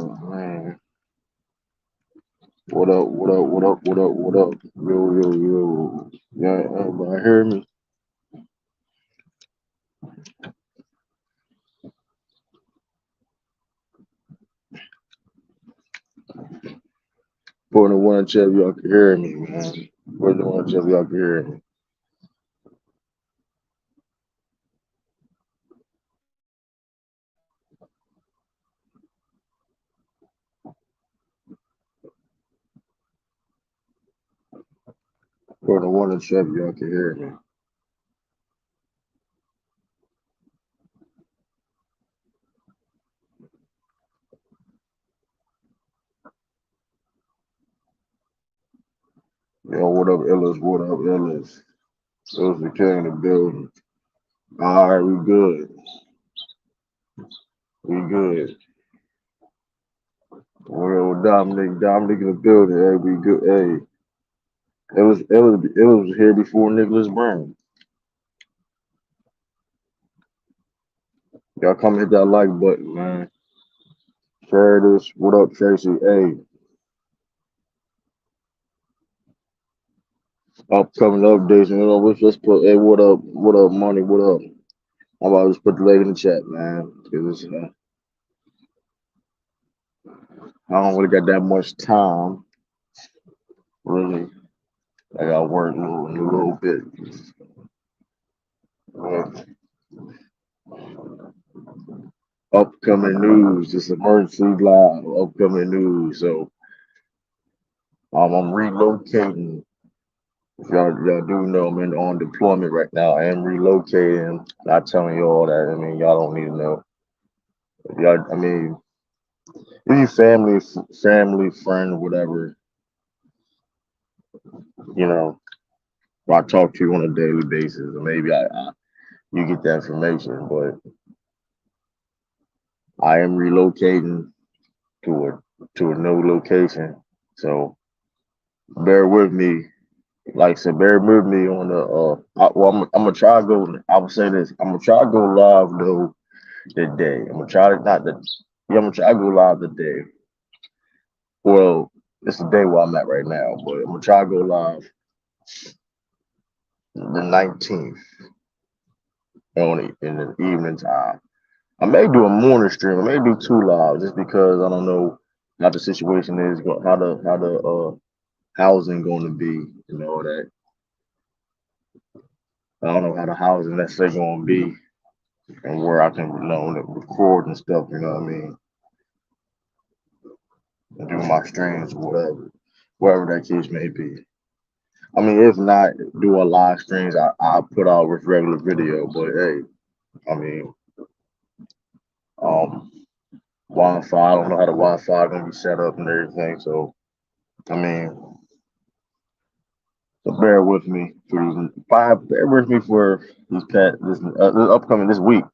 Man. What up, what up, what up, what up, what up? Yo, yo, yo. Yeah, everybody hear me? Put in the one chat if y'all can hear me, man. Put in the one chat if y'all can hear me. Put in the one chat if y'all can hear me. Yo, what up, Ellis? What up, Ellis? Ellis the king in the building. All right, we good. We good. Well, Dominic in the building. Hey, we good. Hey, it was here before Nicholas Brown. Y'all come hit that like button, man. Share this. What up, Tracy? Hey, upcoming updates. You know, let's put. Hey, what up, money? What up? How about just put the link in the chat, man? 'Cause, I don't really got that much time, really. I got to work a little bit. Uh, upcoming news. This emergency live. Upcoming news. So I'm relocating. If y'all do know, I'm on deployment right now. I am relocating. Not telling you all that. I mean, y'all don't need to know. Y'all, I mean, if you family, friend, whatever, you know, I talk to you on a daily basis, and maybe you get that information. But I am relocating to a new location, so bear with me. Like I said, bear with me on the. I'm gonna try to go. I would say this. I'm gonna try to go live though today. I'm gonna try to not the. Yeah, I'm gonna try to go live today. Well, it's the day where I'm at right now, but I'm gonna try to go live the 19th in the evening time. I may do a morning stream. I may do two live just because I don't know how the situation is, how the housing going to be, and all that. I don't know how the housing necessarily going to be and where I can, record and stuff. You know what I mean? And do my streams or whatever, wherever that case may be. I mean, if not, do a live streams. I put out with regular video, but hey, I mean, um, Wi-Fi. I don't know how the Wi-Fi gonna be set up and everything. So I mean, so bear with me for bear with me for this upcoming this week,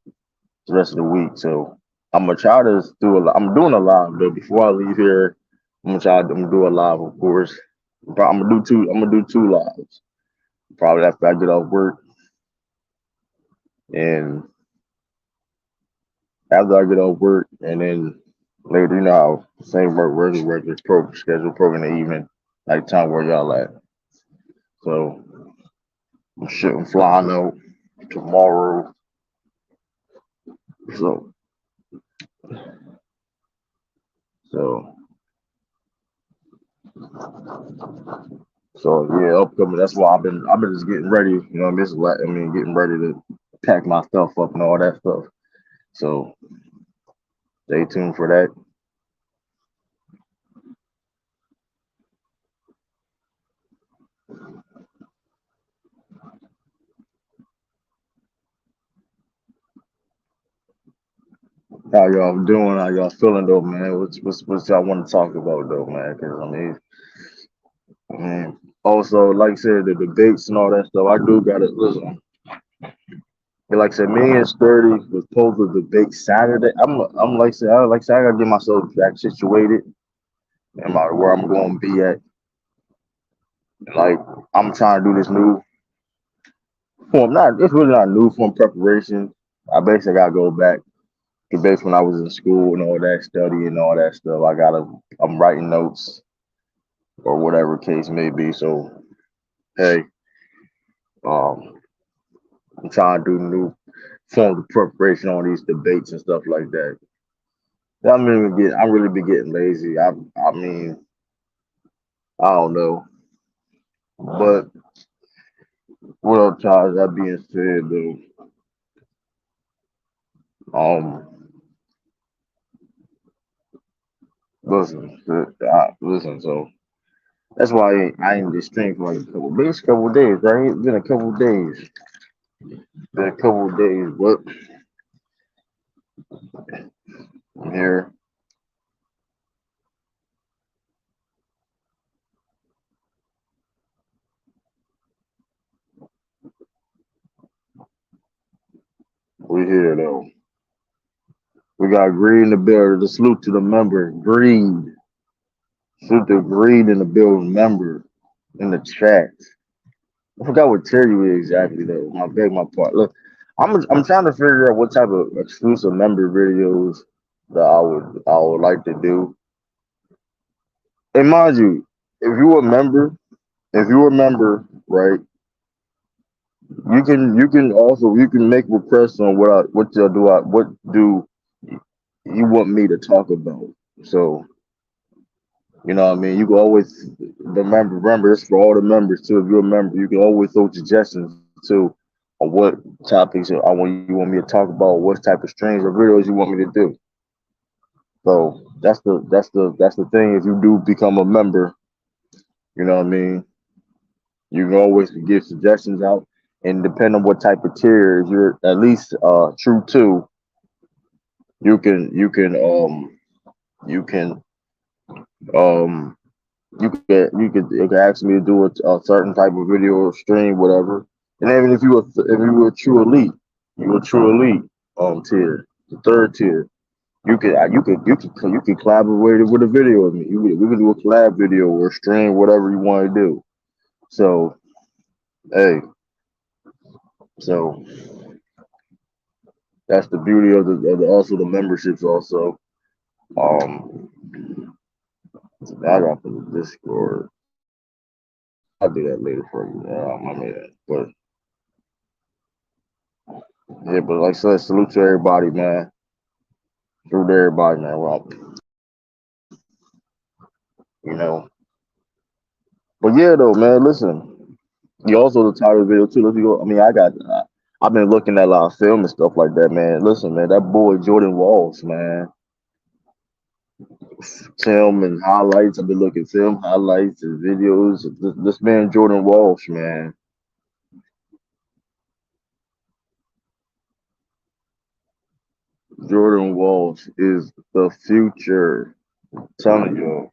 the rest of the week. So I'm gonna try to I'm doing a live though before I leave here. I'm gonna do a live, of course. I'm gonna do two lives. Probably after I get off work, and after I get off work, and then later, same regular program schedule program in the evening, like time where y'all at. So I'm flying out tomorrow. So so yeah, upcoming. That's why I've been just getting ready. You know, getting ready to pack my stuff up and all that stuff. So stay tuned for that. How y'all doing? How y'all feeling though, man? What y'all want to talk about though, man? Because also like I said, the debates and all that stuff. I do gotta listen. Like I said, me and Sturdy was supposed to debate Saturday. I'm like I said, I gotta get myself back situated and where I'm going to be at. Like I'm trying to do this new form. Not it's really not new form preparation. I basically gotta go back Based when I was in school and all that study and all that stuff, I'm writing notes or whatever case may be. So hey, um, I'm trying to do new forms of preparation on these debates and stuff like that. I really be getting lazy. I mean, I don't know, but what else, Charles? That being said, though, listen. So that's why I ain't this stream for like a couple days, right? It's been a couple days. Been a couple days, but I'm here. We here though. We got greed in the building. The salute to the member. Greed. Salute to greed in the building member in the chat. I forgot what tier you is exactly though. I beg my part. Look, I'm trying to figure out what type of exclusive member videos that I would like to do. And mind you, if you a member, if you a member, right, you can make requests on what do you want me to talk about. So you know what I mean. You can always remember it's for all the members too. If you're a member, you can always throw suggestions too on what topics you want me to talk about, what type of streams or videos you want me to do. So that's the thing. If you do become a member, you know what I mean. You can always give suggestions out, and depending on what type of tier if you're at least true to, you can um you can ask me to do a certain type of video or stream, whatever. And even if you were a true elite, you a true elite tier, the third tier. You can collaborate with a video with me. We can do a collab video or stream, whatever you want to do. So hey, so that's the beauty of the also the memberships also. Um, I got for the Discord. I'll do that later for you. I mean, but yeah, but like I said, salute to everybody, man. Salute to everybody, man. Well, you know. But yeah, though, man. Listen, you also the title of the video too. Let's go. I mean, I've been looking at a lot of film and stuff like that, man. Listen, man, that boy Jordan Walsh, man. Film and highlights. I've been looking film highlights and videos. This man Jordan Walsh, man. Jordan Walsh is the future. I'm telling you,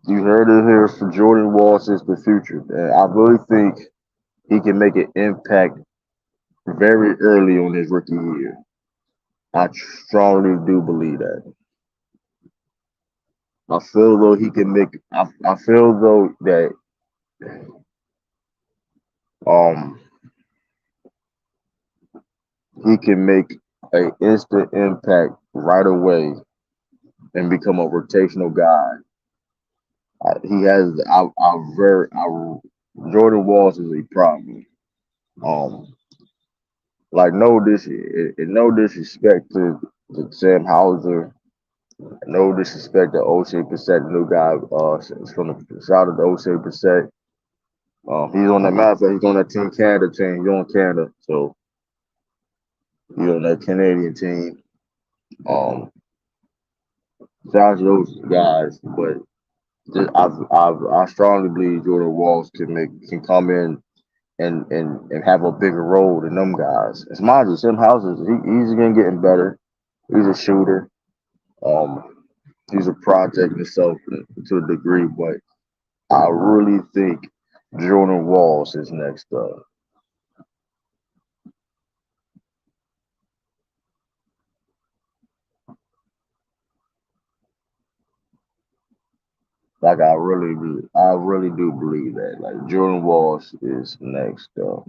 you heard it here for Jordan Walsh is the future. And I really think he can make an impact very early on his rookie year. I strongly do believe that. I feel though he can make. I feel though that um he can make an instant impact right away and become a rotational guy. He has. Jordan Walls is a problem. Um, like no disrespect to Sam Hauser, no disrespect to O'Shea Brissett, the new guy. From the shout out to O'Shea Brissett. He's on that map. He's on that Team Canada team. He's on Canada, so he's on that Canadian team. Um, shout out to those guys, but I strongly believe Jordan Walls can come in and have a bigger role than them guys. As mind you, Sam Houses, he's again getting better. He's a shooter. Um, he's a project himself to a degree, but I really think Jordan Walls is next up. Like I really do believe that. Like Jordan Walsh is next up.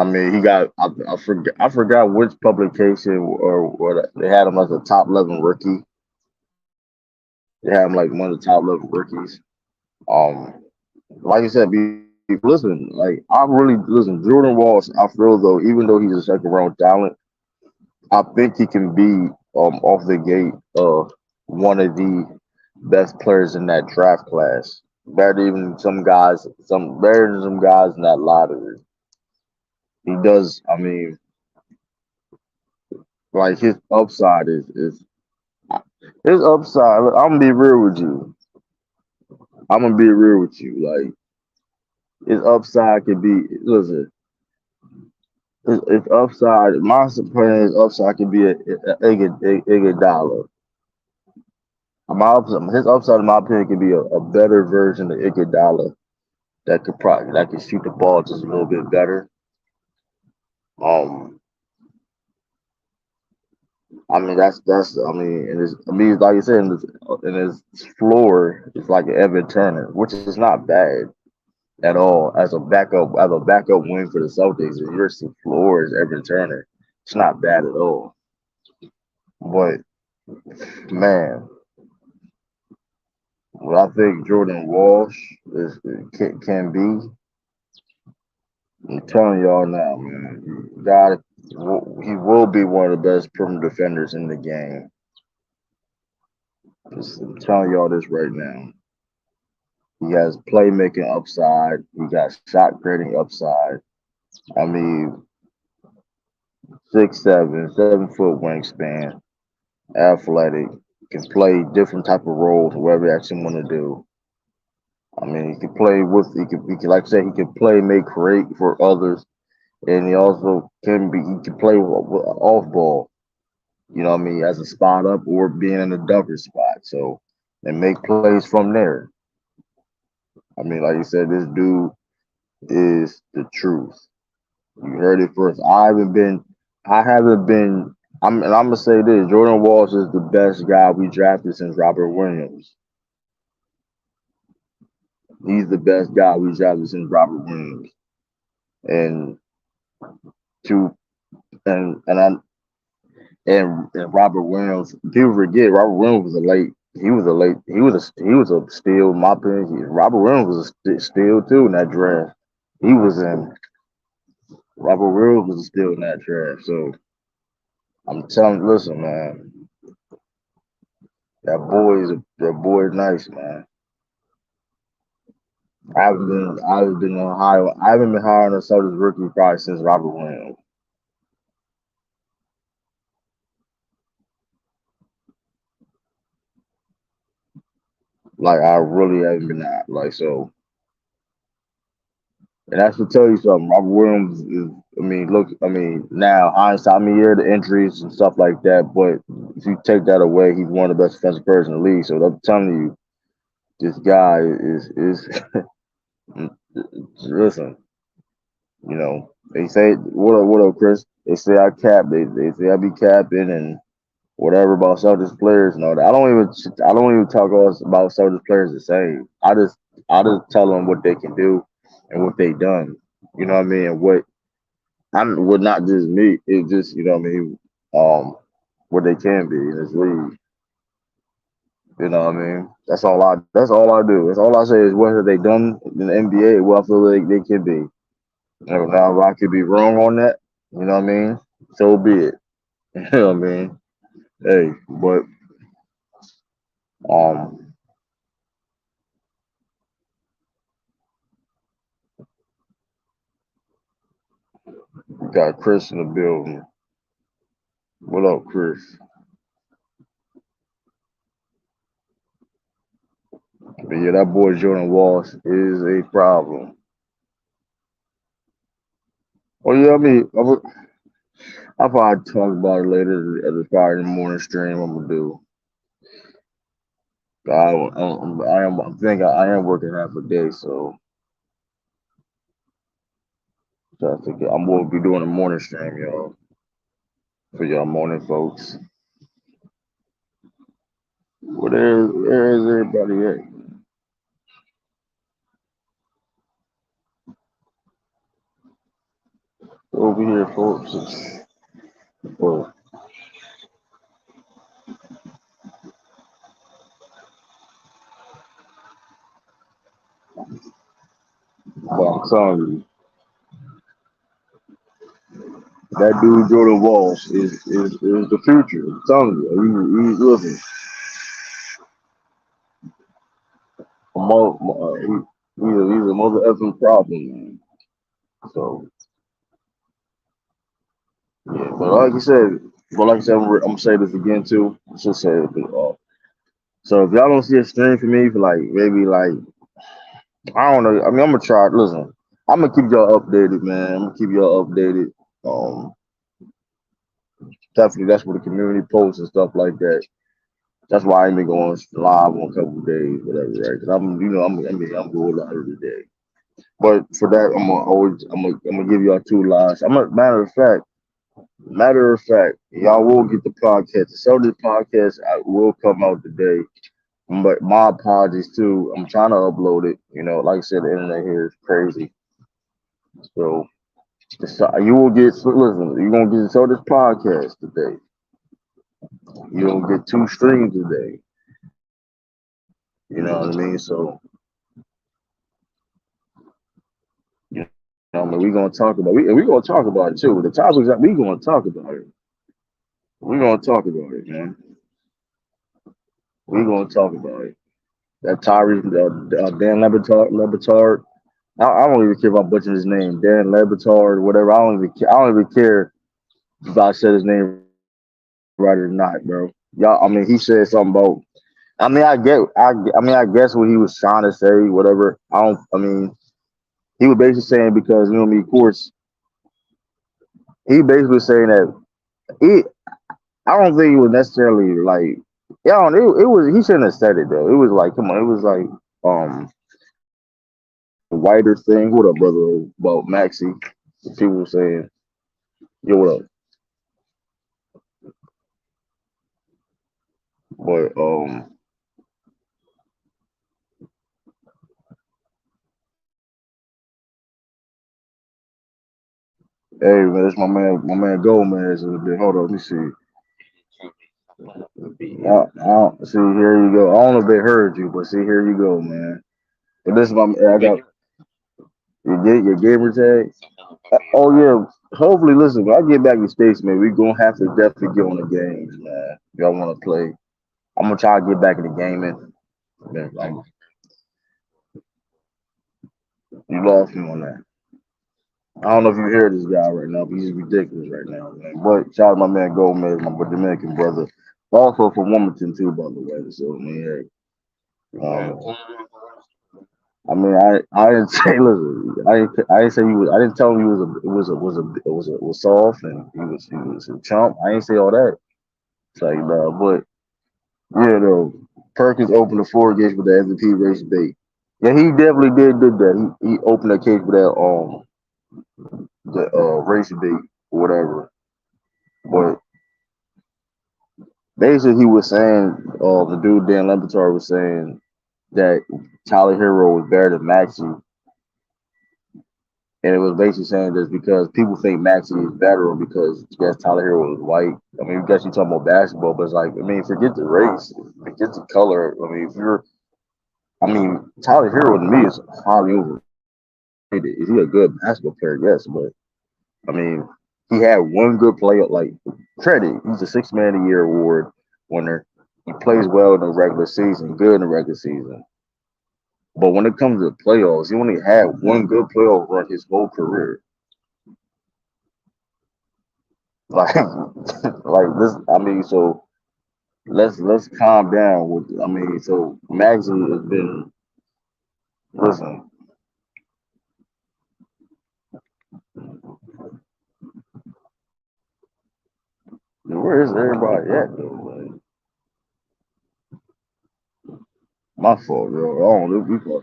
I mean, he got I forgot which publication or what they had him as a top 11 rookie. They had him like one of the top 11 rookies. Um, like you said, listen, like I really listen. Jordan Walsh, I feel though, even though he's a second round talent, I think he can be off the gate one of the best players in that draft class. Better than even some guys, some better than some guys in that lottery. He does. I mean, like his upside. I'm gonna be real with you. I'm gonna be real with you. Like his upside could be. Listen, his upside. My opinion, his upside could be a dollar. His upside, in my opinion, could be a better version of Iguodala that could shoot the ball just a little bit better. Um, I mean that's I mean and it's, I mean like you said in his floor is like an Evan Turner, which is not bad at all as a backup wing for the Celtics. If your floor is Evan Turner, it's not bad at all. But man, what I think Jordan Walsh can be, I'm telling y'all now, man, God, he will be one of the best perimeter defenders in the game. I'm telling y'all this right now. He has playmaking upside. He got shot creating upside. I mean, 6'7", 7 foot wingspan, athletic, can play different type of roles, whatever he actually want to do. I mean, he can play with, he can, like I said, he can play, make, create for others, and he can play with off ball. You know what I mean, as a spot up or being in a double spot. So, and make plays from there. I mean, like you said, this dude is the truth. You heard it first. I haven't been, and I'm gonna say this: Jordan Walsh is the best guy we drafted since Robert Williams. He's the best guy we drafted since Robert Williams. And to and I and Robert Williams, people forget Robert Williams was a late. He was a steal. In my opinion, Robert Williams was a steal too in that draft. He was in Robert Williams was a steal in that draft. So I'm telling, listen, man, that boy is nice, man. I haven't been high on a Celtics rookie probably since Robert Williams. Like I really haven't been that like so. And that's to tell you something. Robert Williams is. I mean, look. I mean, now hindsight. I mean, yeah, the injuries and stuff like that. But if you take that away, he's one of the best defensive players in the league. So I'm telling you, this guy is. Listen, you know, they say what up, Chris? They say I cap. They say I be capping and whatever about Celtics players and all that. I don't even talk about Celtics players the same. I just tell them what they can do and what they done. You know what I mean? And what I'm well not just me, it's just you know what I mean, what they can be in this league. You know what I mean? That's all I do. That's all I say is what have they done in the NBA, what I feel like they can be. Now if I could be wrong on that, you know what I mean? So be it. You know what I mean? Hey, but um we got Chris in the building. What up, Chris? But yeah, that boy Jordan Walsh is a problem. Oh yeah, I mean, I'll probably talk about it later at the probably the morning stream. I'm gonna do. I think I am working half a day, so I think I'm gonna be doing a morning stream, y'all, for y'all morning folks. Where is everybody at? over here, folks. Well, I'm telling you, that dude Jordan Walsh is the future. I'm telling you, he's listen. He's a mother effing problem, man. So yeah, but like I said, I'm gonna say this again too. Just say it. So if y'all don't see a stream for me for like maybe like I don't know. I mean, I'm gonna try. Listen, I'm gonna keep y'all updated, man. I'm gonna keep y'all updated. Um, Definitely that's for the community posts and stuff like that. That's why I ain't been going live on a couple of days, whatever, right? Because I'm going live every day. But for that, I'm gonna give y'all two lives. Matter of fact, y'all will get the podcast. So this podcast will come out today. But my apologies too. I'm trying to upload it. Like I said, the internet here is crazy. So you will get listen. You're gonna get so this podcast today. You don't get two streams today. You know what I mean? So I mean, we gonna talk about it too. The topics that we gonna talk about it. We gonna talk about it, man. We gonna talk about it. That Tyree, Dan Lebatard. I don't even care if I butcher his name, Dan Lebatard, whatever. I don't even care if I said his name right or not, bro. Y'all, I mean, he said something about. I guess what he was trying to say, whatever. I don't. I mean, he was basically saying because you know what I mean. Of course, he basically saying that he. I don't think it was necessarily like. Yeah, it was. He shouldn't have said it though. It was like, come on. It was like a wider thing. What up, brother? About Maxie. People were saying, yo, what up? But hey man, that's my man Gomez in a bit. Hold on, let me see. See, here you go. I don't know if they heard you, but see, here you go, man. But this is my, I got your gamer tag. Oh yeah. Hopefully, listen. When I get back to the States, man, we gonna have to definitely get on the games, man. Y'all want to play? I'm gonna try to get back in the gaming. Man, you lost me on that. I don't know if you hear this guy right now, but he's ridiculous right now, man. But shout out to my man Gomez, my Dominican brother. Also from Wilmington too, by the way. So man, hey, I mean, I didn't say listen, I didn't say he was. I didn't tell him he was soft and he was a chump. I didn't say all that. It's like but yeah, though Perkins opened the floor gates with the MVP race bait. Yeah, he definitely did that. He opened the case with that the race bait or whatever. But basically, he was saying, the dude Dan Lebatard was saying that Tyler Hero was better than Maxie, and it was basically saying this because people think Maxie is better because yes, Tyler Hero is white. I mean, I guess you're talking about basketball, but it's like, I mean, forget the race, forget the color. I mean, Tyler Hero to me is highly overrated. Is he a good basketball player? Yes, but I mean, he had one good play. Like credit, he's a six man of the year award winner. He plays well in the regular season, good in the regular season. But when it comes to the playoffs, he only had one good playoff run his whole career. Like, like this. I mean, so let's calm down with. I mean, so Maxie has been. Listen, where is everybody at though? Like, my fault, bro. I don't know.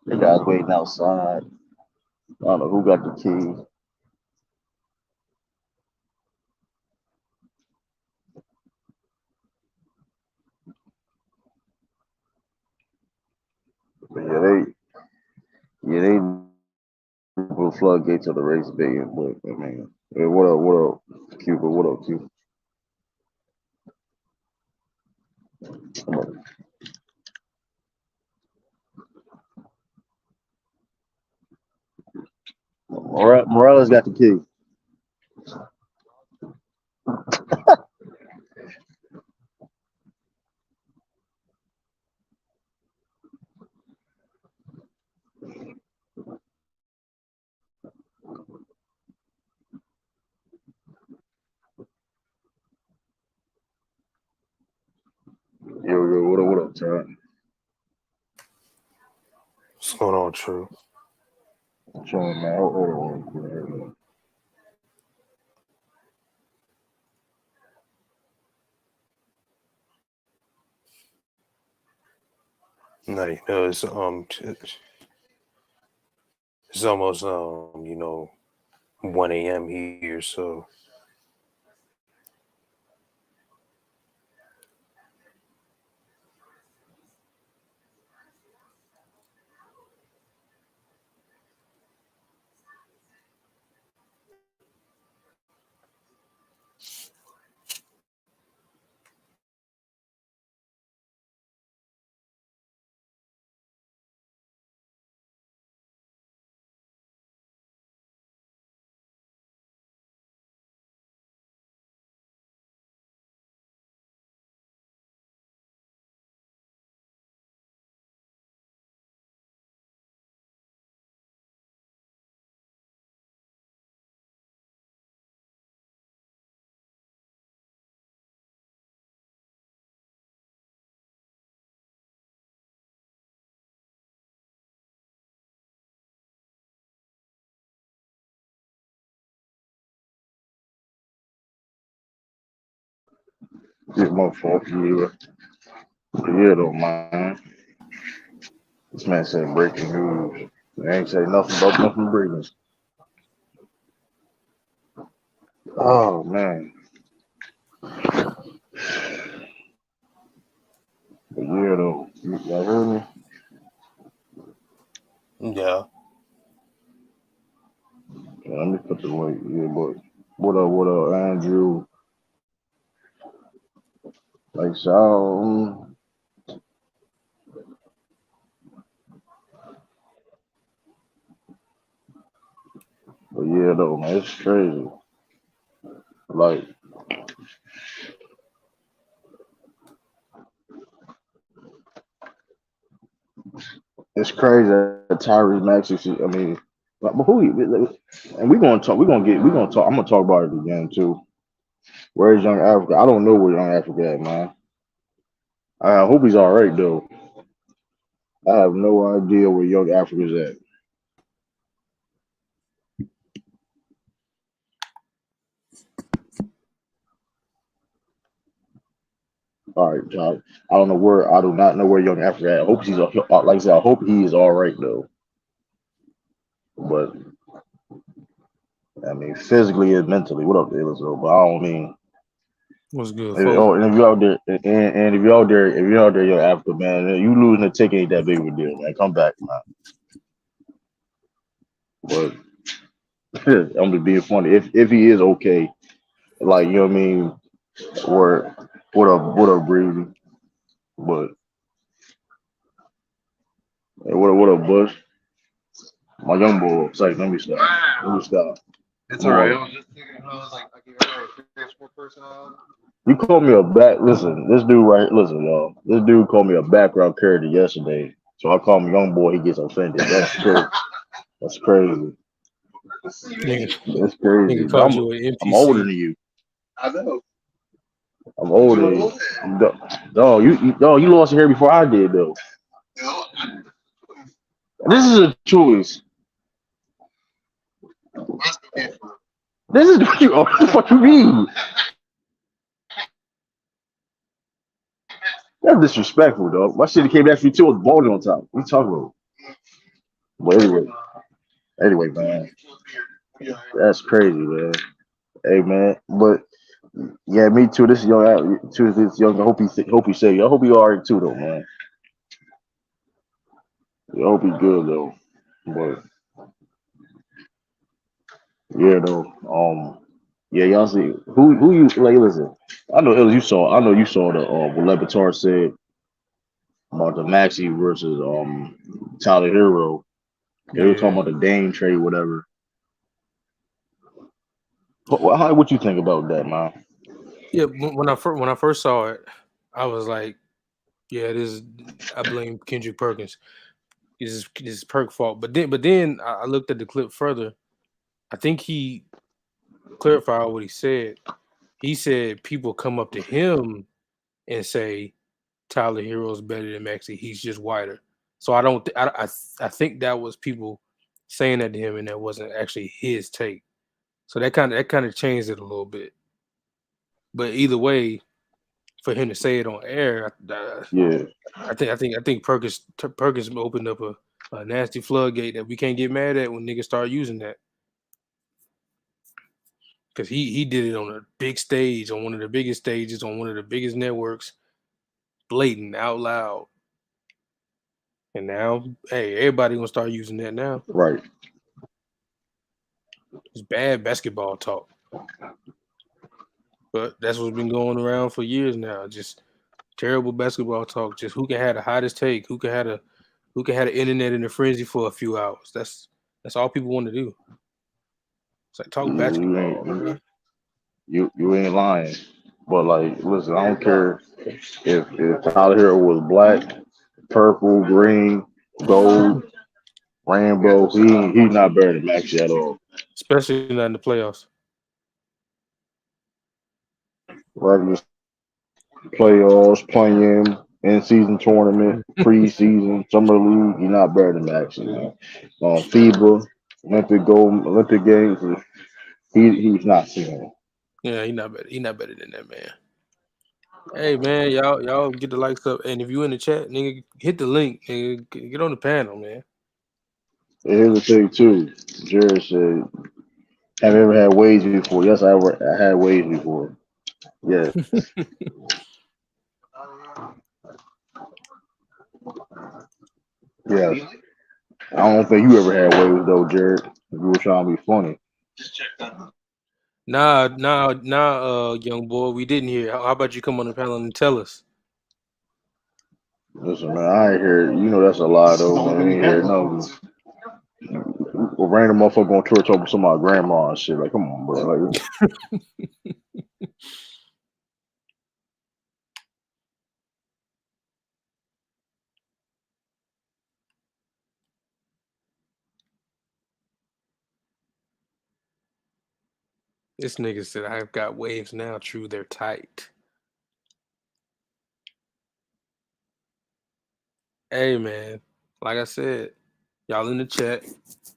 The guys waiting outside. I don't know who got the key. But yeah, they open the floodgates of the race baiting. But I mean, hey, what up, Cuba? What up, Cuba? Morales got the key. Yo, what up, Todd? What's going on, True? Showing man. Hold on. No, it's almost 1 a.m. here, so Get my fault. Yeah, though, man. This man said breaking news. They ain't say nothing about nothing breaking. Oh man. But yeah, though. Y'all heard me? yeah. Yeah, let me put the link. Yeah, but what up, Andrew? Like, so, but yeah, though, man, it's crazy. Like, it's crazy that Tyrese Maxey. I mean, like, but who? And we gonna talk. We gonna talk. I'm gonna talk about it again too. Where's Young Africa? I don't know where Young Africa at, man. I hope he's all right though. I have no idea where Young Africa's at. All right, John. I don't know where. I do not know where Young Africa at. I hope he's like I said. I hope he is all right though. But I mean, physically and mentally, what up, Elizabeth? But I don't mean. What's good, folks? Oh, and if you're out there, and if you're out there, Young Africa, man, you losing the ticket ain't that big of a deal, man. Come back, man. But I'm just being funny. If he is okay, like you know what I mean, or what up, Breezy? But hey, what up, Bush? My young boy, it's like, let me stop. Let me stop. It's all right. I was just thinking how I was like, I gave her a transport personality. You called me a back. Listen, this dude right. Listen, y'all. This dude called me a background character yesterday. So I call him young boy. He gets offended. That's crazy. That's crazy. Nigga, That's crazy. nigga called I'm you an I'm older NPC. than you. I know. I'm older than you. Dog, you lost your hair before I did though. You know, This is a choice. I still can't for This is what you. What you mean? That's disrespectful, dog. My shit came after you too with balding on top. What you talking about? But anyway, man, that's crazy, man. Hey, man, but yeah, me too. This young, too. This young. I hope he say. I hope he alright too, though, man. I hope he's good though. But Yeah, though. Yeah, y'all see who you like. Listen, I know Ills, you saw. I know you saw the what Levitar said about the Maxi versus Tyler Hero. They were talking Yeah, about the Dame trade, whatever. What you think about that, man? yeah. When I first saw it, I was like, yeah, this is. I blame Kendrick Perkins. This is Perk fault. But then I looked at the clip further. I think he clarified what he said. He said people come up to him and say Tyler Hero's better than Maxie. He's just whiter. So I don't. I think that was people saying that to him, and that wasn't actually his take. So that kind of changed it a little bit. But either way, for him to say it on air, Yeah, I think Perkins opened up a nasty floodgate that we can't get mad at when niggas start using that, because he did it on a big stage, on one of the biggest stages, on one of the biggest networks, blatant out loud. And now, hey, everybody gonna start using that now. right. It's bad basketball talk, but that's what's been going around for years now. Just terrible basketball talk. Just who can have the hottest take, who can have the internet in a frenzy for a few hours. That's all people want to do. It's like talk You basketball, ain't man. you ain't lying. But like, listen, I don't care if Tyler Hero was black, purple, green, gold, rainbow. He's not better than Maxi at all. Especially not in the playoffs. Regular playoffs, playing in season tournament, preseason, summer league. He's not better than Maxi, man. FIBA, Olympic games. He's not seeing it. Yeah, he not better. He not better than that, man. Hey man, y'all get the likes up, and if you in the chat, nigga, hit the link, nigga, get on the panel, man. And here's the thing too. Jared said, "Have you ever had waves before?" Yes, I had waves before. Yeah, yes. I don't think you ever had waves though, Jared. If you were trying to be funny. Nah, young boy, we didn't hear. How about you come on the panel and tell us? Listen, man, I ain't hear. You know that's a lie though, man. I ain't hear no. A random motherfucker on tour talking to my grandma and shit. Like, come on, bro. Like, This nigga said I've got waves now. True, they're tight. Hey man, like I said, y'all in the chat.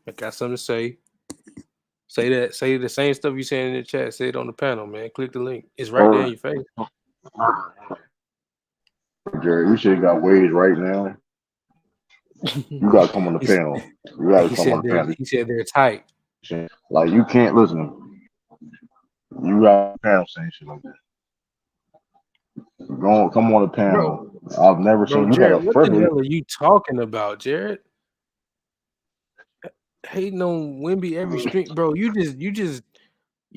I got something to say. Say that. Say the same stuff you saying in the chat. Say it on the panel, man. Click the link. It's right there in or your face. Jared, you should got waves right now. You gotta come on the He's, panel. You gotta he come on said the they're panel. he said they're tight, Like, you can't listen. You got a panel saying shit like that. Go on, come on the bro. panel. I've never Bro, seen you had Jared, a what first. the hell are you talking about, Jared? Hating on Wimby every stream, bro. You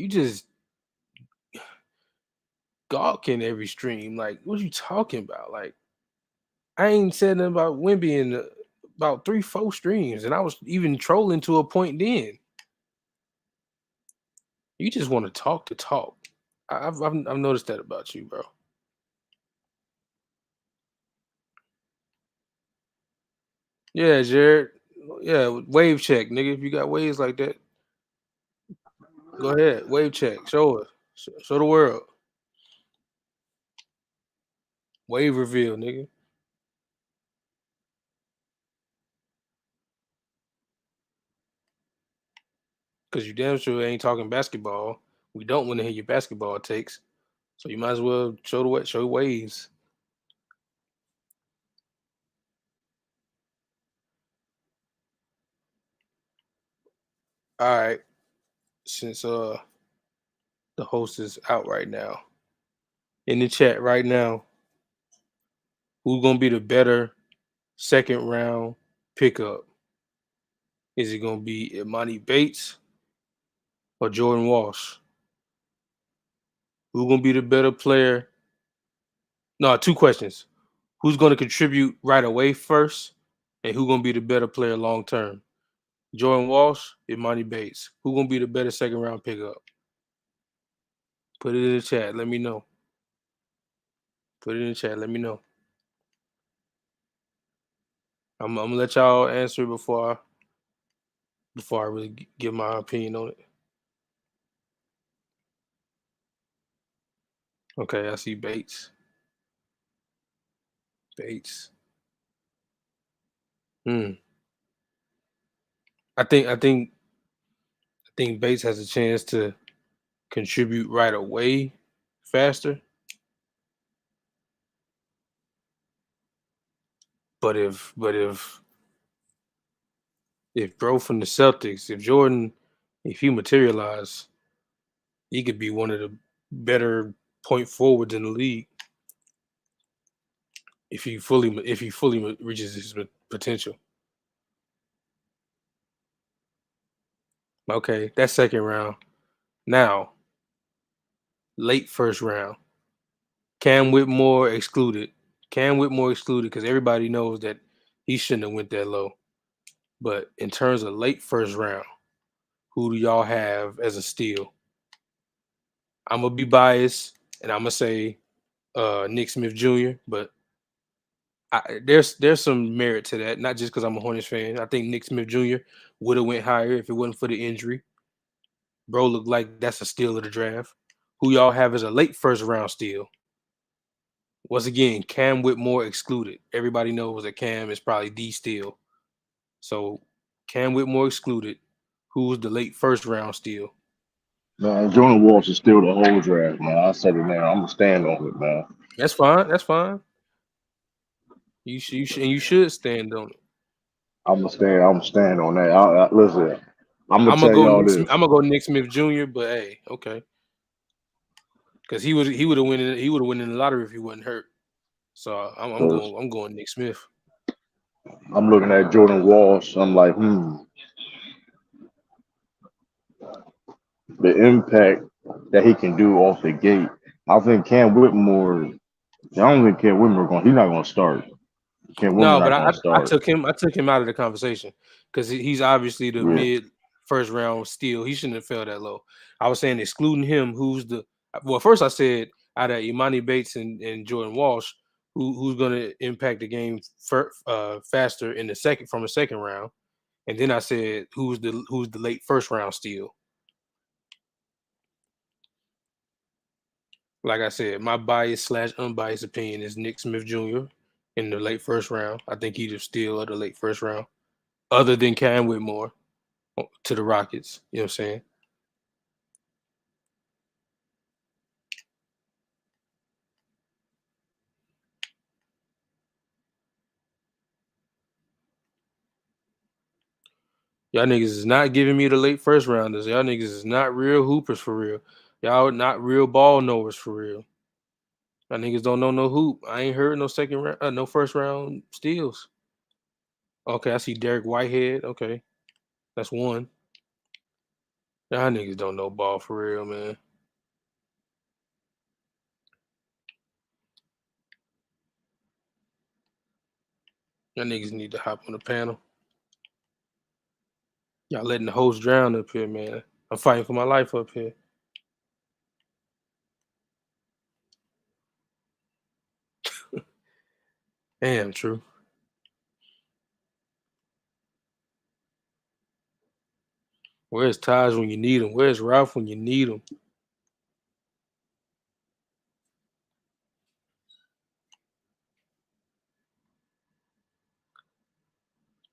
just gawking every stream. Like, what you talking about? Like, I ain't said nothing about Wimby in about 3-4 streams, and I was even trolling to a point. Then you just want to talk to talk. I've noticed that about you, bro. Yeah, Jared. Yeah, wave check, nigga. If you got waves like that, go ahead. Wave check. Show us. Show the world. Wave reveal, nigga. Because you damn sure ain't talking basketball. We don't want to hear your basketball takes. So you might as well show waves. All right. Since the host is out right now. In the chat right now, who's gonna be the better second round pickup? Is it gonna be Imani Bates or Jordan Walsh? Who gonna be the better player? No, two questions. Who's gonna contribute right away first, and who gonna be the better player long term? Jordan Walsh, Imani Bates. Who gonna be the better second round pickup? Put it in the chat. Let me know. Put it in the chat. Let me know. I'm gonna let y'all answer before I really give my opinion on it. Okay, I see Bates. Bates. Hmm. I think Bates has a chance to contribute right away faster. But if bro from the Celtics, if Jordan, if he materialize, he could be one of the better point forwards in the league if he fully reaches his potential. Okay, that's second round. Now, late first round. Cam Whitmore excluded. Cam Whitmore excluded because everybody knows that he shouldn't have went that low. But in terms of late first round, who do y'all have as a steal? I'm gonna be biased and I'm gonna say Nick Smith Jr. But there's some merit to that, not just because I'm a Hornets fan. I think Nick Smith Jr. would have went higher if it wasn't for the injury. Bro, looked like that's a steal of the draft. Who y'all have as a late first round steal? Once again, Cam Whitmore excluded. Everybody knows that Cam is probably the steal. So Cam Whitmore excluded. Who's the late first round steal? Man, Jordan Walsh is still the whole draft, man. I said it now. I'm gonna stand on it, man. That's fine. That's fine. You should stand on it. I'm gonna stand. I'm gonna stand on that. Listen, I'm gonna I'm gonna tell go. y'all this. I'm gonna go Nick Smith Jr. But hey, okay, because he would have won in the lottery if he wasn't hurt. So Cause I'm going Nick Smith. I'm looking at Jordan Walsh. I'm like, the impact that he can do off the gate. I think Cam Whitmore. I don't think Cam Whitmore going. He's not gonna start. Cam Whitmore No, but not I gonna I start. took him I took him out of the conversation because he's obviously the Yeah. mid first round steal. He shouldn't have fell that low. I was saying excluding him. First I said out of Imani Bates and Jordan Walsh, who's going to impact the game faster in the second from the second round, and then I said who's the late first round steal. Like I said, my bias slash unbiased opinion is Nick Smith Jr. in the late first round. I think he's a steal of the late first round, other than Cam Whitmore to the Rockets. You know what I'm saying? Y'all niggas is not giving me the late first rounders. Y'all niggas is not real hoopers for real. Y'all not real ball knowers for real. Y'all niggas don't know no hoop. I ain't heard no second round, no first round steals. Okay, I see Derek Whitehead. Okay, that's one. Y'all niggas don't know ball for real, man. Y'all niggas need to hop on the panel. Y'all letting the host drown up here, man. I'm fighting for my life up here. Damn, true. Where's Taj when you need him? Where's Ralph when you need him?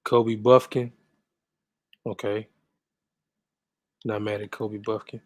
Kobe Buffkin. Okay, not mad at Kobe Buffkin.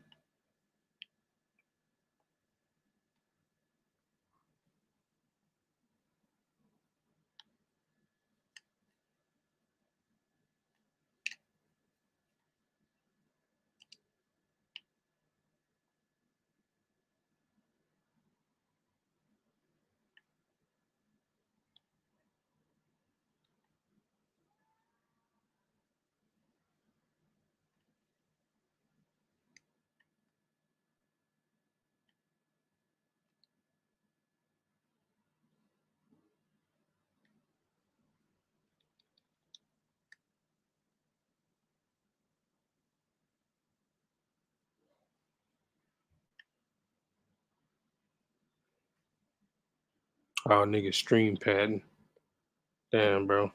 Oh, nigga, stream padding. Damn, bro.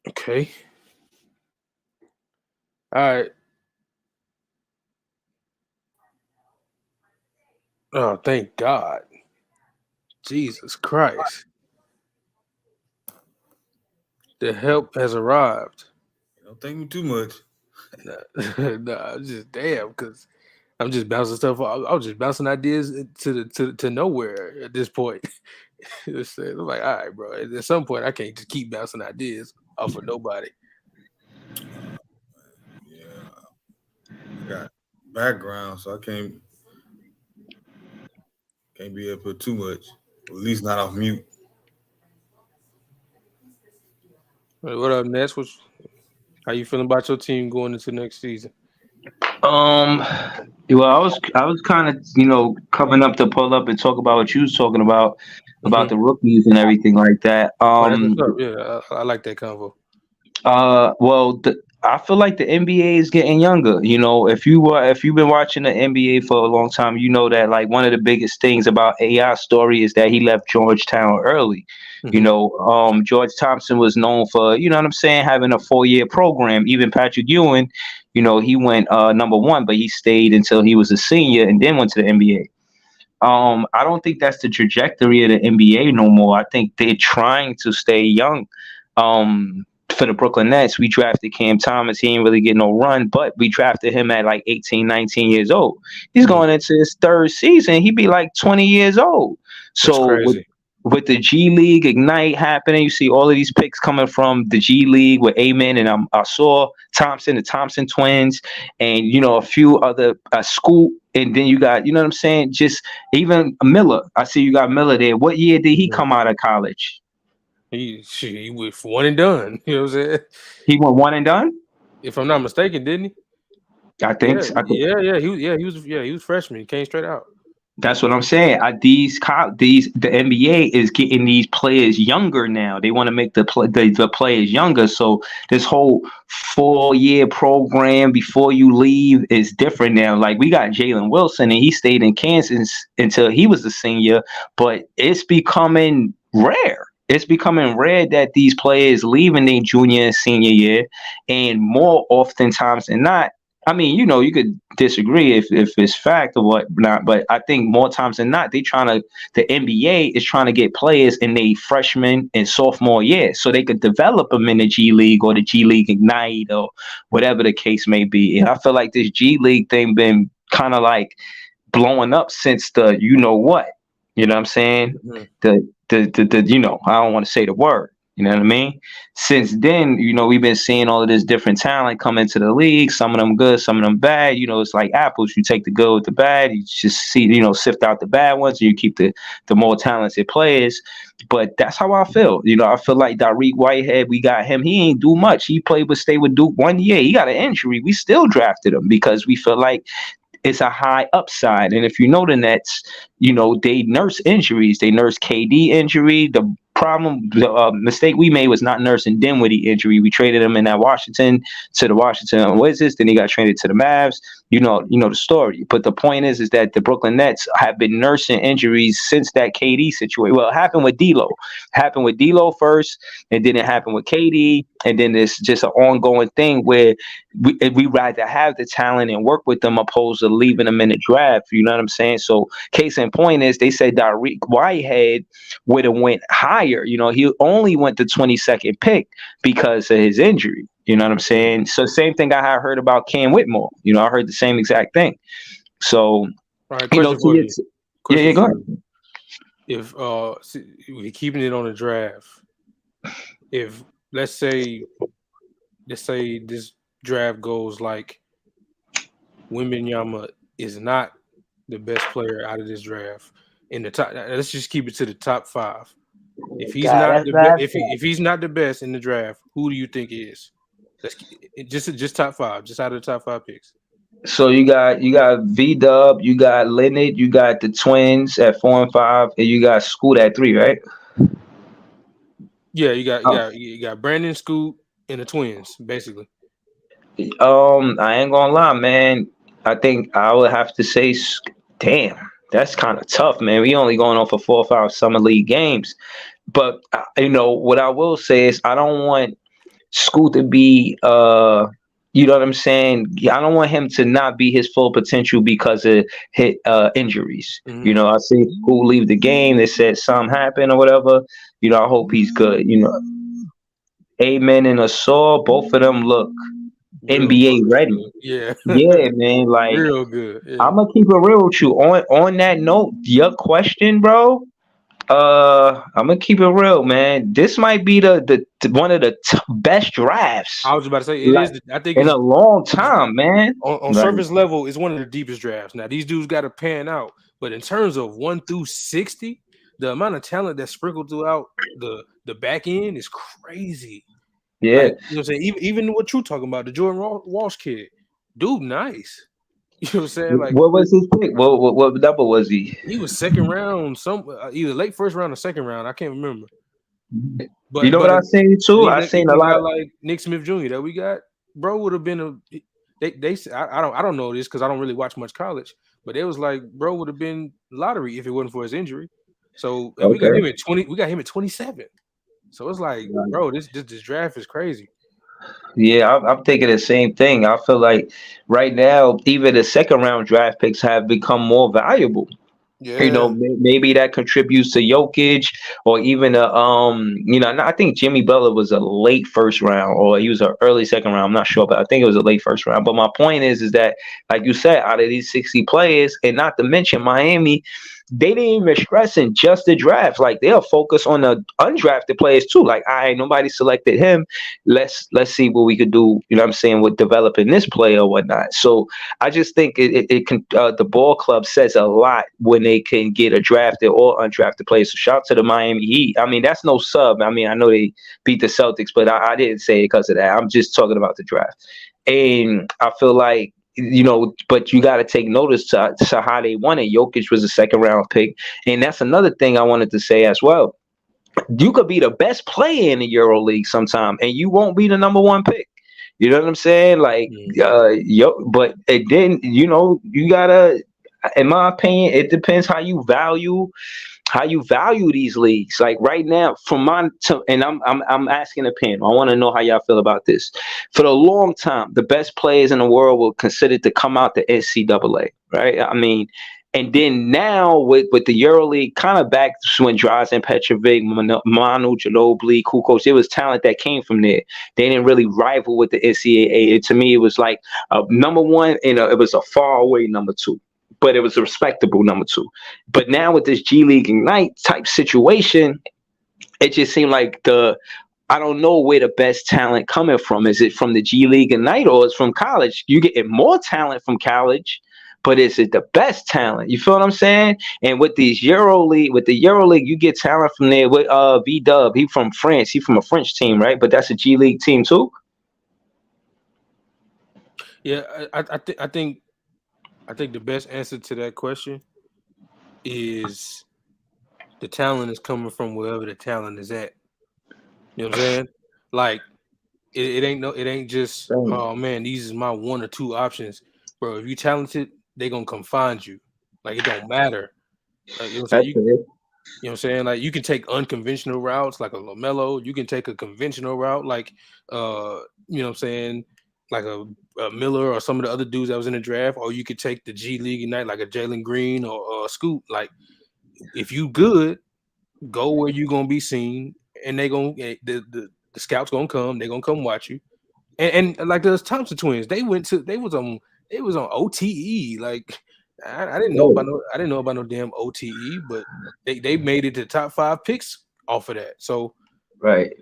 Okay. All right. Oh, thank God. Jesus Christ. The help has arrived. Don't think me too much. Nah, I'm just damn, because I'm just bouncing stuff off. I was just bouncing ideas to nowhere at this point. I'm like, all right, bro. At some point, I can't just keep bouncing ideas off of nobody. Yeah, I got background, so I can't be able to put too much. At least not off mute. What up, Ness? How you feeling about your team going into next season? Um, well, I was kind of coming up to pull up and talk about what you was talking about Mm-hmm. the rookies and everything like that. Oh, that's what's up. Yeah, I like that convo. Well, I feel like the NBA is getting younger. If you've been watching the NBA for a long time, you know that like one of the biggest things about AI story is that he left Georgetown early. Mm-hmm. George Thompson was known for, you know what I'm saying, having a 4-year program. Even Patrick Ewing, he went number one, but he stayed until he was a senior and then went to the NBA. I don't think that's the trajectory of the NBA no more. I think they're trying to stay young. For the Brooklyn Nets, we drafted Cam Thomas. He didn't really get no run, but we drafted him at like 18, 19 years old. He's Mm-hmm. going into his third season. He'd be like 20 years old. That's So crazy. with the G League Ignite happening, you see all of these picks coming from the G League with Amen and I saw Thompson, the Thompson twins, and a few other Scoop. And then you got, you know what I'm saying? Just even Miller. I see you got Miller there. What year did he Mm-hmm. come out of college? He was one and done. You know what I'm saying? He went one and done. If I'm not mistaken, didn't he? I think. He was freshman. He came straight out. That's what I'm saying. The NBA is getting these players younger now. They want to make the players younger. So this whole 4-year program before you leave is different now. Like we got Jalen Wilson, and he stayed in Kansas until he was a senior. But it's becoming rare. It's becoming rare that these players leave in their junior and senior year, and more oftentimes than not. I mean, you could disagree if it's fact or whatnot, but I think more times than not, the NBA is trying to get players in their freshman and sophomore year so they could develop them in the G League or the G League Ignite or whatever the case may be. And I feel like this G League thing been kind of like blowing up since the what. You know what I'm saying? Mm-hmm. The I don't want to say the word. You know what I mean? Since then, we've been seeing all of this different talent come into the league. Some of them good, some of them bad. It's like apples. You take the good with the bad. You just see, sift out the bad ones, and you keep the more talented players. But that's how I feel. I feel like Dariq Whitehead, we got him. He ain't do much. He stay with Duke 1 year. He got an injury. We still drafted him because we feel like it's a high upside. And if you know the Nets, they nurse injuries. They nurse KD injury. The mistake we made was not nursing Dinwiddie injury. We traded him in that Washington to the Washington Wizards. Then he got traded to the Mavs. You know the story. But the point is that the Brooklyn Nets have been nursing injuries since that KD situation. Well, it happened with D'Lo. Happened with D'Lo first, and then it happened with KD. And then it's just an ongoing thing where we rather have the talent and work with them opposed to leaving them in the draft. You know what I'm saying? So case in point is they said Dariq Whitehead would have went higher. He only went the 22nd pick because of his injury. You know what I'm saying? So same thing I heard about Cam Whitmore. I heard the same exact thing. So, All right, question for you. Yeah, go ahead. If we're keeping it on the draft, if let's say this draft goes like Wembanyama is not the best player out of this draft in the top. Let's just keep it to the top 5. If he's not the best, if he's not the best in the draft, who do you think is? Just top 5, just out of the top 5 picks. So you got V Dub, you got Leonard, you got the Twins at 4 and 5, and you got Scoot at 3, right? Yeah, you got Brandon, Scoot, and the Twins, basically. I ain't gonna lie, man. I think I would have to say, damn. That's kind of tough, man. We only going on for 4 or 5 summer league games. But what I will say is I don't want Scoot to be you know what I'm saying? Yeah, I don't want him to not be his full potential because of hit injuries. Mhm. I see who leave the game. They said something happened or whatever. I hope he's good. Amen and Assault, both of them look Real NBA fucking ready. good. Yeah. Yeah, man. Like Real good. Yeah. I'm gonna keep it real with you. On that note, your question, bro. I'm gonna keep it real, man. This might be the one of the best drafts I was about to say it like is. I think in it's a long time, man. on Like, surface level. It's one of the deepest drafts. Now these dudes got to pan out, but in terms of 1 through 60, the amount of talent that's sprinkled throughout the back end is crazy. yeah. Like what I'm saying, even what you talking about, the Jordan Walsh kid, dude, nice. You know what I'm saying? Like What was his pick? What number was he? he was second round, either late first round or second round. I can't remember. You know But what I seen and too? I even seen a even a lot guy of. like Nick Smith Jr. that we got, bro, would have been a. I don't know this because I don't really watch much college, but it was like bro would have been lottery if it wasn't for his injury. So and we got Okay. him at 20. We got him at 27. So it's like, bro, this draft is crazy. Yeah, I'm thinking the same thing. I feel like right now, even the second round draft picks have become more valuable. Yeah. Maybe that contributes to Jokic or even I think Jimmy Butler was a late first round or he was an early second round. I'm not sure, but I think it was a late first round. But my point is that, like you said, out of these 60 players, and not to mention Miami, they didn't even stress in just the draft. Like they'll focus on the undrafted players too. Like, all right, nobody selected him. Let's see what we could do. You know what I'm saying, with developing this player or whatnot. So I just think it can the ball club says a lot when they can get a drafted or undrafted player. So shout out to the Miami Heat. I mean, that's no sub. I mean, I know they beat the Celtics, but I didn't say it because of that. I'm just talking about the draft. And I feel like, but you got to take notice to how they won it. Jokic was a second round pick. And that's another thing I wanted to say as well. You could be the best player in the Euro League sometime, and you won't be the number one pick. You know what I'm saying? Like, but it didn't. You gotta. In my opinion, it depends how you value these leagues. Like right now, and I'm asking a panel. I want to know how y'all feel about this. For a long time, the best players in the world were considered to come out the NCAA, right? I mean, and then now with the EuroLeague kind of back when Drazen Petrovic, Manu Ginobili, Kukoc, it was talent that came from there. They didn't really rival with the NCAA. To me, it was like a number one and it was a far away number two, but it was a respectable number two. But now with this G League Ignite type situation, it just seemed like I don't know where the best talent coming from. Is it from the G League Ignite or is it from college? You get more talent from college, but is it the best talent? You feel what I'm saying? And with the EuroLeague, you get talent from there. With V Dub, he from France. He from a French team, right? But that's a G League team too. Yeah, I think the best answer to that question is the talent is coming from wherever the talent is at. You know what I'm saying? Like it ain't just oh man, these is my one or two options, bro. If you talented, they gonna come find you. Like it don't matter. Like, you know what I'm saying? You know what I'm saying? Like you can take unconventional routes like a LaMelo. You can take a conventional route like you know what I'm saying, like a Miller or some of the other dudes that was in the draft, or you could take the G League Ignite like a Jalen Green or a Scoot. Like if you good, go where you gonna be seen, and they gonna the scouts gonna come. They gonna come watch you. And like those Thompson twins, they was on OTE. Like I didn't know about no damn OTE, but they made it to top 5 picks off of that. So Right.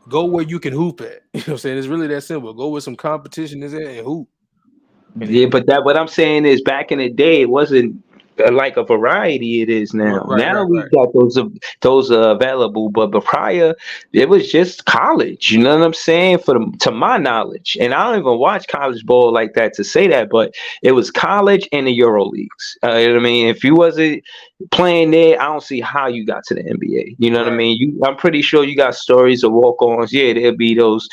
go where you can hoop at. You know what I'm saying? It's really that simple. Go where some competition is at and hoop. Yeah, but what I'm saying is back in the day, it wasn't like a variety it is now. Now we Right. got those available, but prior it was just college. You know what I'm saying? To my knowledge, and I don't even watch college ball like that to say that, but it was college and the Euro leagues. You know what I mean? If you wasn't playing there, I don't see how you got to the NBA. You know what I mean? I'm pretty sure you got stories of walk-ons. Yeah, there'll be those,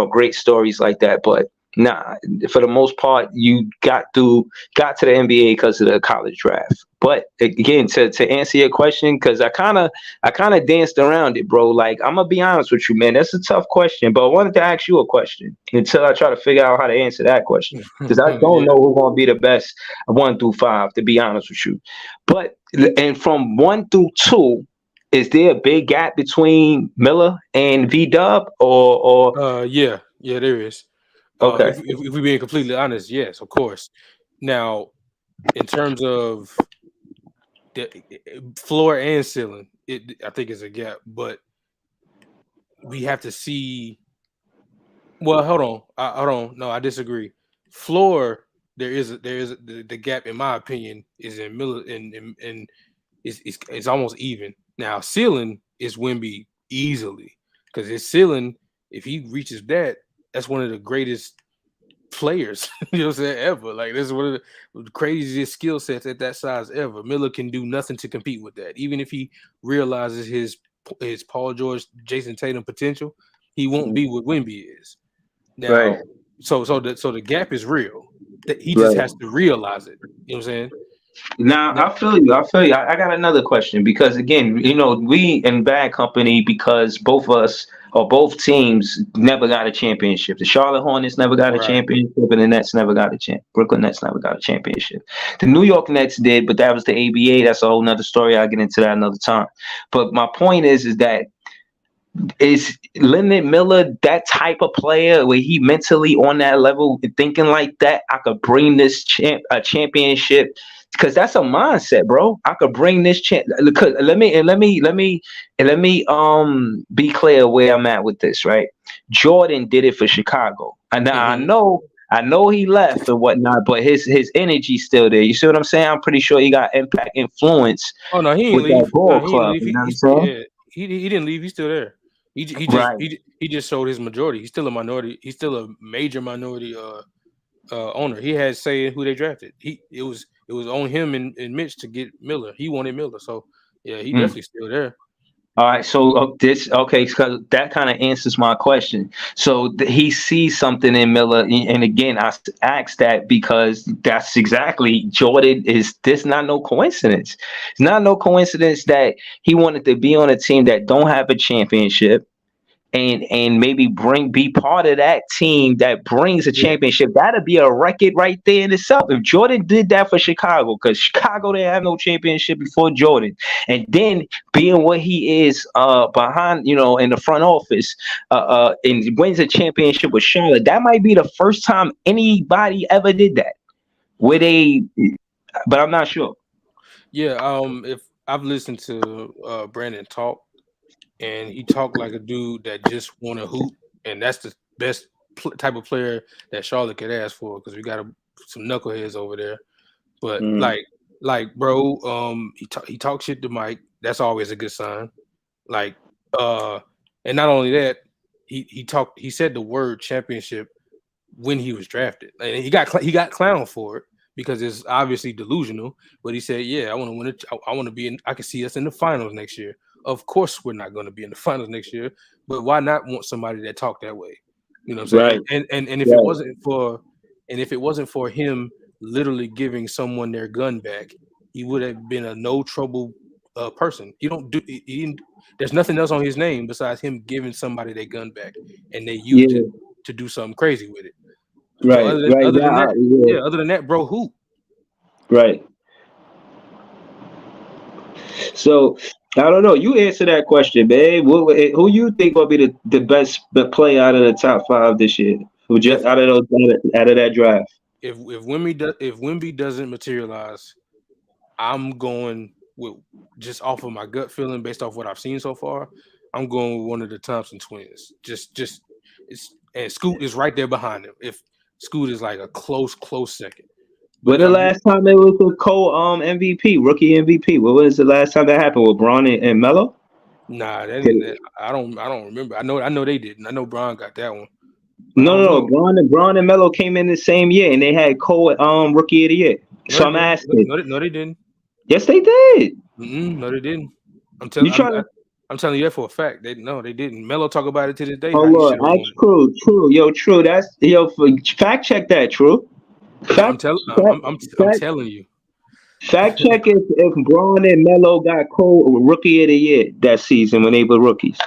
great stories like that, but Nah, for the most part, you got to the NBA because of the college draft. But again, to answer your question, because I kind of danced around it, bro. Like I'm gonna be honest with you, man. That's a tough question, but I wanted to ask you a question until I try to figure out how to answer that question because I don't Yeah. know who's gonna be the best 1 through 5. To be honest with you, but and from 1 through 2. Is there a big gap between Miller and V Dub or Yeah, there is. okay? If we're being completely honest, yes, of course. Now, in terms of the floor and ceiling, I think it's a gap, but we have to see. Well, hold on, hold on. No, I disagree. Floor, the gap in my opinion is in Miller and it's almost even. Now, ceiling is Wemby easily because his ceiling, if he reaches that, that's one of the greatest players, you know what I'm saying, ever. Like this is one of the craziest skill sets at that size ever. Miller can do nothing to compete with that. Even if he realizes his Paul George, Jason Tatum potential, he won't be what Wemby is. Right, Now, so the gap is real. That he just right. has to realize it. You know what I'm saying? Now Now, I feel you. I feel you. I got another question because again, we in bad company because both of us or both teams never got a championship. The Charlotte Hornets never got a right. championship, and the Nets never got a champ. Brooklyn Nets never got a championship. The New York Nets did, but that was the ABA. That's a whole nother story. I'll get into that another time. But my point is that is Leonard Miller that type of player where he mentally on that level thinking like that? I could bring this a championship because that's a mindset, bro. I could bring this champ. Because let me be clear where I'm at with this. Right, Jordan did it for Chicago, and now I Mm-hmm. know. I know he left and whatnot, but his energy's still there. You see what I'm saying? I'm pretty sure he got impact influence Oh no, he didn't with that leave. No, ball he didn't club. leave. You know what I'm He's saying? yeah, he didn't leave. He's still there. Right. He just showed his majority. He's still a minority. He's still a major minority owner. He had say in who they drafted. It was on him and Mitch to get Miller. He wanted Miller, so yeah, he Mm. definitely still there. All right, so this okay, because that kind of answers my question. So he sees something in Miller, and again, asked that because that's exactly Jordan. Is this not no coincidence? It's not no coincidence that he wanted to be on a team that don't have a championship, and maybe be part of that team that brings a Yeah, championship. That'd be a record right there in itself. If Jordan did that for Chicago, because Chicago didn't have no championship before Jordan, and then being what he is behind, in the front office, and wins a championship with Charlotte, that might be the first time anybody ever did that. With a, but I'm not sure. yeah. If I've listened to Brandon talk, and he talked like a dude that just want to hoop, and that's the best type of player that Charlotte could ask for because we got some knuckleheads over there. But Mm. bro, he talks shit to Mike. That's always a good sign. Like, and not only that, he said the word championship when he was drafted, and he got clowned for it because it's obviously delusional. But he said, "Yeah, I want to win it. I want to be in. I can see us in the finals next year. Of course, we're not going to be in the finals next year, but why not want somebody that talked that way? You know what I'm Right. saying? And Right. if it wasn't for him literally giving someone their gun back, he would have been a no trouble person. He didn't. There's nothing else on his name besides him giving somebody their gun back, and they used it Yeah. to do something crazy with it. So Right. Right. other than that, Yeah. yeah, other than that, bro, who? Right. So I don't know. You answer that question, babe. Who you think will be the best player out of the top 5 this year? Who just If out of out of that draft? if Wimby doesn't materialize, I'm going with just off of my gut feeling based off what I've seen so far. I'm going with one of the Thompson twins. Just it's and Scoot is right there behind him. If Scoot is like a close second, but When if the I'm last time they was a co MVP, rookie MVP? What was the last time that happened with Braun and Melo? nah, I don't remember. I know they didn't. I know Brian got that one, but I No, don't no, no. know. Braun and Melo came in the same year, and they had co rookie of the year. No, So they I'm didn't. asking. No, they didn't. Yes, they did. No, they didn't. I'm You telling. trying to? I'm telling you that for a fact. They didn't. Melo talk about it to this day Oh how he Lord, should have that's won. true. Yo, true. That's fact check that. True. I'm Fact telling fact I'm fact, telling you. fact check if Braun and Melo got rookie of the year that season when they were rookies.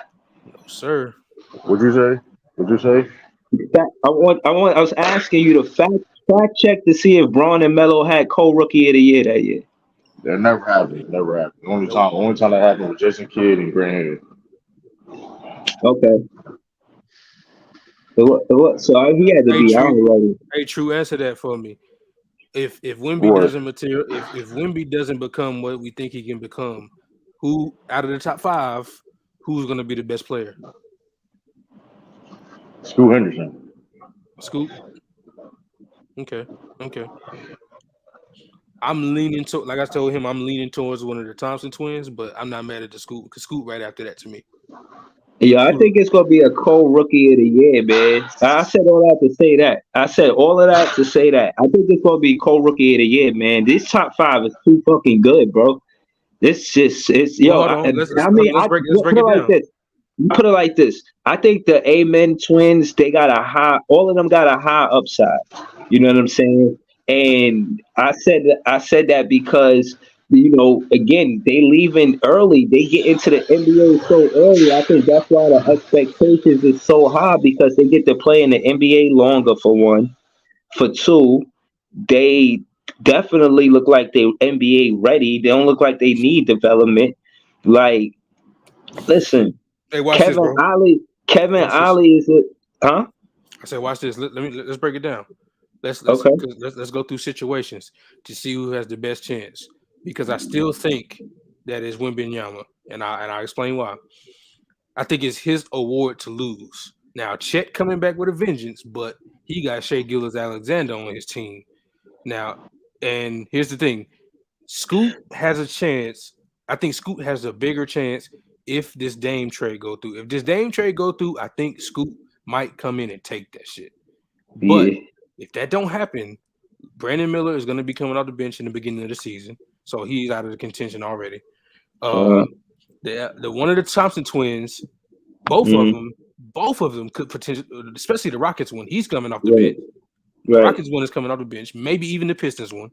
No, sir. What'd you say? What'd you say? I was asking you to fact check to see if Braun and Melo had co-rookie of the year that year. That never happened. Never happened. Nope. Only time that happened was Jason Kidd and Grant Hill. Okay. So he had to Hey, be out true. already. Hey, true. Answer that for me. If Wimby What? doesn't material, if Wimby doesn't become what we think he can become, who out of the top 5, who's going to be the best player? Scoot Henderson. Scoop. Okay. Okay. I'm leaning to, like I told him, I'm leaning towards one of the Thompson twins, but I'm not mad at the Scoop because Scoop right after that to me. Yeah, I Scoop, think it's gonna be a co-rookie of the year, man. I said all that to say that. I said all of that to say that. I think it's gonna be co-rookie of the year, man. This top 5 is too fucking good, bro. This just it's well, yo. hold on. I mean, Let's break put it it like down. this. Put it like this. I think the Amen twins, they got a high. All of them got a high upside. You know what I'm saying? And I said that because again, they leaving early. They get into the NBA so early. I think that's why the expectations is so high because they get to play in the NBA longer. For one, for two, they definitely look like they NBA ready. They don't look like they need development. Like, listen, Hey, watch this, Kevin bro. Ollie. Kevin Watch this. Ollie is it? Huh? I said, watch this. Let's break it down. Okay. Let's go through situations to see who has the best chance. Because I still think that is Wimbenyama, and I explain why. I think it's his award to lose. Now Chet coming back with a vengeance, but he got Shea Gilgeous-Alexander on his team now. And here's the thing: Scoot has a chance. I think Scoot has a bigger chance if this Dame trade go through. If this Dame trade go through, I think Scoot might come in and take that shit. But Yeah. if that don't happen, Brandon Miller is going to be coming off the bench in the beginning of the season, so he's out of the contention already. Uh, The one of the Thompson twins, both mm, of them could potentially, especially the Rockets one. He's coming off the right. bench. The Right. Rockets one is coming off the bench. Maybe even the Pistons one.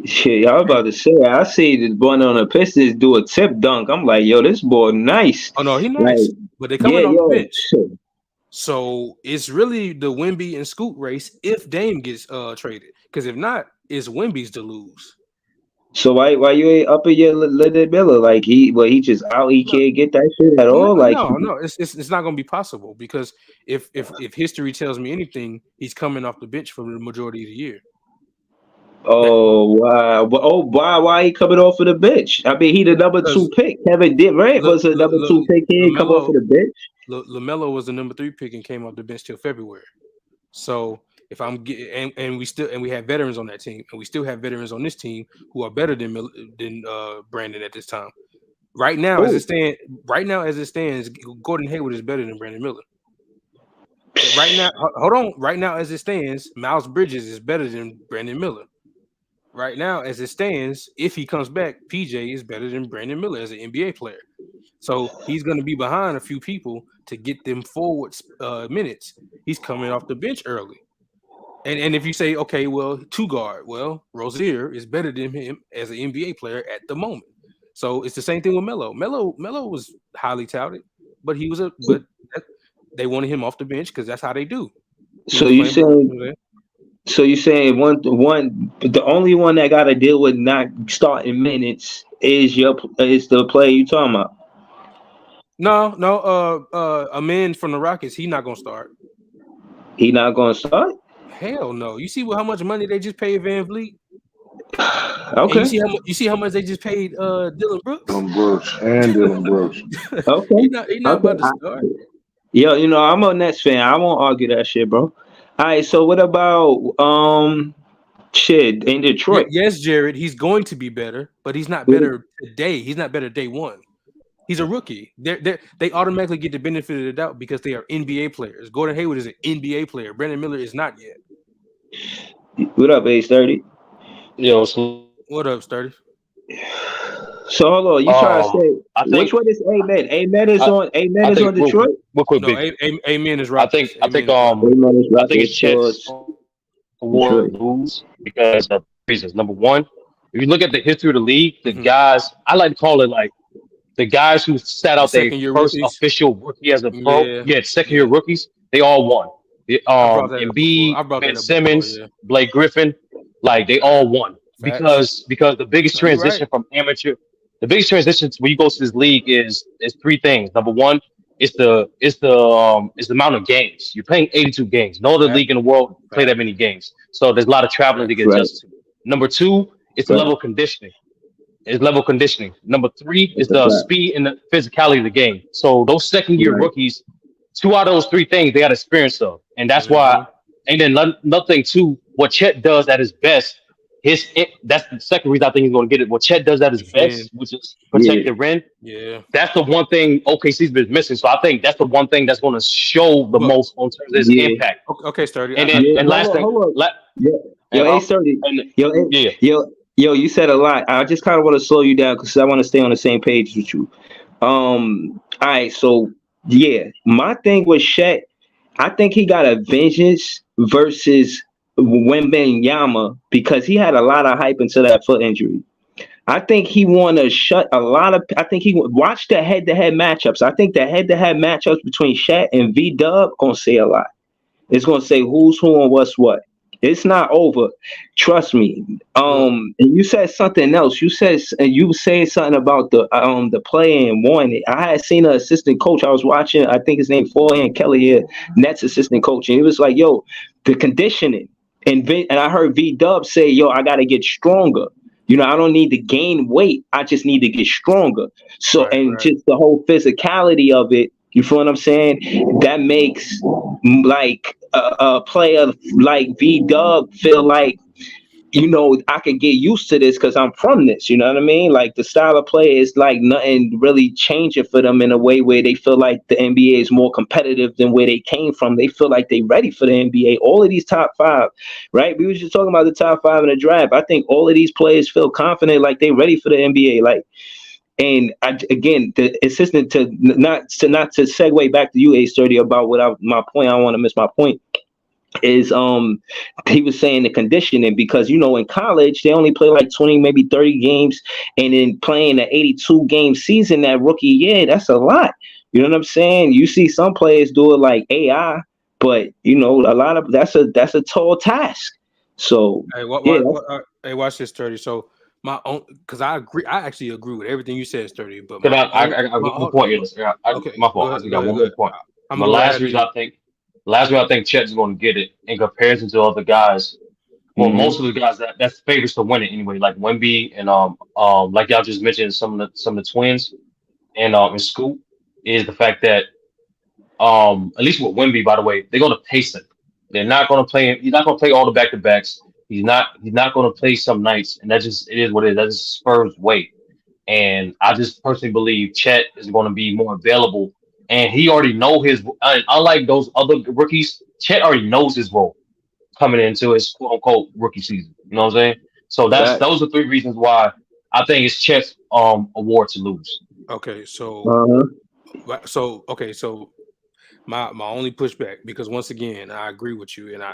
Shit, I was about to say. I see this boy on the Pistons do a tip dunk. I'm like, yo, this boy nice. Oh no, he Like, nice, but they're yeah, coming off the yeah. bench. Shit. So it's really the Wemby and Scoot race if Dame gets traded. Because if not, it's Wemby's to lose. So why you ain't up in your little Miller? Like he just out. He No, can't get that shit at all. Like, no. It's not going to be possible because if history tells me anything, he's coming off the bench for the majority of the year. oh wow, why he coming off of the bench? I mean, he the number 2 Because pick. Kevin Durant was the number 2 pick. He ain't come off of the bench. LaMelo was the number 3 pick and came off the bench till February. So if I'm getting and we have veterans on that team, and we still have veterans on this team who are better than Brandon at this time. Right now, as Oh, it stands, Gordon Hayward is better than Brandon Miller. Right now, hold on. Right now, as it stands, Miles Bridges is better than Brandon Miller. Right now, as it stands, if he comes back, PJ is better than Brandon Miller as an NBA player. So he's going to be behind a few people to get them forward minutes. He's coming off the bench early. And if you say, okay, well, 2 guard, well, Rozier is better than him as an NBA player at the moment. So it's the same thing with Melo. Melo was highly touted, but they wanted him off the bench because that's how they do. He so was you playing. saying the only one that got to deal with not starting minutes is the player you talking about? No. A man from the Rockets, he's not gonna start. He not gonna start? Hell no. You see how much money they just paid Van Vliet? And Okay. you see how much they just paid Dylan Brooks? Dylan Brooks and Dylan Brooks. Okay. He not about to start. Yo, I'm a Nets fan. I won't argue that shit, bro. All right, so what about shit in Detroit? Yes, Jared, he's going to be better, but he's not better today. He's not better day one. He's a rookie. They automatically get the benefit of the doubt because they are NBA players. Gordon Hayward is an NBA player. Brandon Miller is not yet. What up, Ace 30? Yo, so What up, Sturdy? So hold on, you trying to say I which think one is Amen? Amen is I, on Amen I is on think Detroit. real quick, No, big. Amen is I think Rockets. I think Amen is Rockets. Amen is I think it's Rockets Chet's towards award Detroit. to lose because of reasons. Number one, if you look at the history of the league, the Hmm. guys I like to call it like the guys who sat The out their second year first rookies. official rookie as a pro, Yeah, yeah, second year yeah. rookies, they all won. I brought that up before. Embiid, I brought Ben that up before. Simmons, Yeah. Blake Griffin, like they all won Facts. because the biggest No, you're right. transition from amateur, the biggest transition when you go to this league is three things. Number one, it's the amount of games you're playing 82 games. No other Fact. league in the world play that Fact. many games, so there's a lot of traveling to Fact. get Right, adjusted to. Number two, it's the right. level of conditioning is level conditioning. Number three That's is a the fact. speed and the physicality of the game. So those second year Right, rookies, two out of those three things they got experience of, and that's why. Hmm. And then nothing too. What Chet does at his best, that's the second reason I think he's going to get it. What Chet does at his Defend. best, which is protect yeah, the rim. Yeah. That's the one thing OKC's been missing. So I think that's the one thing that's going to show the But most on terms of his yeah, impact. okay, Sturdy. And then yeah. and last thing, Hold on. la, Yo, yo, and A30. and Yo, yeah, yo, yo, you said a lot. I just kind of want to slow you down because I want to stay on the same page with you. All right, so yeah, my thing with Shaq, I think he got a vengeance versus Wembenyama because he had a lot of hype into that foot injury. I think he want to shut a lot of. I think he watch the head-to-head matchups. I think the head-to-head matchups between Shaq and V Dub gonna say a lot. It's gonna say who's who and what's what. It's not over. Trust me. But And you said something else. You said something about the play and wanted. I had seen an assistant coach. I was watching. I think his name Florian Kelly here, Nets assistant coach, and he was like, "Yo, the conditioning." And I heard V Dub say, "Yo, I got to get stronger. I don't need to gain weight. I just need to get stronger." So, right, and right. just the whole physicality of it. You feel what I'm saying? That makes like a player like V Dub feel like I can get used to this because I'm from this. You know what I mean? Like the style of play is like nothing really changing for them in a way where they feel like the NBA is more competitive than where they came from. They feel like they ready for the NBA. All of these top five, right? We were just talking about the top five in the draft. I think all of these players feel confident, like they ready for the NBA. Like, and again, the assistant to segue back to you, A30, about my point. I don't want to miss my point is he was saying the conditioning because in college they only play like 20 maybe 30 games, and then playing an 82 game season that rookie year, that's a lot. You know what I'm saying? You see some players do it like AI, but a lot of that's a tall task. So Hey, yeah, hey, watch this, Sturdy. So my own, because I agree. I actually agree with everything you said, Sturdy. But can my I own, got my one more own, point. Yes, okay, my go fault. I ahead, just go got ahead, one go more ahead. point. I'm My gonna go right after you. last reason I think Chet's going to get it in comparison to other guys. Well, hmm most of the guys that's favorites to win it anyway, like Wemby and like y'all just mentioned some of the twins and Scoop, is the fact that at least with Wemby, by the way, they're going to pace him. They're not going to play him. He's not going to play all the back to backs. He's not going to play some nights, and that just it is what it is. That's just Spurs' way. And I just personally believe Chet is going to be more available, and he already know his. Unlike those other rookies, Chet already knows his role coming into his quote unquote rookie season. You know what I'm saying? So facts. those are three reasons why I think it's Chet's award to lose. Okay, so Uh-huh. okay, so my only pushback, because once again I agree with you, and I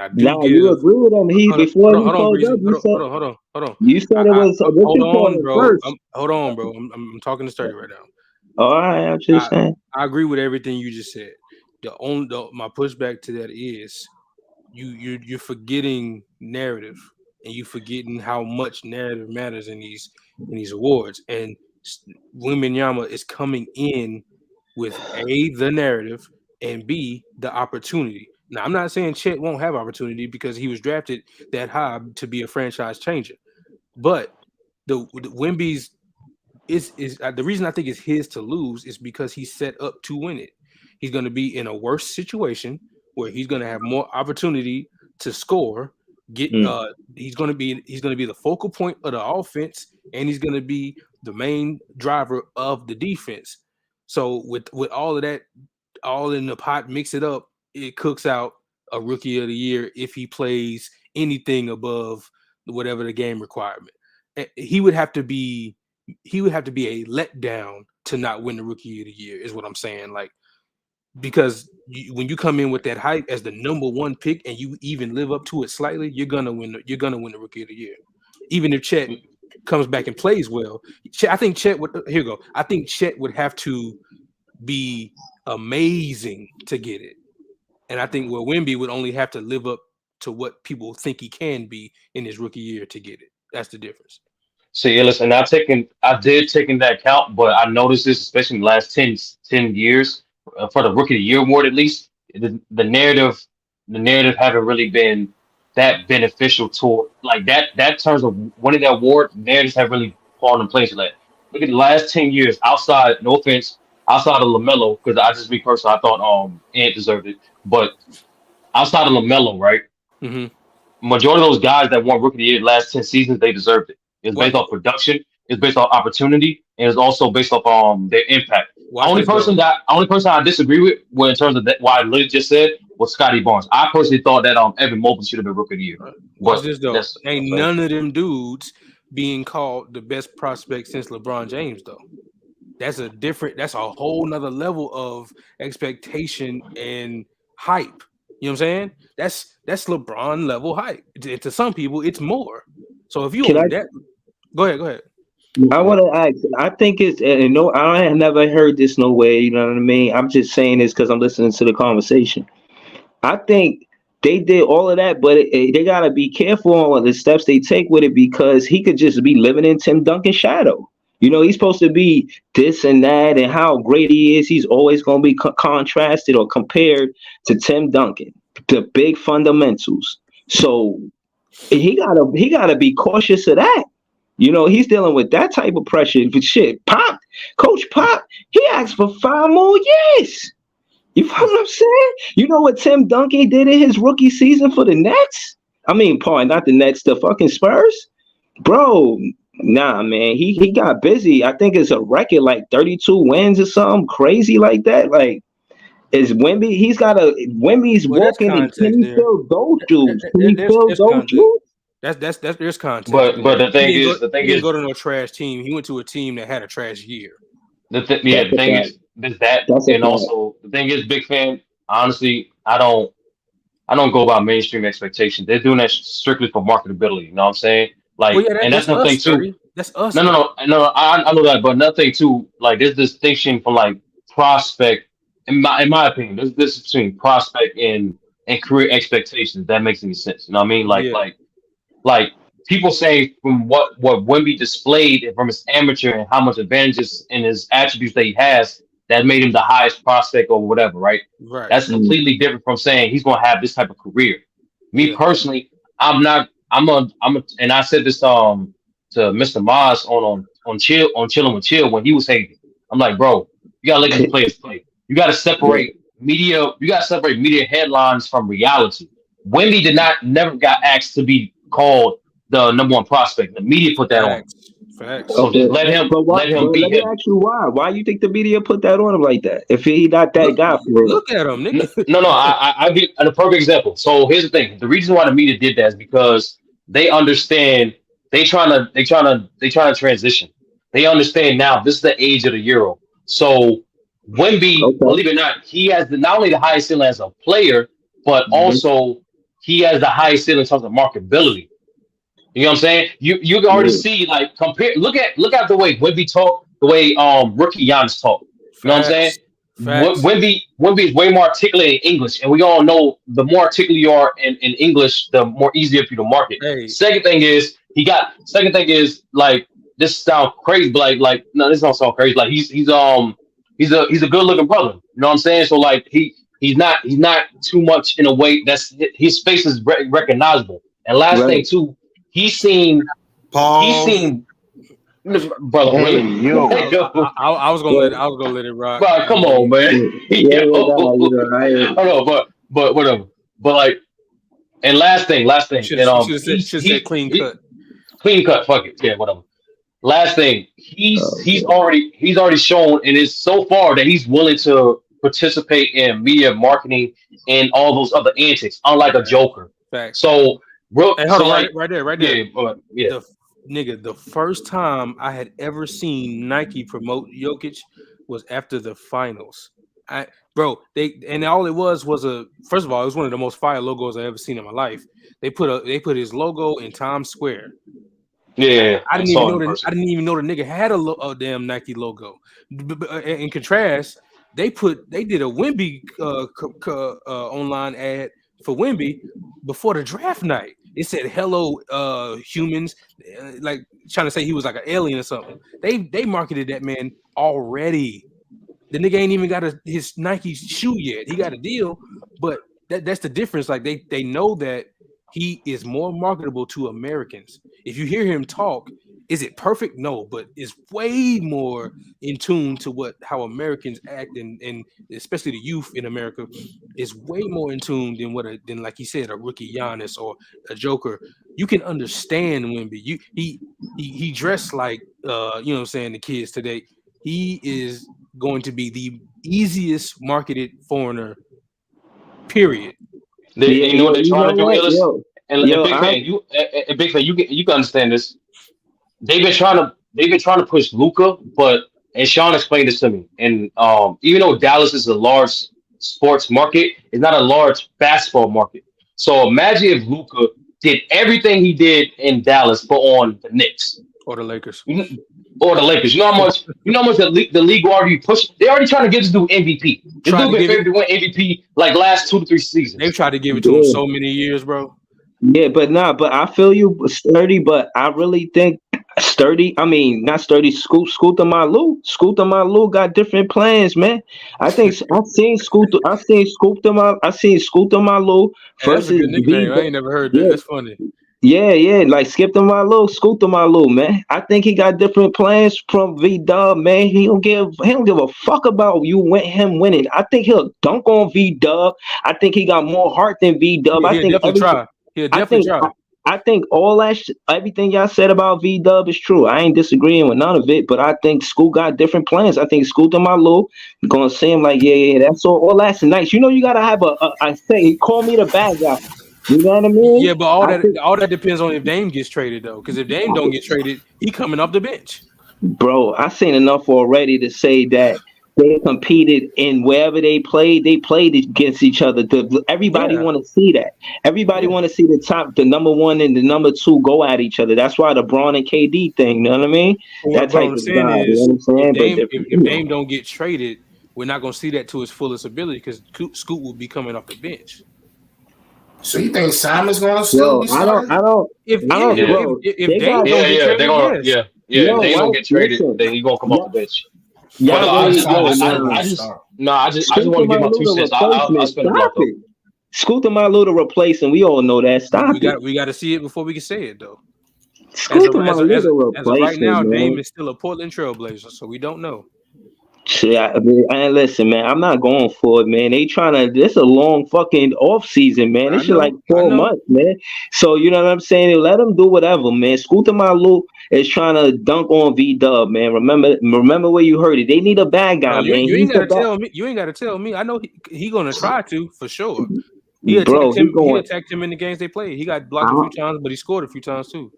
do Now you give. agree with him. He Hold on, before hold on, he hold on, closed up, Breezy. you said Hold on. it was what Hold you call on, it bro. first. Hold on, bro. I'm talking to Sturdy right now. All right, I'm just I saying. I agree with everything you just said. My pushback to that is you're forgetting narrative, and you forgetting how much narrative matters in these awards. And Wembanyama is coming in with the narrative, and B, the opportunity. Now, I'm not saying Chet won't have opportunity because he was drafted that high to be a franchise changer, but the Wemby's is the reason I think it's his to lose is because he's set up to win it. He's going to be in a worse situation where he's going to have more opportunity to score. Get Mm. he's going to be the focal point of the offense, and he's going to be the main driver of the defense. So with all of that all in the pot, mix it up, it cooks out a rookie of the year if he plays anything above whatever the game requirement. He would have to be he would have to be a letdown to not win the Rookie of the Year. Is what I'm saying. Like because when you come in with that hype as the number one pick and you even live up to it slightly, you're gonna win. You're gonna win the Rookie of the Year, even if Chet comes back and plays well. I think Chet would. Here we go. I think Chet would have to be amazing to get it, and I think Wemby would only have to live up to what people think he can be in his rookie year to get it. That's the difference. So yeah, listen, I did take into account, but I noticed this, especially in the last 10 years, for the Rookie of the Year award at least, the narrative haven't really been that beneficial to like that terms of winning that award. Narratives have really fallen in place. Like look at the last 10 years. Outside, no offense, outside of Lamelo, because I just be personal, I thought Ant deserved it, but outside of Lamelo, right? Mm-hmm. Majority of those guys that won Rookie of the Year the last 10 seasons, they deserved it. It's based off production, it's based off opportunity, and it's also based off their impact. Only person I disagree with, well, in terms of that, why I literally just said was Scotty Barnes. I personally thought that Evan Mobley should have been Rookie of the Year. Watch this though. Ain't none of them dudes being called the best prospect since LeBron James though. That's a whole nother level of expectation and hype. You know what I'm saying? That's LeBron level hype. To some people, it's more. So if you that, go ahead. I want to ask. I think it's no. I have never heard this no way. You know what I mean? I'm just saying this because I'm listening to the conversation. I think they did all of that, but they gotta be careful on the steps they take with it because he could just be living in Tim Duncan's shadow. You know, he's supposed to be this and that, and how great he is. He's always going to be contrasted or compared to Tim Duncan, the big fundamentals. So he gotta be cautious of that. You know, he's dealing with that type of pressure. But shit, Coach Pop, he asked for 5 more years. You feel what I'm saying? You know what Tim Duncan did in his rookie season for the Nets? I mean, not the Nets, the fucking Spurs, bro. Nah, man, he got busy. I think it's a record like 32 wins or something crazy like that. Like, is Wemby? Wemby's walking and can he fill those shoes? Can he fill those shoes? That's there's context. But the thing is, he didn't go to no trash team. He went to a team that had a trash year. The thing is, and also the thing is, big fan. Honestly, I don't go about mainstream expectations. They're doing that strictly for marketability. You know what I'm saying? Like, and that's another thing too. That's us. No. I know that, but another thing too. Like, there's this distinction from like prospect. In my opinion, there's this between prospect and career expectations. That makes any sense. You know what I mean? Like people say from what Wemby displayed and from his amateur and how much advantages and his attributes that he has that made him the highest prospect or whatever, right? Right. That's completely different from saying he's going to have this type of career. Me personally, I'm and I said this to Mr. Maz on Chilling with Chill when he was saying, I'm like, bro, you gotta let these players play. You gotta separate media. You gotta separate media headlines from reality. Wemby never got asked to be called the number one prospect. The media put that on. Facts. So just let him be Let me ask you why. Why you think the media put that on him like that? If he not that guy for real. Look at him, nigga. No. I give a perfect example. So here's the thing. The reason why the media did that is because they understand they trying to transition. They understand now this is the age of the Euro. So Wemby, believe it or not, he has not only the highest ceiling as a player, but also he has the highest ceiling in terms of marketability. You know what I'm saying? You can already see like look at the way Wemby talk, the way rookie Giannis talk. You know what I'm saying? Wemby is way more articulate in English, and we all know the more articulate you are in English, the more easier for you to market. Hey. Second thing is like this sounds crazy, but like no, this don't sound crazy. Like he's a good looking brother. You know what I'm saying? So like he's not too much in a way that's his face is recognizable. And last thing too, he's seen brother. Hey, Really? yo. I was gonna let it rock. Bro, come on, man. I don't know, but whatever. But like, and last thing, Should said clean cut. Clean cut. Fuck it. Yeah, whatever. Last thing, he's already shown, and it's so far that he's willing to participate in media marketing and all those other antics, unlike a Joker. Facts. So, hey, hold on, right there. Yeah. nigga, the first time I had ever seen Nike promote Jokic was after the finals. Bro, they and all it was a first of all, it was one of the most fire logos I ever seen in my life. They put his logo in Times Square. Yeah, I I didn't even saw it know in that I person. didn't even know the nigga had a damn Nike logo. In contrast, they did a Wemby online ad for Wemby before the draft night. It said "Hello, humans," like trying to say he was like an alien or something. They marketed that man already. The nigga ain't even got his Nike shoe yet. He got a deal, but that's the difference. Like they know that he is more marketable to Americans. If you hear him talk, is it perfect? No, but it's way more in tune to what how Americans act and especially the youth in America is way more in tune than than like he said a rookie Giannis or a Joker. You can understand Wemby. He dressed like you know what I'm saying the kids today. He is going to be the easiest marketed foreigner, period. And Yeah, you know what yo, they're you trying know to do, what, Illis? And yo, big fan, and big fan, you can understand this. They've been trying to push Luca, but and Sean explained this to me. And even though Dallas is a large sports market, it's not a large basketball market. So imagine if Luca did everything he did in Dallas, but on the Knicks. Or the Lakers. Or the Lakers. You know how much the league already pushed. They already trying to give this dude MVP. This Tried dude to been give it. favored to win MVP like last 2 to 3 They've seasons. tried to give it to him yeah, so many years, bro. yeah, but nah, but I feel you, Sturdy, but I really think Sturdy, I mean, not Sturdy, Scooter Malu got different plans, man. I think I seen Scooter Malu Hey, that's a versus good nickname. V. I ain't never heard that. Yeah, That's funny. yeah, like Skip to my little, Scoot to my little, man. I think he got different plans from V Dub, man. He don't give a fuck about him winning. I think he'll dunk on V Dub. I think he got more heart than V Dub. He'll definitely try. He'll I definitely think try. I think everything y'all said about V Dub is true. I ain't disagreeing with none of it, but I think Scoot got different plans. I think Scoot to my little gonna see him like, yeah, that's all that's nice. You know, you gotta have I say, call me the bad guy. You know what I mean? Yeah, but I think. all that depends on if Dame gets traded though. Because if Dame don't get traded, he coming off the bench. Bro, I seen enough already to say that they competed in wherever they played against each other. Everybody Yeah, want to see that. Everybody yeah. want to see the number one and the number two go at each other. That's why the Braun and KD thing. You know what I mean? That What type I'm of saying vibe. You know is, what I'm saying? But if Dame don't get traded, we're not gonna see that to his fullest ability because Scoot will be coming off the bench. So you think Simon's gonna still yo, be starting? Yeah, bro. If They got Dame don't get they're traded, gonna yes. if yo, they don't what? get traded, Listen, then he gonna come off the bench. But y'all I I thought really just Simon still nah. gonna just start. no, I just Scooter want to give my two Maluta cents. I'll replacement. spin the Stop block though. it. Scooter Maluta replacement. We all know that. Stop it. We got to see it before we can say it though. Scooter Maluta As of right replacement, now, Dame man. is still a Portland Trailblazer, so we don't know. Shit, listen, man. I'm not going for it, man. They trying to. This a long fucking off season, man. I This shit like know, I 4 know. months, man. So you know what I'm saying? Let them do whatever, man. Scooter Malu is trying to dunk on V Dub, man. Remember where you heard it. They need a bad No, guy, man. you ain't He's got the to best, tell me. You ain't got to tell me. I know he gonna try to for sure. He bro. attacked He him. He going. attacked him in the games they played. He got blocked a few times, but he scored a few times too.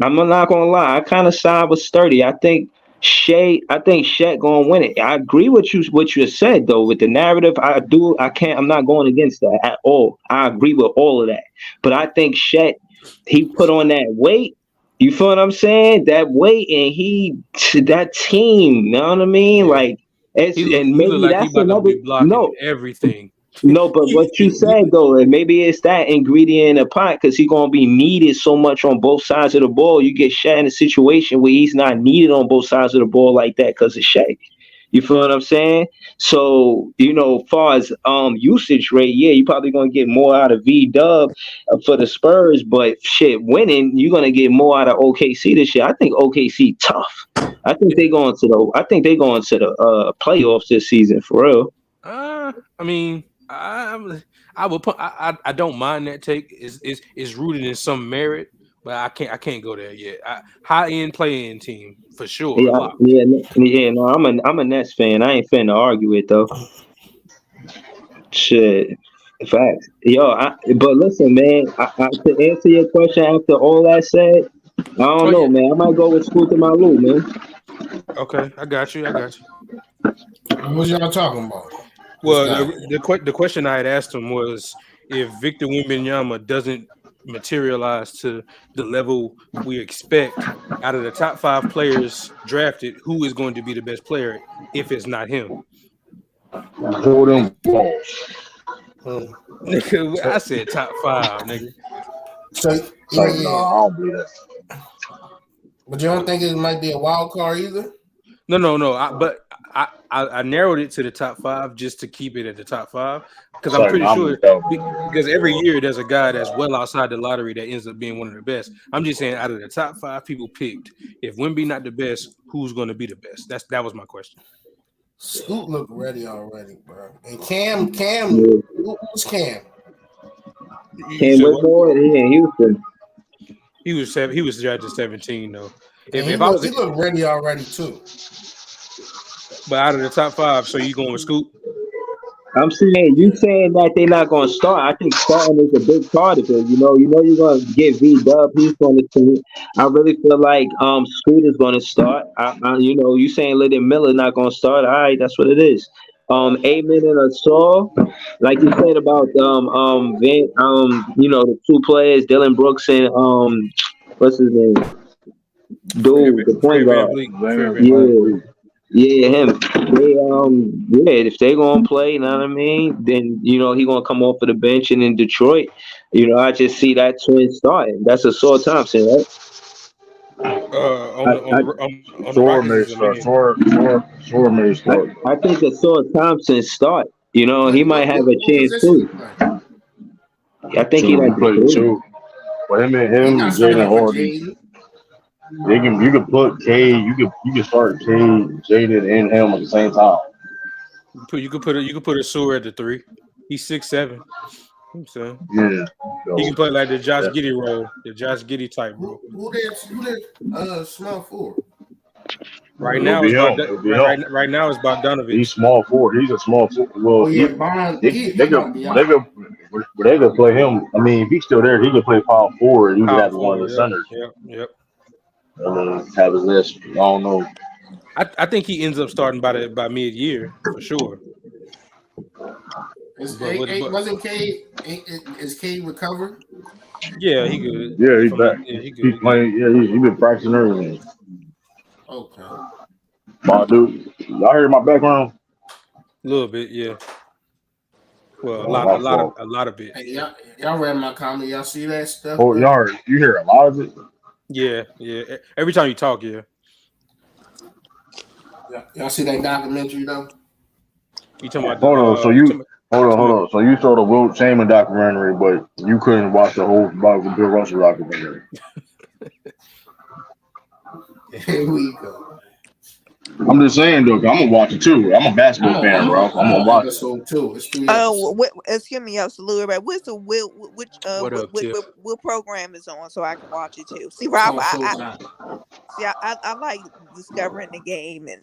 I'm not gonna lie. I kind of side with Sturdy. I think Shaq gonna win it. I agree with you what you said though with the narrative. I'm not going against that at all. I agree with all of that. But I think Shaq, he put on that weight. You feel what I'm saying? That weight and that team. You know what I mean? Yeah, Like and he look maybe like he that's about to another be blocking no. everything. No, but what you said though, and maybe it's that ingredient in the pot because he's gonna be needed so much on both sides of the ball. You get Shaq in a situation where he's not needed on both sides of the ball like that because of Shaq. You feel what I'm saying? So, far as usage rate, yeah, you're probably gonna get more out of V Dub for the Spurs, but shit, winning, you're gonna get more out of OKC this year. I think OKC tough. I think they going to the playoffs this season for real. I mean, I would put. I don't mind that take. Is rooted in some merit, but I can't go there yet. High end playing team for sure. A Yeah, lot. yeah. No, I'm a Nets fan. I ain't finna argue it though. Shit, facts. Yo, but listen, man. To answer your question after all that said, I don't Oh know, yeah. man. I might go with Scoot to my Lou, man. Okay, I got you. I got you. What y'all talking about? Well, This guy. the question I had asked him was if Victor Wembanyama doesn't materialize to the level we expect out of the top 5 players drafted, who is going to be the best player if it's not him? Jordan Walsh. Nigga, I So, said top 5, nigga. so Like, no, yeah, I don't believe that. but you don't think it might be a wild card either? No. I narrowed it to the top 5 just to keep it at the top 5 because I'm Sorry, pretty I'm sure just telling because every year there's a guy that's well outside the lottery that ends up being one of the best. I'm just saying out of the top 5 people picked, if Wemby not the best, who's going to be the best? That was my question. Scoot look ready already, bro. And Yeah. who's Cam? You Cam said what? Whitmore, he in Houston. He was drafted 17 though. And If I was, he look ready already too. but out of the top 5, so you going with Scoop? I'm saying you saying that they're not gonna start. I think starting is a big part of it. You're gonna get V Dub. He's on the team. I really feel like Scoot is gonna start. You saying Lyndon Miller not gonna start. All right, that's what it is. Amen and Assault, like you said about Van, the 2 players, Dylan Brooks and what's his name, dude, the point Fred Van guard. Vliet. Fred man. Van Vliet. Yeah. Yeah, him. If they gonna play, you know what I mean, then he gonna come off of the bench, and in Detroit, I just see that twin starting. That's a Saw Thompson, right? On I, the on I, the on the Shore Rockets may is a start. man. Shore may I, start. I think a Saw Thompson start. He might have a What chance position he too. play? I think he So he like the played three. 2. For him and He him, not Jaden starting for Hardy. Jaden. You can put Cade. You can start Cade, Jaden, and him at the same time. You could put a sewer at the 3. He's 6'7". I'm saying Yeah. he So, can play like the Josh yeah. Giddey role, the Josh Giddey type role. Who small forward? Right It'll now be it's about him. It'll be him. right now it's He's Bogdanovich. small forward. He's a small forward. Oh Well, yeah, Bond. He they about to could be they out. could they could play him. I mean, if he's still there, he could play power forward. He could Power have one of forward. the Yep. centers. Yep. Have his list. I don't know. I think he ends up starting by mid year for sure. Wasn't Cade? Is Cade recovered? Yeah, he good. Yeah, he's back. He good. He's playing. Yeah, he's been practicing everything. Okay. My dude, y'all hear my background? A little bit, yeah. Well, Oh, my fault. a lot of it. Hey, y'all read my comment. Y'all see that stuff? Oh, you hear a lot of it? Yeah. Every time you talk, yeah. Y'all see that documentary though? You talking about Hold on. So you talking hold about- on. So you saw the Wilt Chamberlain documentary, but you couldn't watch the whole about the Bill Russell documentary. Here we go. I'm just saying, though, I'm gonna watch it too. I'm a basketball fan, bro. I'm gonna watch it. Episode 2. It's 3 Oh, episodes. excuse me, y'all. Salute everybody. What's the What up, Tiff? what program is on so I can watch it too? See, It's Rob, on Showtime. I like discovering the game and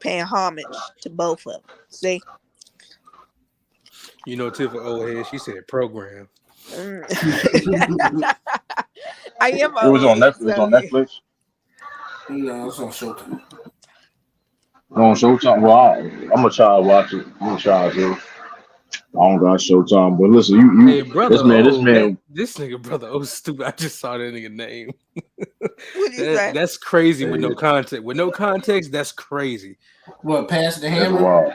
paying homage to both of them. See, Tiff old head. She said program. Mm. I am It was on old, Netflix. so On Netflix. No, it's on Showtime. On Showtime. Well, I'm gonna try to watch it. I'm gonna try to. I don't got Showtime, but listen, you, Hey, brother, this man, this nigga, brother, stupid. I just saw that nigga name. What you say? That's crazy with no context. With no context, that's crazy. What, pass the that's hammer? wild.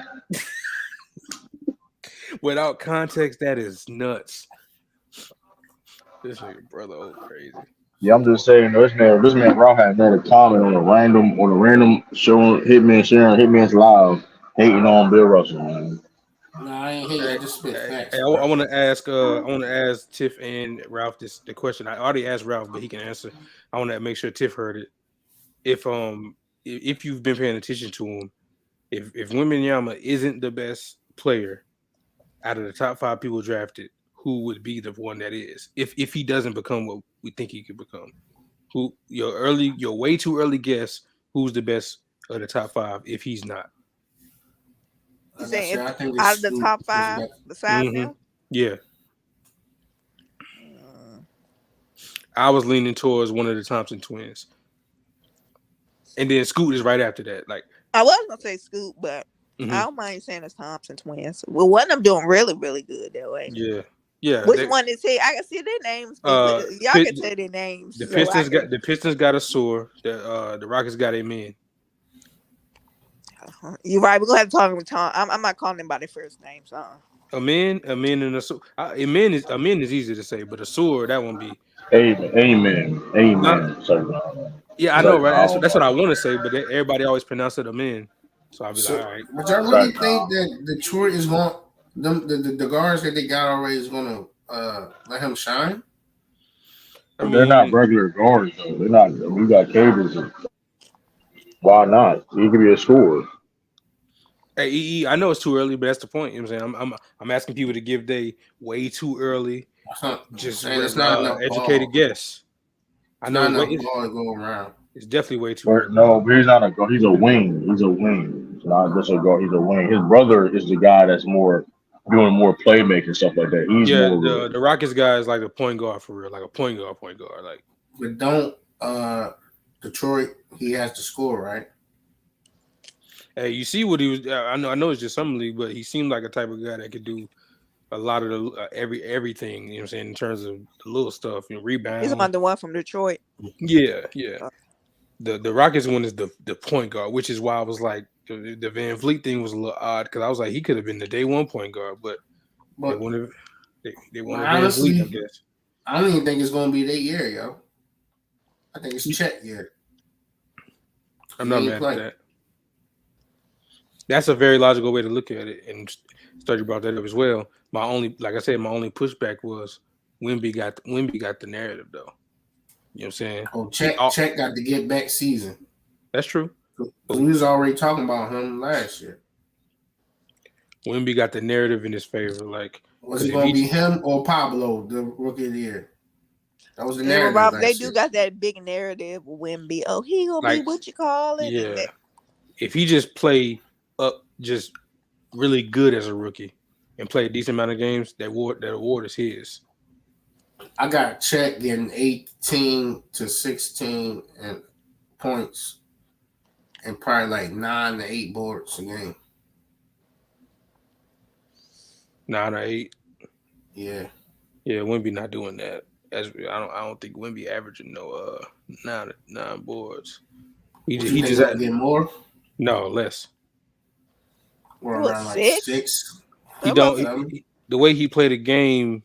Without context, that is nuts. This nigga, brother, crazy. Yeah, I'm just saying, this man Ralph had made a comment on a random show, Hitman sharing Hitman's live, hating on Bill Russell, man. No, I ain't hate that. Just spit facts. Hey, I want to ask Tiff and Ralph the question. I already asked Ralph, but he can answer. I want to make sure Tiff heard it. If you've been paying attention to him, if Wembanyama isn't the best player out of the top 5 people drafted, who would be the one that is? If he doesn't become what we think he could become, who your way too early guess who's the best of the top 5 if he's not? You saying I think out of the top 5 besides him? Yeah. I was leaning towards one of the Thompson twins, and then Scoot is right after that. Like, I was gonna say Scoop, but I mhm. don't mind saying it's Thompson twins. Well, one of them doing really, really good that way. yeah. Which one is he? I can see their names, but y'all Pit, can say their names. the So I Pistons can. got a sore. The Rockets got a man. You're right. We're gonna have to talk with Tom. I'm not calling them by their first names. A man, and a sore. A man is easy to say, but a sore that won't be. Not, Sir, yeah, I know, right? That's what I want to say, but everybody always pronounce it a man. So I'll be like, So, all right. but y'all really think that Detroit is going the guards that they got already is going to let him shine? I they're not mean, regular guards though. They're not. You got cables. Why not? He could be a scorer. hey, I know it's too early, but that's the point. You know what I'm saying? I'm asking people to give they way too early, just Saying it's not enough educated ball. guess. I It's know not enough ball to go around. it's definitely way too But early. no, but he's not a guard. He's a wing. He's a wing. It's not just a guard. He's a wing. His brother is the guy that's more doing more playmaking stuff like that. He's Yeah, more. the Rockets guy is like a point guard for real, like a point guard. Like, But don't Detroit, he has to score, right? hey, you see what he was? I know it's just some league, but he seemed like a type of guy that could do a lot of the everything. You know what I'm saying, in terms of the little stuff, He's rebound. on the one from Detroit. Yeah. The Rockets one is the point guard, which is why I was like the Van Vliet thing was a little odd because I was like he could have been the day one point guard, but they wanted Van Vliet, I guess. I don't even think it's going to be their year, yo. I think it's Chet year. I'm not mad at that. That's a very logical way to look at it, and Sturdy brought that up as well. Like I said, my only pushback was Wemby got the narrative though. You know what I'm saying? Oh, Chet got the get back season. That's true. We was already talking about him last year. Wemby got the narrative in his favor. Like, was it going to be him or Pablo, the rookie of the year? That was the narrative. Rob, they do got that big narrative with Wemby. Oh, he gonna be what you call it? Yeah. If he just play up, just really good as a rookie, and play a decent amount of games, that award is his. I got Chet getting 18 to 16 and points, and probably like 9 to 8 boards a game. 9 or 8. Yeah. Yeah, Wemby not doing that. I don't think Wemby averaging no 9 boards. He just had get more. No, less. Or around like 6. He don't. The way he played the game,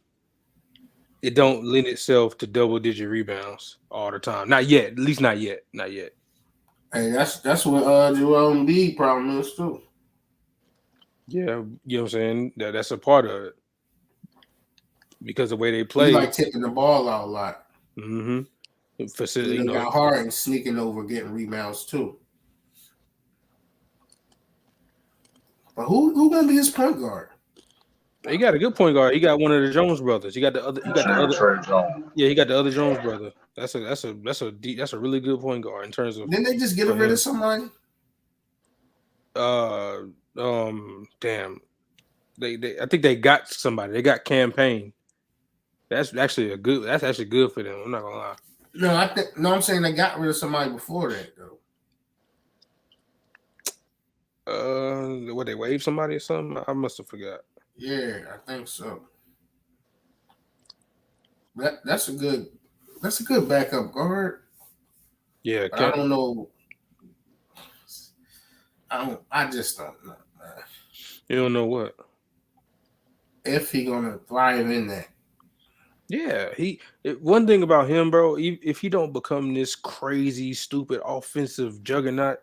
it don't lend itself to double-digit rebounds all the time. Not yet. At least not yet. Not yet. Hey, that's what Joel Embiid problem is too. Yeah, you know what I'm saying? That's a part of it. Because the way they play, he's like tipping the ball out a lot. Mm-hmm. Facility, got hard and sneaking over, getting rebounds too. But who gonna be his point guard? He got a good point guard. He got one of the Jones brothers. He got the other. Yeah, he got the other Jones brother. That's a really good point guard in terms of. Didn't they just get rid of somebody? Damn. I think they got somebody. They got Campaign. That's actually good for them. I'm not gonna lie. No, I'm saying they got rid of somebody before that though. What, they waived somebody or something? I must have forgot. Yeah, I think so. That's a good backup guard. Yeah, I don't know. I just don't know, man. You don't know what? If he gonna thrive in that. Yeah, one thing about him, bro, if he don't become this crazy, stupid offensive juggernaut,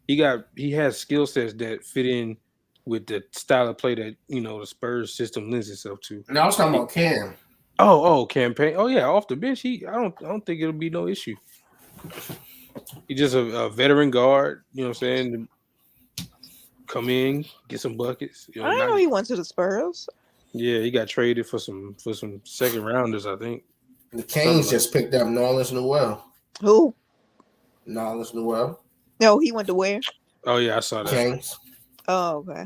he has skill sets that fit in with the style of play that the Spurs system lends itself to. No, I was talking about Cam. Campaign. Oh yeah, off the bench, I don't think it'll be no issue. He's just a veteran guard, you know what I'm saying? Come in, get some buckets. I didn't know he went to the Spurs. Yeah, he got traded for some second rounders, I think. The Canes just picked up Nerlens Noel. Who? Nerlens Noel. No, he went to where? Oh yeah, I saw that. Canes. Oh, okay.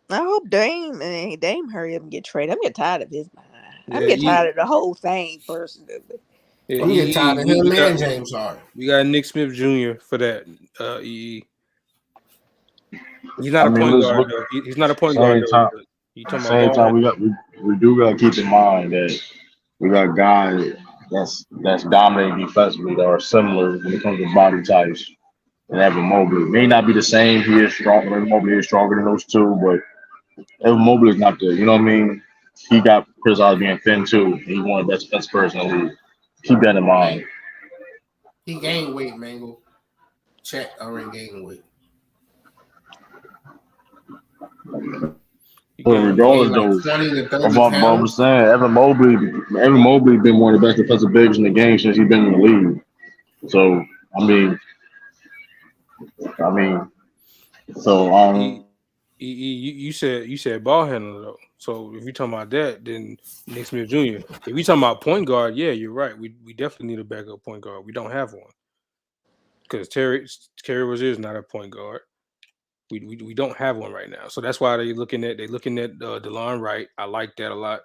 I hope Dame hurry up and get traded. I'm getting tired of his mind. I'm Yeah, getting tired of the whole thing personally. I'm getting tired of him we got and James Harden. Nick Smith Jr. for that. He's I not a mean, point listen, guard look, though. He's not a point guard same though. time, But you at the talking about same ball time, handler? we do gotta keep in mind that we got guys that's dominating defensively that are similar when it comes to body types. And Evan Mobley may not be the same. He is strong. Evan Mobley is stronger than those two, but Evan Mobley is not the. You know what I mean? He got criticized being thin too. He's one of the best person in the league. Keep that in mind. Hey, he gained weight, Mango. Chet already gained weight. He But gained He weight. regardless, gained like though, 20 to of 30 what I was pounds. saying, Evan Mobley been one of the best defensive bigs in the game since he's been in the league. So I mean, I mean, so He, you said ball handler though. So if you're talking about that, then Nick Smith Jr. If you're talking about point guard, yeah, you're right. We definitely need a backup point guard. We don't have one because Terry Rozier is not a point guard. We don't have one right now. So that's why they're looking at DeLon Wright. I like that a lot.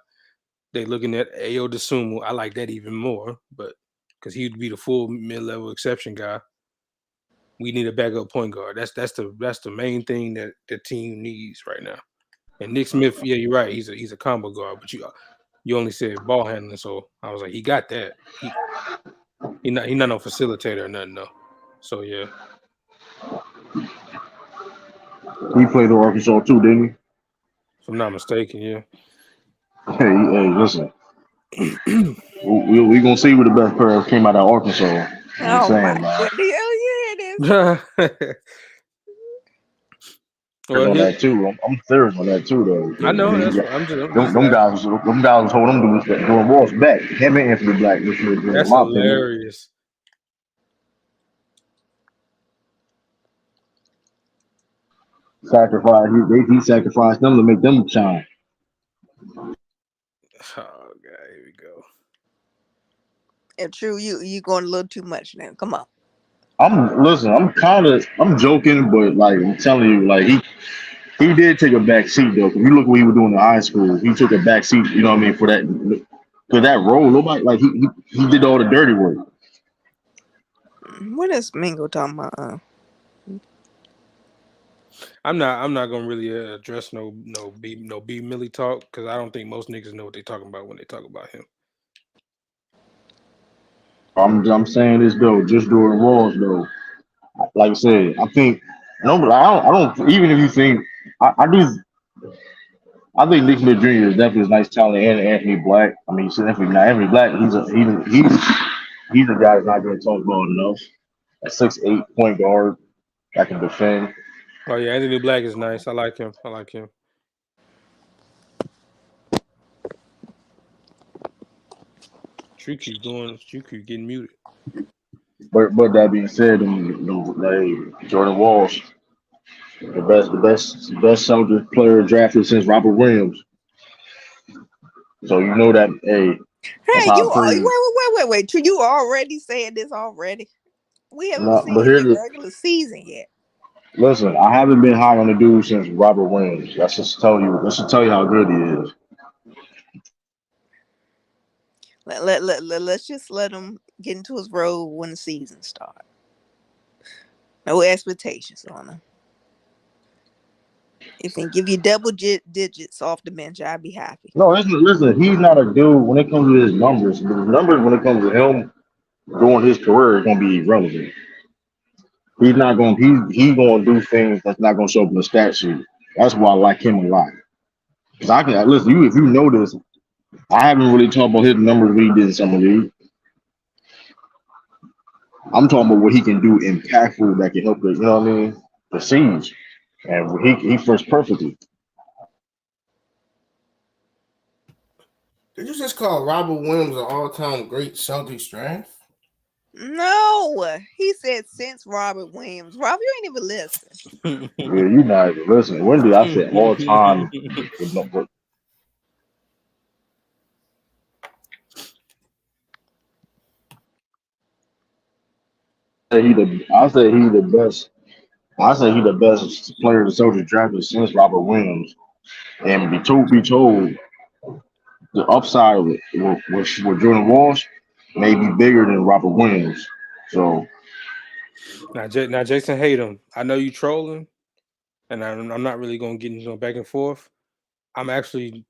They're looking at Ayo DeSumo. I like that even more, but because he would be the full mid-level exception guy. We need a backup point guard. That's the main thing that the team needs right now. And Nick Smith, yeah, you're right. He's a combo guard, but you only said ball handling, so I was like, he got that. He not no facilitator or nothing though. So yeah, he played in Arkansas too, didn't if I'm not mistaken, yeah. he? Hey, listen, we gonna see who the best player came out of Arkansas. I'm Oh my saying, man. goodness! You hear this? Well, On that too. I'm serious on that too, though. I 'Cause, I know mean, that's you what I'm got, just them asking. guys, was holding them doing Walsh back. Him and Anthony Black, which was, in That's my opinion, hilarious. sacrificed. He sacrificed them to make them shine. Oh god, here we go. And true, you going a little too much now. Come on. I'm joking, but like I'm telling you, like he did take a back seat though. If you look what he was doing in high school, he took a back seat. You know what I mean for that role. Nobody like he did all the dirty work. What is Mingo talking about? I'm not gonna really address no B Millie talk because I don't think most niggas know what they talking about when they talk about him. I'm saying this though, just during Walls though. Like I said, I think no, but I don't. Even if you think I do, I think Nick Smith Jr. is definitely a nice talent, and Anthony Black. I mean, he's definitely not Anthony Black. He's a guy that's not getting talked about enough. A 6'8" point guard that can defend. Oh yeah, Anthony Black is nice. I like him. True keep getting muted. But that being said, Jordan Walsh, the best Celtics player drafted since Robert Williams. So you know that that's Hey, how you I are praise. wait. True, you already saying this already. We haven't No, but seen here's the the regular season yet. listen. I haven't been high on the dude since Robert Williams. That's just tell you. That should tell you how good he is. Let's just let him get into his role when the season starts. No expectations on him. If he give you double digits off the bench, I'd be happy. No, listen. He's not a dude when it comes to his numbers. The numbers when it comes to him during his career is going to be irrelevant. He's not going. He's going to do things that's not going to show up in the stat sheet. That's why I like him a lot. Cause I can listen. You if you notice, I haven't really talked about his numbers when he did in summer league. I'm talking about what he can do impactful that can help the, you know what I mean, the siege. And he fits perfectly. Did you just call Robert Williams an all-time great Celtics draft? No, he said since Robert Williams. Rob, you ain't even listen. Yeah, you not even listening. When did I say all time? I say he the best. I say he the best player the Celtics drafted since Robert Williams. And be told, the upside of it with Jordan Walsh may be bigger than Robert Williams. So Now Jason Tatum, I know you trolling, and I'm not really gonna get into no back and forth. I'm actually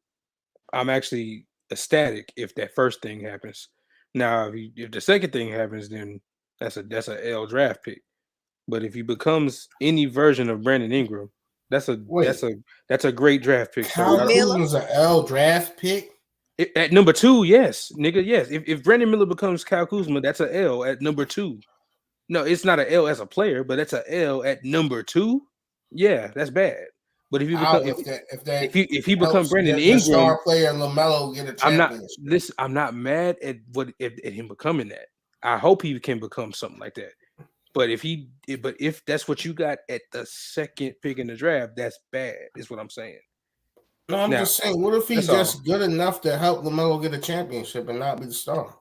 I'm actually ecstatic if that first thing happens. Now, if the second thing happens, then that's a L draft pick. But if he becomes any version of Brandon Ingram, that's a Wait, that's a great draft pick, sir. Kyle Miller. Kuzma's an L draft pick. At number 2, yes, nigga, yes. If Brandon Miller becomes Kyle Kuzma, that's a L at number 2. No, it's not a L as a player, but that's a L at number 2. Yeah, that's bad. But if you become How if he become helps Brandon the Ingram, star player LaMelo get a championship. I'm not mad at at him becoming that. I hope he can become something like that. But if that's what you got at the second pick in the draft, that's bad. Is what I'm saying. No, I'm Now, just saying, what if he's that's just good enough to help LaMelo get a championship and not be the star?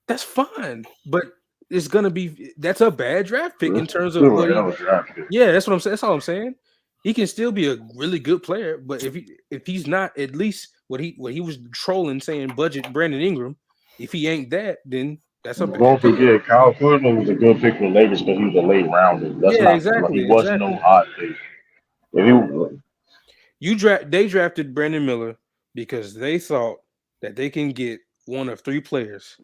That's fine, but it's gonna be that's a bad draft pick in it's terms of still what a he. hell of a draft pick. Yeah, that's what I'm saying. That's all I'm saying. He can still be a really good player, but if he's not at least what he was trolling saying budget Brandon Ingram, if he ain't that, then that's a Don't bad pick. forget, Kyle Kuzma was a good pick for the Lakers because he was a late rounder. That's Yeah, not like he exactly, wasn't no exactly. hot pick. If They drafted Brandon Miller because they thought that they can get one of 3 players: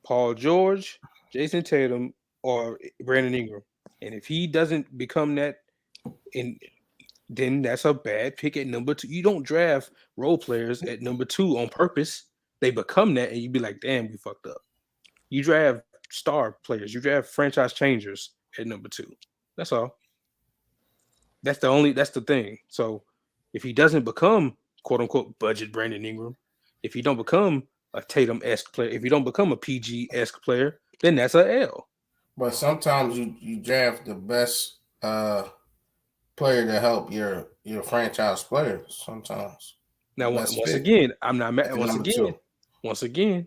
Paul George, Jason Tatum, or Brandon Ingram. And if he doesn't become that, and then that's a bad pick at number 2. You don't draft role players at number 2 on purpose. They become that, and you be like, "Damn, we fucked up." You draft star players. You draft franchise changers at number 2. That's all. That's the thing. So if he doesn't become quote unquote budget Brandon Ingram, if he don't become a Tatum-esque player, if you don't become a PG-esque player, then that's a L. But sometimes you draft the best player to help your franchise players. Sometimes Now, best once pick again, I'm not mad. at the number 2. Once again,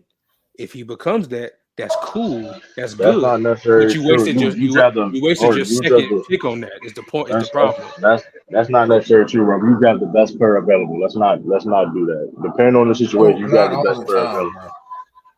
if he becomes that, that's cool. That's that's good. not But necessarily you true. wasted You draft them, you wasted or your you draft second the pick on that. Is the point? Is the problem? that's not necessarily true, bro. You got the best player available. Let's not do that. Depending on the situation, you got Not the all best the player time, available. bro.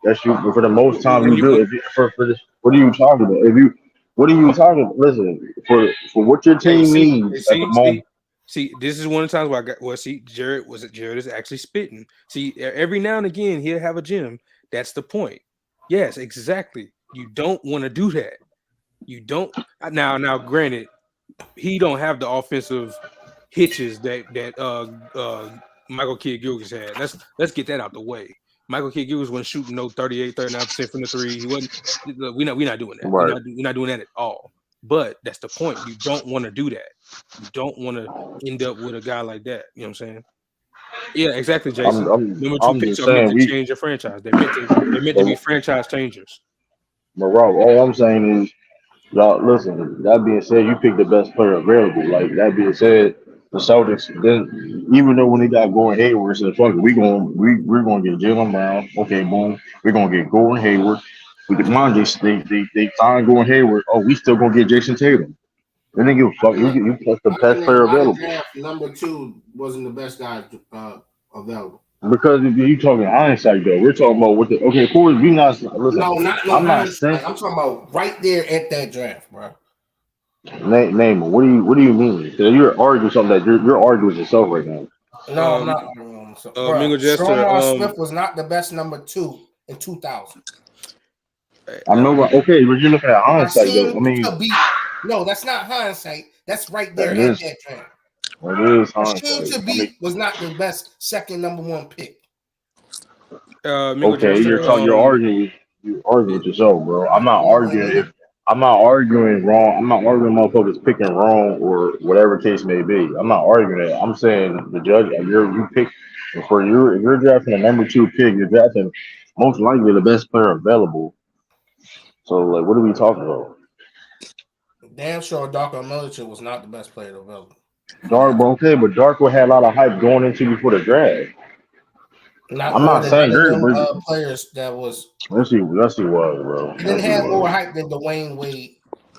That's you. But for the most time, When you you do. If you, for this, what are you talking about? If you, what are you talking about? Listen, for what your Hey, team needs at the moment. see. This is one of the times where I got. Well, see, Jared is actually spitting. See, every now and again he'll have a gym. That's the point. Yes, exactly. You don't want to do that. You don't. Now, granted, he don't have the offensive hitches that Michael Kidd Gilchrist had. Let's get that out the way. Michael Kidd Gilchrist wasn't shooting no 39% from the 3. He wasn't. We're not doing that. Right. We're not doing that at all. But that's the point. You don't want to do that. You don't want to end up with a guy like that. You know what I'm saying? Yeah, exactly, Jason. Number 2 I'm picks just are meant saying to we. change your franchise. They're meant to be franchise changers. But Rob, all I'm saying is, y'all listen. That being said, you picked the best player available. Like that being said, the Celtics. Then even though when they got Gordon Hayward, said, "Fuck it, we're gonna get Jalen Brown." Okay, boom. We're gonna get Gordon Hayward. We get mind they signed Gordon Hayward. Oh, we still gonna get Jason Tatum. They didn't give a fuck. You picked the best player available. Number 2 wasn't the best guy available. Because if you talking hindsight though, we're talking about what the okay. Of course, we not listen. No, not no I'm not hindsight. saying I'm talking about right there at that draft, bro. name it. What do you mean? Because you're arguing something that you're arguing with yourself right now. No, I'm Um, not. Bro, Mingo Jester. Stromar Smith was not the best number 2 in 2000. I know, but okay, but you're looking at hindsight though. I mean, No, that's not hindsight. That's right there that at is that draft. hindsight. Hasheem Thabit was not the best second number 1 pick. Mingo Okay, Jester. you're arguing with yourself, bro. I'm not arguing if I'm not arguing wrong. I'm not arguing motherfuckers picking wrong or whatever case may be. I'm not arguing that. I'm saying the judge you pick for if you're drafting a number 2 pick, you're drafting most likely the best player available. So like, what are we talking about? Damn sure Darko Milicic was not the best player available. But Darko had a lot of hype going into before the draft. Not I'm more not than saying none of you're. them players that was. Let's see what, bro. He didn't have more hype than Dwayne Wade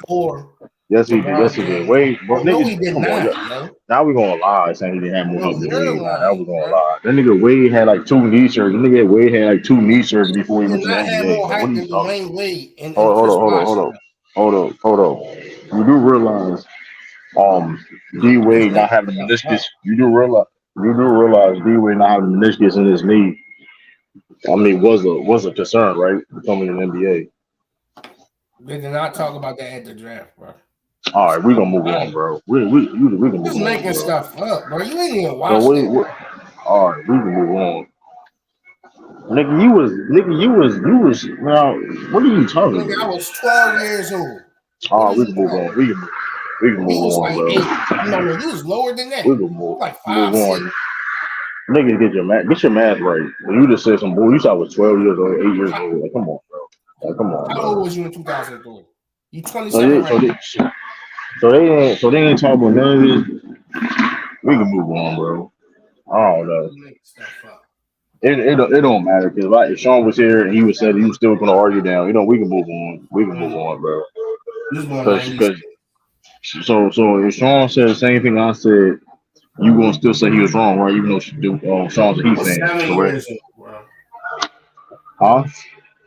or Yes, he did. LeBron Yes, he did. James. Wade, bro, No, he niggas, did come on. not, Yeah. yo. Now we gonna lie saying he didn't have more Bro, help than you're Wade. Now we lying, gonna bro. lie. That nigga Wade had like 2 knee surgeries. That nigga Wade had like 2 knee surgeries before he He went did to the not have NBA. more Bro. What hype are you than talking? Dwayne Wade and Hold Chris on, hold on, Bosh. hold on, hold on, hold on. You do realize, D He's Wade not making having a stuff meniscus. up. You do realize D Wade not having a meniscus in his knee. I mean, was a concern, right? Becoming an NBA. They did not talk about that at the draft, bro. All right, we gonna move on, bro. We can You're move just on, making bro. stuff up, bro. You ain't even So watched it. all right, we can move on. Nigga, you was. Now, what are you talking Nigga, I about? was 12 years old. What All right, is we you can move talking on. about? We can He move was on, like bro. 8. No, he was lower than that. We He can was like move 5'6". on. Nigga, get your math right. You just said some bull. You said I was 12 years old, 8 years How, old. Like, come on, bro. Like, come on, how old bro. was you in 2003? You So 27 they, right so now. they, so they ain't talking about none of this. We can move on, bro. I don't know. You making stuff up. It don't matter because like if Sean was here and he was said he was still gonna argue down. You know, we can move on. We can move on, bro. You was born Because 96. so if Sean said the same thing I said, you gonna still say he was wrong, right? Even though Sean's a You Heat was fan, 7 correct? years old, bro. Huh?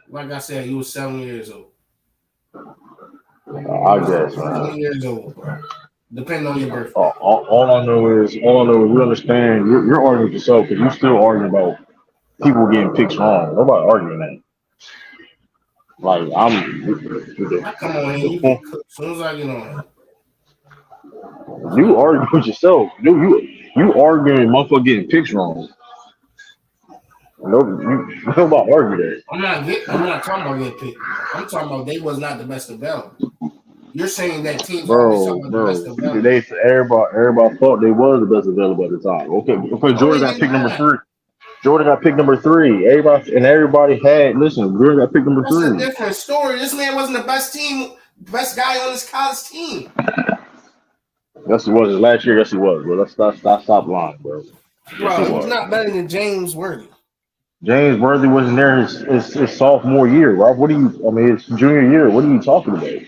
Like I said, you was 7 years old. I guess, 7 man. years old, bro. Depending on your birthday. All I know is we understand you're arguing with yourself because you still arguing about people getting picks wrong. Nobody arguing that. Like I come on here, you the get cooked. As soon as I get on here. you arguing with yourself. You arguing motherfucker getting picks wrong. Nobody argue that. I'm not talking about getting picked, bro. I'm talking about they was not the best available. You're saying that teams always talk about the best available. They everybody thought they was the best available at the time. Okay, No, Jordan they got did pick number not. 3. Jordan got pick number 3. Everybody had listen. Jordan got pick number That's a 3. different story. This man wasn't the best guy on his college team. Yes, he was last year. Yes, he was. Bro, let's stop lying, bro. Yes, he Bro, he's was. not better than James Worthy. James Worthy wasn't there his sophomore year, Rob. What are you? I mean, his junior year. What are you talking about?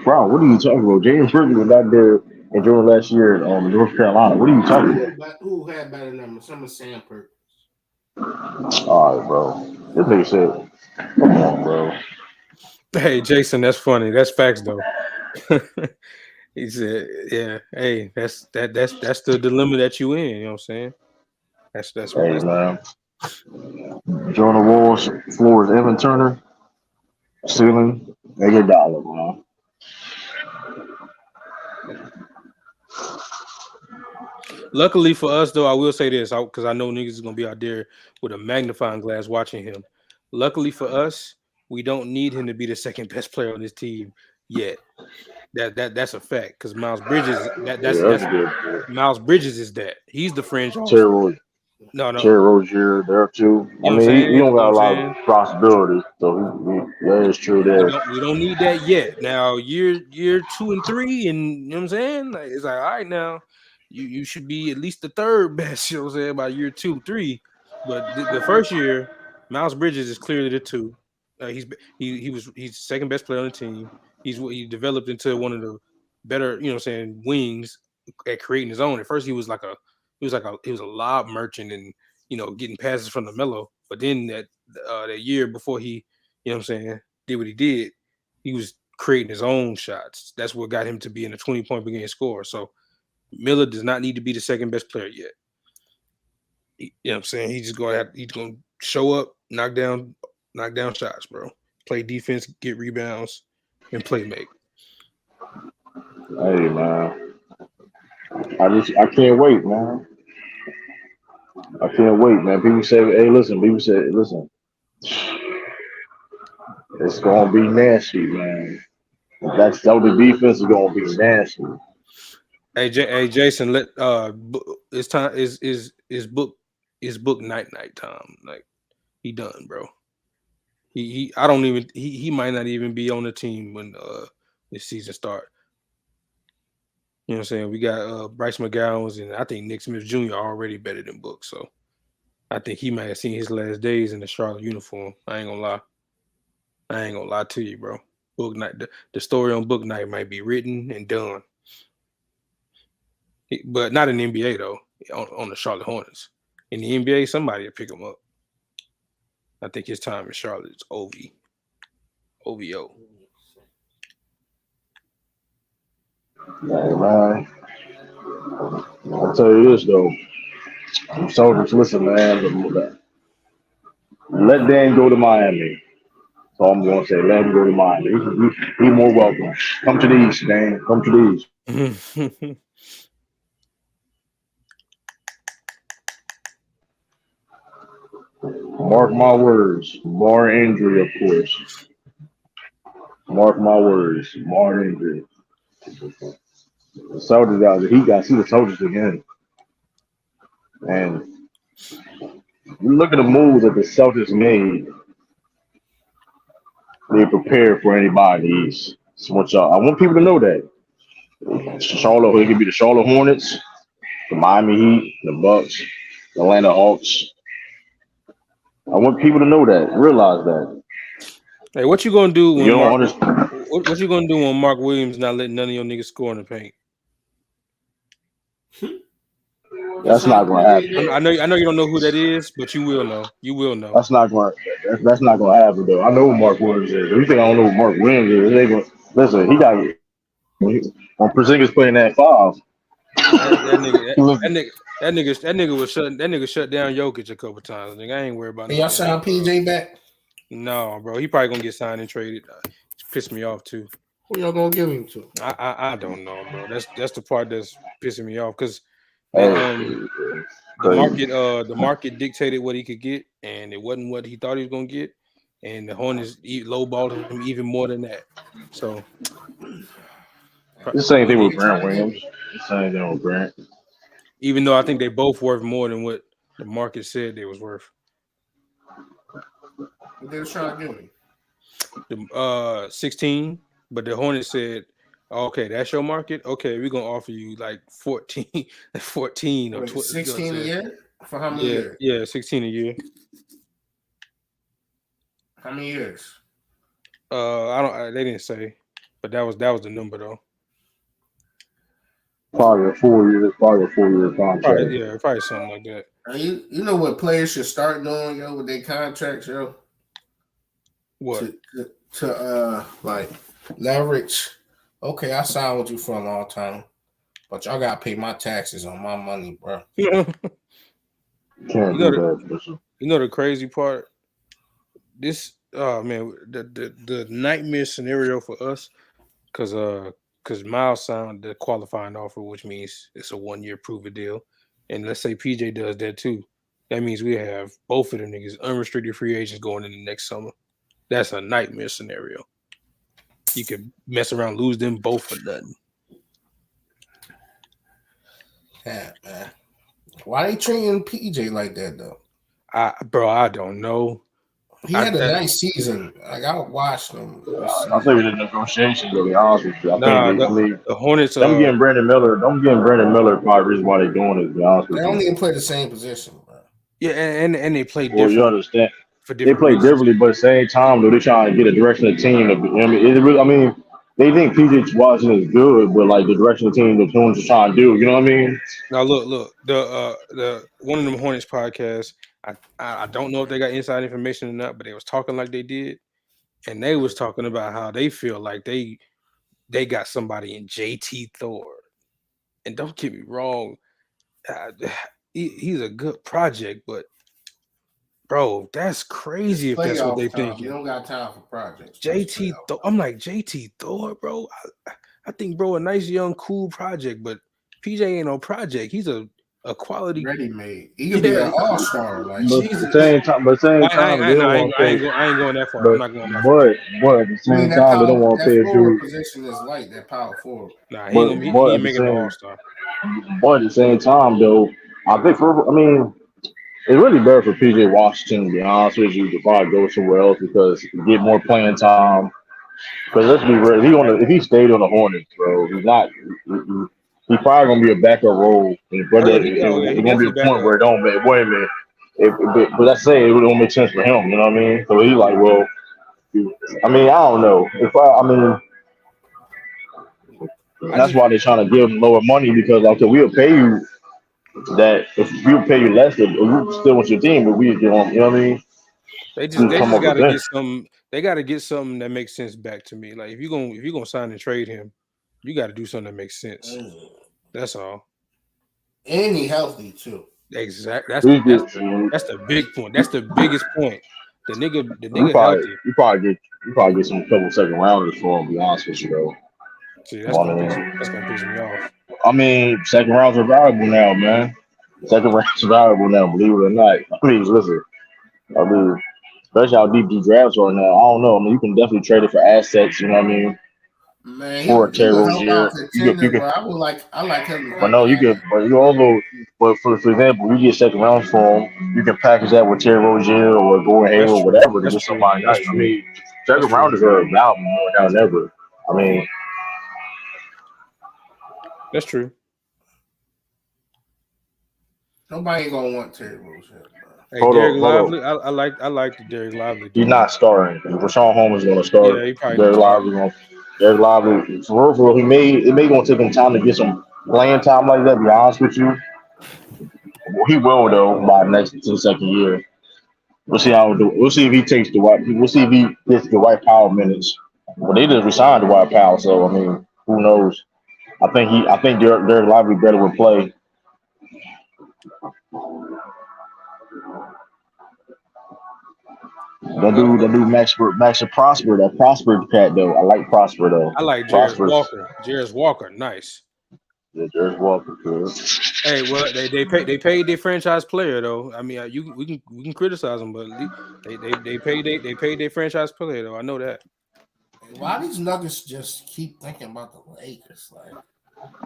Bro, what are you talking about? James Worthy was not there in Jordan last year in North Carolina. What are you talking about? Who had better numbers? Some of Sam Perkins. All right, bro. This nigga said, come on, bro. Hey, Jason, that's funny. That's facts though. He said, "Yeah, hey, that's the dilemma that you in." You know what I'm saying? That's what Hey, that's. man. Jordan Walsh, floor is Evan Turner, ceiling, $1, man. Luckily for us, though, I will say this because I know niggas is gonna be out there with a magnifying glass watching him. Luckily for us, we don't need him to be the second best player on this team yet. That's a fact because Miles Bridges Yeah, that's that's good. Miles Bridges is that he's the fringe all star. Terry, No, Terry Rozier there too. you I know what I'm mean, saying? he don't You know got what a I'm lot saying? of possibilities, so that is true there. We don't need that yet. Now year 2 and 3, and you know what I'm saying? Like, it's like all right now, you should be at least the third best. You know what I'm saying by year 2, 3. But the first year, Miles Bridges is clearly the 2. He's the second best player on the team. He developed into one of the better you know what I'm saying wings at creating his own. At first he was a lob merchant and getting passes from the mellow. But then that year before he you know what I'm saying, did what he did, he was creating his own shots. That's what got him to be in a 20-point per game score. So Miller does not need to be the second best player yet. You know what I'm saying? He's gonna show up, knock down shots, bro. Play defense, get rebounds, and play make. Hey man, I can't wait, man. I can't wait, man. People say, listen, it's gonna be nasty, man. That the defense is gonna be nasty. Hey Jason, it's time is book night time. Like he done, bro. He I don't even he might not even be on the team when this season start. You know what I'm saying? We got Bryce McGowens and I think Nick Smith Jr. already better than Book. So I think he might have seen his last days in the Charlotte uniform. I ain't gonna lie to you, bro. book night. The story on book night might be written and done, but not in the NBA though. On the Charlotte Hornets. In the NBA, somebody will pick him up. I think his time in Charlotte is OVO. Hey, man. I'll tell you this though. Soldiers, listen, man. Let Dan go to Miami. So I'm going to say, let him go to Miami. He's more welcome. Come to the East, Dan. Come to the East. Mark my words. Bar injury, of course. Mark my words. Bar injury. The Soldiers out there. He got to see the Soldiers again. And you look at the moves that the Celtics made. They prepared for anybody in the East. So I want people to know that. Charlotte, it could be the Charlotte Hornets, the Miami Heat, the Bucks, the Atlanta Hawks. I want people to know that, realize that. Hey, what you gonna do when you don't understand? What you gonna do when Mark Williams not letting none of your niggas score in the paint? That's not going to happen. I know you don't know who that is, but you will know. You will know. That's not going to happen though. I know who Mark Williams is. If you think I don't know who Mark Williams is, they go, listen. He got when Porzingis playing that 5. That nigga shut down Jokic a couple times. Nigga, I ain't worried about Y'all sign PJ back? No, bro. He probably gonna get signed and traded. It's pissed me off too. Who y'all gonna give him to? I don't know, bro. That's the part that's pissing me off because the market dictated what he could get, and it wasn't what he thought he was gonna get, and the Hornets lowballed him even more than that. So the same thing with Grant Williams. The same thing with Grant. Even though I think they both worth more than what the market said they was worth. What they was trying to give me? The 16, but the Hornets said, "Okay, that's your market. Okay, we're gonna offer you like 14 or 16 a year for how many years? Yeah, 16 a year. How many years? They didn't say, but that was the number though. Probably a 4 year contract. Probably something like that. You know what players should start doing, yo, with their contracts, yo? What? To like leverage. Okay, I signed with you for a long time, but y'all gotta pay my taxes on my money, bro. Can't do that. You know the crazy part? This the nightmare scenario for us, because Miles signed the qualifying offer, which means it's a 1-year prove-it deal. And let's say PJ does that too. That means we have both of them niggas unrestricted free agents going into next summer. That's a nightmare scenario. You could mess around, lose them both for nothing. Yeah, man. Why they treating PJ like that though? I don't know. He had a nice season. Like I watched him. I think the negotiations, to be honest with you. The Hornets. Them getting Brandon Miller probably the reason why they're doing it. To be honest with you, they don't even play the same position, bro. Yeah, and they play different. Well, you understand. They play reasons. differently, but at the same time, though, they're trying to get a direction of the team. They think PJ Washington is good, but like the direction of the team, the Hornets are trying to do. You know what I mean? Now look, the one of them Hornets podcasts. I don't know if they got inside information or not, but they was talking like they did, and they was talking about how they feel like they got somebody in JT Thor. And don't get me wrong, he's a good project, but bro, that's crazy if that's what they think. You don't got time for projects. JT Thor, I'm like JT Thor, bro. I think bro, a nice young cool project, but PJ ain't no project. He's a quality ready made. He could be an all-star. Like but at the same time, I ain't going that far. I'm not going that far. But at the same time, they don't want to pay a dude. Position is light, that power forward. Nah, he ain't making an all-star. But at the same time, though, I think it's really better for PJ Washington, to be honest with you, to probably go somewhere else because you get more playing time. Because let's be real, if he stayed on the Hornets, bro, he's not. He's probably gonna be a backup role, but there's gonna be a point where it don't make. Wait a minute, but let's say it don't make sense for him. You know what I mean? So he's like, well, I mean, I don't know. I mean, I that's just why they're trying to give him lower money because like, okay, we'll pay you that if we'll pay you less, if you still want your team, but we get on. You know what I mean? We they come just up with gotta that. get some. They gotta get something that makes sense back to me. Like if you're gonna sign and trade him, you got to do something that makes sense. That's all. And he healthy too. Exactly. We get, That's the big point. That's the biggest point. The we nigga probably, healthy. we probably get some couple second rounders for him. To be honest with you, though. See, I that's gonna piss me off. mean, second rounds are valuable now, man. Second rounds are valuable now, believe it or not. I mean, listen, I mean, especially how deep these drafts are now. I don't know. I mean, you can definitely trade it for assets. You know what I mean? Man, For a he Terry would help out Rozier, you contender, could, but I like him but like no, you could, but you also, but for example, you get second rounds for him, you can package that with Terry Rozier or Gordon That's Hayward, true. whatever, to That's get true. somebody That's nice. I true. mean, That's second true. rounders are valuable more now than ever. I mean, That's true. nobody ain't gonna want Terry Rozier, bro. Hey, hold Derek on, hold on. Lively. I like the Derek Lively He's dude. not starting. Rashawn Holmes is going to start. Yeah, he probably need Derek to start. Lively going. Derek Lively, for real, it may going to take him time to get some playing time like that. To be honest with you, well, he will though by next to the second year. We'll see how we'll see if he takes the white. We'll see if he gets the White Powell minutes. Well, they just resigned the White Powell, so I mean, who knows? I think Derek Lively better would play. That dude Max Prosper, that Prosper cat though. I like Prosper though. I like Jarris Prosper's Walker. Jarris Walker, nice. yeah, Derek Walker, good. Hey, well, they paid their franchise player though. I mean, we can criticize them, but they paid their franchise player though. I know that. Why these Nuggets just keep thinking about the Lakers? Like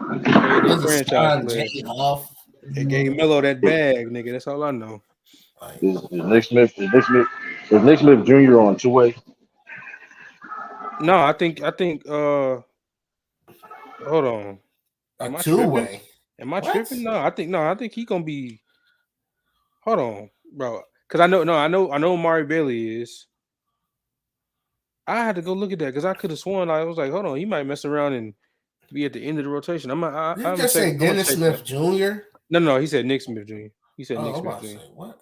They paid their niggas franchise signed player. Jay Huff. They gave Melo that bag, nigga. That's all I know. Like Is Nick Smith Jr. on two way? No, I think hold on. a Am I two tripping? way. Am I What? tripping? No, I think he gonna be hold on, bro. Cause I know Mari Bailey is. I had to go look at that because I could have sworn I was like, hold on, he might mess around and be at the end of the rotation. Did you I'm just say gonna Dennis check Smith that. Jr.? No, he said Nick Smith Jr. He said Oh, Nick I'm Smith about to Jr. say what?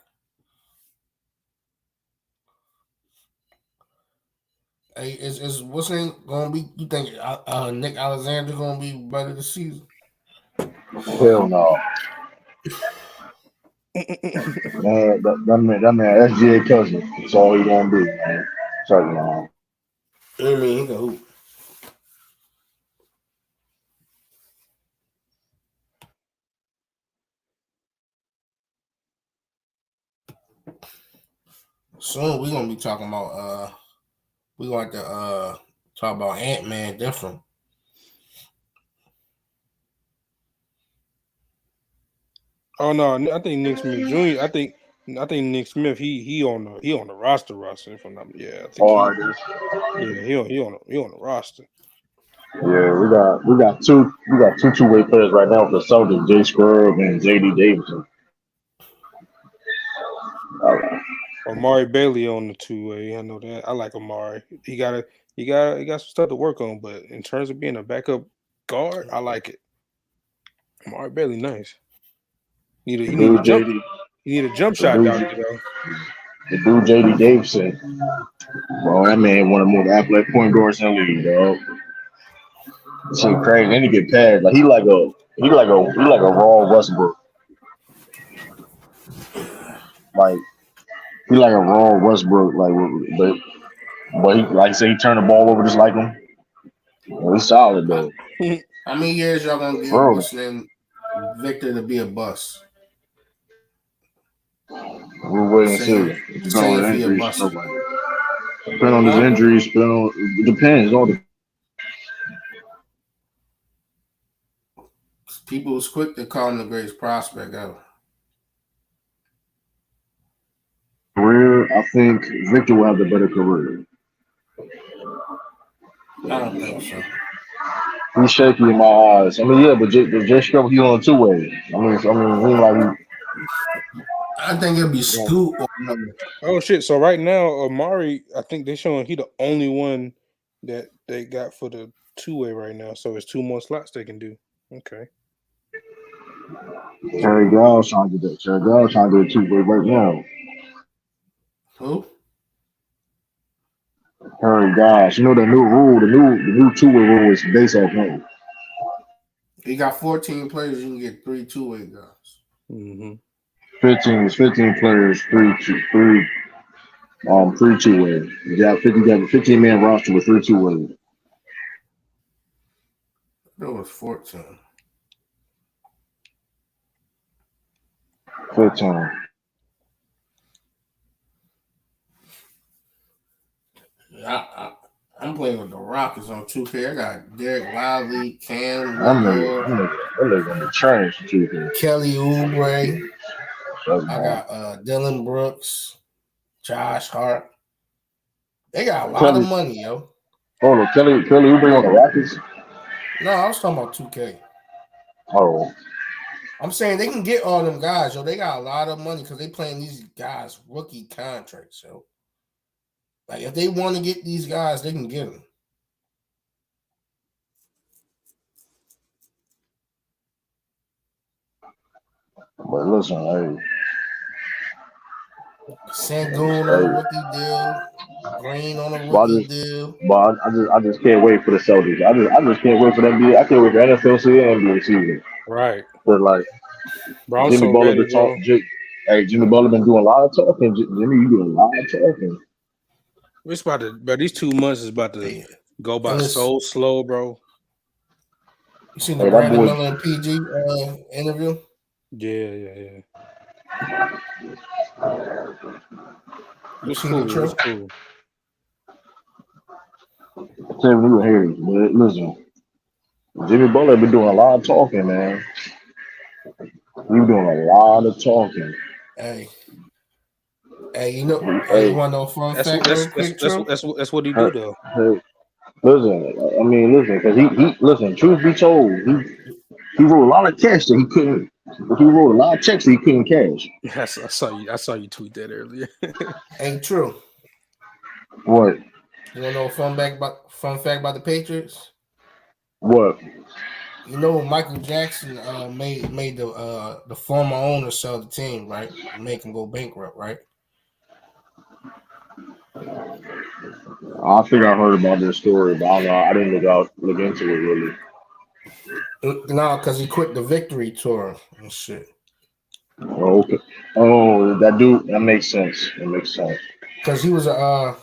Hey, is what's name gonna be? You think Nick Alexander gonna be better this season? Hell no, man. That man SGA cousin. That's all he gonna be, man. Sorry, man. I mean, he can hoop. Soon we're gonna be talking about we going to talk about Ant-Man different. Oh no, I think Nick Smith Jr. I think Nick Smith he on the roster if I'm not I think All right, he on the roster. yeah, we got two way players right now for the Celtics, Jay Scrub and JD Davidson. All right. Amari Bailey on the two way. I know that. I like Amari. He got some stuff to work on, but in terms of being a backup guard, I like it. Amari Bailey, nice. You The need a dude jump. JD, You need a jump the shot dude, down there though. the dude JD Davidson. Bro, that man one of the most athletic point guards in the league, dog. Shit crazy. And he get paid. Like he like a raw Westbrook. Like he like a raw Westbrook. But he like I say he turned the ball over just like him. Well, he's solid though. How many years y'all gonna give Bro, what's name Victor to be a bust? we'll wait and Say see. if Depending on his he a injuries. bust. Depending on his Huh? injuries. It depends. On the People was quick to call him the greatest prospect ever. career, I think Victor will have the better career. I don't think so. He's shaky in my eyes. I mean, yeah, but Jay Scrub, he on two way. I mean, he like I think it'll be Scoot or Oh shit! So right now, Amari, I think they're showing he the only one that they got for the two-way right now. So it's 2 more slots they can do. Okay. Terry Gall trying to get that. Terry Gall trying to get a two-way right now. who? Terry Gall, you know the new rule, the new two-way rule is based off him. He got 14 players. You can get 3 two-way guys. Mm-hmm. 15 players, three two-way. You got 15-man roster with 3 two-way. That was 14. 15. I'm playing with the Rockets on 2K. I got Derek Lively, Cam I'm Whitmore, gonna be trash two-way. Kelly Oubre. That's I bad. got Dylan Brooks, Josh Hart. They got a lot of money, yo. Hold on, Kelly Oubre on the Rockets. No, I was talking about 2K. Oh, I'm saying they can get all them guys, yo. They got a lot of money because they playing these guys rookie contracts, yo. Like if they want to get these guys, they can get them. but listen, Sangoon on a rookie deal, Green on a but rookie deal. I just can't wait for the Celtics. I just can't wait for the NBA. I can't wait for NFL season and NBA season. Right. But like Bro, I'm Jimmy so Butler ready, been bro. Jimmy Butler been doing a lot of talking. Jimmy, you doing a lot of talking. It's about to, but these 2 months is about to Yeah. go by And so slow, bro. You seen the Hey, that Brandon boy- Miller and PG interview? Yeah. You It's seen cool. it, True? It's cool. Seven, you hear it. But listen, Jimmy Butler been doing a lot of talking, man. He been doing a lot of talking. Hey, you know, Hey. you want to know a fun That's fact what real quick, True? that's what he do though. Hey, listen, because he listen. Truth be told, he wrote a lot of cash that he couldn't. He wrote a lot of checks that he couldn't cash. I saw you tweet that earlier. Hey, True. What? You want to know a fun fact about the Patriots? What? You know, Michael Jackson made the former owner sell the team, right? Make him go bankrupt, right? I think I heard about this story, but I don't know. I didn't look into it really. No, because he quit the Victory Tour and shit. Oh, okay. Oh, that dude. That makes sense. That makes sense. Because he was a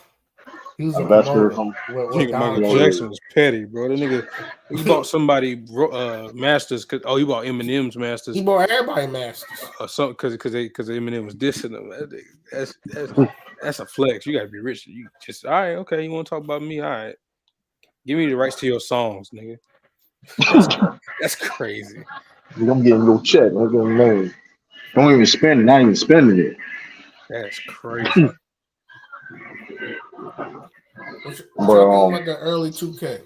Investor promoter from with Nigga, Michael Donald Trump. Jackson was petty, bro. That nigga, he bought somebody masters. He bought Eminem's masters. He bought everybody masters. Or something because Eminem was dissing him. That's a flex. You gotta be rich. You just all right. Okay, you want to talk about me? All right. Give me the rights to your songs, nigga. That's crazy. I'm getting no check. I'm getting no. Don't even spend it. Not even spending it. That's crazy. What But, y'all think about the early 2K?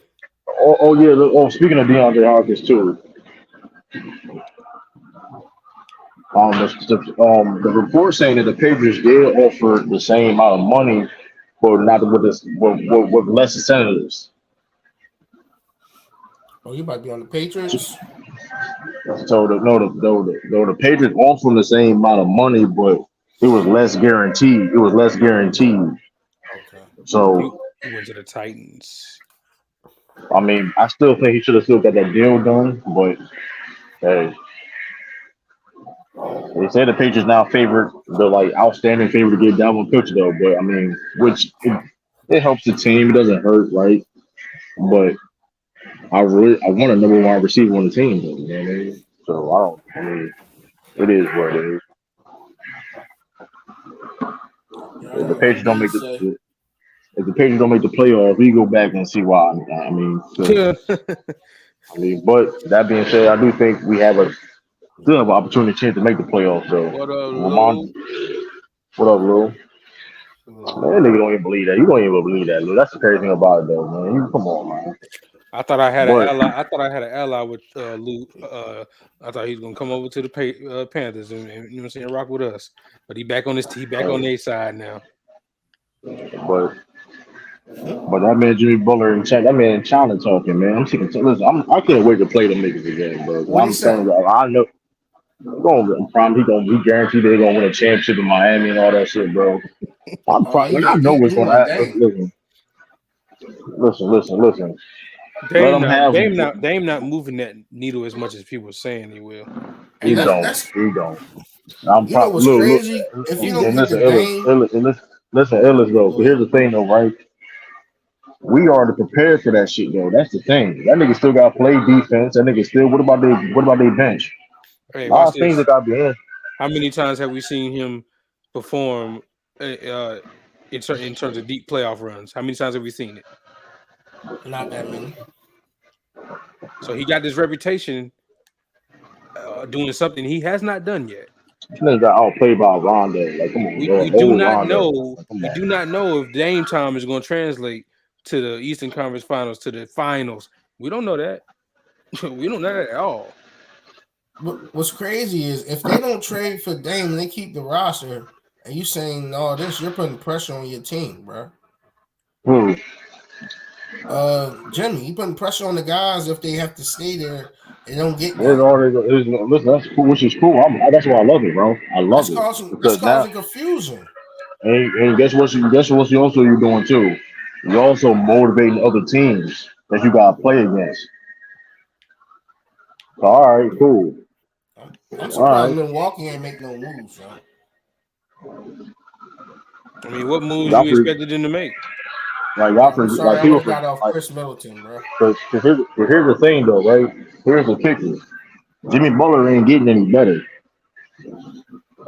Oh yeah. Speaking of DeAndre Hopkins too. The report saying that the Patriots did offer the same amount of money, but not with this with less incentives. Oh, you might be on the Patriots. So the Patriots offered the same amount of money, but it was less guaranteed. Okay. So He went to the Titans. I mean, I still think he should have still got that deal done, but hey. They say the Patriots now favorite, the like outstanding favorite to get Dalvin Cook though, but I mean, it helps the team. It doesn't hurt, right? But I want a number one receiver on the team, though, you know what I mean? So it is what it is. If the Patriots don't make the playoffs, we go back and see why. I mean, but that being said, I do think we still have an opportunity chance to make the playoffs though. What up, Lou? What up, Lou? Man, that nigga don't even believe that. You don't even believe that, Lou. That's the crazy thing about it, though, man. Come on, man. I thought I had an But ally. I thought I had an ally with Lou. I thought he was gonna come over to the Panthers and you know what I'm saying, rock with us. But he back on their side now. but that man Jimmy Butler and that man China talking, man. I'm sick of listen. I can't wait to play them niggas again, bro. What he I'm telling say? you, I know. He guaranteed they're gonna win a championship in Miami and all that shit, bro. Oh, I know what's he gonna want happen. Dame. Listen. Let Dame them not have. Dame not moving that needle as much as people are saying he will. And He don't. that's He don't. I'm you know what's look, crazy? If you don't and get the listen, Dame, Ellis though. But well, here's the thing though, right? We already prepared for that shit though. That's the thing. That nigga still got to play defense. That nigga still. What about they bench? Hey, A lot watch of things that this. got to be in. How many times have we seen him perform in terms of deep playoff runs? How many times have we seen it? not that many. So he got this reputation doing something he has not done yet. This nigga got outplayed by Rondo. Like, come on, bro. We do Old not Rondo. know. Like, come We on. do not know if Dame time is going to translate to the Eastern Conference Finals, to the finals. We don't know that. We don't know that at all. But what's crazy is if they don't trade for Dame and they keep the roster, and you saying all this, you're putting pressure on your team, bro. Who? Jimmy, you putting pressure on the guys if they have to stay there and don't get There's Dame. already. Listen, that's cool. Which is cool. That's why I love it, bro. I love it That's because now, causing confusion. and guess what you also you're doing too. You're also motivating other teams that you got to play against. So, all right, cool. I'm All surprised right, Milwaukee ain't make no moves, yo. I mean, what moves y'all you for expected them to make? y'all I'm for sorry, I would people have for got off like. Chris Middleton, bro. But here's the thing though, right? Here's the kicker. Jimmy Butler ain't getting any better.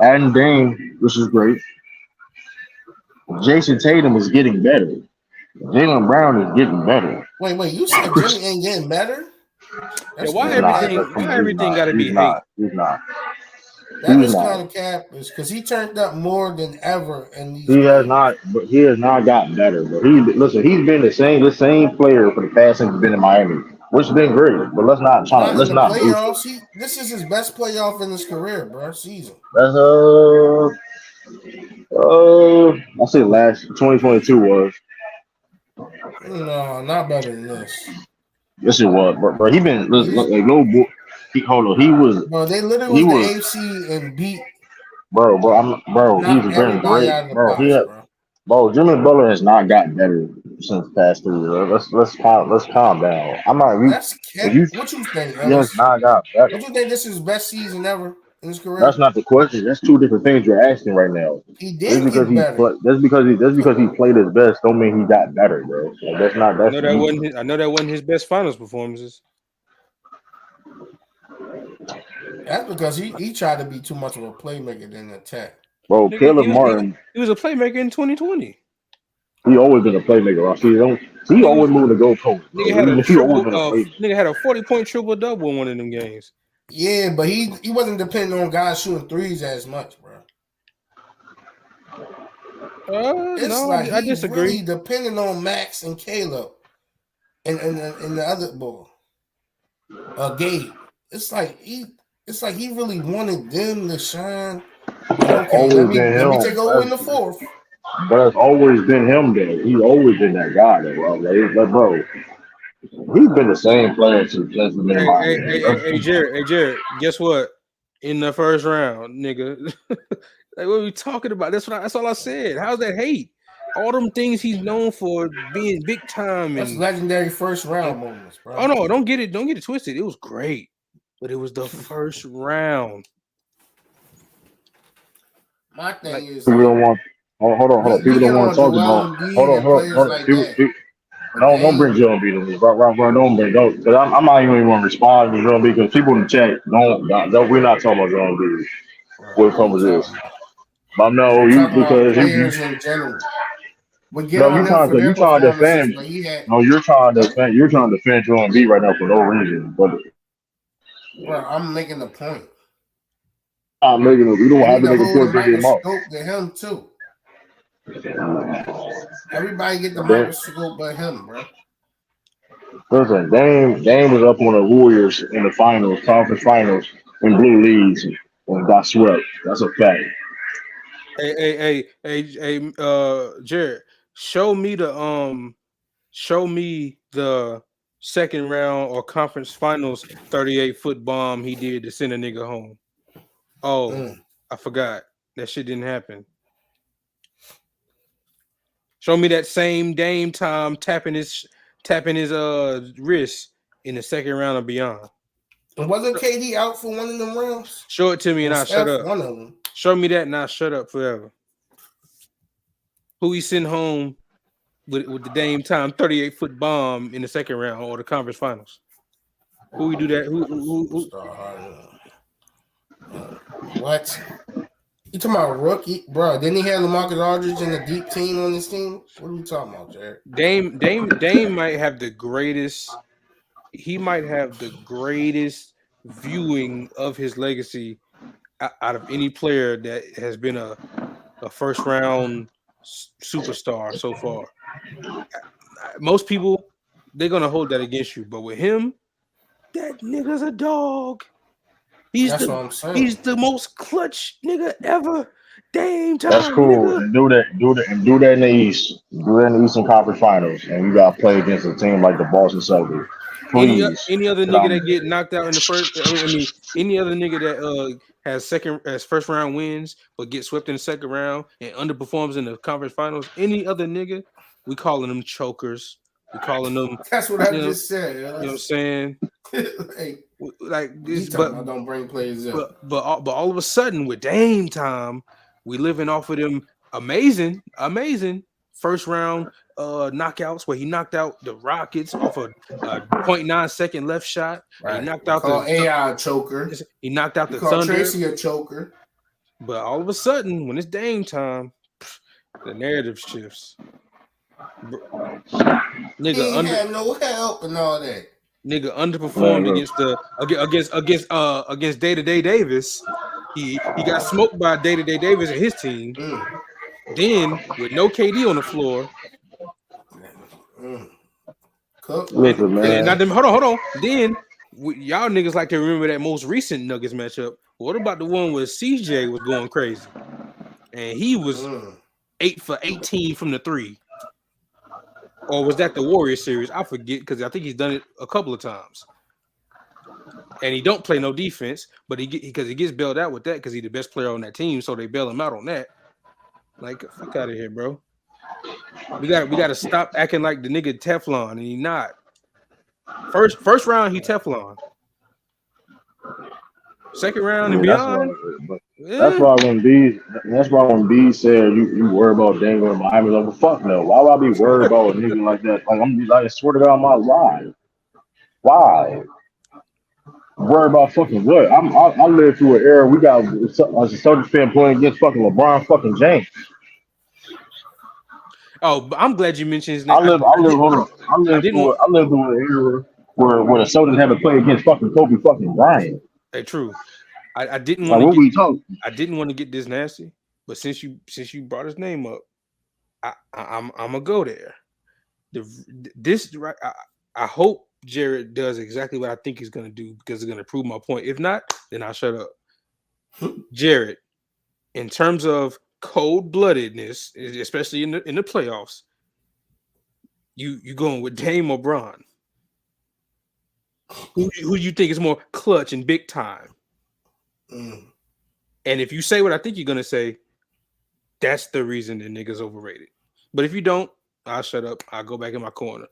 Adding Dame, which is great. Jason Tatum is getting better. Jalen Brown is getting better. Wait, you said Jimmy ain't getting better? Yeah, That's why He's kind of not. cap. But come why on, he's everything not. got to He's be hate? not. He's not. That He's is not. kind of cap, is because he turned up more than ever in these He has games. not. But he has not gotten better. But he's been the same player for the past since he's been in Miami, which has been great. But Not in let's the not boost it. playoffs. This is his best playoff in his career, bro. Season. That's I say last 2022 was. No, not better than this. Yes, it was. But he been He's, like no. Hold on. bro, they literally He was the was. AFC and beat He's knocked been everybody great, out of the bro. box, bro. Jimmy Butler has not gotten better since the past 3 years. Let's calm down. I'm not. That's If cap. you What you think, he has Ellis? not got better. Don't you think this is his best season ever in his That's career? not the question. That's two different things you're asking right now. He did get better. Just because he played his best, don't mean he got better, bro. Like, that's not. I That's know that wasn't. I know that wasn't his best finals performances. That's because he tried to be too much of a playmaker than attack. bro. Nigga, Caleb Martin. he was a playmaker in 2020. He always been a playmaker. He Nigga always was moving the goalpost, bro. He always been a playmaker. Nigga had a 40-point triple double in one of them games. Yeah, but he wasn't depending on guys shooting threes as much, bro. It's No, like I he disagree. really depending on Max and Caleb and the other boy, Gabe. It's like he really wanted them to shine. Like, okay, let Always me been him. take over in the fourth. But it's always been him, though. He's always been that guy, though, bro. Bro, he's been the same player since he's been in Miami. Hey, Jared, guess what? In the first round, nigga. Like, what are we talking about? That's all I said. How's that hate? All them things he's known for being big time That's and legendary first round moments, bro. oh no, don't get it twisted. It was great, but it was the first round. My thing is People like don't want. Hold on. we People don't get want on to talk Joel about. Embiid and players like that, but Don't bring Dame, Joe Embiid to me, bro. Don't. Because I'm not even going to respond to Joe Embiid because people in the chat don't. We're not talking about Joe Embiid. bro, What what are comes you with this? talking about? But no, I'm you talking about because you players in general. We get no, on them for you their trying to performances, defend. but he had, No, you're trying to defend Joe Embiid right now for no reason. But bro. I'm making the point. I'm making it. We don't You have need to to make a hold the point bigger him up. microscope to him too. Everybody get the Then, microscope but him, bro. Listen, Dame was up on the Warriors in the finals, conference finals, in blue leagues, and got swept. That's a fact. Jared, show me the second round or conference finals 38-foot bomb he did to send a nigga home. Oh, I forgot. That shit didn't happen. Show me that same Dame time tapping his wrist in the second round and beyond. And wasn't KD out for one of them rounds? Show it to me and I'll shut up. One of them. Show me that and I'll shut up forever. Who he sent home with the Dame time 38-foot bomb in the second round or the conference finals? Who we do that? Who? What? You talking about rookie, bro? Didn't he have LaMarcus Aldridge and a deep team on his team? What are we talking about, Jared? Dame might have the greatest. He might have the greatest viewing of his legacy out of any player that has been a first round superstar so far. Most people, they're gonna hold that against you, but with him, that nigga's a dog. That's what I'm saying. He's the most clutch nigga ever. Dame time. That's cool. Nigga. And do that in the East. Do that in the Eastern Conference Finals, and you got to play against a team like the Boston Celtics. Please. Any other nigga that get knocked out in the first, any other nigga that has first round wins but get swept in the second round and underperforms in the conference finals, any other nigga, we calling them chokers. We calling them. That's what I just said. You know what I'm saying? Hey, like this, but don't bring players up. But all of a sudden with Dame time, we living off of them amazing first round knockouts where he knocked out the Rockets off a 0.9 second left shot. Right. He knocked out the AI choker. He knocked out the Thunder. Tracy a choker. But all of a sudden, when it's Dame time, the narrative shifts. Nigga he had no help and all that. Nigga underperformed against Day-to-Day Davis. He got smoked by Day-to-Day Davis and his team. Then with no KD on the floor. Listen, man. Hold on. Then y'all niggas like to remember that most recent Nuggets matchup. What about the one where CJ was going crazy? And he was 8 for 18 from the three. Or was that the Warriors series? I forget because I think he's done it a couple of times. And he don't play no defense, but he gets bailed out with that because he's the best player on that team, so they bail him out on that. Like, fuck out of here, bro. We gotta stop acting like the nigga Teflon, and he not. First round, he Teflon. Second round and beyond. That's why when B said you worry about Dame going to Miami, like, well, fuck no. Why would I be worried about a nigga like that? Like I swear to God, my life. Why? Worry about fucking what? I lived through an era we got a Celtics fan playing against fucking LeBron fucking James. Oh, I'm glad you mentioned his name. I lived through an era where the Celtics had to play against fucking Kobe fucking Bryant. Hey, true. I didn't like, want I didn't want to get this nasty, but since you brought his name up, I'm gonna go there. I hope Jared does exactly what I think he's gonna do because it's gonna prove my point. If not, then I'll shut up. Jared, in terms of cold-bloodedness, especially in the playoffs, you going with Dame or Bron? Who you think is more clutch and big time? And if you say what I think you're gonna say, that's the reason the nigga's overrated. But if you don't, I'll shut up. I'll go back in my corner.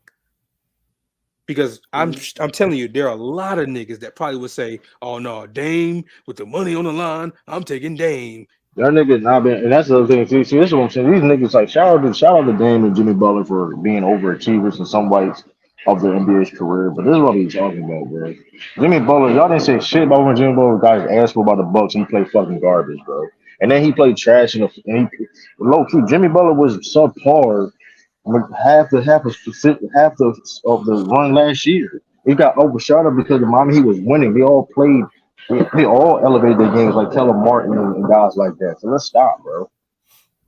Because I'm telling you, there are a lot of niggas that probably would say, "Oh no, Dame with the money on the line, I'm taking Dame." That nigga not been, and that's the other thing. See, this is what I'm saying. These niggas like shout out to Dame and Jimmy Butler for being overachievers in some ways of their NBA's career. But this is what we talking about, bro. Jimmy Butler, y'all didn't say shit about when Jimmy Butler got his ass for about the Bucks. He played fucking garbage, bro. And then he played trash low key. Jimmy Butler was subpar half the run last year. He got overshadowed because the moment he was winning. They all played. They all elevated their games like Keller Martin and guys like that. So let's stop, bro.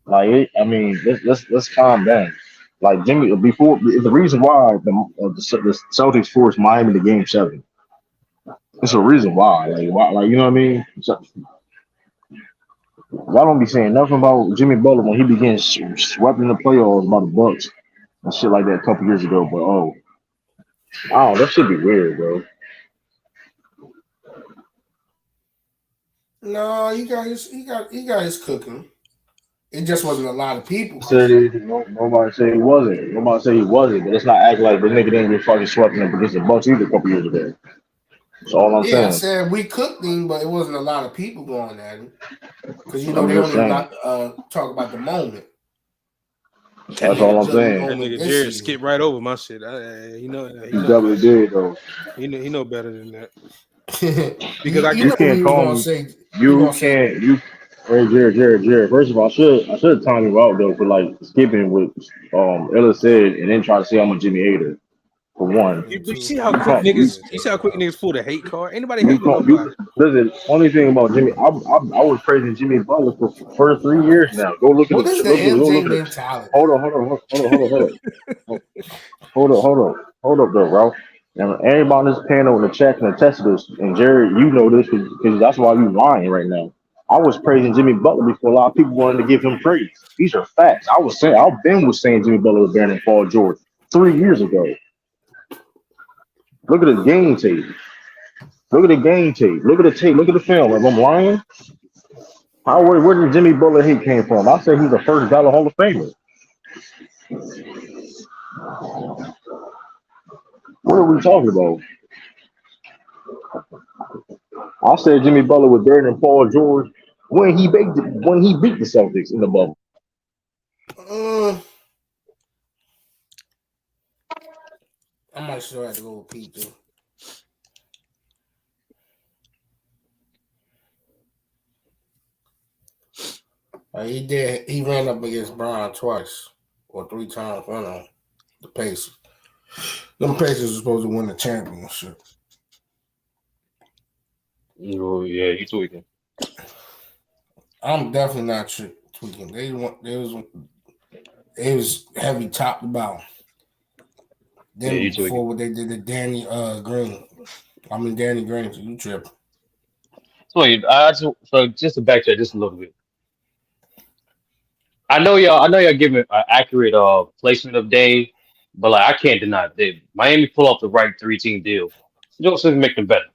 Like, let's calm down. Like Jimmy before the reason why the Celtics forced Miami to Game 7. It's a reason why. Like you know what I mean? So, y'all don't be saying nothing about Jimmy Butler when he began swept in the playoffs by the Bucks and shit like that a couple years ago. But that should be weird, bro. No, he got his cooking. It just wasn't a lot of people. Nobody said he wasn't. Nobody said he wasn't. But let's not act like the nigga didn't get fucking swept in against the Bucks either a couple years ago. That's all I'm saying. I said we cooked him, but it wasn't a lot of people going at him because they I'm only just saying. talk about the moment. That's all I'm saying. That nigga Jared skipped right over my shit. He definitely did though. He know better than that. Because you can't call me. Hey, Jared. First of all, I should have timed you out though for like skipping what Ella said and then try to say I'm a Jimmy hater. For one, you see how quick niggas pull the hate card. Anybody hate nobody. Listen, only thing about Jimmy, I was praising Jimmy Butler for the first 3 years now. Go look at the mentality. Hold up, though, Ralph. And everybody on this panel in the chat can attest to this. And Jared, you know this because that's why you lying right now. I was praising Jimmy Butler before a lot of people wanted to give him praise. These are facts. I've been saying Jimmy Butler was better than Paul George 3 years ago. Look at the game tape. Look at the game tape. Look at the tape. Look at the film. If I'm lying, where did Jimmy Butler hate came from? I said he's the first ballot Hall of Famer. What are we talking about? I said Jimmy Butler was better than Paul George when he beat the Celtics in the bubble. I might still have to go with Pete too. He ran up against Brian twice or 3 times. One on the Pacers. Them Pacers were supposed to win the championship. Oh yeah, you tweaking. I'm definitely not tweaking. They was heavy top to bottom. Then before what they did to Danny Green. Danny Green, so you tripping. So just to backtrack just a little bit. I know y'all giving an accurate placement of Dame, but like I can't deny it. Miami pull off the right 3-team deal. Joseph make them better.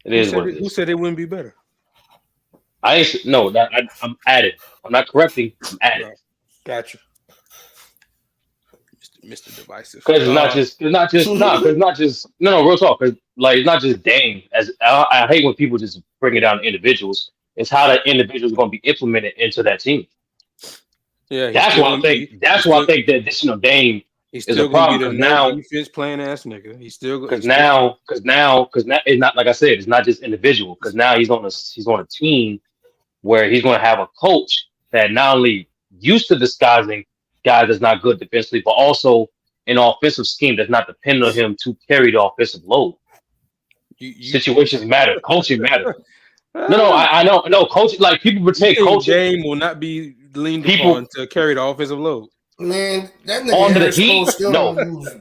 Who said it wouldn't be better? I'm adding. I'm not correcting. I'm adding. Gotcha. Mr. Divisive. Because it's not just real talk. Cause like it's not just Dame. As I hate when people just bring it down to individuals. It's how that individual is going to be implemented into that team. Yeah, that's why I think the addition of Dame is a problem now. Defense playing ass nigga. He's still because now it's not like I said. It's not just individual. Because now he's on a team where he's going to have a coach that not only used to disguising guys that's not good defensively, but also an offensive scheme that's not dependent on him to carry the offensive load. Situations matter. Coaching matters. No, I know. No, coaching, like people pretend coaching. Dame will not be leaned upon to carry the offensive load. Man, that nigga on the Heat, no.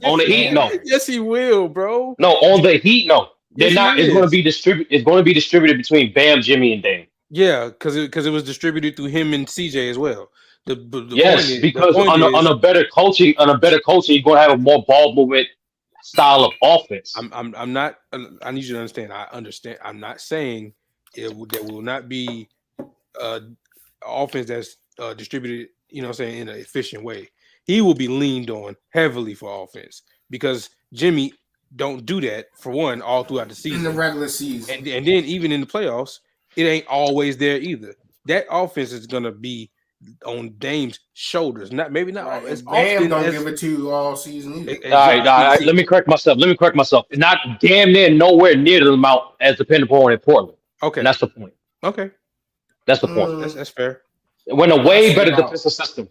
On the Heat, no. Yes, he will, bro. No, on the Heat, no. They're not. It's going to be distributed. It's going to be distributed between Bam, Jimmy, and Dame. Yeah, because it was distributed through him and CJ as well. Because on a better coaching, you're going to have a more ball movement style of offense. I'm not. I need you to understand. I understand. I'm not saying there will not be offense that's distributed. You know what I'm saying, in an efficient way. He will be leaned on heavily for offense because Jimmy don't do that for one all throughout the season. In the regular season. And then even in the playoffs, it ain't always there either. That offense is gonna be on Dame's shoulders. Maybe not as often. Don't give it to you all season either. All right. Let me correct myself. It's not damn near nowhere near the amount as dependent upon in Portland. Okay. And that's the point. Okay. That's the point. That's fair. When a way better defensive system,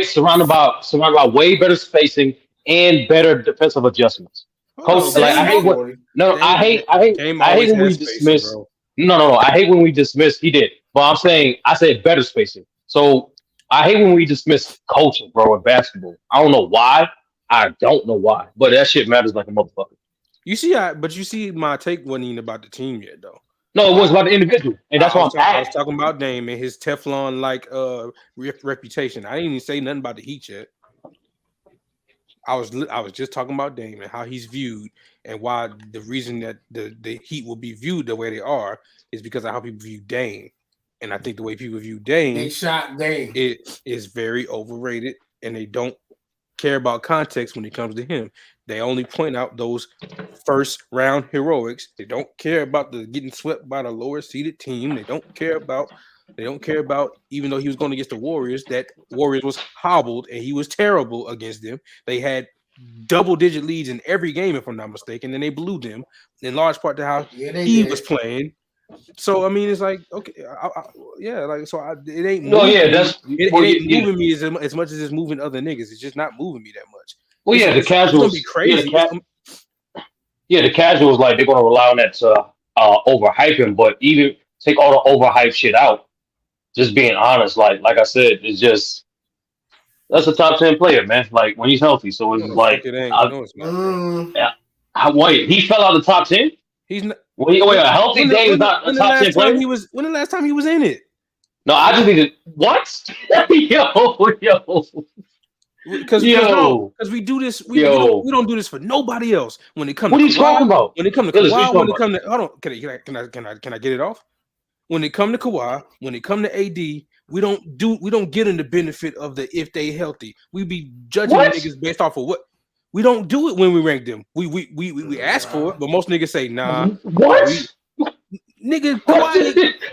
surrounded by way better spacing and better defensive adjustments. Coach, I hate when we dismiss. No, I hate when we dismiss. He did, but I said better spacing. So I hate when we dismiss culture, bro, in basketball. I don't know why. I don't know why, but that shit matters like a motherfucker. But you see, my take wasn't even about the team yet, though. No, it was about the individual, and that's why I'm I was asking. talking about Dame and his Teflon like reputation. I didn't even say nothing about the Heat yet. I was just talking about Dame and how he's viewed, and why the reason that the Heat will be viewed the way they are is because of how people view Dame. And I think the way people view They Dame shot Dame. it is very overrated, and they don't care about context when it comes to him. They only point out those first round heroics. They don't care about the getting swept by the lower seeded team. They don't care about even though he was going against the Warriors, that Warriors was hobbled and he was terrible against them. They had double-digit leads in every game, if I'm not mistaken, and they blew them in large part to how he was playing. So I mean, it's like okay, it ain't. No, moving yeah, me. that's It well, ain't yeah. moving me as much as it's moving other niggas. It's just not moving me that much. Well, yeah, the It's gonna casuals. be crazy. The casuals like they're gonna rely on that to overhype him, but even take all the overhype shit out. Just being honest, like I said, it's just that's a top 10 player, man. Like when he's healthy, so it's No, the fuck like it ain't. No, it's not. Bro. yeah. Wait, he fell out of the top 10. He's not. Wait, a healthy Dame is not a top 10 player. When the last time he was in it? No, I just need to what? yo. Because we do this, we don't do this for nobody else. When it comes, what to are you Kawhi, talking about? When it comes to Kawhi, when it comes to hold on, can I get it off? When it comes to Kawhi, when it comes to AD, we don't get in the benefit of the if they healthy. We be judging niggas based off of what. We don't do it when we rank them. We ask for it, but most niggas say nah. What? Nigga,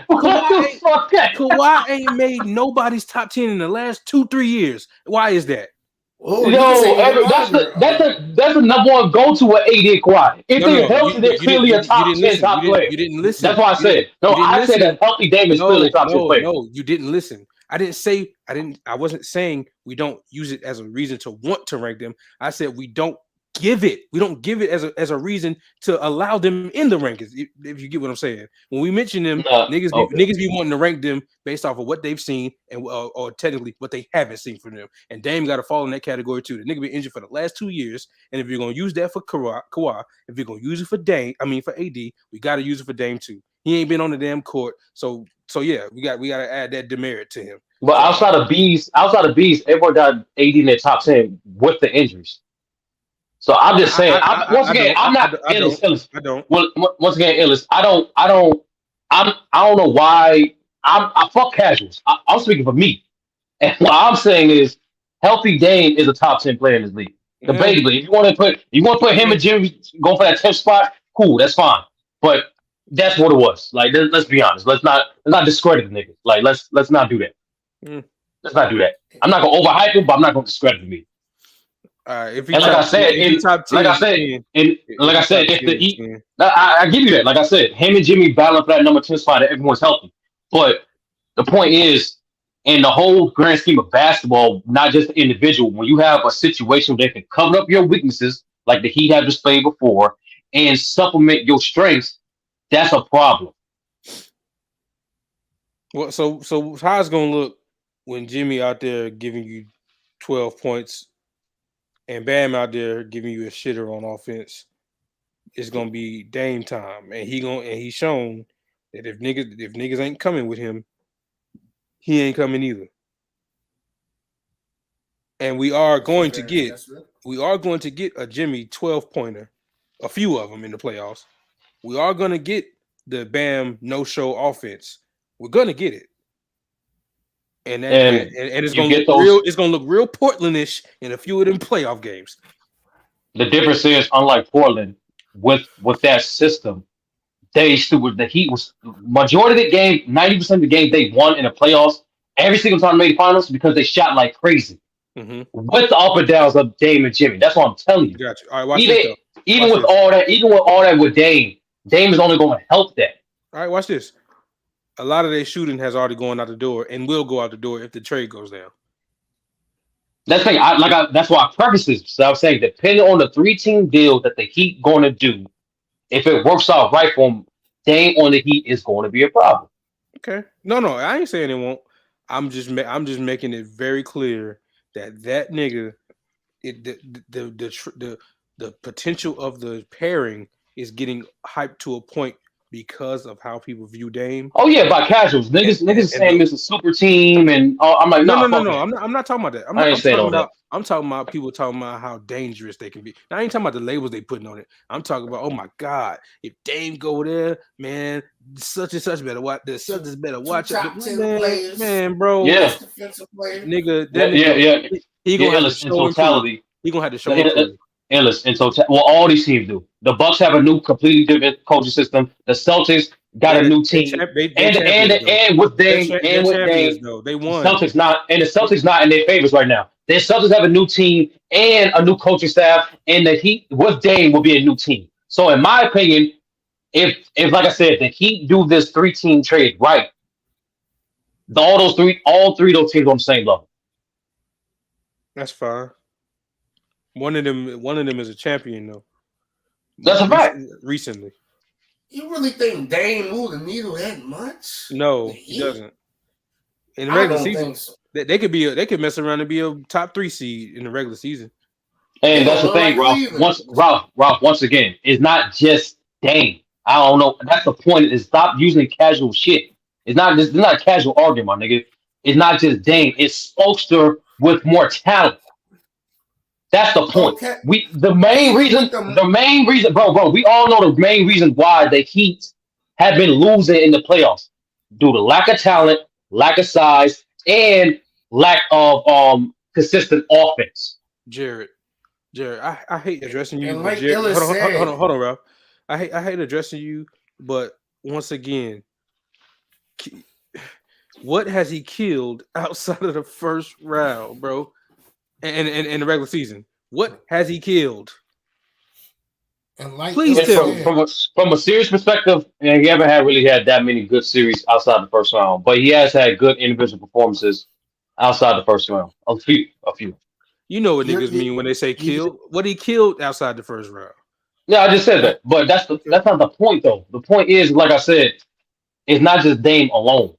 Kawhi ain't made nobody's top 10 in the last 2-3 years. Why is that? Oh, that's the number one go-to with AD Kawhi. If they're healthy, they're clearly a top 10 top player. You didn't listen. That's why I said. No, I said that healthy Dame is clearly a top 10 player. No, you didn't listen. I wasn't saying we don't use it as a reason to want to rank them. I said we don't give it as a reason to allow them in the rankings. If you get what I'm saying, when we mention them, niggas be wanting to rank them based off of what they've seen and or technically what they haven't seen from them. And Dame got to fall in that category too. The nigga been injured for the last 2 years, and if you're gonna use that for Kawhi, if you're gonna use it for for AD, we got to use it for Dame too. He ain't been on the damn court, so yeah, we got to add that demerit to him. But outside of bees, everyone got AD in their top 10 with the injuries. So I'm just saying. I'm not Illis. I don't. Well, once again, Illis. I don't know why. I fuck casuals. I'm speaking for me, and what I'm saying is, healthy Dame is a top 10 player in this league. Debatably, if you want to put him and Jimmy going for that 10th spot, cool, that's fine. But that's what it was. Like, let's be honest. Let's not discredit the nigga. Like, let's not do that. Let's not do that. I'm not gonna overhype him, but I'm not gonna discredit him. If and like I said, if the Heat, I give you that. Like I said, him and Jimmy battling for that number 10 spot, and everyone's healthy. But the point is, in the whole grand scheme of basketball, not just the individual, when you have a situation that can cover up your weaknesses, like the Heat have displayed before, and supplement your strengths, that's a problem. Well, so how's it's gonna look when Jimmy out there giving you 12 points? And Bam out there giving you a shitter on offense, it's gonna be Dame time, and he's shown that if niggas ain't coming with him, he ain't coming either. And we are going to get a Jimmy 12-pointer, a few of them in the playoffs. We are gonna get the Bam no-show offense. We're gonna get it. And it's gonna look real Portlandish in a few of them playoff games. The difference is, unlike Portland, with that system, the Heat was majority of the game, 90% of the game they won in the playoffs. Every single time they made finals because they shot like crazy. With the up and downs of Dame and Jimmy. That's what I'm telling you. Gotcha. All right, watch this. Even with all that with Dame is only going to help that. All right, watch this. A lot of their shooting has already gone out the door and will go out the door if the trade goes down. That's the thing. That's why I preface this. So I was saying, depending on the 3-team deal that the Heat going to do, if it works out right for them, Dame on the Heat is going to be a problem. Okay. No, I ain't saying it won't. I'm just making it very clear that nigga, the potential of the pairing is getting hyped to a point because of how people view Dame. Oh yeah, by casuals, niggas And saying it's a super team, and I'm like, no, nah, no, no, fuck no. that. I'm not talking about that. I ain't saying all that. I'm talking about people talking about how dangerous they can be. Now, I ain't talking about the labels they putting on it. I'm talking about, oh my God, if Dame go there, man, such and such better watch. The such is better Two watch it. top 10 Man, players, bro, Yeah, best defensive player. nigga, yeah, that yeah, nigga, yeah, he yeah. gonna have to Illis in show and prove. totality. He gonna have to show and The, prove. Illis in total. Well, all these teams do. The Bucks have a new, completely different coaching system. The Celtics got a Yeah, new team, they champions though. and with Dame, They're and with champions Dame, though. They the won. Celtics not, and the Celtics not in their favors right now. The Celtics have a new team and a new coaching staff, and the Heat with Dame will be a new team. So, in my opinion, if like I said, the Heat do this 3-team trade right, all three of those teams on the same level. That's fine. One of them is a champion though. That's a fact. Recently, You really think Dame moved the needle that much? no, The he Heat? doesn't. In the I regular don't season, think so. they could be they could mess around and be a top 3 seed in the regular season. They And that's gonna the run thing, like Ralph. Cleveland. Ralph, once again, it's not just Dame. I don't know. That's the point. Is stop using casual shit. It's not a casual argument, my nigga. It's not just Dame. It's Spoelstra with more talent. That's the point. Okay, even with the The main reason, bro. We all know the main reason why the Heat have been losing in the playoffs due to lack of talent, lack of size, and lack of consistent offense. Jared, I hate addressing you, and but like Jared, Illa said, hold on, Ralph. I hate addressing you, but once again, ki- what has he killed outside of the first round, bro? And the regular season, what has he killed? and like Please Illa And tell from me. said, from a, from a series perspective, and he haven't had really had that many good series outside the first round, but he has had good individual performances outside the first round. A few. You know what you're, niggas you mean when they say you killed. What he killed outside the first round. Yeah, I just said and that, but Okay, that's not the point though. The point is, like I said, it's not just Dame alone.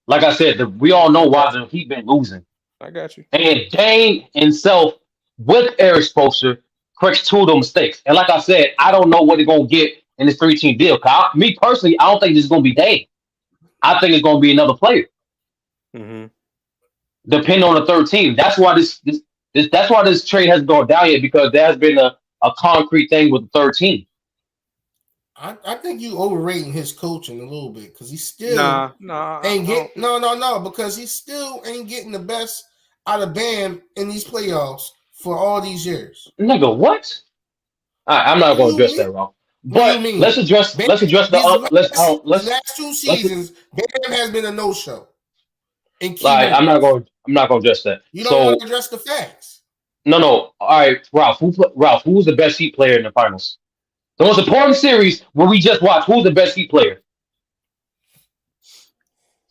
Like I said, we all know I why got you. the Heat been losing, I got you. and Dame himself with Eric Spoelstra corrects two of those mistakes. And like I said, I don't know what they're gonna get in this 3-team deal. Me personally, I don't think this is gonna be Dame. I think it's gonna be another player, Hmm. depending on the third team. That's why that's why this trade hasn't gone down yet because there has been a concrete thing with the third team. I think you overrating his coaching a little bit because he still Nah. ain't get no because he still ain't getting the best out of Bam in these playoffs for all these years. Nigga, what? I'm not What do going to you address mean? that, Rob. What do you But mean? Bam, let's address the these up. the last two Let's seasons, Bam has been a no show in key like moments. I'm not going to address that. You don't want So to address the facts. no. All right, Ralph. Ralph, who was the best Heat player in the finals? The most important series where we just watched. Who's the best Heat player?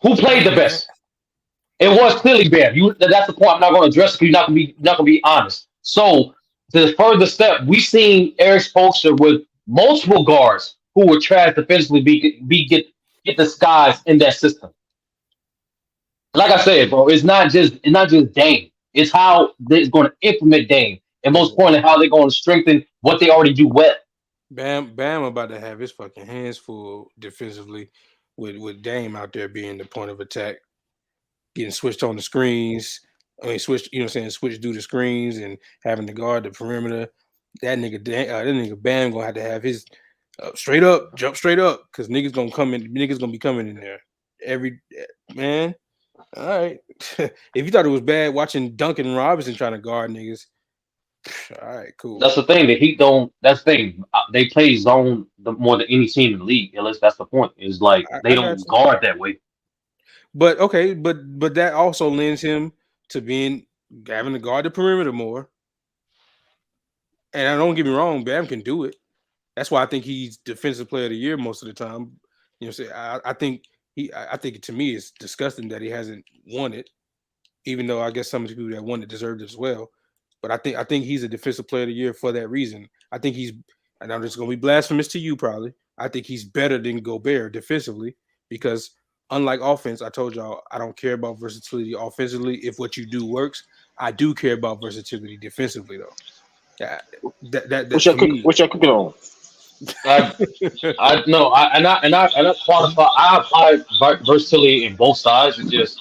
Who played the Bam, best? It was clearly Bam. That's the point. I'm not going to address it because you're not going to be honest. So the further step, we seen Eric Spoelstra with multiple guards who were trash defensively get disguised in that system. Like I said, bro, it's not just Dame. It's how they're going to implement Dame, and most importantly, how they're going to strengthen what they already do well. Bam about to have his fucking hands full defensively with Dame out there being the point of attack, getting switched on the screens. I mean, switched, you know what I'm saying, switch through the screens and having to guard the perimeter. That nigga Bam gonna have to have his jump straight up, because niggas gonna be coming in there every man. All right. If you thought it was bad watching Duncan Robinson trying to guard niggas, all right, cool. That's the thing. The Heat don't. That's the thing. They play zone more than any team in the league. At least that's the point. Is like they I got don't you. guard that way. But okay, but that also lends him to having to guard the perimeter more. And I don't get me wrong, Bam can do it. That's why I think he's defensive player of the year most of the time. You know, what I'm saying, I think I think to me it's disgusting that he hasn't won it, even though I guess some of the people that won it deserved it as well. But I think he's a defensive player of the year for that reason. I think and I'm just gonna be blasphemous to you probably. I think he's better than Gobert defensively because unlike offense, I told y'all I don't care about versatility offensively. If what you do works, I do care about versatility defensively, though. Yeah, that for me. What y'all cooking on? I I no I and I qualify. I apply versatility in both sides. It's just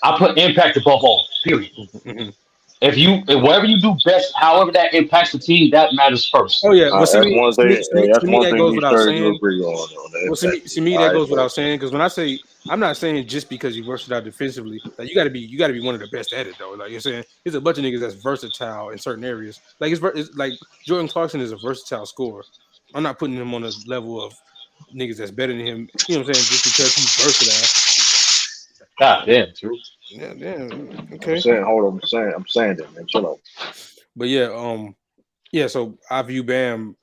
I put impact above all. Period. Mhm. If whatever you do best, however that impacts the team, that matters first. Oh yeah, well, That's one thing. Hey, that's to me one that thing goes we without started to saying. agree on the Well, impact. to me All that right, goes bro. without saying because when I say I'm not saying just because you're versatile defensively, like you got to be one of the best at it though. Like you're saying, there's a bunch of niggas that's versatile in certain areas. Like it's like Jordan Clarkson is a versatile scorer. I'm not putting him on a level of niggas that's better than him. You know what I'm saying? Just because he's versatile. God damn, true. Yeah, yeah, I'm okay. saying, hold on. I'm saying that, man. Chill out. But yeah, yeah. So I view Bam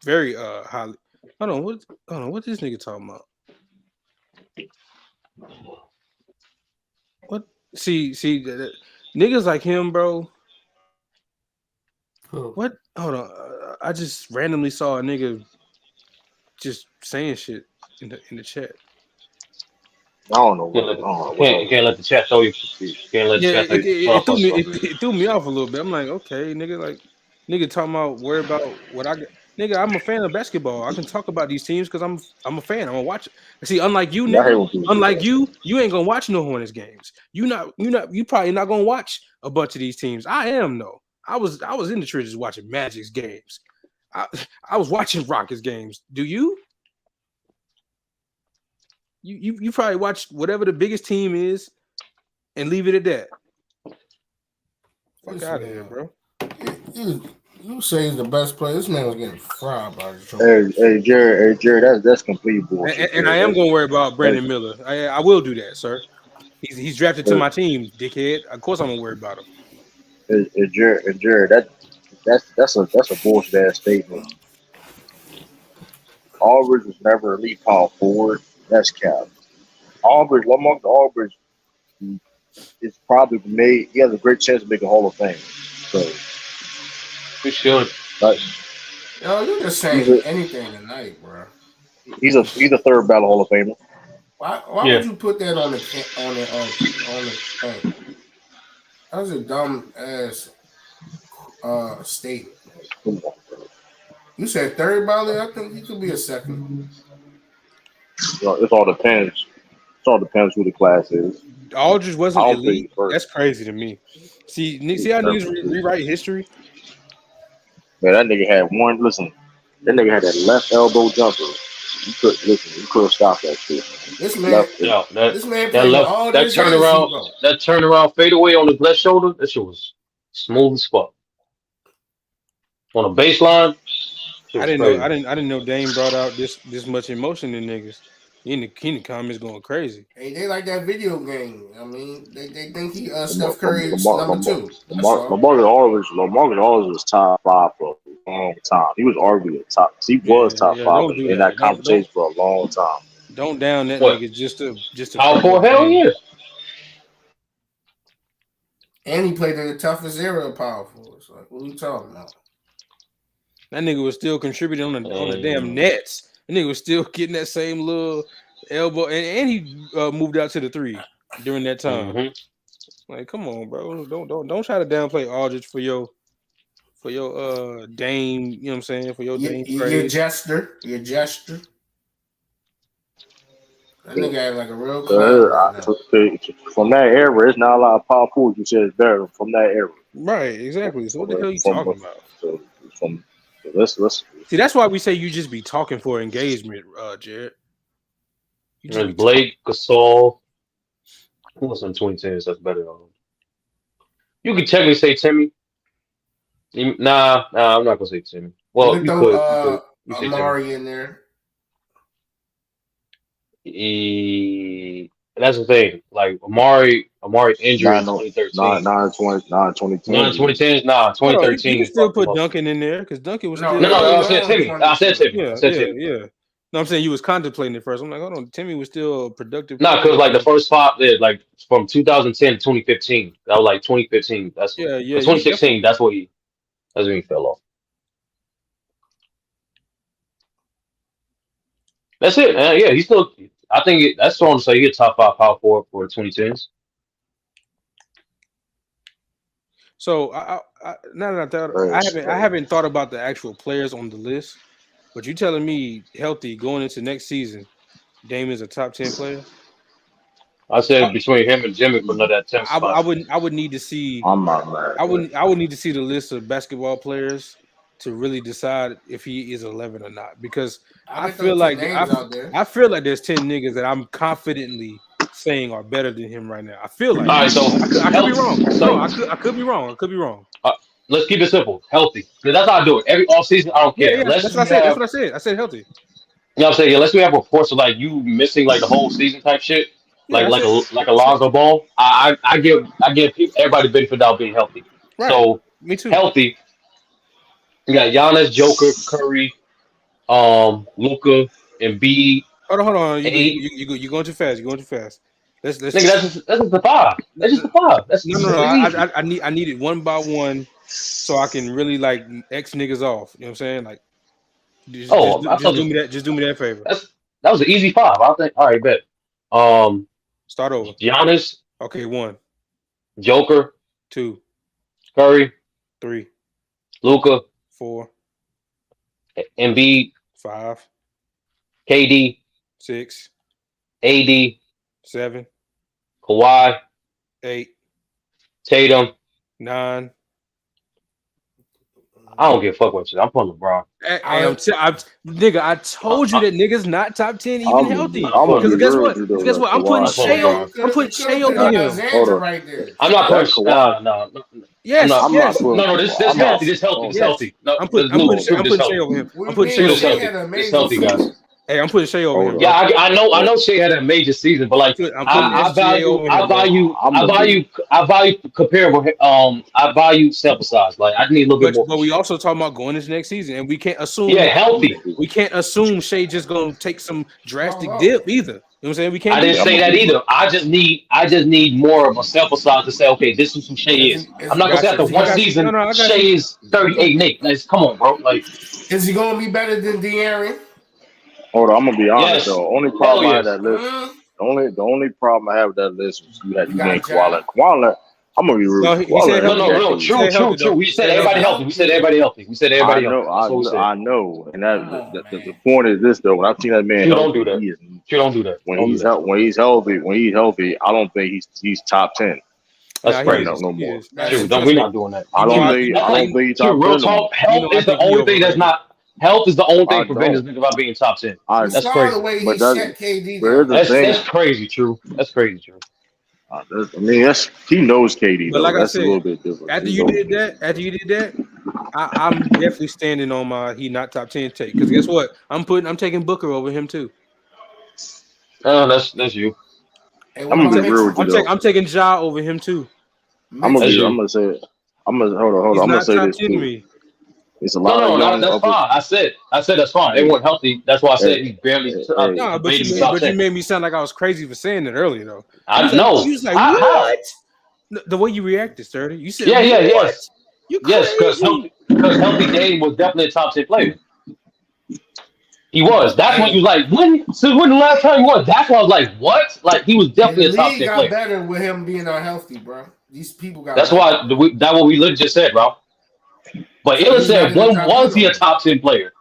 very highly. Hold on, what this nigga talking about? What? Niggas like him, bro. Who? What? Hold on. I just randomly saw a nigga just saying shit in the chat. I don't know Can't what. let I the, don't know what can't else. can't let the chat throw you. Can't let the Yeah, chat throw you it off threw us me for a minute. it threw me off a little bit. I'm like, okay, nigga, like nigga talking about worry about what I got. Nigga, I'm a fan of basketball. I can talk about these teams because I'm a fan. I'm gonna watch it. See, unlike you, Yeah, I hate nigga, when people do unlike that. you ain't gonna watch no Hornets games. You probably not gonna watch a bunch of these teams. I am though. I was in the trenches watching Magic's games. I I was watching Rockets games. Do you? You probably watch whatever the biggest team is and leave it at that. Fuck This out of here, man, bro. you say he's the best player. This man was getting fried by the Trojans. Jared, that's complete bullshit, And I Jared. am gonna worry about That's Brandon Miller. I will do that, sir. He's drafted to uh, my team, dickhead. Of course I'm gonna worry about him. Jared, that's a bullshit ass statement. Aldridge was never elite power forward. That's cap. Aldridge, Lamar Aldridge is probably made. He has a great chance to make a Hall of Fame. So, We should. like, Yo, you just he's saying a anything tonight, bro. he's a third ballot Hall of Famer. Why would Yeah. you put that on the thing? That was a dumb ass statement. Come on, bro. You said third ballot. I think he could be a second. It all depends. It all depends who the class is. Aldridge I wasn't don't think elite. he's first. That's crazy to me. See He's how never niggas elite. rewrite history. Man, that nigga had one. Listen, that nigga had that left elbow jumper. You could have stopped that shit. This man, Left. Yeah, that this man that played with left all that this energy, turnaround bro. that turnaround fadeaway on his left shoulder. That shit was smooth as fuck. On the baseline, shit I was didn't know. crazy. I didn't know Dame brought out this much emotion in niggas. He in the comments going crazy. Hey, they like that video game. I mean, they think he Lamar, Steph Curry's number two. That's all. Lamar always was top five for a long time. He was arguably top. He was top Yeah. five Don't do in that that. conversation for a long time. Don't down that What? nigga just to Power promote forward? Hell Dame. yeah. And he played in the toughest era of power forwards. Like, what are you talking about? That nigga was still contributing on the damn And Nets. That nigga was still getting that same little elbow, and he moved out to the three during that time. hmm Like, come on, bro. Don't try to downplay Aldridge for your Dame. You know what I'm saying? For your Dame Your praise. gesture, your gesture. That nigga had like a real clown right now. From that era, it's not a lot of power forwards you said is better from that era. Right, exactly. So what the hell you From talking about? so from let's See, that's why we say you just be talking for engagement, Jared. You just be there's talking. Blake Gasol. Who was in 2010s? That's better than him. You could technically say Timmy. Nah, I'm not gonna say Timmy. You Well, can you throw could. You say Timmy. Amari in there. That's the thing. Like Amari injury in nine no 2013. 2010. 2010s, nah, Hold on, you 2013 can still fucked him put up. Duncan in there because Duncan was No, No, still no, early I said on Timmy. I said 2010. Timmy. I yeah, said yeah, Timmy. yeah. No, I'm saying you was contemplating it first. I'm like, hold on, Timmy was still a productive Nah, player. because like the first five, like from 2010 to 2015, that was like 2015. Yeah, yeah, But you definitely. 2016, that's when he fell off. That's it. Yeah, he's still. I think that's strong to say he's a top 5 power forward for the 2010s. So now that I thought, I haven't thought about the actual players on the list, but you telling me healthy going into next season, Dame is a top 10 player? I said between him and Jimmy for another 10 spot. I would need to see. I'm not mad. I would need to see the list of basketball players to really decide if he is 11 or not, because I feel like I feel like there's 10 niggas that I'm confidently saying are better than him right now. I feel like. All right, so I could be wrong. No, I could be wrong. I could be wrong. Let's keep it simple. Healthy. That's how I do it. Every off season, I don't care. Yeah, that's what I said. That's what I said. I said healthy. You know what I'm saying? Yeah, unless we have reports of like you missing like the whole season type shit, like Alonzo Ball. I give people everybody the benefit without being healthy. Right. So Me too. Healthy. You got Giannis, Joker, Curry, Luka, Embiid. Hold on. You're going too fast. You're going too fast. Let's Nigga, that's just the 5. That's just the 5. That's no. I need it one by one so I can really like X niggas off. You know what I'm saying? Like, just do me that. Just do me that favor. That was an easy 5. I think. All right, bet. Start over. Giannis. Okay, 1. Joker. 2. Curry. 3. Luka. 4. Embiid. 5. KD. 6. AD. 7. Kawhi. 8. Tatum. 9. I don't give a fuck what you. I'm putting LeBron. Nigga, I told you that niggas not top 10 even healthy. Because guess what? I'm putting Shea over him. Right there. I'm not putting. No. Yes. No. This healthy. This healthy. No, I'm putting Shea over him. I'm putting Shea over him. This healthy, guys. Hey, I'm putting Shea over him. Yeah, I know. Shea had a major season, but like I value comparable. I value sample size. Like I need a little bit more. But we also talking about going into next season, and we can't assume. Yeah, healthy. We can't assume Shea just gonna take some drastic dip either. You know what I'm saying? We can't. I didn't say that either. I just need more of a sample size to say, okay, this is who Shea is. I'm not gonna say after one season, Shea is 38 Nick. Like, come on, bro. Like, is he gonna be better than De'Aaron? Hold on, I'm gonna be honest though. Only problem I have yes. with that list. The only problem I have with that list was you named Koala. Koala, I'm gonna be real. No, he said no. True. We said everybody healthy. I know. And the point is this though. When I've seen that man, you don't do that. You don't do that. When he's healthy, I don't think he's top 10. That's crazy. No more. True. We're not doing that. I don't think he's top 10. Real talk. Health is the only thing that's not. Health is the only thing preventing this nigga about being top 10. That's crazy. The way he set KD. That's crazy. True. That's crazy. True. I mean, he knows KD. But like that's I said, a little bit different. After you did that, I'm definitely standing on my he not top 10 take. Because guess what? I'm taking Booker over him too. Oh, that's you. Hey, I'm taking Ja over him too. I'm gonna say it. I'm gonna hold on. I'm gonna say this too. It's a lot. No, that's fine. I said that's fine. They weren't healthy. That's why I said he barely. No, but you made me sound like I was crazy for saying it earlier, though. I know. You was like, what? The way you reacted, Sturdy. You said, yes. You crazy. Yes, because healthy Dame was definitely a top 10 player. He was. That's when you was like, when the last time he was? That's why I was like, what? Like he was definitely a top 10 player. Got better with him being unhealthy, bro. These people got. That's better. why that's what we literally just said, bro. But Illa said, when was he a top 10 player?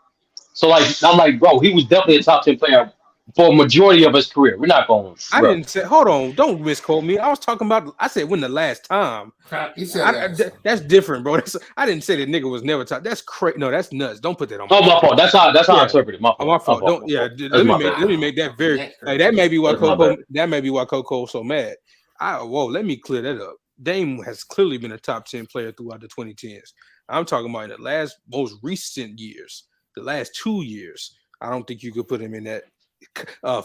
So, like, I'm like, bro, he was definitely a top 10 player for a majority of his career. We're not going. I didn't say, hold on, don't misquote me. I was talking about, I said, when the last time. He said that's different, bro. I didn't say the nigga was never top. That's crazy. No, that's nuts. Don't put that on. Oh, my fault. That's how I interpret it. My fault. My fault. Don't. Yeah. Let me make that very. Like, that may be why Coco. That may be why Coco's so mad. Let me clear that up. Dame has clearly been a top 10 player throughout the 2010s. I'm talking about in the most recent years, the last 2 years. I don't think you could put him in that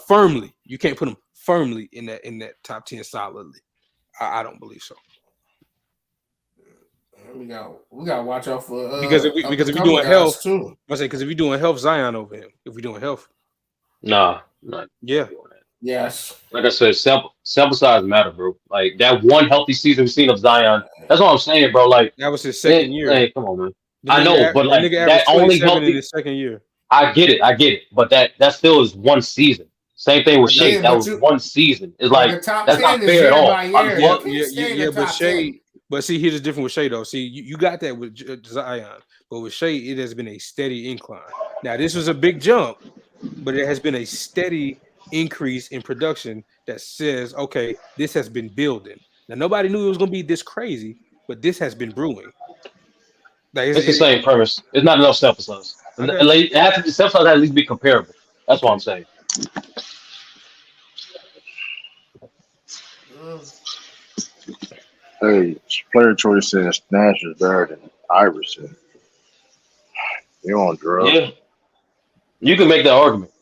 firmly. You can't put him firmly in that top 10 solidly. I don't believe so. We got to watch out for because if we're doing health too. I say because if you're doing health, Zion over him. If we're doing health, nah. Yeah. Yes. Like I said, sample size matter, bro. Like that one healthy season we've seen of Zion. That's what I'm saying, bro. Like that was his second year. Hey, come on, man. I know, but like that only healthy in his second year. I get it. But that still is one season. Same thing with Yeah, Shea. That but was you one season. It's like like a top that's 10 not is fair at year by all. How the year. yeah, You fuck? can't stay in the but top 10. Shea, but see, here's the difference with Shea though. See, you got that with Zion, but with Shea, it has been a steady incline. Now, this was a big jump, but it has been a steady increase in production that says, okay, this has been building. Now, nobody knew it was going to be this crazy, but this has been brewing. Like, It's the same premise. It's not enough self-assess. I got you. It has to be self-assess at least be comparable. That's what I'm saying. Hey, player choice says Nash is better than Iverson. You on drugs? Yeah, you can make that argument.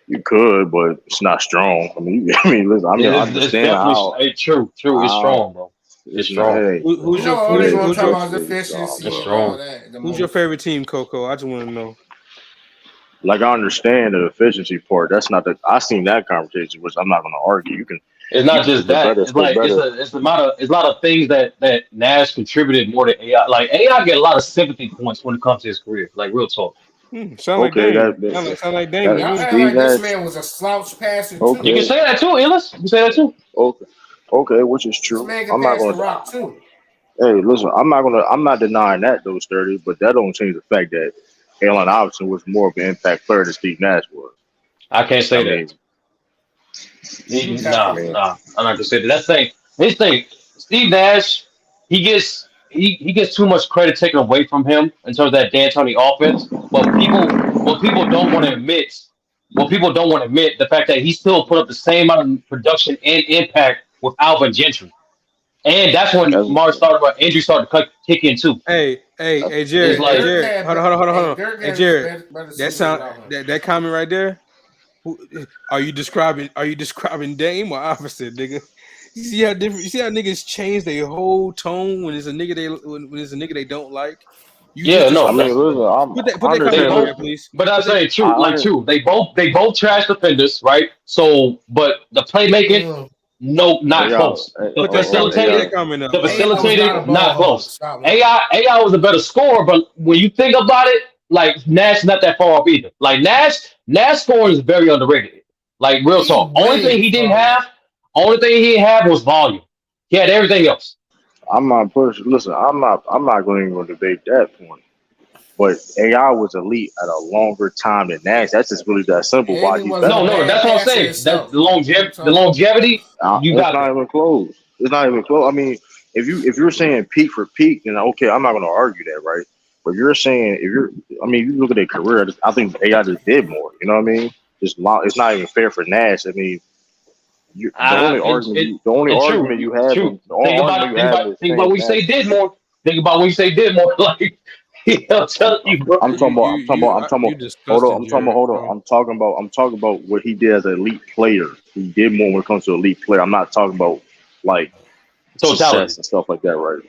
You could, but it's not strong. I mean, listen. I mean, I It's understand definitely how. true. It's strong, bro. It's It's not. strong. Hey, Who's You your know, all they're hey, gonna who's talk your about is it's efficiency It's and all strong. that. who's your favorite team, Coco? I just want to know. like I understand the efficiency part. That's not the. I seen that conversation, which I'm not going to argue. It's You not can just the that. better, It's still like better. it's a lot of things that Nash contributed more to AI. Like AI get a lot of sympathy points when it comes to his career. Like real talk. Sound like Okay, Dame. Sound like Dame to that Y'all me. act Steve like this Nash. man was a slouch passer You too. can Okay, say that too, Ellis. You can say that too. okay, okay, which is This true. man can I'm not pass the going to. rock too. Hey, listen, I'm not denying that those 30, but that don't change the fact that Allen Iverson was more of an impact player than Steve Nash was. I can't I say that. mean, I Nah, mean, I'm not gonna say that. That's thing. His thing. Steve Nash, he gets too much credit taken away from him in terms of that D'Antoni offense. But what people don't want to admit, the fact that he still put up the same amount of production and impact with Alvin Gentry, and that's when that's injury started to kick in too. Hey, It's Jared, like Dirk had, hold hey, on. Dirk Hey, had a Jared, better that season sound without him. that comment right there. Who, are you describing Dame or opposite, nigga? You see how different? You see how niggas change their whole tone when it's a nigga when it's a nigga they don't like. You just yeah, I no, mean, described. that's listen, Put I that comment they in understand. the both. chat, please. But I'm Put that. saying true, I like under, true. They both trash defenders, right? So, but the playmaking, Mm. no, hey, not y'all, close. hey, The hey, Put y'all, that facilitating, comment up, the bro. AI was not a facilitating, ball not hog. close. Stop lying. AI was a better scorer, but when you think about it, like Nash not that far off either. Like Nash scoring is very underrated. Like real He talk. way far off. Only thing he didn't have was volume. He had everything else. I'm not pushing. Listen, I'm not going to debate that point. But AI was elite at a longer time than Nash. That's just really that simple. And Why he he's wasn't a better No, than bad that's him. what I'm passer saying. That's himself. Like, what are you the talking about? longevity. You It's got not that. even close. It's not even close. I mean, if you're saying peak for peak, then okay, I'm not going to argue that, right? But you're saying I mean, you look at their career. I think AI just did more. You know what I mean? It's not even fair for Nash. I mean, the only It's true. argument you It's have, true. the only argument you have is Think about saying when you Nash. say did more. Think about when you say did more. Like I'm telling you, bro. I'm talking You about. Hold on, disgusting, I'm talking about. Jared, Hold on, bro. I'm talking about what he did as an elite player. He did more when it comes to elite player. I'm not talking about like Totality. success and stuff like that, right?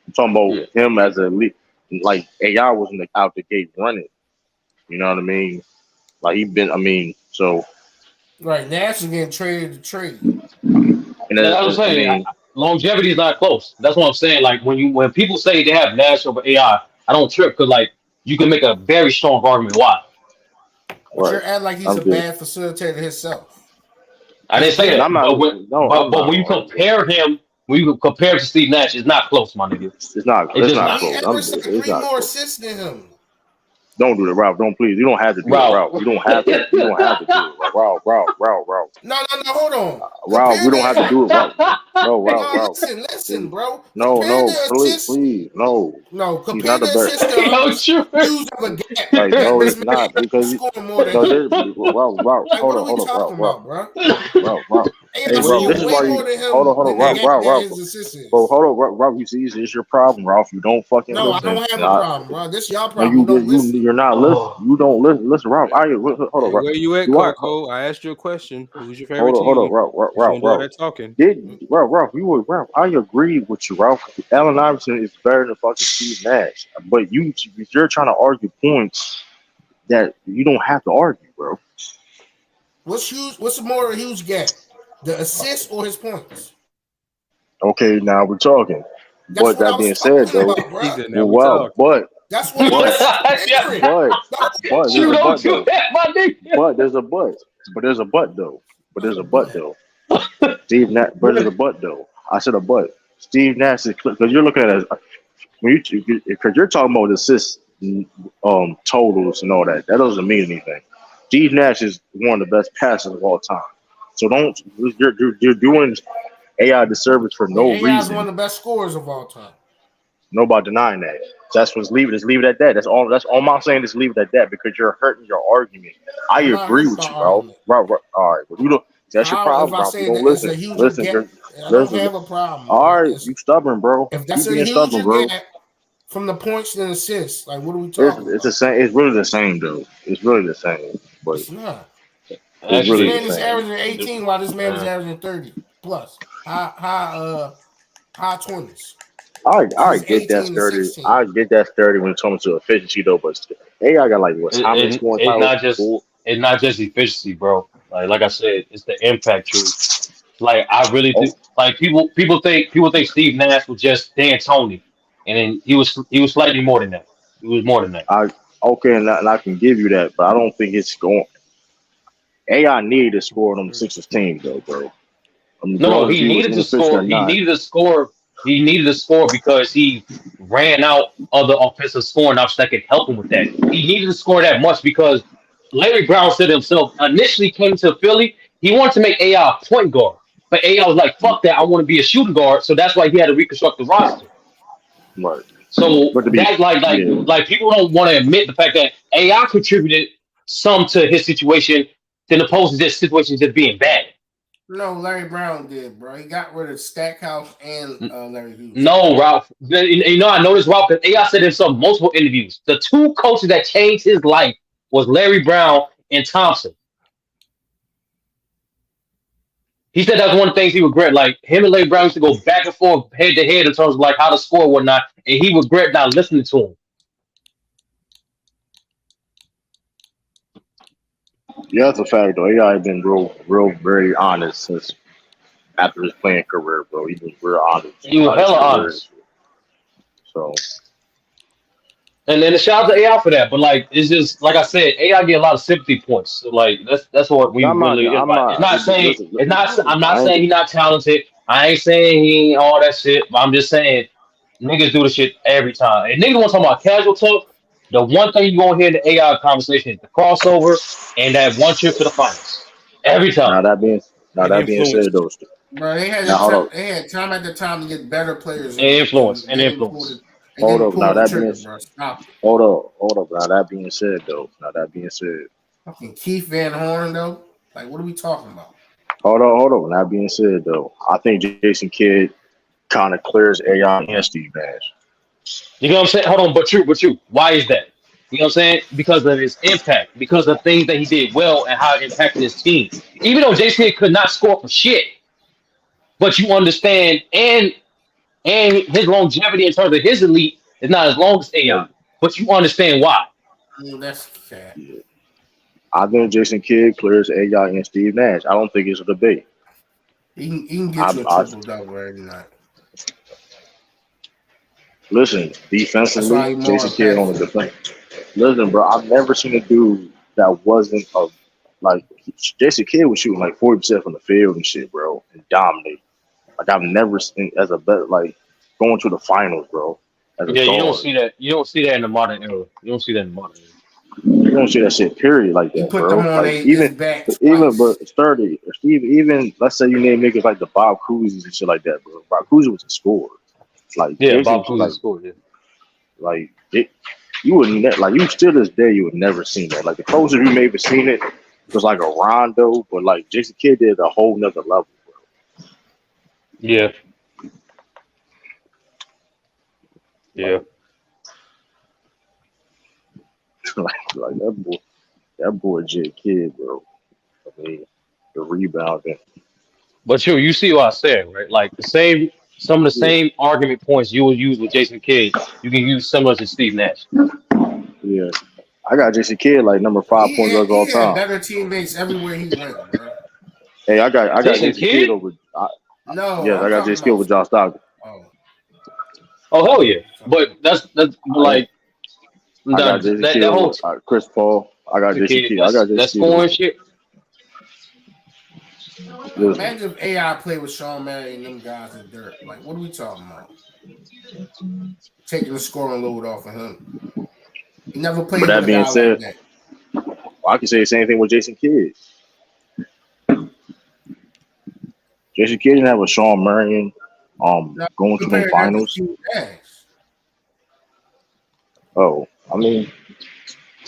I'm talking about Yeah. him as an elite. Like AI wasn't out the gate running. You know what I mean? Like he been. I mean, so Right, Nash is getting traded to trade. and That's what I'm I saying. mean, Longevity is not close. That's what I'm saying. Like when people say they have Nash over AI, I don't trip because like you can make a very strong argument why. But right? you're acting like he's I'm a just. bad facilitator himself. I He didn't say And good. I'm that. not. No, I'm But not when you gonna argue that. compare him, to Steve Nash, it's not close, my nigga. It's not. It's It's just not He not. close. averaged like It's 3 not more close. assists than him. Don't do it, Ralph. Don't please. You don't have to do it, Ralph. Ralph. You don't have to. You don't have to do it, Ralph. No, hold on. Ralph, Compare we don't have to the do it, Ralph. No, no, Ralph. listen, Please. bro. Compare No, the please, assists. please, no. No, He's compare not the the best. assists to Yo, use of a gap. Like, no, This it's man not because scoring more than no, him. Ralph. Like, what are we Hold on, talking about, bro? Ralph. Hey, Hey, I'm Ralph, this scoring is way why more you than him hold on, than the gap that Ralph. his assist Bro, is. hold on, Ralph. You see, this is your problem, Ralph. You don't fucking No, I listen. don't have a problem, bro. This y'all No, problem. You don't listen. you're not listening. oh, You don't listen. Listen, Ralph. Hold on, Hey, Ralph. where you at, Do I? Coco? I asked you a question. Who's your favorite Hold on, team? Because you want to do all Ralph. that talking. Ralph, I agree with you, Ralph. Allen Iverson is better than fucking Steve Nash. But you're trying to argue points that you don't have to argue, bro. What's the more of a huge gap? The assist or his points? Okay, now we're talking. That's But what I that was being said, talking though, about, bro. He said, "Now we well, talking." That's what he was Yeah. comparing. But You there's a don't but do though. that, my nigga. But there's a but. But there's a but though. But there's a but What? though. Steve Nash. But there's a but though. I said a but. Steve Nash is because you're looking at it as when because you're talking about assists, totals and all that. That doesn't mean anything. Steve Nash is one of the best passers of all time. So don't you're doing AI disservice for And no AI is one reason. of the best scorers of all time. Nobody denying that. So that's what's leave it. Just leave it at that. That's all I'm saying. Just leave it at that because you're hurting your argument. I I'm not agree hurting with my you, bro. argument. Right. All right. But you don't. That's your How if problem, I bro. You say don't that it's a listen. huger Listen. gap? I don't Listen. have a problem with All it. right. You stubborn, bro. If You that's a being stubborn, huger bro. gap from the points and assists, like what are we It's talking it's the about? same. It's really the same, though. It's really the same. But It's not. it's This really Actually, the man is same. averaging 18 while this man is averaging 30 plus. High 20s. This I is get that 18 to sturdy. 16. I get that sturdy when it comes to efficiency, though. But AI got like what? How many scoring it's titles? not just Four. it's not just efficiency, bro. Like I said, it's the impact truth. Like I really Oh, do. Like people think Steve Nash was just D'Antoni, and then he was slightly more than that. He was more than that. I okay, and I can give you that, but I don't think it's going. AI needed to score on them Sixers team, though, bro. No, Regardless if he he was needed to inefficient or score. He not. needed to score. He needed to score because he ran out other offensive scoring options that could help him with that. He needed to score that much because Larry Brown said himself initially came to Philly. He wanted to make AI a point guard, but AI was like, "Fuck that! I want to be a shooting guard." So that's why he had to reconstruct the roster. Right. So But to be, that like like yeah, like people don't want to admit the fact that AI contributed some to his situation, than opposed to this situation just being bad. No, Larry Brown did, bro. He got rid of Stackhouse and Larry Hughes. No, Ralph. I know this, Ralph, because AI said in some multiple interviews. The two coaches that changed his life was Larry Brown and Thompson. He said that's one of the things he regret. Like him and Larry Brown used to go back and forth, head to head, in terms of like how to score and whatnot, and he regret not listening to him. yeah, that's a fact, though. AI been real, very honest since after his playing career, bro. He was real honest He was about his hella career. honest. So, And then the shout out to AI for that. But like it's just like I said, AI get a lot of sympathy points. So like that's what we I'm not, really I'm like. It's not, not saying listen, it's not I'm not I saying ain't, he's not talented. I ain't saying he ain't all that shit, but I'm just saying niggas do the shit every time. And niggas want to talk about casual talk. The one thing you gonna hear in the AI conversation is the crossover and that one trip to the finals. Every time. now that being, now And that being influence. said, though, Bro, now hold up, they had time at the time to get better players And in, influence. and And they didn't pull influence. the they didn't Now pull the that being, trigger, bro. Stop it. hold up. Now that being said, though, Fucking Keith Van Horn though. Like, what are we talking about? hold up. Now that being said, though, I think Jason Kidd kind of clears AI and Steve Nash. You know what I'm saying? Hold on, but you. Why is that? You know what I'm saying? Because of his impact, because of things that he did well and how it impacted his team. Even though Jason could not score for shit, but you understand, and his longevity in terms of his elite is not as long as AI. Like, But you understand why. That's sad. yeah. I think Jason Kidd clears AI and Steve Nash. I don't think it's a debate. He can get you a I triple double every night. listen That's why defensively. he's more Jason Kidd on impactful. the defense. Listen, bro, I've never seen a dude that wasn't a like Jason Kidd was shooting like 40% from the field and shit, bro, and dominate. Like I've never seen as a bet like going to the finals, bro, as a Yeah, you don't guard. see that. You don't see that in the modern era. You don't see that in the modern era. You don't see that shit period like He that, put them bro. on Like his back but twice. sturdy or Steve, even let's say you name niggas like the Bob Cruises and shit like that, bro. Bob Cruiser was a scorer. Like Yeah, Jason, Bob Cousy like scored. Yeah. Like it, you would like you still this day you would never seen that. Like the closest you may have seen it was like a Rondo, but like Jason Kidd did a whole nother level. Yeah. Yeah. Like like that boy J Kidd, bro. I mean, the rebounding. But you see what I said, right? Like some of the Yeah, same argument points you will use with Jason Kidd, you can use similar to Steve Nash. yeah. I got Jason Kidd like number 5 point guards all He had time. better teammates everywhere he went, bro. Hey, I got Jason Jason Kidd Kidd? over. No, Yes, I I'm got talking Jason Kidd about. over John Stockton. Oh, Oh hell yeah! sorry. But that's I ain't, like I got Jason That Kidd that whole over Chris Paul. I got Jason kid, Kidd. I got that Jason Kidd scoring over. shit. Listen, Imagine if AI played with Sean Marion and them guys in dirt. Like, what are we talking about? Taking the scoring load off of him. He never but played with that a being guy like said, that. I can say the same thing with Jason Kidd. Jason Kidd didn't have a Sean Marion Now, going to them compare that to finals. Steve Nash. Oh, I mean,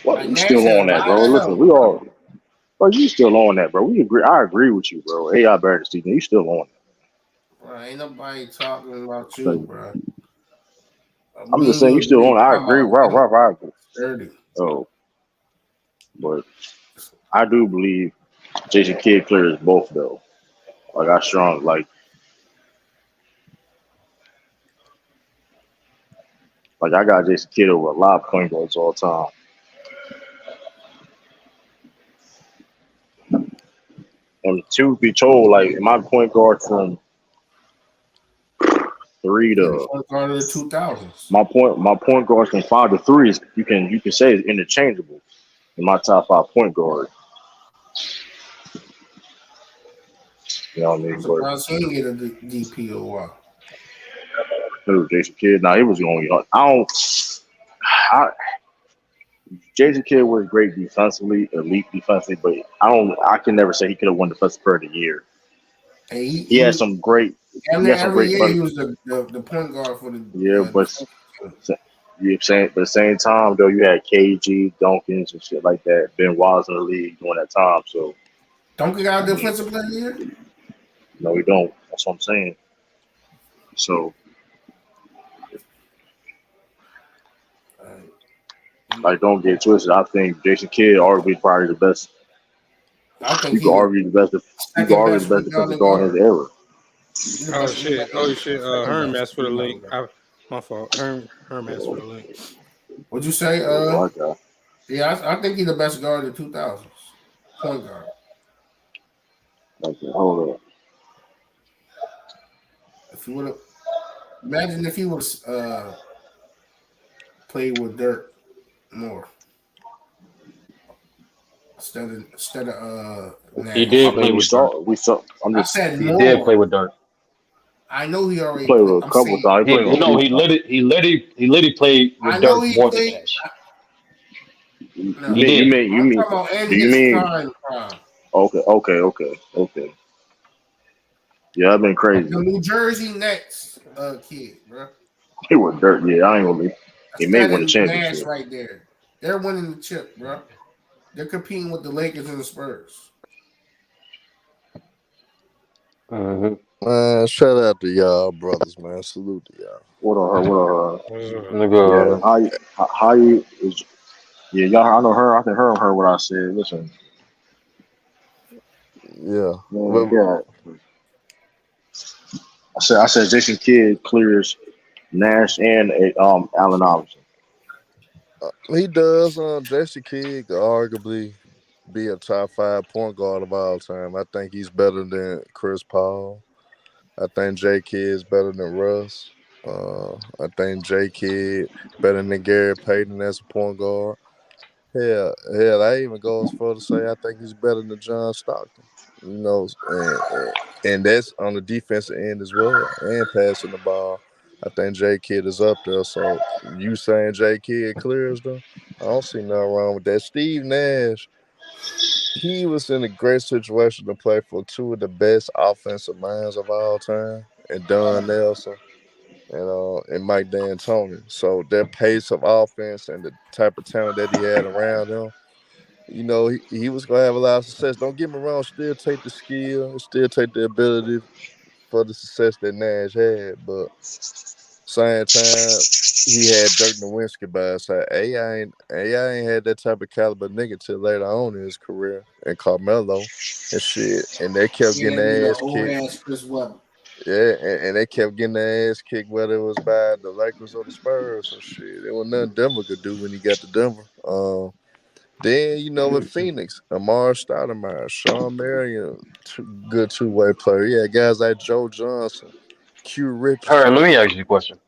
what Like, we Nash still had a on that, lot bro. of Listen, help. we all bro, you still on that, bro. We agree. I agree with you, bro. AI better than Stephen. You still on Bro, ain't nobody talking about that. you, bro. I'm Me just and saying you you still agree. on it. I I'm agree. about Right, him. right, right. 30. Oh, but I do believe Jason Kidd clears both though. Like I strong like I got Jason Kidd over a lot of point guards all the time. And truth be told, like my point guard from three He the to point guard of the 2000s. my point guards from 5 to 3 is you can say is interchangeable in my top 5 point guard. You know what I I'm mean? But surprised he didn't get a DP or what. Jason Kidd, now he was the only. I Jason Kidd was great defensively, elite defensively, but I can never say he could have won Defensive Player of the Year. Hey, He had some great. and He then had some every great. year But he was the point guard for the yeah, but defense team. you know saying, but at the same time though, you had KG, Dunkins, and shit like that. Ben Wallace in the league during that time. So Duncan got I a mean, defensive player of the year? no, we don't. That's what I'm saying. So like, don't get twisted. I think Jason Kidd arguably probably the best. I think You he could the argue the best. You could second argue the best best defensive rebounding guard in guard. his era. He the best Oh rebounding. shit. Second Herm best asked for the link. rebounding guard. My fault. Herm asked for the link. What'd you say? Like that. Yeah, I think he's the best guard in the 2000s. Point guard. Like that. Hold up. If he would have, imagine if he was played with Dirk more instead of He Nash. I did mean, play with Dirk. we saw. I'm I just. said He did play more. with Dirk. I know he He already played played. with a I'm couple saying times. He played with He a no, few times. he literally played I with know Dirk he more than played. Nash. You No, He mean you did. mean you I'm mean talking about in do you his mean prime. okay. Yeah, I've been crazy. The New Jersey Nets kid, bro. He was dirt. Yeah, I ain't gonna be. He That's may that win the and Nash championship. right there. They're winning the chip, bro. They're competing with the Lakers and the Spurs. Mm-hmm. Man, shout out to y'all, brothers, man. Salute to y'all. What on her? What on her? Yeah, Nigga, how you is? Yeah, y'all. I know her. I think her heard what I said. Listen, Yeah. man, God. I said Jason Kidd clears Nash and Allen Iverson. He does. Jesse Kidd could arguably be a top 5 point guard of all time. I think he's better than Chris Paul. I think J Kidd is better than Russ. I think J Kidd better than Gary Payton as a point guard. Hell, I even go as far to say I think he's better than John Stockton. You know, and that's on the defensive end as well, and passing the ball. I think J Kidd is up there. So you saying J Kidd clears them? I don't see nothing wrong with that. Steve Nash, he was in a great situation to play for two of the best offensive minds of all time, and Don Nelson and Mike D'Antoni. So their pace of offense and the type of talent that he had around him, he was gonna have a lot of success. Don't get me wrong, still take the skill, still take the ability for the success that Nash had, but same time he had Dirk Nowitzki by his side. AI ain't had that type of caliber nigga till later on in his career, and Carmelo and shit. And they kept getting Yeah, we their got ass old kicked. ass Chris Webber. Yeah, and they kept getting their ass kicked, whether it was by the Lakers or the Spurs or shit. There was nothing Denver could do when he got to Denver. Then with Phoenix, Amar Stoudemire, Sean Marion, good two-way player. Yeah, guys like Joe Johnson, Q Aaron, Richardson. let me ask you a question.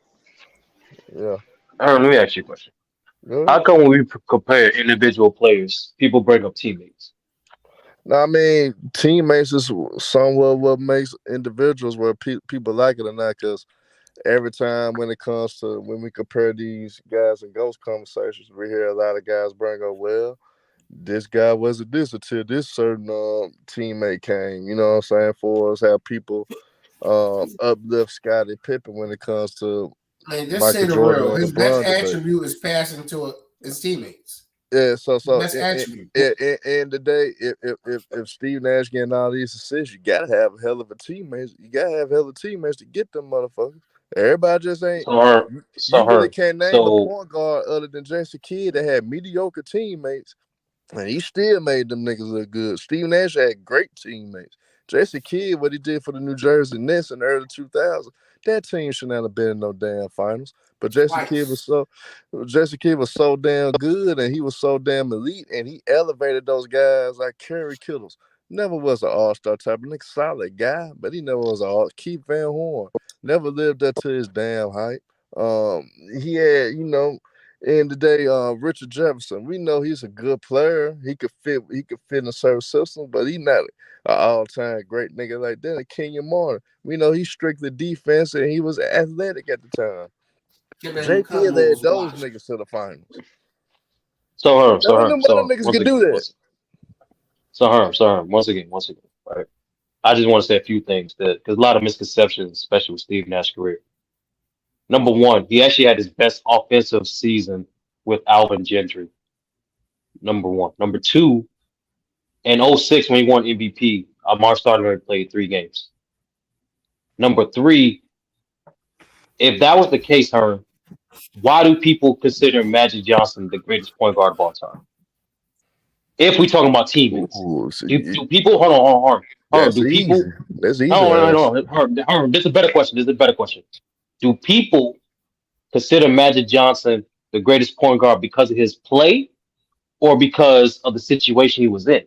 Yeah, Aaron, let me ask you a question. Good. How come when we compare individual players, people bring up teammates? No, I mean, teammates is somewhat what makes individuals where people like it or not. Because every time when it comes to when we compare these guys in ghost conversations, we hear a lot of guys bring up, well, this guy wasn't this until this certain teammate came. You know what I'm saying? For us, have people uplift Scottie Pippen when it comes to Man, just say Michael the Jordan real. and His best LeBron debate. attribute is passing to his teammates. Yeah, so His best attribute. in the day, if Steve Nash getting all these assists, you gotta have a hell of a teammates. You gotta have hell of teammates to get them motherfuckers. Everybody just ain't. So her, You so really her, can't name a so point guard other than Jason Kidd that had mediocre teammates, and he still made them niggas look good. Steve Nash had great teammates. Jason Kidd, what he did for the New Jersey Nets in the early 2000s, that team should not have been in no damn finals. But Twice. Jason Kidd was so damn good, and he was so damn elite, and he elevated those guys like Kerry Kittles. Never was an all-star type of nigga, solid guy, but he never was an all. Keith Van Horn never lived up to his damn hype. He had, in the day, Richard Jefferson, we know he's a good player. He could fit in a certain system, but he not an all-time great nigga like that. And Kenyon Martin, we know he's strictly defense and he was athletic at the time. Give him Jay cut Kidd led moves. those Watch. niggas to the finals. so her, so None of her, them so other her. niggas Once could do again, that. once again, right? I just want to say a few things that because a lot of misconceptions, especially with Steve Nash's career. Number one, he actually had his best offensive season with Alvin Gentry. Number one. Number two, in '06 when he won MVP, Amar Stoudemire played 3 games. Number three, if that was the case, Herm, why do people consider Magic Johnson the greatest point guard of all time? If we're talking about teammates, Ooh, so do people hold on, Herm, that's do easy. people That's easy to answer. no, Herm, this is a better question. This is a better question. Do people consider Magic Johnson the greatest point guard because of his play or because of the situation he was in?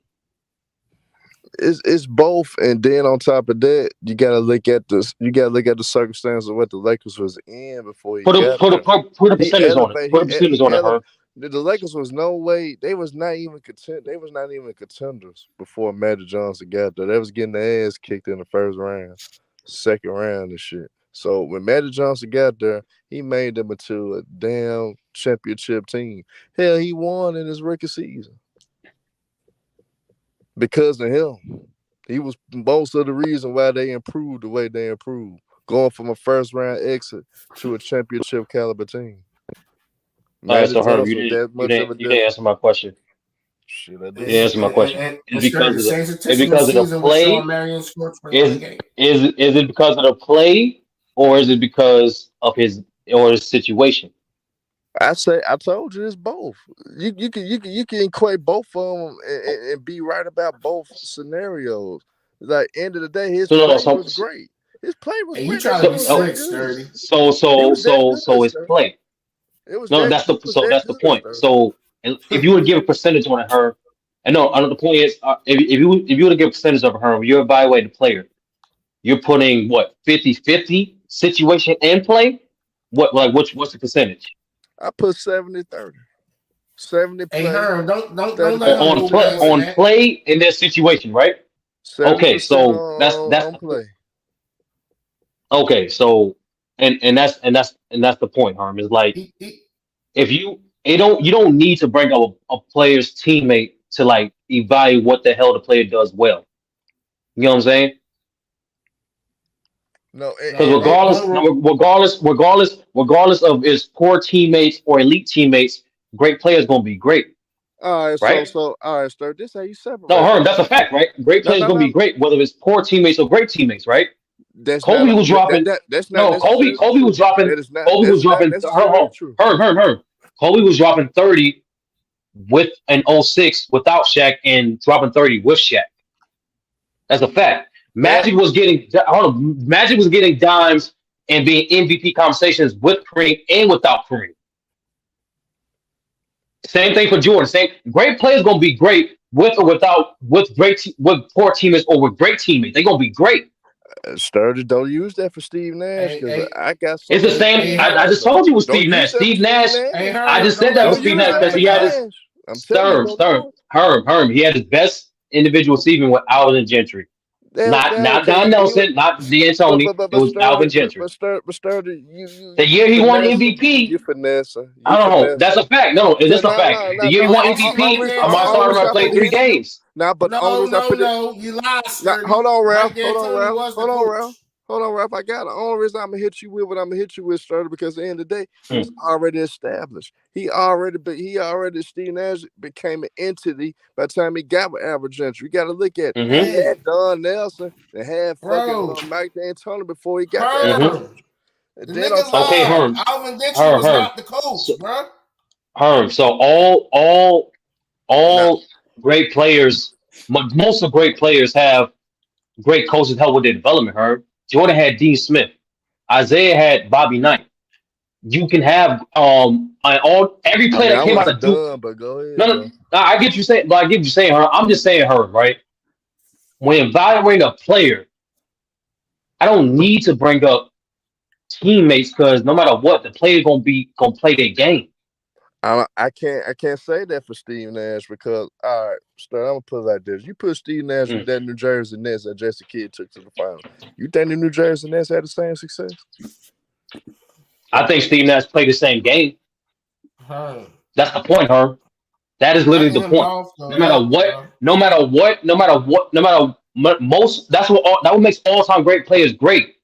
It's both, and then on top of that, you gotta look at this. You gotta look at the circumstances of what the Lakers was in before he Put a got put a there. put a He percentage on it. elevated. Put a percentage on it, Herm. The Lakers was no way. They was not even content. They was not even contenders before Magic Johnson got there. They was getting their ass kicked in the first round, second round, and shit. So when Magic Johnson got there, he made them into a damn championship team. Hell, he won in his rookie season because of him. He was most of the reason why they improved the way they improved, going from a first round exit to a championship caliber team. All right, Magic so Herm, Johnson was that much of a you didn't difference. answer my question. Shit, I You did. didn't answer my question. And Is Sturdy, because the of the same is statistical because of the season with Sean play? Marion scored 21 a Is game. is it because of the play or is it because of his situation? I told you it's both. You can equate both of them and be right about both scenarios. Like end of the day, his So no, play so was great. His play was And you great. That trying to shit be so was that slick, good. Sturdy. so He so was that so good, so it's Sturdy. play. It was No, that he was so that that's the good, point. Sturdy. So if you would give a percentage on her, and no, I know the point is if you were to give a percentage of her, you're evaluating the player. You're putting what 50-50 situation and play. What like what's the percentage I put 70-30. 70 Hey play, Herm, don't 30% let him on go play past situation. on that. play in their situation, right? 70% Okay, so that's on play. okay. So and that's the point, Harm. Is like He if you don't need to bring up a player's teammate to like evaluate what the hell the player does well. You know what I'm saying? No, Because no regardless, no, don't regardless of his poor teammates or elite teammates, great players gonna be great, all right, right? all right, Sturdy. This how you No, separate Herm, them. that's a fact, right? Great No, players no, gonna be no. great, whether it's poor teammates or great teammates, right? That's not Kobe was dropping. that's not No, necessarily Kobe was true. dropping. Kobe That was is not dropping. necessarily true. Herm. Kobe was dropping 30 with an '06 without Shaq and dropping 30 with Shaq. That's a fact. That Magic was getting dimes and being MVP conversations with Kareem and without Kareem. Same thing for Jordan. Same great players gonna be great with or without with with poor teammates or with great teammates. They're gonna be great. Sturgis, don't use that for Steve Nash Hey, because hey, I got It's the something for same. hey, Steve I Herb. Nash just though. told you with Don't Steve use Nash. that for Steve Steve Nash. Hey, Nash. I Herb, just said don't that let with Don't him Steve do use Nash it, that because for he man. had his Nash. I'm telling you, don't do it. Herm. He had his best individual season with Alvin Gentry. That Not okay. Don He was, Nelson, not D'Antoni. It but was Alvin Gentry. Sturdy, The you year he won finessing, you MVP, finessing, I you don't know. That's a finessing. fact. No, So that's a fact. The year he no. won Right MVP, there, Amar Only reason Stoudemire I played put three it. games. Now, but the only reason I put it. No. You lied, Now, Sturdy. Ralph. Mike D'Antoni was the Hold on, coach. Ralph. Hold on, Ralph. I got it. The only reason I'm gonna hit you with what I'm gonna hit you with, Sturdy, because at the end of the day, it was already established. He already Steve Nash became an entity by the time he got with Albert Gentry. You got to look at it. He Mm-hmm. had Hey, Don Nelson and had fucking bro, Mike D'Antoni before he got to Albert Mm-hmm. Herb. Gentry. And The then on nigga top Okay, of lied. Herm. Alvin Gentry was Herm. not the coach, So, bro. Herm. So now, all great players, most of great players have great coaches help with their development. Herm. Jordan had Dean Smith. Isaiah had Bobby Knight. You can have all every I player mean, that I came out of wasn't Duke. done, but go No, ahead no, though. no, I get you saying, but I get you saying her. I'm just saying her, right? When evaluating a player, I don't need to bring up teammates because no matter what, the player gonna play their game. I can't say that for Steve Nash because all right, Sturdy, I'm gonna put it like this. You put Steve Nash with Mm. that New Jersey Nets that Jesse Kidd took to the final. You think the New Jersey Nets had the same success? I think Steve Nash played the same game. Herb. That's the point, her. That is literally Cutting the him point. off the No matter rip, what, bro. no matter what, no matter what, no matter most. That what makes all time great players great.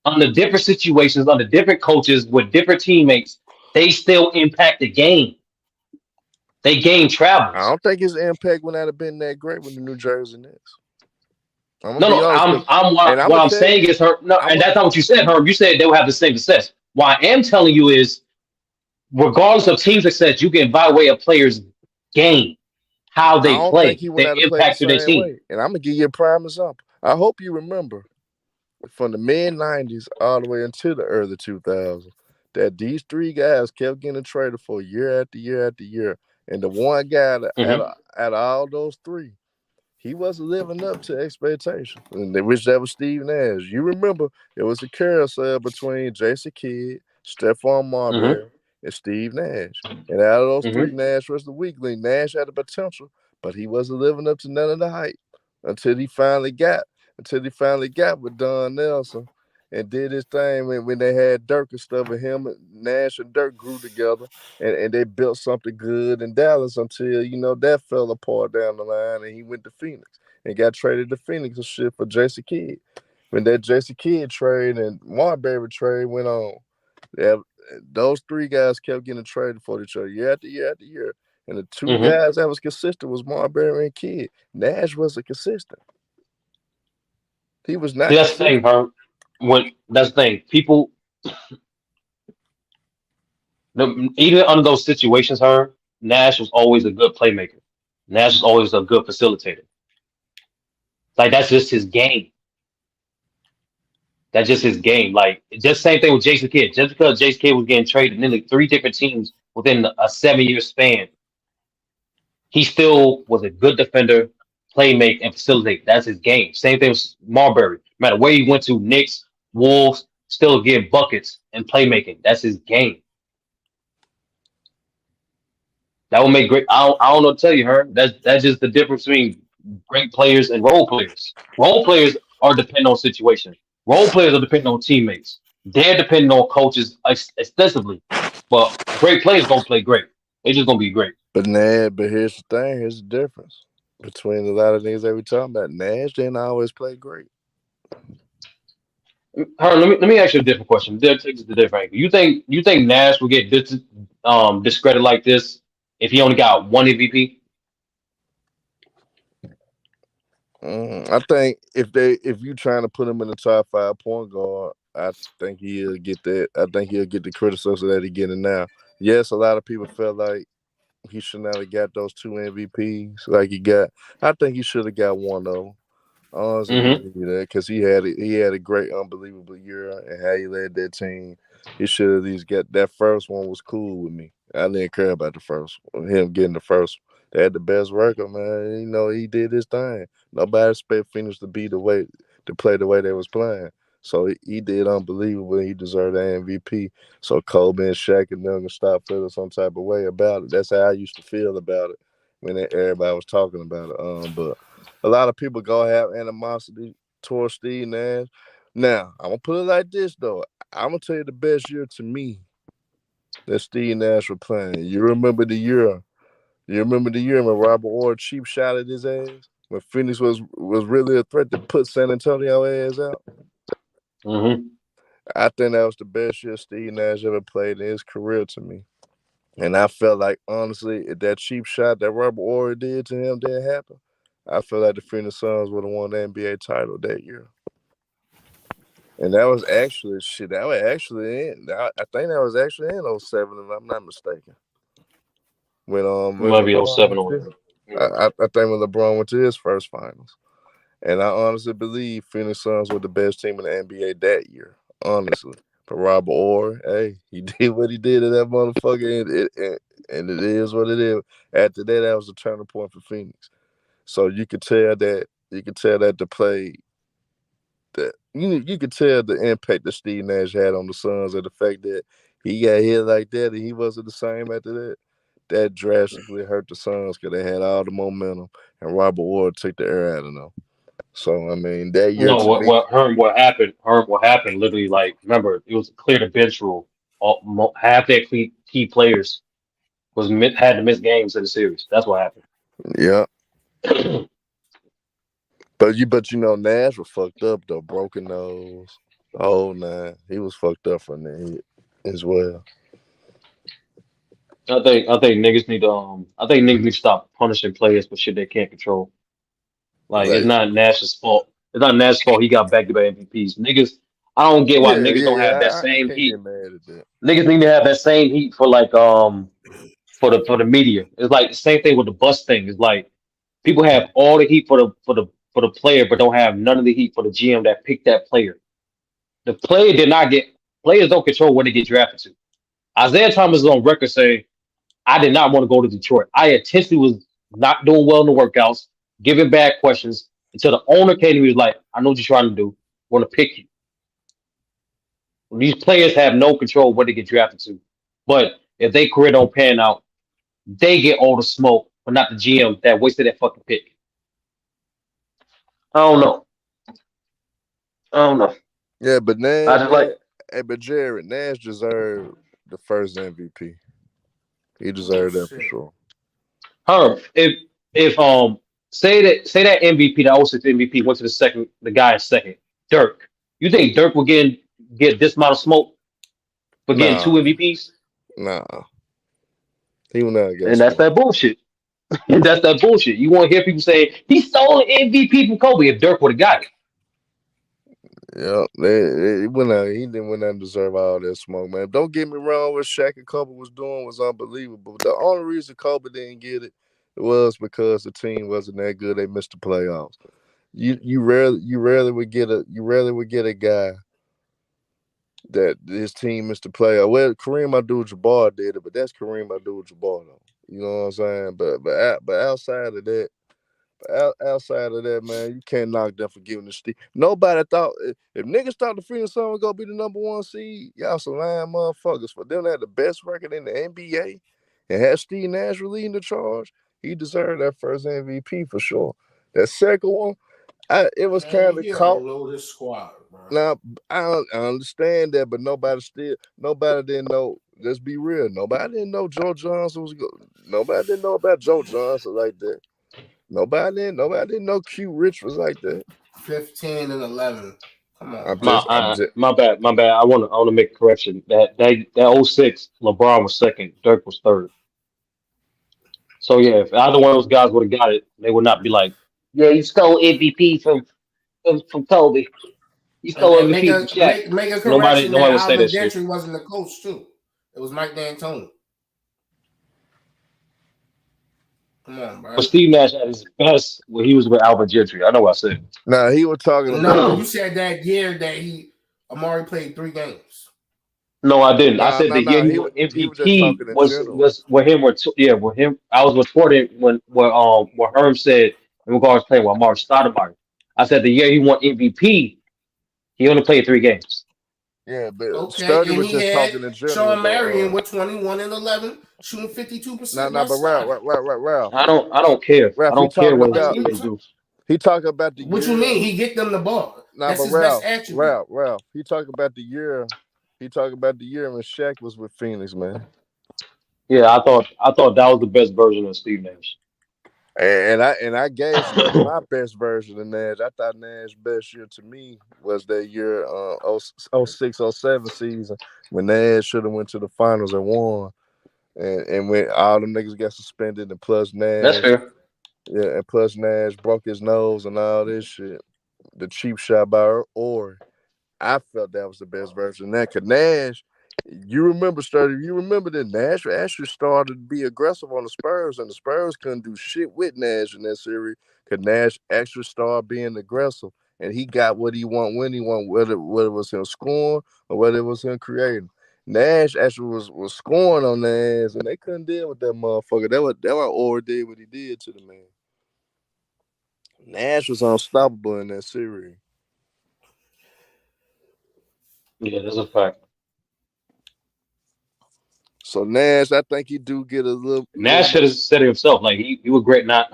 Under different situations, under different coaches, with different teammates, they still impact the game. They game I travels. don't think his impact would not have been that great with the New Jersey Nets. I'm gonna No, be no. honest, I'm and I'm what gonna I'm tell you, saying is her. No, I'm and a, that's not what you said, Herb. You said they will have the same success. What I am telling you is, regardless of team success, you can evaluate a player's game, how I they don't think play, he would their not have played the impact to their same team. way. And I'm gonna give you a prime example. I hope you remember from the mid '90s all the way into the early 2000s that these three guys kept getting traded for year after year after year, and the one guy that Hmm. out of all those three, he wasn't living up to expectations, and which that was Steve Nash. You remember it was a carousel between Jason Kidd, Stephon Hmm. Marbury, and Steve Nash. And out of those three, Hmm. Nash was the weakling. Nash had the potential, but he wasn't living up to none of the hype until he finally got with Don Nelson and did his thing when they had Dirk and stuff, and him, Nash and Dirk grew together and they built something good in Dallas until that fell apart down the line, and he went to Phoenix and got traded to Phoenix and shit for Jason Kidd. When that Jason Kidd trade and Marbury trade went on, yeah, those three guys kept getting traded for each other year after year after year. And the two Hmm. guys that was consistent was Marbury and Kidd. Nash wasn't consistent. He was See, not that's the thing, consistent. Herb. When that's the thing, people, even under those situations, Herb, Nash was always a good playmaker. Nash was always a good facilitator. Like that's just his game. That's just his game. Like just same thing with Jason Kidd. Just because Jason Kidd was getting traded nearly three different teams within a 7 year span, he still was a good defender, playmate, and facilitate. That's his game. Same thing with Marbury. No matter where he went to, Knicks, Wolves, still getting buckets and playmaking. That's his game. That will make great. I don't know what to tell you, her. That's just the difference between great players and role players. Role players are dependent on situations. Role players are dependent on teammates. They're dependent on coaches extensively. But great players gonna play great. They just gonna be great. But here's the thing. Here's the difference between a lot of things that we talking about. Nash didn't always play great. Her, let me ask you a different question. Take it to different angle. You think Nash will get discredited like this if he only got one MVP? I think if you trying to put him in the top five point guard, I think he'll get that. I think he'll get the criticism that he getting now. Yes, a lot of people felt like he should not have got those two MVPs like he got. I think he should have got one of them. Honestly, Mm-hmm. believe that because he had a great, unbelievable year and how he led that team. He should have at least got that first one. Was cool with me. I didn't care about the first one. Him getting the first one. They had the best record, man. He did his thing. Nobody expect Phoenix to be to play the way they was playing. So he did unbelievable. He deserved the MVP. So Kobe and Shaq and them to stop feeling some type of way about it. That's how I used to feel about it when everybody was talking about it. But a lot of people gonna have animosity towards Steve Nash. Now I'm gonna put it like this though. I'm gonna tell you the best year to me that Steve Nash was playing. You remember the year? You remember the year when Robert Orr cheap shot at his ass when Phoenix was really a threat to put San Antonio ass out. Mm-hmm. I think that was the best year Steve Nash ever played in his career to me. And I felt like, honestly, if that cheap shot that Robert Horry did to him didn't happen, I feel like the Phoenix Suns would have won the NBA title that year. And that was actually shit. That was actually in. I think that was actually in '07, if I'm not mistaken. When Maybe LeBron '07 went or to, whatever. I think when LeBron went to his first finals. And I honestly believe Phoenix Suns were the best team in the NBA that year. Honestly. But Robert Orr, hey, he did what he did to that motherfucker, and it is what it is. After that was a turning point for Phoenix. So you could tell that the play that you could tell the impact that Steve Nash had on the Suns and the fact that he got hit like that and he wasn't the same after that. That drastically hurt the Suns because they had all the momentum and Robert Orr took the air out of them. So I mean, that year No, to me, what happened? Literally, like, remember, it was a clear the bench rule. Half their key players had to miss games in the series. That's what happened. yeah. But you know, Nash was fucked up though, broken nose, the whole nine. He was fucked up from the hit as well. I think niggas need to stop punishing players for shit they can't control. Like, it's Like, not Nash's fault. It's not Nash's fault he got back to back MVPs. Niggas, I don't get why niggas don't have that I same can't get heat. mad at that. Niggas need to have that same heat for like for the media. It's like the same thing with the bus thing. It's like people have all the heat for the player, but don't have none of the heat for the GM that picked that player. The player did not get players don't control where they get drafted to. Isaiah Thomas is on record saying, I did not want to go to Detroit. I intentionally was not doing well in the workouts, giving bad questions until the owner came to me and was like, I know what you're trying to do. Want to pick you. These players have no control where they get drafted to. But if they career don't pan out, they get all the smoke, but not the GM that wasted that fucking pick. I don't know. I don't know. Yeah, but I Nash, just like man, hey, but Jared Nash deserved the first MVP. He deserved that for Shit. sure. her. If say that MVP, the 06 MVP went to the guy in second, Dirk. You think Dirk will get this amount of smoke for getting two Nah, MVPs? nah, he will not get And that's smoked. that bullshit. And that's that bullshit. You want to hear people say he stole an MVP from Kobe if Dirk would have got it. Yeah, he didn't win that deserve all that smoke, man. Don't get me wrong, what Shaq and Kobe was doing was unbelievable. The only reason Kobe didn't get it was because the team wasn't that good. They missed the playoffs. You rarely would get a guy that his team missed the playoff. Well, Kareem Abdul-Jabbar did it, but that's Kareem Abdul-Jabbar though. You know what I'm saying? But outside of that, man, you can't knock them for giving the Steve. Nobody thought if niggas thought the Phoenix Suns was gonna be the number one seed, y'all some lying motherfuckers. For them to have the best record in the NBA and have Steve Nash leading the charge, he deserved that first MVP for sure. That second one, it was Man, kind of he caught. outload his squad, bro. Now I understand that, but nobody didn't know. Let's be real. Nobody didn't know Joe Johnson was good. Nobody didn't know about Joe Johnson like that. Nobody didn't know Q Rich was like that. 15 and 11. Come on, I'm bro. I'm just. My bad, my bad. I wanna make a correction. That '06, LeBron was second, Dirk was third. So yeah, if either one of those guys would have got it, they would not be like, yeah, you stole MVP from Kobe. You And, stole and make MVP a from Shaq. make a Nobody correction that nobody would say Alvin that shit. Gentry wasn't the coach too. It was Mike D'Antoni. Come on, But bro. Steve Nash at his best when he was with Albert Gentry. I know what I said. Nah, he was talking No, about. you said that year that Amari played 3 games. No, I didn't. I Nah, said nah, the year nah. he He was was he was just MVP talking in was general. was with him or yeah with him. I was reporting when what Herm said in regards to playing with Mark Stoudemire. I said the year he won MVP, he only played 3 games. Yeah, but Okay, Sturdy and was he just had talking in general Sean Marion though. with 21 and 11, shooting 52% Nah, but outside. Ralph, I don't care. I Ralph, he don't care talking what his Like about teammates do. he talking about the what you year. mean? He get them the ball. Nah, That's but his best attribute. Ralph, he talking about the year. He talking about the year when Shaq was with Phoenix, man. Yeah, I thought that was the best version of Steve Nash. And I gave Sturdy my best version of Nash. I thought Nash's best year to me was that year, 06, 07 season when Nash should have went to the finals and won. And when all them niggas got suspended, and plus That's Nash, fair. yeah, and plus Nash broke his nose and all this shit. The cheap shot by Ori. I felt that was the best version of that. Cause Nash, you remember, Sturdy, you remember that Nash actually started to be aggressive on the Spurs, and the Spurs couldn't do shit with Nash in that series. Cause Nash actually started being aggressive, and he got what he want when he want, whether it was him scoring or whether it was him creating. Nash actually was scoring on their ass, and they couldn't deal with that motherfucker. That what Ori did what he did to the man. Nash was unstoppable in that series. Yeah, that's a fact. So Nash, I think he do get a little Nash should more. have said it himself. Like he would regret not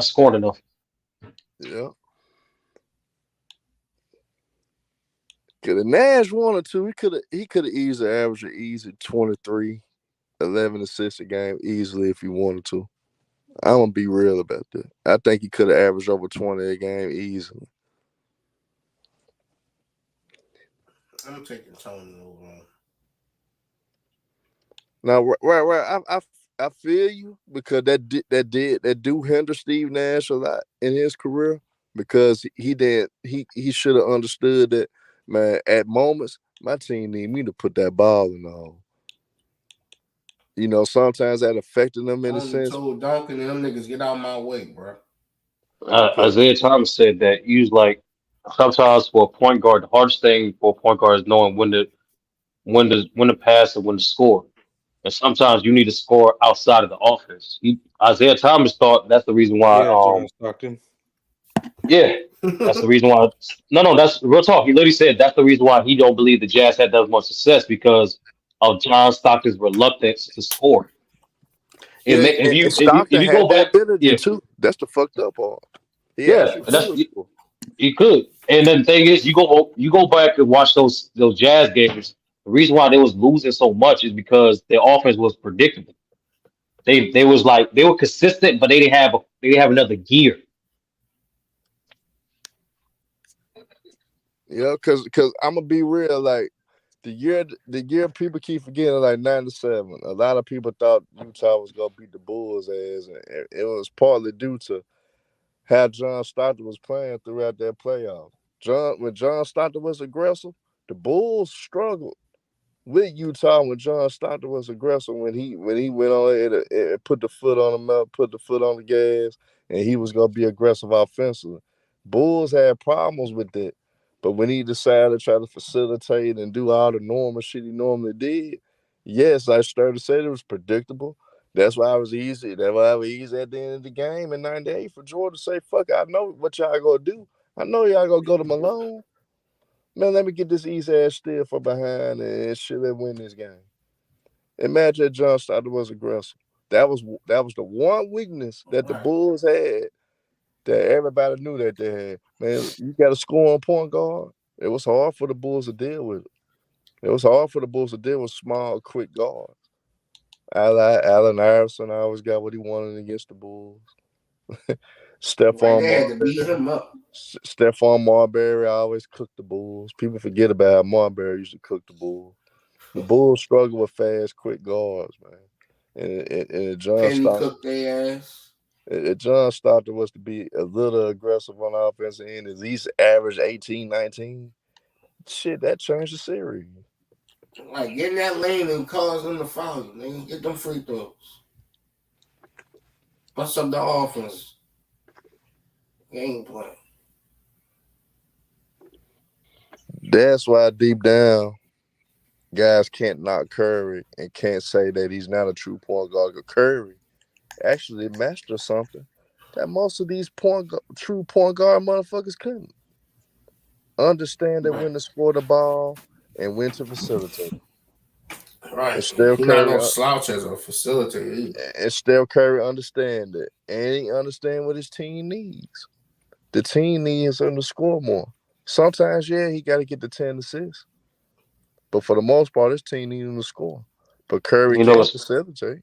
scoring enough. Yeah. Could have Nash wanted to, he could have easily averaged an easy 23, 11 assists a game easily if he wanted to. I'm gonna be real about that. I think he could have averaged over 20 a game easily. I'm taking Tony over him. Now, right. I feel you because that do hinder Steve Nash a lot in his career because he should have understood that, man. At moments, my team need me to put that ball in the hole. You know, sometimes that affected them in a Tony sense. told Duncan and them niggas get out my way, bro. Isaiah Thomas said that he was like sometimes for a point guard, the hardest thing for a point guard is knowing when to pass and when to score. And sometimes you need to score outside of the offense. Isaiah Thomas thought that's the reason why. Yeah, John Stockton. Yeah, that's the reason why. No, that's real talk. He literally said that's the reason why he don't believe the Jazz had that much success because of John Stockton's reluctance to score. Yeah, If and you Stockton go had back, that ability yeah, too. That's the fucked up part. He yeah, actually that's could score. he could. And then the thing is, you go back and watch those Jazz games. The reason why they was losing so much is because their offense was predictable. They was like they were consistent, but they didn't have another gear. Yeah, cause I'm gonna be real. Like the year people keep forgetting, like '97. A lot of people thought Utah was gonna beat the Bulls ass, and it was partly due to how John Stockton was playing throughout that playoff. When John Stockton was aggressive, the Bulls struggled with Utah when John Stockton was aggressive when he went on it and put the foot on the put the foot on the gas, and he was gonna be aggressive offensively. Bulls had problems with that, but when he decided to try to facilitate and do all the normal shit he normally did, yes, I started to say it was predictable. That's why I was easy. That's why I was easy at the end of the game in '98 for Jordan to say, "Fuck, I know what y'all gonna do. I know y'all gonna go to Malone." Man, let me get this easy ass steal from behind and shit and win this game. Imagine if John Stockton was aggressive. That was the one weakness that the Bulls had that everybody knew that they had. Man, you got to score on point guard. It was hard for the Bulls to deal with it. It was hard for the Bulls to deal with small, quick guards. Allen Iverson always got what he wanted against the Bulls. Right, Stephon they had to beat Marbury. him up. Stephon Marbury always cooked the Bulls. People forget about how Marbury used to cook the Bulls. The Bulls struggle with fast, quick guards, man. And Penny cooked their ass. John Stockton was to be a little aggressive on the offensive end, at least average 18, 19. Shit, that changed the series. Like, get in that lane and cause them to foul you, man. Get them free throws. Bust up the offense. Game plan. That's why deep down, guys can't knock Curry and can't say that he's not a true point guard. Curry actually mastered something. that most of these true point guard motherfuckers couldn't understand that when to score the ball and when to facilitate. Right. And Steph He's not Curry, no slouch as a facilitator either. and Steph Curry understand it, and he understand what his team needs. The team needs him to score more. Sometimes, yeah, he got to get the 10 assists, but for the most part, his team needs him to score. But Curry You know, can't it's facilitate.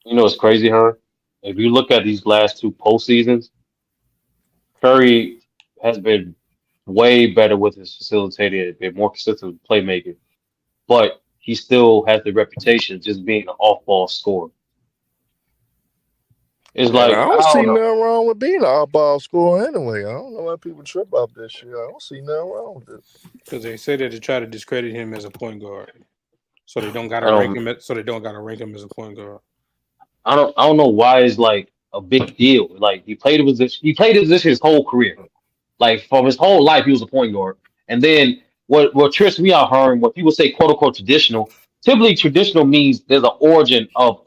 it's crazy, her. If you look at these last two postseasons, Curry has been way better with his facilitator, been more consistent with playmaking, but he still has the reputation of just being an off-ball scorer. It's And I like don't I see don't know. nothing wrong with being an off-ball scorer anyway. I don't know why people trip off this shit. I don't see nothing wrong with it. Because they say that to try to discredit him as a point guard, so they don't gotta I rank don't. him. So they don't gotta rank him as a point guard. I don't know why it's like a big deal. Like he played a position. He played a position his whole career. Like from his whole life, he was a point guard. And then what trips me out, Herm, when people say quote unquote traditional, typically traditional means there's an origin of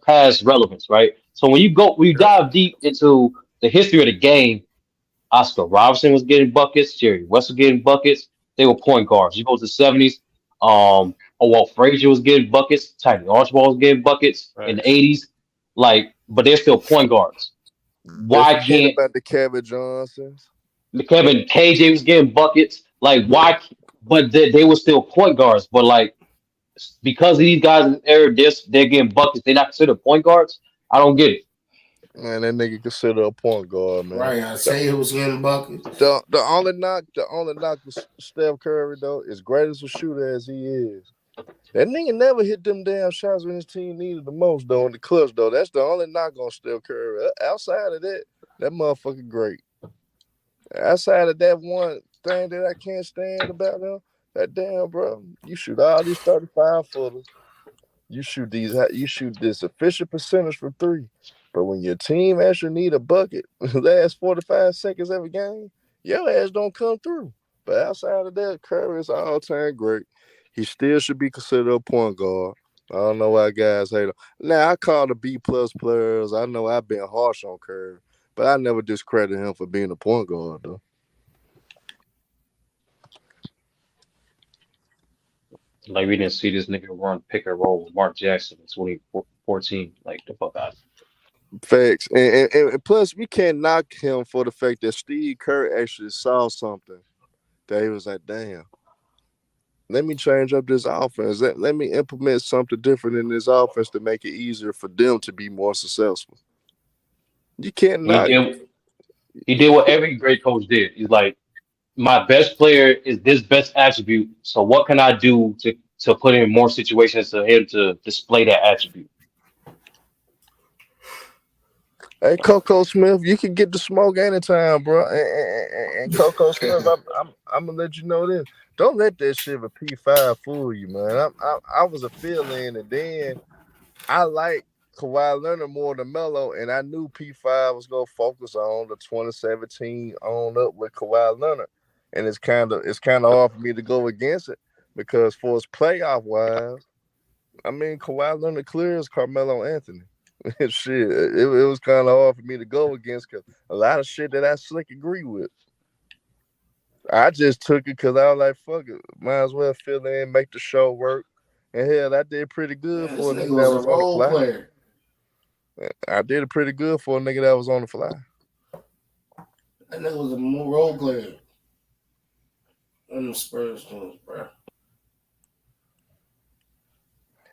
past relevance, right? So when you dive deep into the history of the game, Oscar Robertson was getting buckets, Jerry West was getting buckets. They were point guards. You go to the 70s, Walt Frazier was getting buckets, Tiny Archibald was getting buckets in Right. the 80s. Like, but they're still point guards. They Why forget can't about the Kevin Johnsons. Kevin KJ was getting buckets? Like, why? But they were still point guards. But like, because of these guys in the era, they're getting buckets. They're not considered point guards. I don't get it. Man, that nigga considered a point guard, man. Right. I say he was getting buckets. The only knock with Steph Curry though, as great as a shooter as he is, that nigga never hit them damn shots when his team needed the most though in the clutch though. That's the only knock on Steph Curry. Outside of that, that motherfucker great. Outside of that one thing that I can't stand about him, that damn bro, you shoot all these 35 footers. You shoot this efficient percentage from three. But when your team actually need a bucket, last 45 seconds every game, your ass don't come through. But outside of that, Curry is all-time great. He still should be considered a point guard. I don't know why guys hate him. Now I call the B plus players. I know I've been harsh on Curry, but I never discredit him for being a point guard though. Like, we didn't see this nigga run pick and roll with Mark Jackson in 2014. Like, the fuck out. Facts. And plus, we can't knock him for the fact that Steve Kerr actually saw something that he was like, damn, let me change up this offense. Let me implement something different in this offense to make it easier for them to be more successful. You can't He knock. did. He did what every great coach did. He's like, my best player is this best attribute. So what can I do to put him in more situations for him to display that attribute? Hey, Coco Smith, you can get the smoke anytime, bro. And Coco Smith, I'm gonna let you know this. Don't let that shit with P5 fool you, man. I was a fill-in, and then I like Kawhi Leonard more than Melo, and I knew P5 was gonna focus on the 2017 on up with Kawhi Leonard, and it's kind of hard for me to go against it because for his playoff wise, I mean Kawhi Leonard clears Carmelo Anthony. Shit, it was kind of hard for me to go against because a lot of shit that I slick agree with. I just took it because I was like, fuck it, might as well fill in, make the show work. And hell, I did pretty good Man, for a this nigga nigga that was a was on the role fly. player. I did it pretty good for a nigga that was on the fly. That nigga was a role player in the Spurs teams, bro.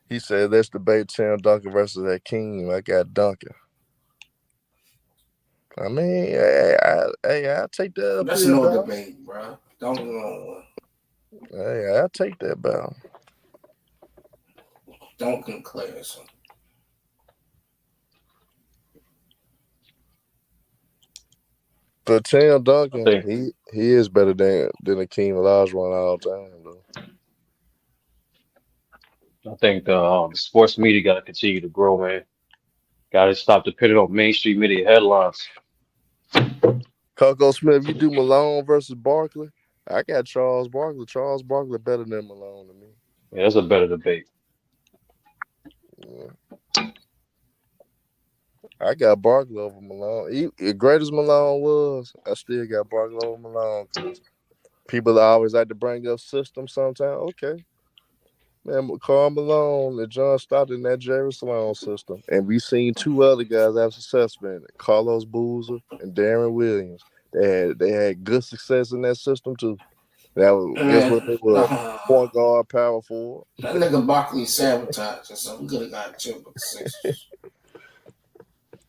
He said, let's debate Tim Duncan versus Hakeem. I got Duncan. I mean, I'll take that up That's here, no bro. debate, bro. Don't get me wrong. Hey, I'll take that, bro. Duncan Clarence. But Tim I Duncan, think he is better than Hakeem Olajuwon all time, though. the sports media got to continue to grow, man. Got to stop depending on mainstream media headlines. Coco Smith, you do Malone versus Barkley. I got Charles Barkley. Charles Barkley better than Malone to me. Yeah, that's a better debate. Yeah. I got Barkley over Malone. As great as Malone was, I still got Barkley over Malone because people always like to bring up system sometimes. Okay. Man, Karl Malone and John Stockton, that Jerry Sloan system. And we seen two other guys have success in it. Carlos Boozer and Darren Williams. They had good success in that system too. That was guess what Man, they were point guard, power forward. that nigga Barkley sabotaged us, so we could have got chipped with the Sixers.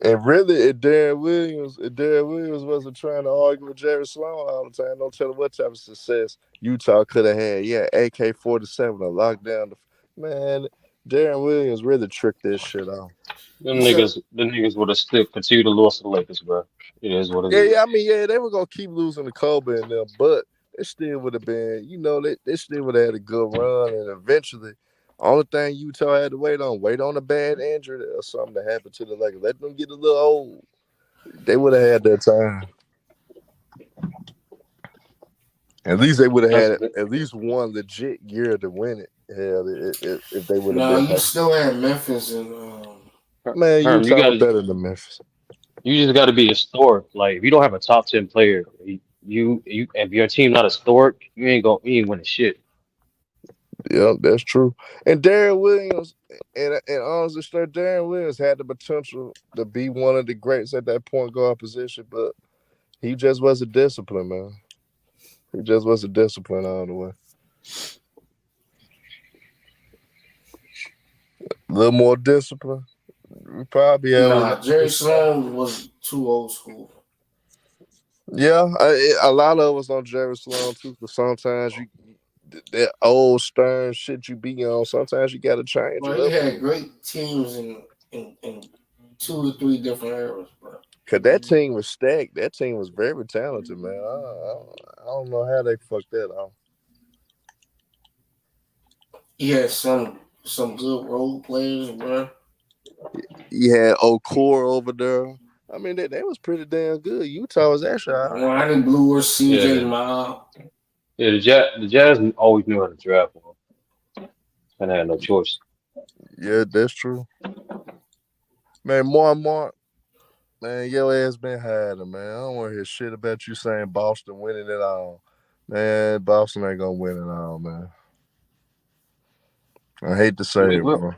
And really, if Darren Williams wasn't trying to argue with Jerry Sloan all the time, don't tell him what type of success Utah could have had. Yeah, AK-47 to lock down the man. Darren Williams really tricked this shit off. Them You said niggas would have still continued to lose to the Lakers, bro. It is what it Yeah, is. I mean, yeah, they were gonna keep losing to Kobe and them, but it still would have been, they still would have had a good run, and eventually, only thing Utah had to wait on a bad injury or something to happen to the Lakers. Let them get a little old. They would have had their time. At least they would have That's had at least one legit year to win it. Hell, if they would have no, been you healthy. still had Memphis and Man, Herm, Utah better than Memphis. you just got to be historic. Like if you don't have a top 10 player, you if your team not historic, you ain't winning shit. Yeah, that's true. And Darren Williams, and honestly, sir, Darren Williams had the potential to be one of the greats at that point guard position, but he just wasn't disciplined, man. He just wasn't disciplined all the way. A little more discipline, we probably have nah, Jerry Sloan was too old school. Yeah, a lot of us on Jerry Sloan too. Because sometimes that old stern shit you be on. Sometimes you got to change Well, it he up a had little. great teams in 2 to 3 different eras, bro. Cause that team was stacked. That team was very talented, man. I don't know how they fucked that off. He had some good role players, bro. You had Okor over there. I mean, they was pretty damn good. Utah was actually all right. Ronnie Brewer, C.J. Yeah, Miles. yeah. The Jazz always knew how to draft one, and they had no choice. Yeah, that's true. Man, Mark, man, your ass been hiding, man. I don't want to hear shit about you saying Boston winning it all. Man, Boston ain't gonna win it all, man. I hate to I say mean, it, bro.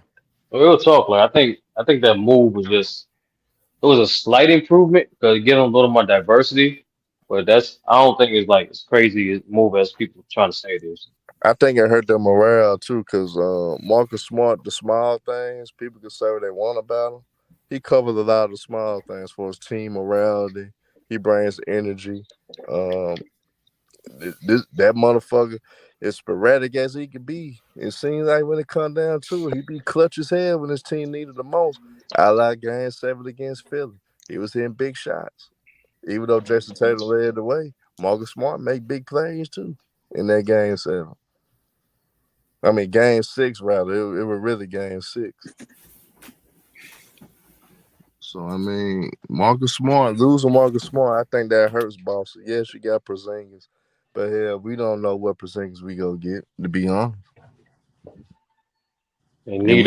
we'll talk. Like I think that move was just it was a slight improvement because it get a little more diversity, but I don't think it's like as crazy a move as people trying to say it is. I think it hurt their morale too, because Marcus Smart, the small things, people can say what they want about him. He covers a lot of the small things for his team morality. He brings energy. Um, that motherfucker, as sporadic as he could be, it seems like when it come down to it, he be clutch as hell when his team needed the most. I like Game 7 against Philly. He was hitting big shots. Even though Jason Tatum led the way, Marcus Smart make big plays too in that Game 7. I mean, Game 6 rather. It was really Game 6. So I mean, losing Marcus Smart, I think that hurts Boston. Yes, you got Porzingis, but hell, we don't know what Porzingis we gonna get. To be honest, They and need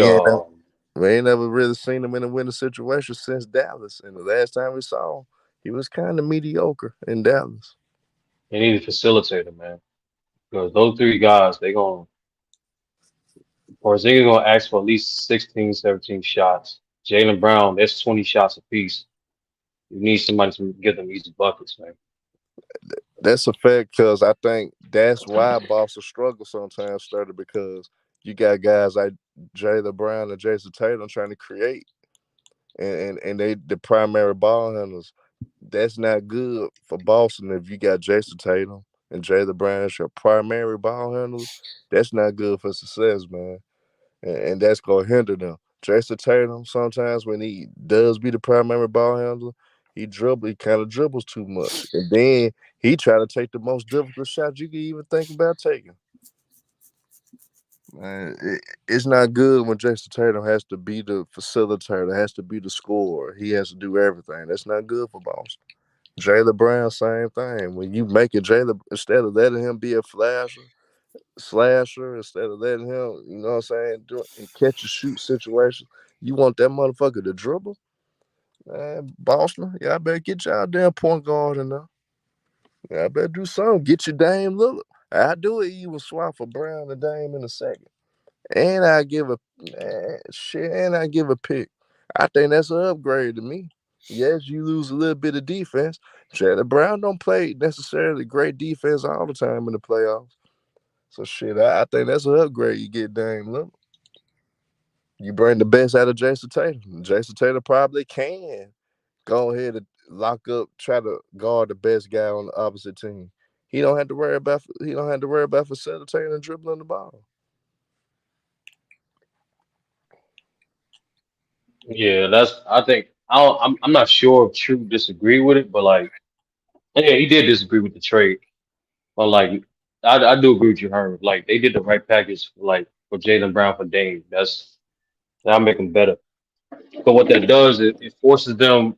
we ain't never really seen him in a winning situation since Dallas. And the last time we saw him, he was kind of mediocre in Dallas. they need a facilitator, man. Because those three guys, Porzingis gonna ask for at least 16, 17 shots. Jalen Brown, that's 20 shots apiece. You need somebody to give them easy buckets, man. That's a fact because I think that's why Boston struggles sometimes, started because you got guys like Jalen Brown and Jason Tatum trying to create, and they the primary ball handlers. That's not good for Boston if you got Jason Tatum and Jalen Brown as your primary ball handlers. That's not good for success, man, and that's gonna hinder them. Jason Tatum sometimes when he does be the primary ball handler, he kind of dribbles too much, and then he try to take the most difficult shots you can even think about taking. Man, it's not good when Jason Tatum has to be the facilitator, has to be the scorer. He has to do everything. That's not good for Boston. Jalen Brown, same thing. When you make it Jalen, instead of letting him be a slasher, instead of letting him, do and catch and shoot situation, you want that motherfucker to dribble. Man, Boston, y'all better get y'all damn point guard in there. Y'all better do something. Get your Dame Lillard. I do it even swap for Brown and Dame in a second. And I give a shit, and I give a pick. I think that's an upgrade to me. Yes, you lose a little bit of defense. Jalen Brown don't play necessarily great defense all the time in the playoffs. So shit, I think that's an upgrade. You get Dame Lillard. You bring the best out of Jason Tatum. Jason Tatum probably can go ahead and lock up, try to guard the best guy on the opposite team. He don't have to worry about facilitating and dribbling the ball. Yeah, that's. I think I'm not sure if True disagree with it, but like, yeah, he did disagree with the trade. But like, I do agree with you, Herb. Like, they did the right package, like for Jalen Brown for Dame. That'll make them better. But what that does is it forces them.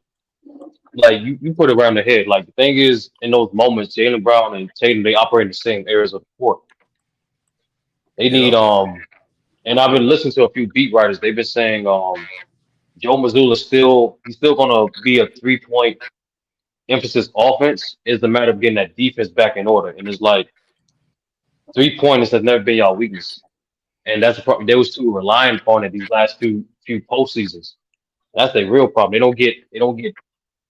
Like you put it around the head. Like the thing is, in those moments, Jalen Brown and Tatum they operate in the same areas of the court. They need Yep. and I've been listening to a few beat writers. They've been saying Joe Mazzulla he's still gonna be a 3 point emphasis offense. It's the matter of getting that defense back in order. And it's like 3 pointers has never been y'all weakness. And that's the problem. They was too reliant upon it these last few postseasons. That's the real problem. They don't get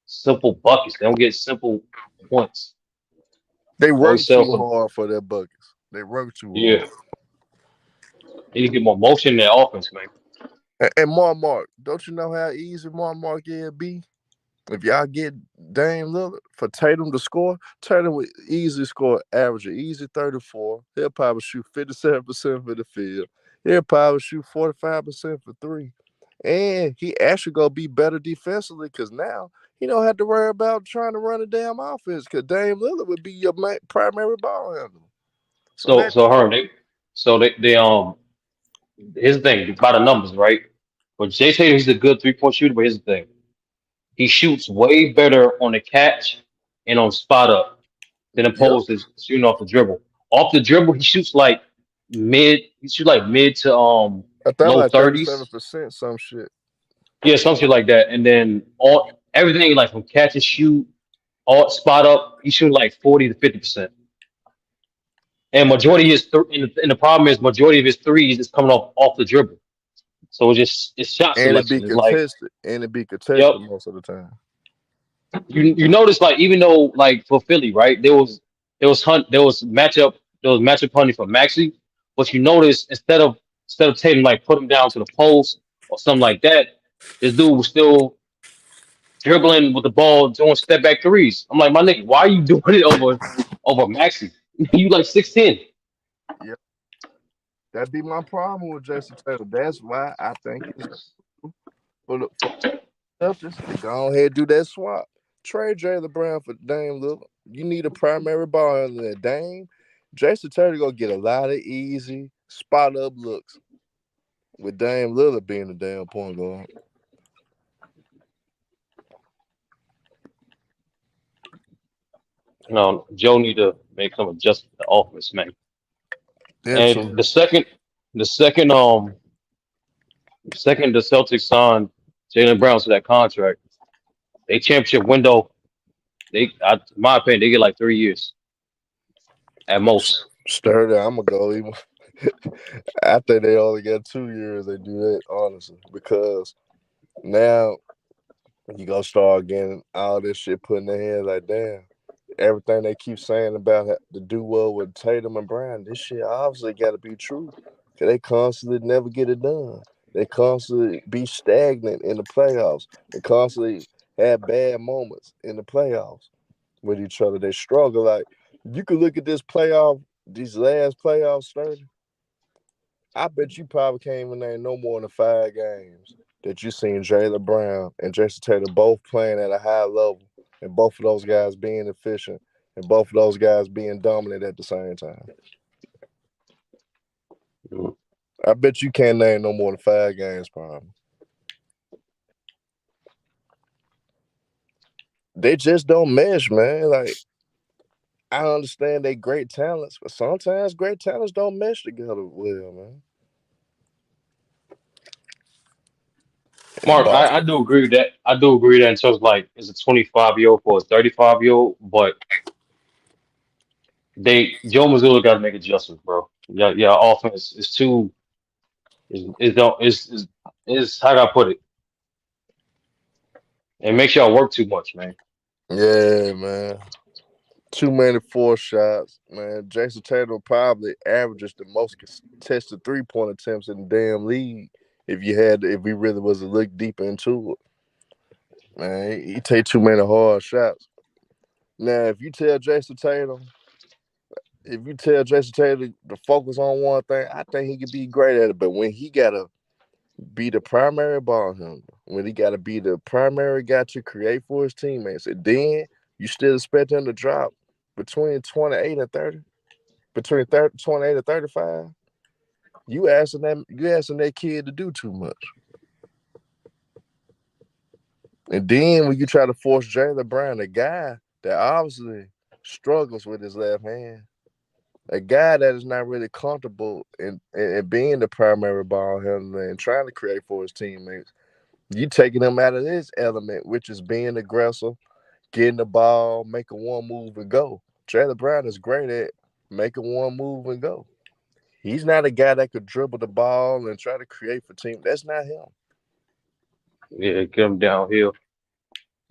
simple buckets. They don't get simple points. They Always work sell too for hard for their buckets. They work too hard. yeah. They need to get more motion in their offense, man. And Mark, don't you know how easy Mark is be? If y'all get Dame Lillard for Tatum to score, Tatum would easily score average of easy 34. He'll probably shoot 57% for the field. He'll probably shoot 45% for three. And he actually gonna be better defensively because now he don't have to worry about trying to run a damn offense because Dame Lillard would be your primary ball handler. So So that so Herm, they here's the thing by the numbers, right? But Jay Tatum, he's a good 3 point shooter, but here's the thing. He shoots way better on the catch and on spot up than yep, opposed to shooting off the dribble. Off the dribble, he shoots like mid to I thought low like 37 30s. percent some shit. Yeah, something like that. And then all everything like from catch and shoot, all spot up, he shooting like 40 to 50%. And majority of and the problem is majority of his threes is coming off the dribble. So it's shot And it be selection. It's like, contested. And it be yep. contested most of the time. You notice like even though like for Philly, right? There was matchup hunting for Maxi, but you notice instead of Tatum like put him down to the post or something like that, this dude was still dribbling with the ball, doing step back threes. I'm like, my nigga, why are you doing it over Maxi? You like 6'10". Yep. That'd be my problem with Jason Tatum. That's why I think it's for Celtics to go ahead and do that swap. Trade Jalen Brown for Dame Lillard. You need a primary ball handler than Dame. Jason Tatum gonna get a lot of easy spot up looks with Dame Lillard being the damn point guard. No, Joe need to make some adjustments to the offense, man. And Absolutely. the second the Celtics signed Jalen Brown to that contract, they championship window. In my opinion, they get like 3 years at most. Sturdy, I'm gonna go even. I think they only got 2 years. They do that honestly because now you gonna start getting all this shit put in their head like damn. Everything they keep saying about the duo with Tatum and Brown, this shit obviously got to be true. Cause they constantly never get it done. They constantly be stagnant in the playoffs. They constantly have bad moments in the playoffs with each other. They struggle. Like you could look at these last playoffs, 30. I bet you probably can't even name no more than 5 games that you seen Jalen Brown and Jason Tatum both playing at a high level, and both of those guys being efficient, and both of those guys being dominant at the same time. Mhm. I bet you can't name no more than 5 games, probably. They just don't mesh, man. Like I understand they great talents, but sometimes great talents don't mesh together well, man. And Mark, I Boston, do agree with that. I do agree that in terms of like it's a 25-year-old for a 35-year-old, but Joe Mazzulla got to make adjustments, bro. Yeah, offense is too is don't is how do I put it? It makes y'all work too much, man. Yeah, man. Too many four shots, man. Jason Tatum probably averages the most contested 3-point attempts in the damn league. If we really was to look deeper into it, man, he take too many hard shots. Now, if you tell Jason Tatum to focus on one thing, I think he could be great at it. But when he gotta be the primary ball handler, when he gotta be the primary guy to create for his teammates, and then you still expect him to drop between 28 and 30, between 28 and 35. You asking that kid to do too much. And then when you try to force Jalen Brown, a guy that obviously struggles with his left hand, a guy that is not really comfortable in being the primary ball handler and trying to create for his teammates, you taking him out of this element, which is being aggressive, getting the ball, making one move and go. Jalen Brown is great at making one move and go. He's not a guy that could dribble the ball and try to create for team. That's not him. Yeah, get him downhill.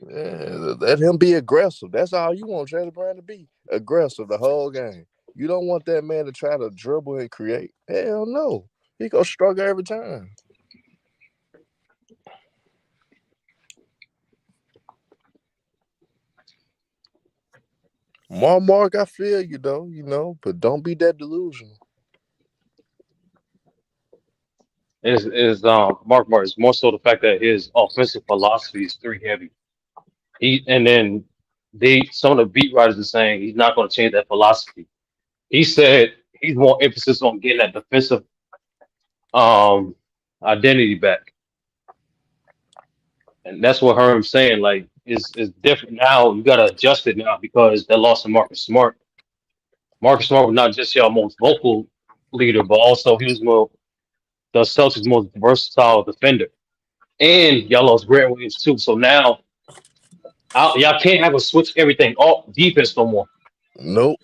Yeah, let him be aggressive. That's all you want Jalen Brown to be. Aggressive the whole game. You don't want that man to try to dribble and create. Hell no. He gonna struggle every time. Mark, I feel you though, but don't be that delusional. Is Mark is more so the fact that his offensive philosophy is three heavy. And then some of the beat writers are saying he's not going to change that philosophy. He said he's more emphasis on getting that defensive um identity back, and that's what Herm's saying. Like is different now. You got to adjust it now because they lost to Marcus Smart. Marcus Smart was not just your most vocal leader, but also he was the Celtics' most versatile defender. And y'all lost Grant Williams too. So now y'all can't have a switch everything off defense no more. Nope.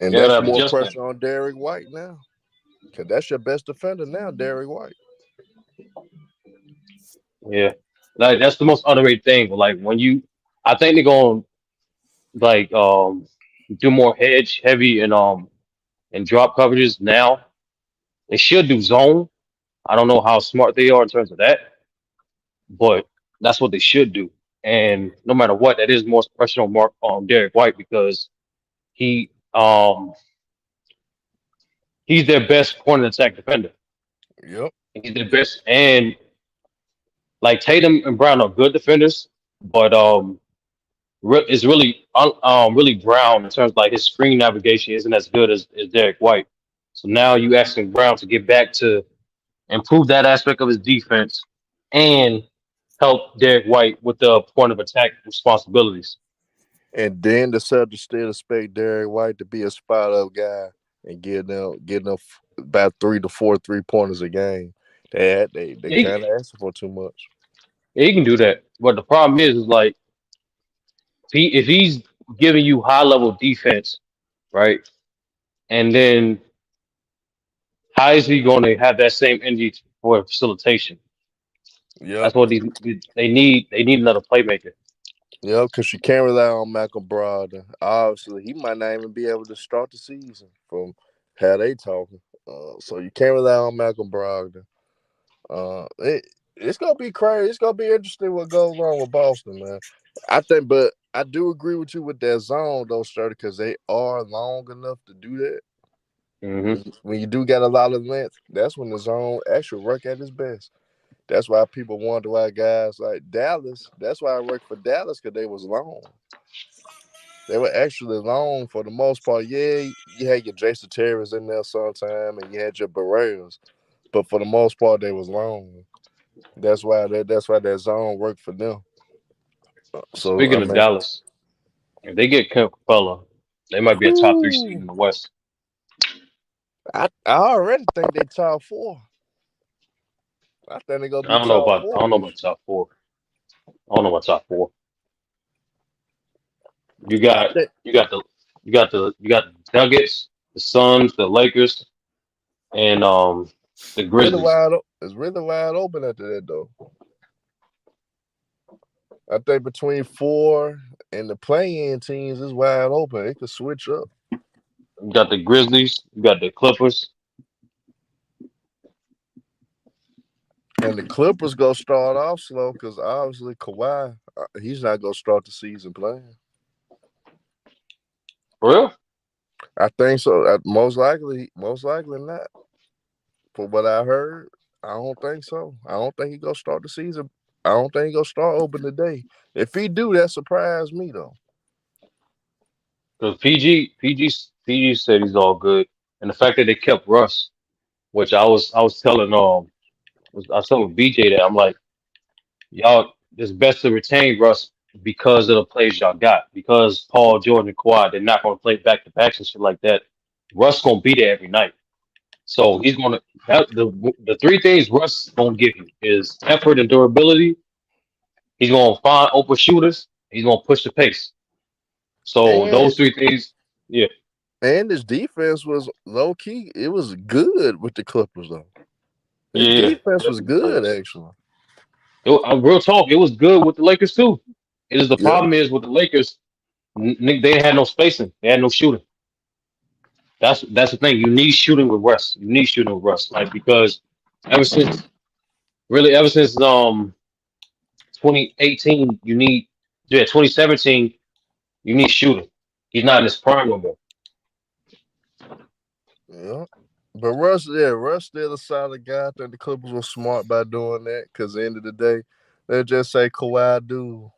And You that's gotta more adjust that. pressure on Derrick White now. Cause that's your best defender now, Derrick White. Yeah, like that's the most underrated thing. Like when I think they're gonna like do more hedge heavy and drop coverages now. They should do zone. I don't know how smart they are in terms of that, but that's what they should do. And no matter what, that is more pressure on Derek White because he he's their best point of attack defender. Yep. He's their best, and like Tatum and Brown are good defenders, but is really really Brown in terms of like his screen navigation isn't as good as Derek White. So now you asking Brown to get back to improve that aspect of his defense and help Derek White with the point of attack responsibilities. And then the Celtics still expect Derrick White to be a spot up guy and getting them about 3 to 4 3-pointers a game. They kind of asking for too much. He can do that, but the problem is like if he's giving you high level defense, right, and then how is he going to have that same energy for facilitation? Yep. That's what they need. They need another playmaker. Yep, because you can't rely on Malcolm Brogdon. Obviously, he might not even be able to start the season from how they talking. So you can't rely on Malcolm Brogdon. It's gonna be crazy. It's gonna be interesting what goes on with Boston, man. But I do agree with you with that zone though, Sturdy, because they are long enough to do that. Hmm. When you do get a lot of length, that's when the zone actually work at its best. That's why people wonder why guys like Dallas. That's why I worked for Dallas because they was long. They were actually long for the most part. Yeah, you had your Jason Terrors in there sometime, and you had your Barreras, but for the most part, they was long. That's why that zone worked for them. So I Speaking of mean, Dallas, if they get Clint Capella, they might be a top three seed whew, in the West. I already think they top four. I think they're gonna I be don't know top about I four don't know this about year. top four. I don't know about top four. You I got think you got the you got the Nuggets, the Suns, the Lakers, and the Grizzlies. it's really wide open after that though. I think between four and the play-in teams is wide open. It could switch up. You got the Grizzlies. You got the Clippers. And the Clippers go start off slow because obviously Kawhi, he's not gonna start the season playing. For real? I think so. Most likely not. From what I heard, I don't think so. I don't think he gonna start the season. I don't think he gonna start open today. If he do, that surprised me though. Because PG said he's all good, and the fact that they kept Russ, which I was telling I was telling BJ that I'm like, y'all, it's best to retain Russ because of the players y'all got. Because Paul, Jordan, and Kawhi, they're not gonna play back to backs and shit like that. Russ gonna be there every night. So he's gonna the three things Russ gonna give you is effort and durability. He's gonna find open shooters. He's gonna push the pace. So And those three things, yeah, and his defense was low key. It was good with the Clippers though. His yeah, defense was definitely good was. actually. Real talk, it was good with the Lakers too. It is the Yeah. problem is with the Lakers, they had no spacing. They had no shooting. That's the thing. You need shooting with Russ. You need shooting with Russ, like because ever since ever since 2018, you need 2017, you need shooting. He's not in his prime no more. Yeah. But Russ still a solid guy. I think the Clippers were smart by doing that because at the end of the day, they just say Kawhi do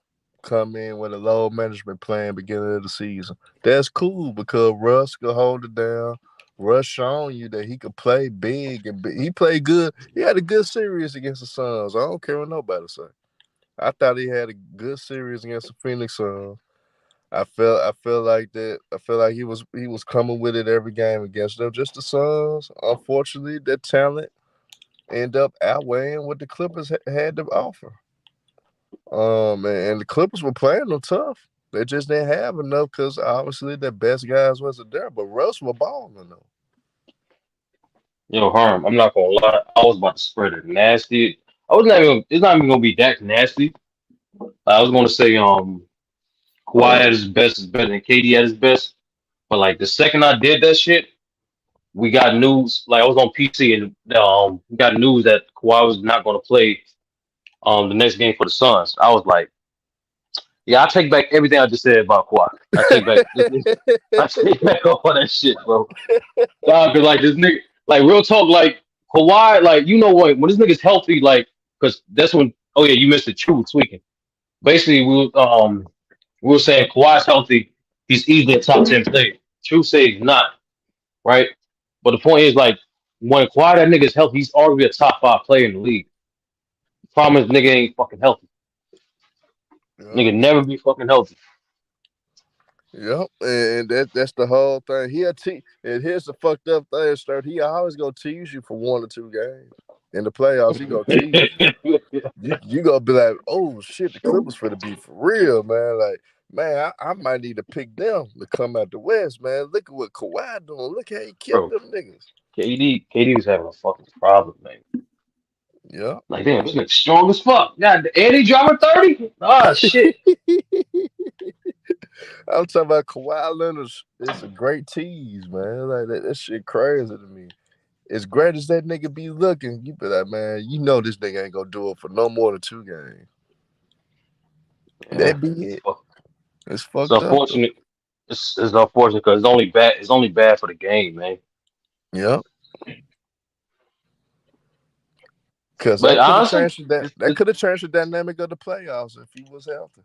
come in with a low management plan beginning of the season. That's cool because Russ could hold it down. Russ showing you that he could play big and big. He played good. He had a good series against the Suns. I don't care what nobody say. I thought he had a good series against the Phoenix Suns. I feel like that. I feel like he was coming with it every game against them. Just the Suns, unfortunately, their talent end up outweighing what the Clippers had to offer. And the Clippers were playing them tough. They just didn't have enough because obviously their best guys wasn't there. But Russ was balling them. Harm. I'm not gonna lie. I was about to spread it nasty. I was not even. It's not even gonna be that nasty. I was gonna say Kawhi at his best is better than KD at his best. But like the second I did that shit, we got news. Like I was on PC and we got news that Kawhi was not gonna play the next game for the Suns. I was like, yeah, I take back everything I just said about Kawhi. I take back I take back all that shit, bro. Nah, cause like this nigga, like real talk, like Kawhi, like you know what? When this nigga's healthy, like, cause that's when. Oh yeah, you missed it. True tweaking. Basically, we were saying Kawhi's healthy. He's easily a top 10 player. True say he's not, right? But the point is, like, when Kawhi that nigga's healthy, he's already a top 5 player in the league. Problem is, nigga ain't fucking healthy. Yep. Nigga never be fucking healthy. Yep, and that's the whole thing. And here's the fucked up thing, Sturt. He always gonna tease you for 1 or 2 games in the playoffs. He gonna tease you. You gonna be like, oh shit, the Clippers for to be for real, man. Like, man, I might need to pick them to come out the West, man. Look at what Kawhi doing. Look how he killed Bro, them niggas. KD was having a fucking problem, man. Yeah. Like, damn, this nigga's strong as fuck. God, and he dropping 30? Ah, shit. I'm talking about Kawhi Leonard. It's a great tease, man. Like that shit crazy to me. As great as that nigga be looking, you be like, man, you know this nigga ain't gonna do it for no more than 2 games. Yeah, That be it. It's it's fucked up though. unfortunate. It's unfortunate because it's only bad. It's only bad for the game, man. Yeah. Cause But that could have honestly, changed that could have changed the dynamic of the playoffs if he was healthy.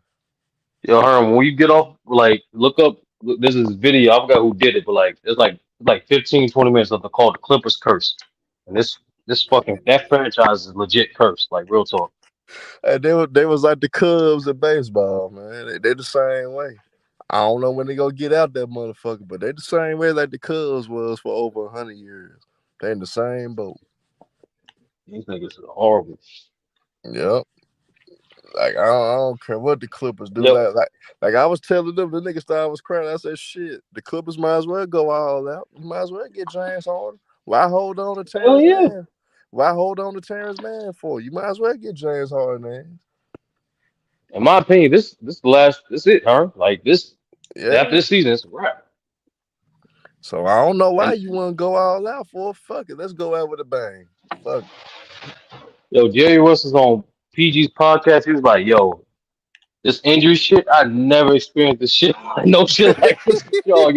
yo, Herm, when you get off, like, look up. This is video. I forgot who did it, but like, it's like 15, 20 minutes of the called the Clippers curse, and this fucking that franchise is legit cursed. Like real talk. And they was like the Cubs in baseball, man. They the same way. I don't know when they gonna get out that motherfucker, but they the same way like the Cubs was for over 100 years. They in the same boat. These niggas are horrible. Yep. Like I don't care what the Clippers do. Yep. Like I was telling them, the niggas thought I was crying. I said, shit, the Clippers might as well go all out. You might as well get James Harden. Why hold on to Hell Terrence yeah. Mann? Why hold on to Terrence Mann for? You might as well get James Harden, man. In my opinion, this the last. This it, huh? Like this after Yeah. this season, it's a wrap. So I don't know why And you want to go all out for. Fuck it, let's go out with a bang. Fuck. yo, Jerry Russell's on PG's podcast. He was like, "Yo, this injury shit, I never experienced this shit. No shit like this, yo."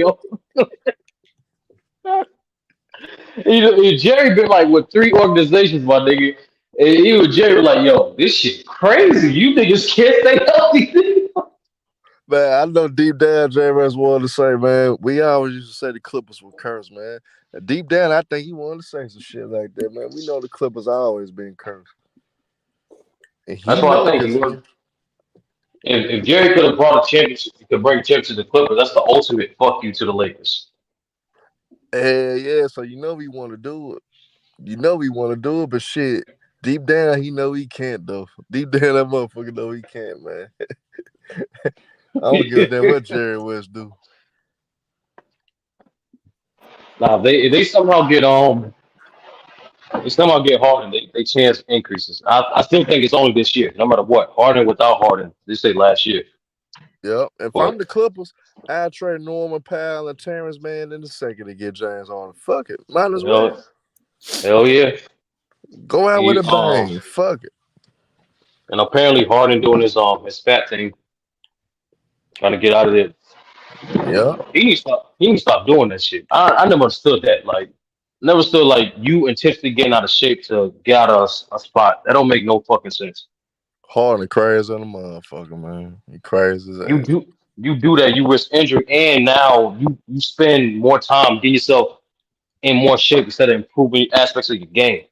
Jerry been like with 3 organizations, my nigga. And he was Jerry like, "Yo, this shit crazy. You niggas can't stay healthy." Man, I know deep down J-Rez wanted to say, man, we always used to say the Clippers were cursed, man. And deep down, I think he wanted to say some shit like that, man. We know the Clippers always been cursed. And That's he what I know think. because he If Jerry could have brought a championship, he could bring a championship to the Clippers. That's the ultimate fuck you to the Lakers. yeah, so you know we want to do it. You know we want to do it, but shit, deep down he know he can't though. Deep down that motherfucker know he can't, man. I don't give a damn what Jerry West do. Now, if they somehow get Harden, they chance increases. I still think it's only this year, no matter what. Harden without Harden, they say last year. Yep. If I'm But the Clippers, I'd trade Norman Powell and Terrence Mann in the second to get James Harden. Fuck it. Might as well. hell yeah. Go out with He, a bang. Fuck it. and apparently Harden doing his fat thing, trying to get out of there. Yeah. He needs to stop doing that shit. I never understood that. Like never stood like you intentionally getting out of shape to get out of a spot. That don't make no fucking sense. Harden crazy on the motherfucker, man. He crazy as You ass. do you do that, you risk injury, and now you spend more time getting yourself in more shape instead of improving aspects of your game.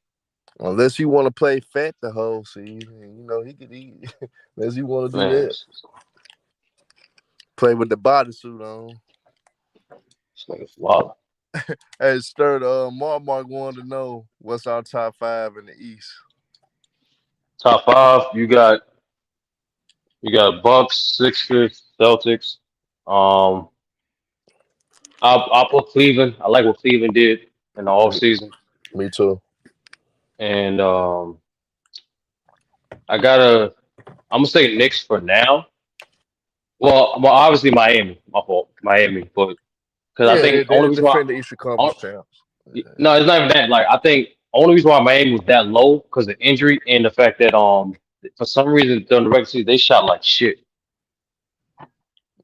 Unless you want to play fat the whole season, you know, he could eat. Unless you want to do Man, that. Play with the bodysuit on. it's like it's wild. Hey, Stir, Mark wanted to know what's our top 5 in the East. Top 5, you got Bucks, Sixers, Celtics. Um, I'll put Cleveland. I like what Cleveland did in the offseason. Me too. And I gotta I'm gonna say Knicks for now. Well, obviously Miami, my fault, Miami, but because I Yeah, think they're only reason why, defending the Eastern Conference on- champs. no, it's not even that. Like I think only reason why Miami was that low because of injury and the fact that for some reason during the regular season they shot like shit.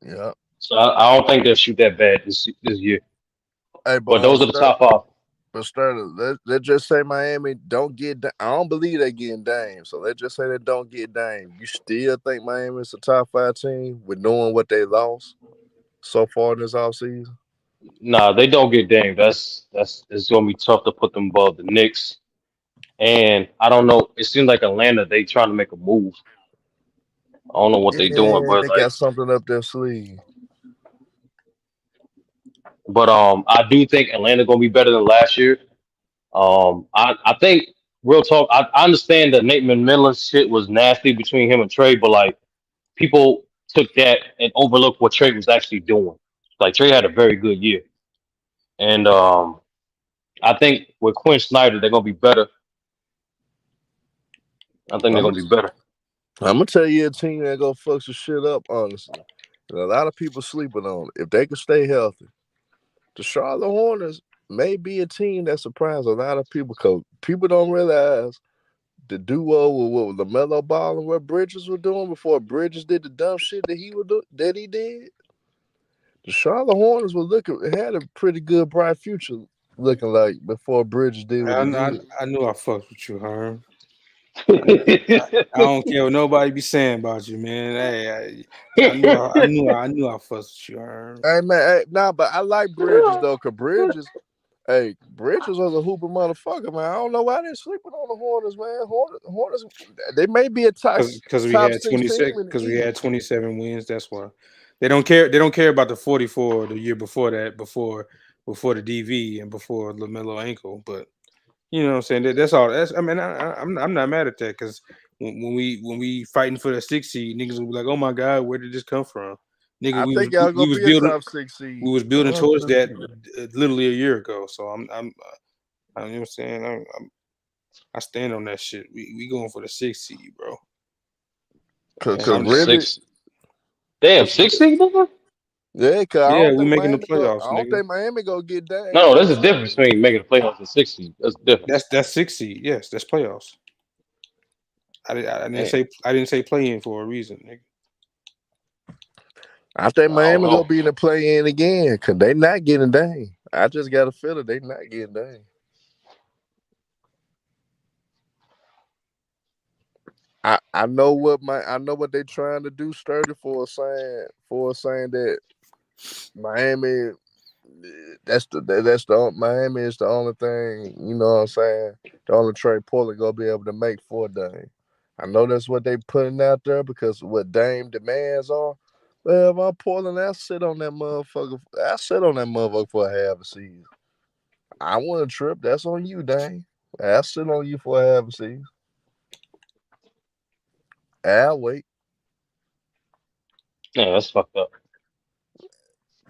Yeah. So I don't think they'll shoot that bad this year. Hey, But those are the top 5. But Sterling, let's just say Miami don't get. I don't believe they getting Dame. So let's just say they don't get Dame. You still think Miami's a top 5 team with knowing what they lost so far this offseason? Nah, they don't get Dame. That's it's gonna be tough to put them above the Knicks. And I don't know. It seems like Atlanta they trying to make a move. I don't know what they doing, Yeah, but they like, got something up their sleeve. but I do think Atlanta gonna be better than last year. I think real talk. I understand that Nate McMillan shit was nasty between him and Trey, but like people took that and overlooked what Trey was actually doing. Like Trey had a very good year, and I think with Quinn Snyder they're gonna be better. I think they're I'm gonna be better. gonna tell you a team that gonna fuck some shit up. Honestly, and a lot of people sleeping on it. If they can stay healthy, the Charlotte Hornets may be a team that surprised a lot of people because people don't realize the duo with what LaMelo Ball and what Bridges were doing before Bridges did the dumb shit that he did. The Charlotte Hornets had a pretty good bright future looking like before Bridges did what he did. I knew I fucked with you, Herm. I don't care what nobody be saying about you, man. Hey, I knew I fucked with you, Herm. Hey man, but I like Bridges though, cause Bridges was a hooper motherfucker, man. I don't know why they're sleeping on the Hornets, man. Hornets, they may be a top Because we top had 6 team 26 in the because we East. had 27 wins. That's why they don't care about the 44 the year before that, before the DV and before LaMelo ankle. But You know what I'm saying? That's all. I mean, I'm not mad at that because when we fighting for the 6 seed, niggas will be like, "Oh my god, where did this come from?" Nigga, I think y'all we gonna was be a building top 6 seed. we was building towards that 100%. literally a year ago. So you know what I'm saying? I stand on that shit. We going for the 6 seed, bro. And Cause I'm really, Six. Damn, 6 seed, nigga? yeah, cause I yeah, don't we think making the Miami go. playoffs, I don't nigga. think Miami gonna get Dame. No, there's a difference between making the playoffs and 6 seed. That's different. That's 6 seed. Yes, that's playoffs. Damn. I didn't say play in for a reason, nigga. I think I don't Miami gonna know. be in the play in again, cause they not getting Dame. I just got a feeling they not getting Dame. I know what they trying to do sturdy for saying that Miami Miami is the only thing, you know what I'm saying, the only trade Portland gonna be able to make for Dame. I know that's what they putting out there because what Dame demands are. Well, if I'm Portland, I sit on that motherfucker. I sit on that motherfucker for a half a season. I want a trip. That's on you, Dame. I sit on you for a half a season. I'll wait. Yeah, that's fucked up.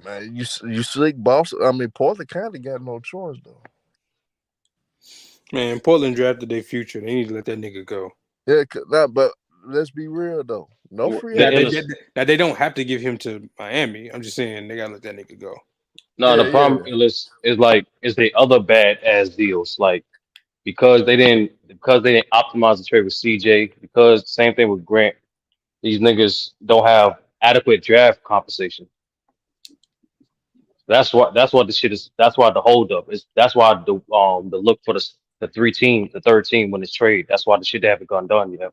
Man, you slick boss. I mean, Portland kind of got no choice though. Man, Portland drafted their future. They need to let that nigga go. Yeah, but let's be real though. No free The Now they, agents. illness. they, now they don't have to give him to Miami. I'm just saying they gotta let that nigga go. No, Yeah, the yeah. problem is like is the other bad ass deals like because they didn't optimize the trade with CJ because same thing with Grant. These niggas don't have adequate draft compensation. That's what the shit is. That's why the holdup is. That's why the look for the third team when it's trade. That's why the shit haven't gone done yet.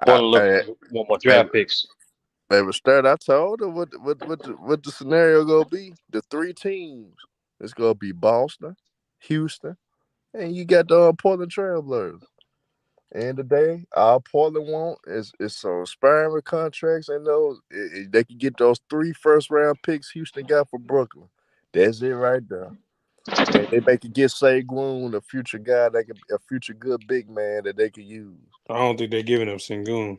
I, Portland look I, want more I, draft picks. Baby, start. I told her what the scenario gonna be. The three teams. It's gonna be Boston, Houston, and you got the Portland Trailblazers. And today, all Portland want is some experiment contracts, and they can get those 3 first-round picks Houston got for Brooklyn. That's it right there. And they make it get Sagoon, a future guy a future good big man that they could use. I don't think they're giving up Sengun.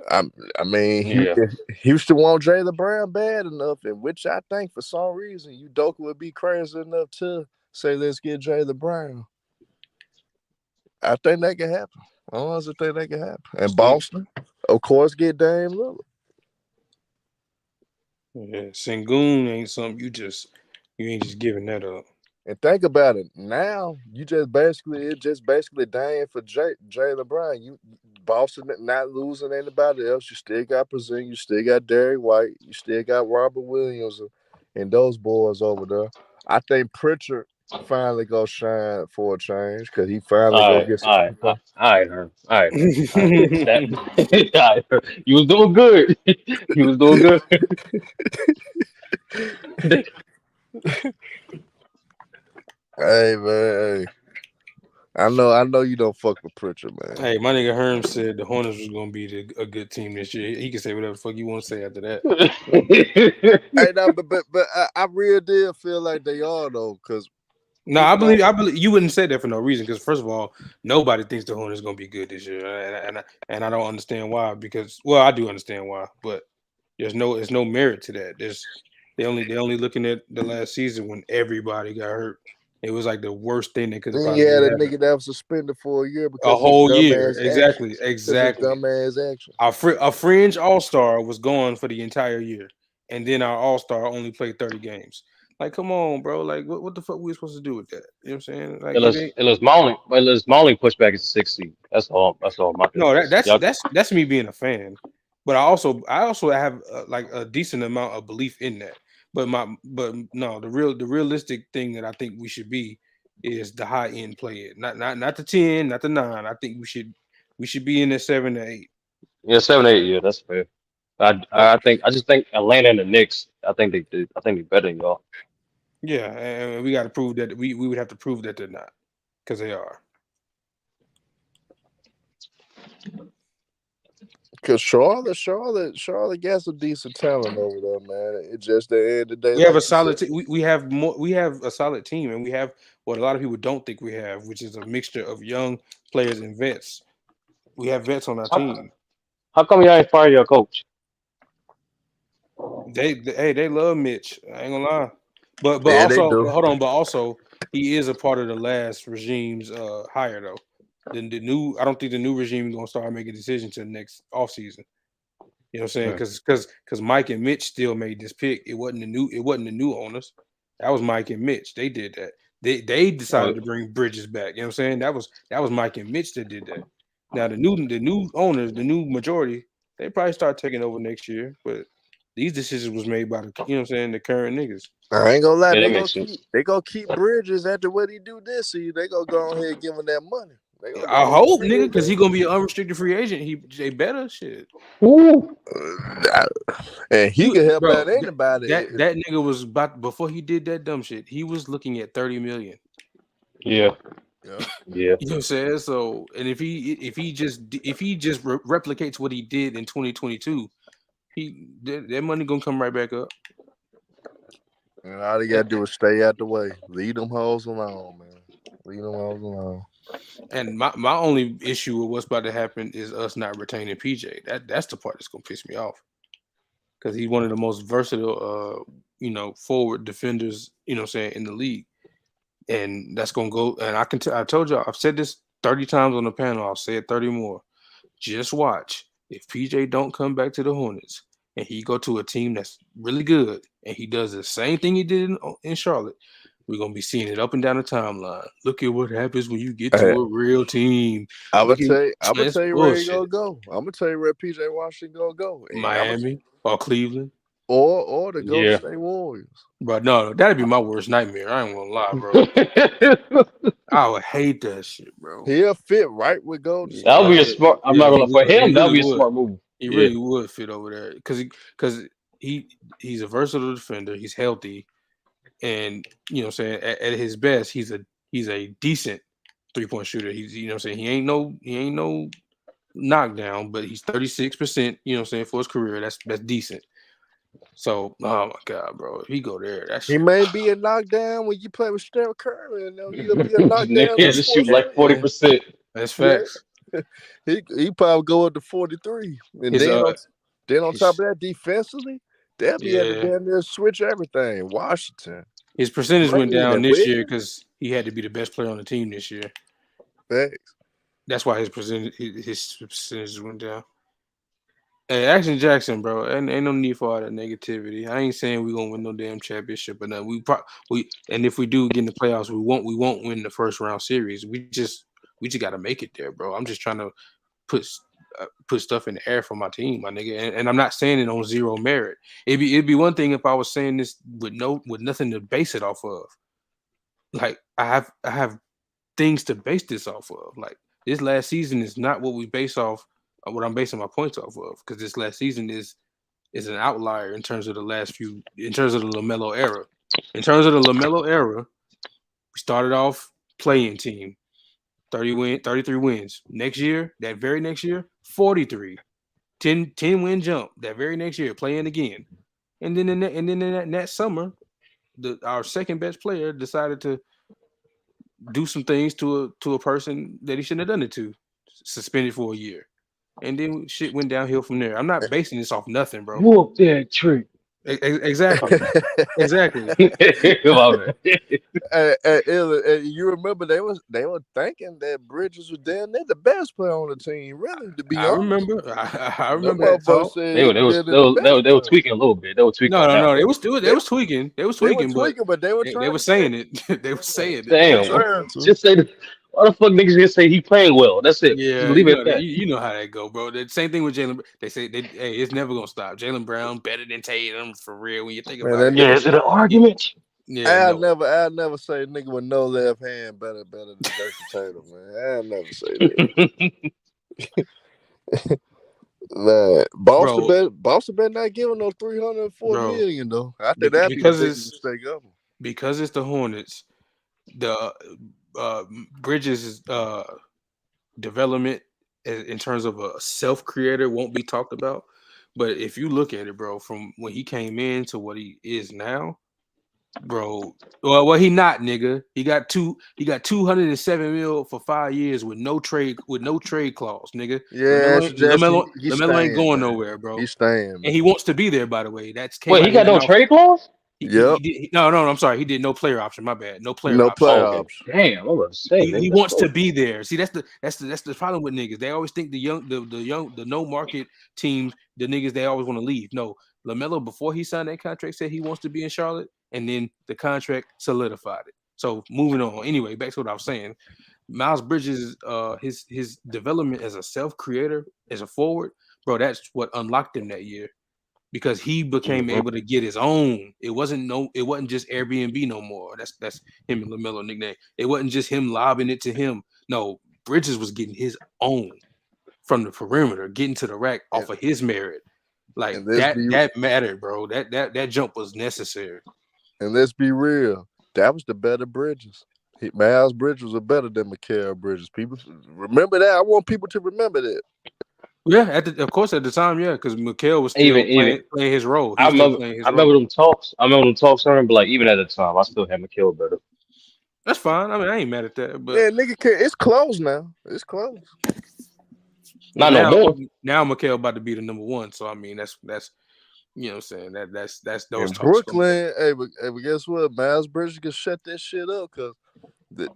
I, I mean, Yeah, Houston want Jaylen Brown bad enough, and which I think for some reason Udoka would be crazy enough to say let's get Jaylen Brown. I think that can happen. I honestly think that can happen. And Sen, Boston, of course, get Dame Lillard. yeah, Sengun ain't something you ain't just giving that up. And think about it. Now you just basically Dame for Jaylen Brown. You Boston not losing anybody else. You still got Brazil. You still got Derek White. You still got Robert Williams and those boys over there. I think Pritchard finally go shine for a change because he finally all go right, get some. all right, all right, her, all right, her, all right. That, all right, her. You was doing good. You was doing good. Hey man, hey. I know you don't fuck with Pritchard, man. Hey, my nigga Herm said the Hornets was gonna be a good team this year. He can say whatever the fuck you want to say after that. Hey, no, but I really did feel like they are though, because No, people don't. I believe you wouldn't say that for no reason. Because first of all, nobody thinks the Hornets gonna be good this year, and I don't understand why. Because well, I do understand why, but there's no merit to that. They only looking at the last season when everybody got hurt. It was like the worst thing that could have Then you possibly had a happened. nigga that was suspended for a year A because his whole year, dumbass exactly, actions. Because his exactly. dumbass actions. A fringe all star was gone for the entire year, and then our all star only played 30 games. Like, come on, bro. Like, what the fuck we supposed to do with that? You know what I'm saying? Like, it ain't. It was Mauling pushback is a 6 seed. That's all. That's all my thing No, is. Y'all, that's me being a fan, but I also have like a decent amount of belief in that. But no, the realistic thing that I think we should be is the high end player, not the 10, not the 9. I think we should be in the 7 to 8. yeah, 7, 8. Yeah, that's fair. I just think Atlanta and the Knicks. I think they're better than y'all. Yeah, and we got to prove that we would have to prove that they're not because they are. Cause Charlotte got some decent talent over there, man. It's just the end of the day, We have like a you said. solid. We have more. We have a solid team, and we have what a lot of people don't think we have, which is a mixture of young players and vets. We have vets on our How, team. how come y'all ain't fire your coach? They love Mitch. I ain't gonna lie, but Yeah, they also do. hold on, but also he is a part of the last regime's hire though. The new I don't think the new regime is gonna start making decisions till next offseason. You know what I'm saying? Hmm. Because Mike and Mitch still made this pick. It wasn't the new owners. That was Mike and Mitch. They did that. They decided Oh, to bring Bridges back. You know what I'm saying? That was Mike and Mitch that did that. Now the new owners, the new majority, they probably start taking over next year. But these decisions was made by the what I'm saying, the current niggas. I ain't gonna lie, yeah, that makes sense. they gonna keep Bridges after what he do this season. They gonna go ahead and give him that money. They gonna I go ahead and hope, give nigga, him because he that. gonna be an unrestricted free agent. They better shit. Woo. And he can help Bro, out anybody. that nigga was about before he did that dumb shit. He was looking at 30 million. Yeah, Yeah. yeah. You know what I'm saying? So, and if he just replicates what he did in 2022, that money gonna come right back up. And all they gotta do is stay out the way. Leave them hoes alone, man. Leave them hoes alone. And my only issue with what's about to happen is us not retaining PJ. That's the part that's gonna piss me off because he's one of the most versatile, forward defenders. You know what I'm saying, in the league, and that's gonna go. And I told y'all, I've said this 30 times on the panel. I'll say it 30 more. Just watch. If PJ don't come back to the Hornets and he go to a team that's really good and he does the same thing he did in Charlotte, we're gonna be seeing it up and down the timeline. Look at what happens when you get Hey, to a real team. I'm gonna Look at tell you, I'm gonna it's tell you where he bullshit. gonna go. I'm gonna tell you where PJ Washington gonna go. And Miami or Cleveland. or the Golden Yeah. State Warriors. But no, that'd be my worst nightmare. I ain't gonna lie, bro. I would hate that shit, bro. He'll fit right with Golden That would State. be a Yeah, smart. I'm yeah, not he gonna for would. He him. That would really be a would. smart move. He Yeah. really would fit over there because he's a versatile defender. He's healthy, and you know what I'm saying at his best, he's a decent 3-point shooter. He's you know what I'm saying he ain't no knockdown, but he's 36%. You know what I'm saying for his career. That's decent. So oh my god, bro, if he go there, He may be a knockdown when you play with Steph Curry, and he'll be a knockdown in Nigga the just fourth shoot like quarter. 40%. that's Yeah, facts. he probably go up to 43, and His then on top his of that, defensively, they'll be able to yeah damn near switch everything. Washington, his percentage went Green, down and this year Wiggins. because he had to be the best player on the team this year. Facts. That's why his percentages went down. Hey, Action Jackson, bro, ain't no need for all that negativity. I ain't saying we gonna win no damn championship, but no, and if we do get in the playoffs, we won't win the first round series. We just gotta make it there, bro. I'm just trying to put put stuff in the air for my team, my nigga, and I'm not saying it on zero merit. It'd be one thing if I was saying this with nothing to base it off of. Like I have things to base this off of. Like this last season is not what we base off what I'm basing my points off of because this last season is an outlier in terms of in terms of the LaMelo era. In terms of the LaMelo era, we started off playing team, 33 wins. Next year, that very next year, 43. 10 win jump that very next year, playing again. And then in that summer, our second best player decided to do some things to a person that he shouldn't have done it to, suspended for a year, and then shit went downhill from there. I'm not basing this off nothing, bro. Whoop that trick. Exactly, exactly. My bad. You remember they were thinking that Bridges was damn near the best player on the team. Really, to be I honest, remember, I that remember that motherfucker talk. said They he were, was they was, damn they near the were, they best were, they were player. tweaking a little bit. They were tweaking No, on no, that no. one. They was tweaking. They was They were tweaking, but tweaking, but they were they trying were to say, saying it. They were saying it. they were Damn. trying to. Just say, why the fuck niggas just say he playing well? That's it. Just Yeah, leave you it at know that. that. You know how that go, bro. The same thing with Jalen. They say hey, it's never gonna stop. Jalen Brown better than Tatum for real. When you think Man, about that it, Yeah, is it an argument? yeah, no. I'll never say nigga with no left hand better than Jason Tatum, man. I'll never say that. Man, Bro, Boston better not giving no 304 bro, million though. I think that'd be the biggest mistake ever. because it's the Hornets. The Bridges development in terms of a self creator won't be talked about. But if you look at it, bro, from when he came in to what he is now, bro. Well, he not, nigga. He got 207 mil for 5 years with no trade clause, nigga. Yeah, suggest he's LaMelo ain't staying, going man. nowhere, bro. He's staying, man. And he wants to be there, by the way. That's came Wait, out he of his got no mouth. trade clause? Yep. No, I'm sorry. He did no player option. My bad. No player No option. player Oh, okay. option. Damn, I'm gonna say, He nigga, let's wants go. to be there. See, that's the problem with niggas. They always think the no market teams, the niggas, they always want to leave. No, LaMelo, before he signed that contract, said he wants to be in Charlotte, and then the contract solidified it. So moving on. Anyway, back to what I was saying. Miles Bridges, his development as a self creator, as a forward, bro, that's what unlocked him that year. Because he became able to get his own. It wasn't just Airbnb no more. That's him and LaMelo nickname. It wasn't just him lobbing it to him. No, Bridges was getting his own from the perimeter, getting to the rack off of his merit. Like that mattered, bro. That jump was necessary. And let's be real, that was the better Bridges. Miles Bridges was better than Mikal Bridges. People remember that. I want people to remember that. Yeah, of course at the time, yeah, because Mikal was still playing his role. I remember them talks. I remember them talks. But like even at the time, I still had McHale better. That's fine. I mean, I ain't mad at that. But yeah, nigga, it's close now. It's close. Not no more. Now Mikal about to be the number one. So I mean, that's you know what I'm saying. That's those in talks. Brooklyn. Hey, but guess what? Miles Bridges can shut that shit up because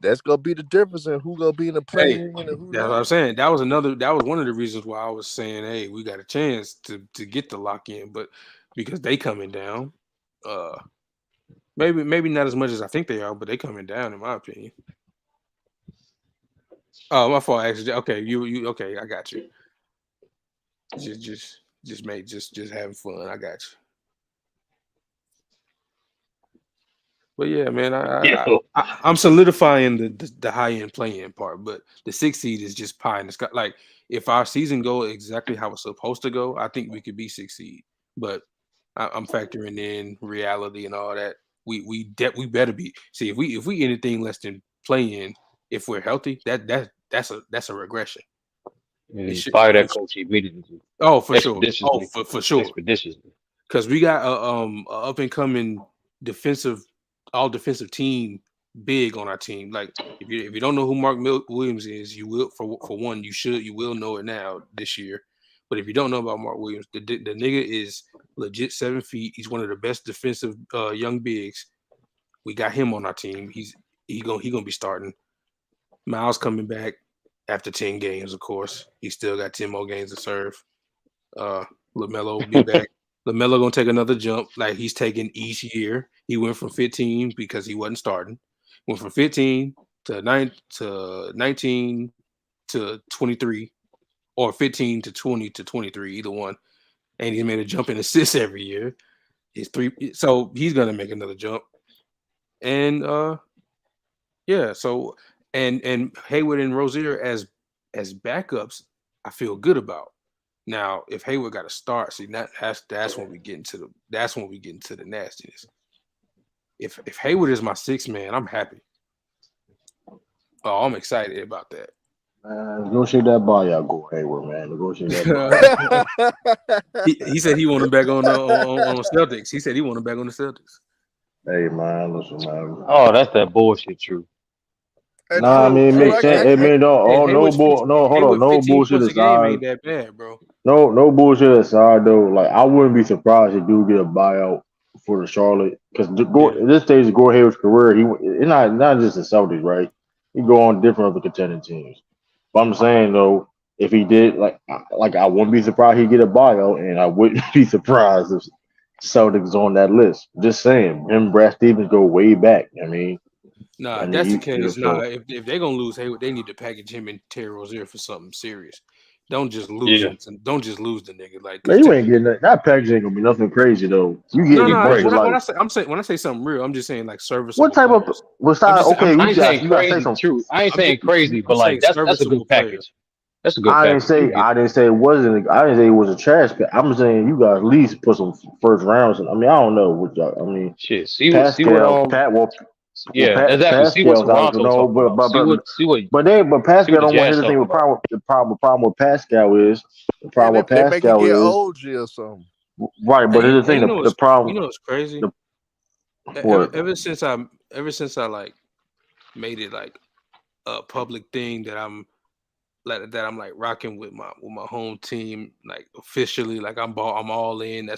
that's gonna be the difference in who gonna be in the play-in and who that's not. what I'm saying. That was one of the reasons why I was saying, hey, we got a chance to get the lock in, but because they coming down, maybe not as much as I think they are, but they coming down in my opinion. Oh, my fault. Actually, okay, you okay? I got you. Just having fun. I got you. But yeah, man, I'm solidifying the high end play-in part, but the 6th seed is just pie in the sky. Like if our season go exactly how it's supposed to go, I think we could be 6th seed. But I'm factoring in reality and all that. We better be. See, if we anything less than play-in, if we're healthy, that's a regression. Fire that coach immediately. Oh, for sure. Oh, for sure. Expeditiously. Because we got a up and coming all defensive team big on our team. Like if you don't know who Mark Williams is, you will for one you will know it now this year. But if you don't know about Mark Williams, the nigga is legit 7 feet. He's one of the best defensive young bigs. We got him on our team. He gonna be starting. Miles coming back after 10 games, of course. He still got 10 more games to serve. LaMelo will be back. LaMelo gonna take another jump like he's taking each year. He went from 15 because he wasn't starting. Went from 15 to 19 to 23, or 15 to 20 to 23, either one. And he made a jump in assists every year. So he's gonna make another jump. And yeah, so and Hayward and Rozier as backups, I feel good about. Now, if Hayward got to start, see that's when we get into the nastiness. If Hayward is my 6th man, I'm happy. Oh, I'm excited about that. Negotiate that buyout, go Hayward, man. Negotiate that buyout. he said he want him back on Celtics. He said he want him back on the Celtics. Hey man, listen, man. Oh, that's that bullshit. True. Nah, I mean, it makes sense. I mean, no bullshit aside. Ain't that bad, bro. No bullshit aside though. Like I wouldn't be surprised if do get a buyout for the Charlotte because at this stage of Gore Hayward's career, it's not just the Celtics, right? He go on different other contending teams. But I'm saying though, if he did, like I wouldn't be surprised he'd get a buyout, and I wouldn't be surprised if Celtics on that list. Just saying, him and Brad Stevens go way back. I mean. Nah, if that's the case, if they're gonna lose Hayward, they need to package him and Terry Rozier for something serious. Don't just lose him. Don't just lose the nigga. Like you ain't getting that package ain't gonna be nothing crazy though. You get when I say something real, I'm just saying like service. What type of besides? Okay, I ain't saying crazy. True, I ain't saying crazy, but like that's a good package. That's a good package. I didn't say it wasn't. I didn't say it was a trash pack. I'm saying you guys at least put some first rounds. I mean, I don't know what y'all. I mean, shit. See what Well, Yeah, exactly. See what Pascal's out. Toronto No, talking about. but See what Pascal the don't want to Jazz hear the thing. talking about. The problem with Pascal is Yeah, they make it get is OG or something. right. But Hey, here's the and thing. The you problem. know what's crazy? The what? Ever since I like made it like a public thing that I'm like rocking with my home team, like officially, like I'm all in.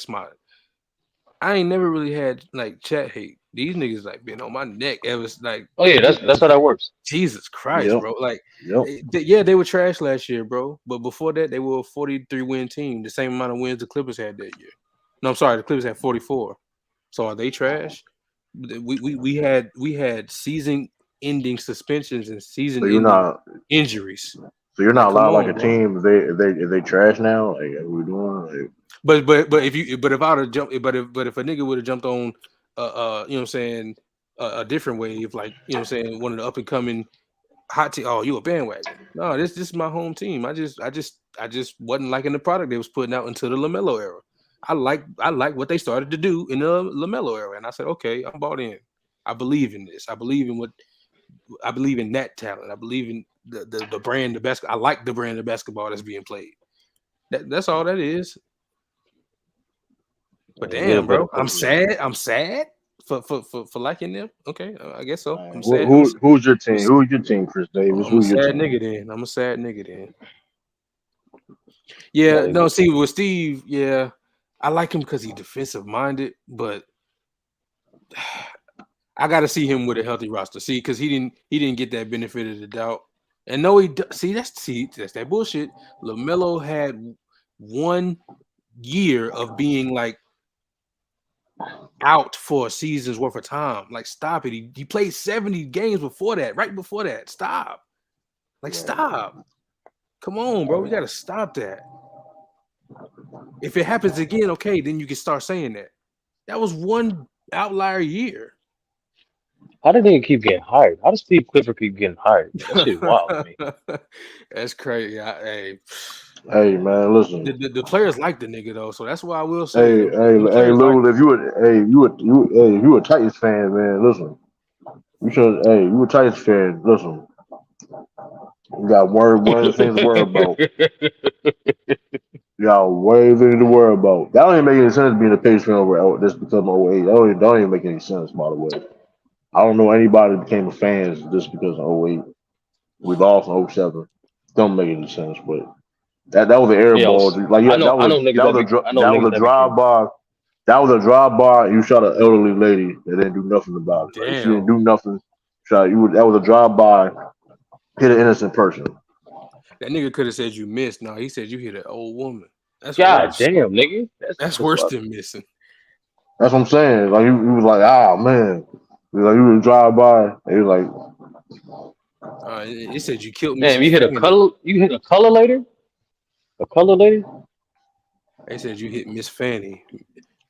I ain't never really had like chat hate. These niggas like been on my neck ever like Oh yeah, that's how that works. Jesus Christ, Yep. bro. Like Yep. yeah, they were trash last year, bro. But before that, they were a 43 win team, the same amount of wins the Clippers had that year. No, I'm sorry, the Clippers had 44. So are they trash? We had season ending suspensions and So season you're ending not. injuries. So you're Like, not come allowed like on, a bro. team if they trash now. Like what we doing? Like, But if I'd have jumped, but if a nigga would have jumped on, you know what I'm saying, a different wave, like you know what I'm saying, one of the up and coming hot team. Oh, you a bandwagon? No, this is my home team. I just wasn't liking the product they was putting out until the LaMelo era. I like what they started to do in the LaMelo era, and I said, okay, I'm bought in. I believe in this. I believe in that talent. I believe in the brand of basketball. I like the brand of basketball that's being played. That's all that is. But Yeah, damn, bro, I'm yeah. sad. I'm sad for liking them. Okay, I guess so. I'm who, sad. who who's your team? I'm, Who's your team, Chris Davis? I'm a Who's your sad team? nigga then. I'm a sad nigga then. Yeah, Not no, even. see with Steve, yeah, I like him because he's defensive minded, but I got to see him with a healthy roster. See, because he didn't get that benefit of the doubt. And no, that's that bullshit. LaMelo had 1 year of being like out for a season's worth of time. Like, stop it. He played 70 games before that, right before that. Stop. Like, stop. Come on, bro. We got to stop that. If it happens again, okay, then you can start saying that. That was one outlier year. How did they keep getting hired? How does Steve Clifford keep getting hired? That shit wild to me. That's crazy. Hey, Hey man, listen. the players like the nigga though, so that's why I will say Hey, the hey, players like Lou, him. if you would, hey, if you a Titans fan, man, listen. You should, hey, you a Titans fan, listen. You got one of the things to worry about. You got way things to worry about. That don't even make any sense being a Patriots fan over this because of 08. That don't even make any sense, by the way. I don't know anybody that became a fan just because of 08. We lost in 07. Don't make any sense, but that was an air Yeah, ball. Like yeah, I know niggas I know that niggas was a that drive became. by. That was a drive by. You shot an elderly lady that didn't do nothing about it. Like she didn't Damn. do nothing. That was a drive by. Hit an innocent person. That nigga could have said you missed. No, he said you hit an old woman. That's God worse. damn, nigga. That's That's the worse fuck. than missing. That's what I'm saying. Like he was like, ah man. He was like you would drive by. And he was like, It said you killed Damn, Mrs. Fanny. you hit a color later? A color lady? They said you hit Miss Fanny,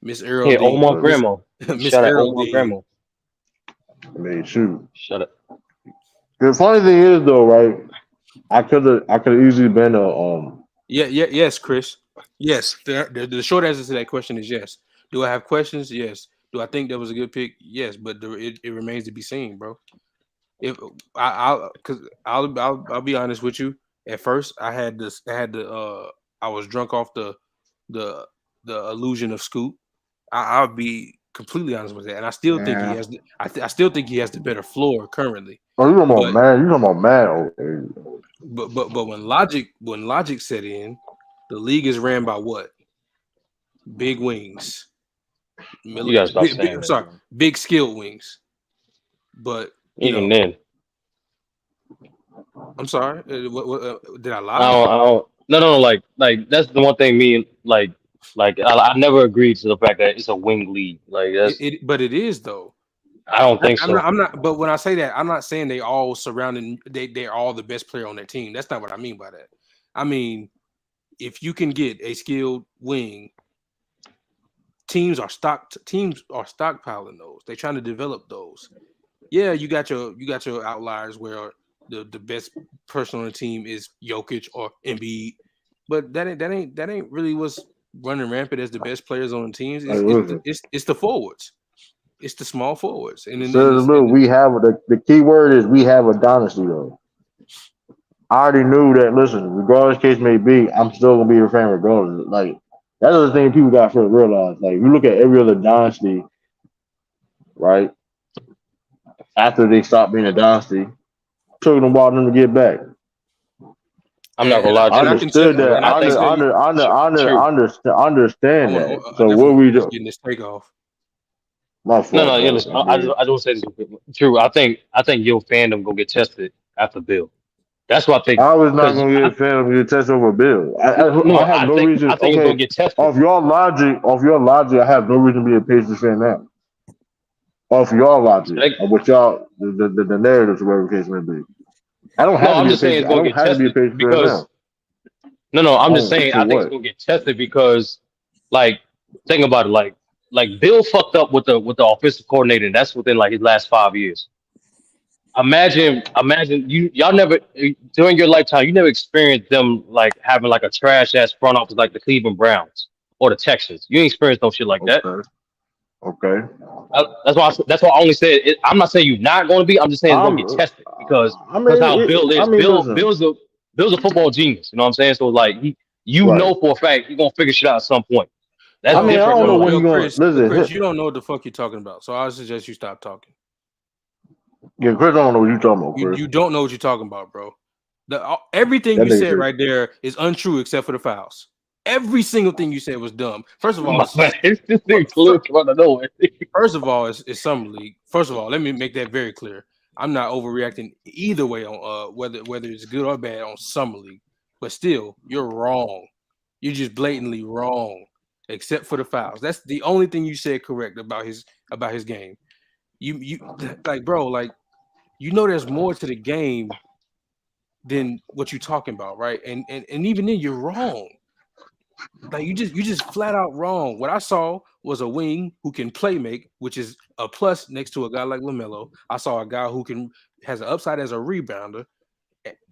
Miss Hey, oh Erldine, my Miss grandma. Miss Shout out oh my Erldine. grandma. I mean, shoot. Shut up. The funny thing is though, right? I could have easily been a Yes, Chris. Yes. The short answer to that question is yes. Do I have questions? Yes. Do I think that was a good pick? Yes, but it remains to be seen, bro. If I'll be honest with you. At first, I was drunk off the the illusion of Scoop. I'll be completely honest with that, and I still think he yeah. has. I still think he has the better floor currently. Oh, you talking about But man? You talking about man? Okay. but when logic set in, the league is ran by what? Big wings. You gotta stop saying I'm that, sorry, bro. big skilled wings. But Even then. I'm sorry. Did I lie? I don't no, like that's the one thing me I never agreed to the fact that it's a wing league. Like that's But it is though. I don't think I'm not. so. I'm not. But when I say that, I'm not saying they all surrounding. They're all the best player on their team. That's not what I mean by that. I mean, if you can get a skilled wing, teams are stockpiling those. They're trying to develop those. Yeah, you got your outliers where the best person on the team is Jokic or Embiid, but that ain't really what's running rampant as the best players on the teams. Like, It's listen. it's the forwards. It's the small forwards, and then So look, we have the key word is we have a dynasty though. I already knew that. Listen, regardless case may be, I'm still gonna be a fan regardless. Like that's the thing people got to realize. Like you look at every other dynasty, right? After they stop being a dynasty, took them a while for them to get back. I'm not gonna and, lie, I and I true. can tell understood that. and I I can think tell you, true. Understand I that. want I So definitely what want we to finish do? getting this take off. My No, fault, no, yeah, bro. listen. I mean, I just want to say this. True. I think your fandom gonna get tested after Bill. That's what I think. I was not Because gonna get a fan of your test over Bill. no, I have no I reason. think it's gonna Okay, get tested. off your logic, I have no reason to be a Pacers fan now. Off your logic, Like, of what y'all the narratives, whatever the case may be. I don't no, have to I'm be a just saying Pacers. it's I gonna don't get have to be a tested Pacers fan because now. no, I'm just Oh, saying for I think it's what? gonna get tested because like think about it, like Bill fucked up with the offensive coordinator, and that's within like his last 5 years. Imagine y'all never during your lifetime you never experienced them like having like a trash ass front office like the Cleveland Browns or the Texans. You ain't experienced no shit like that. Okay, okay. That's why I only said I'm not saying you're not going to be. I'm just saying it's going to get I'm. tested I because mean, how Bill I is. mean, listen. Bill's a football genius. You know what I'm saying? So like you Right. know for a fact he's gonna figure shit out at some point. That's I mean, I different don't know from when like he going. But Listen, Chris, you don't know what the fuck you're talking about. So I suggest you stop talking. yeah, Chris, I don't know what you talking about, Chris. You don't know what you're talking about, bro. Everything That you nigga said said. right there is untrue except for the fouls. Every single thing you said was dumb. First of all, my man. This thing clear come out of nowhere. first of all, it's summer league. First of all, let me make that very clear. I'm not overreacting either way on whether it's good or bad on summer league. But still, you're wrong. You're just blatantly wrong, except for the fouls. That's the only thing you said correct about his game. You like, bro, like there's more to the game than what you're talking about, right? And even then, you're wrong. Like you just flat out wrong. What I saw was a wing who can play make, which is a plus next to a guy like LaMelo. I saw a guy who has an upside as a rebounder,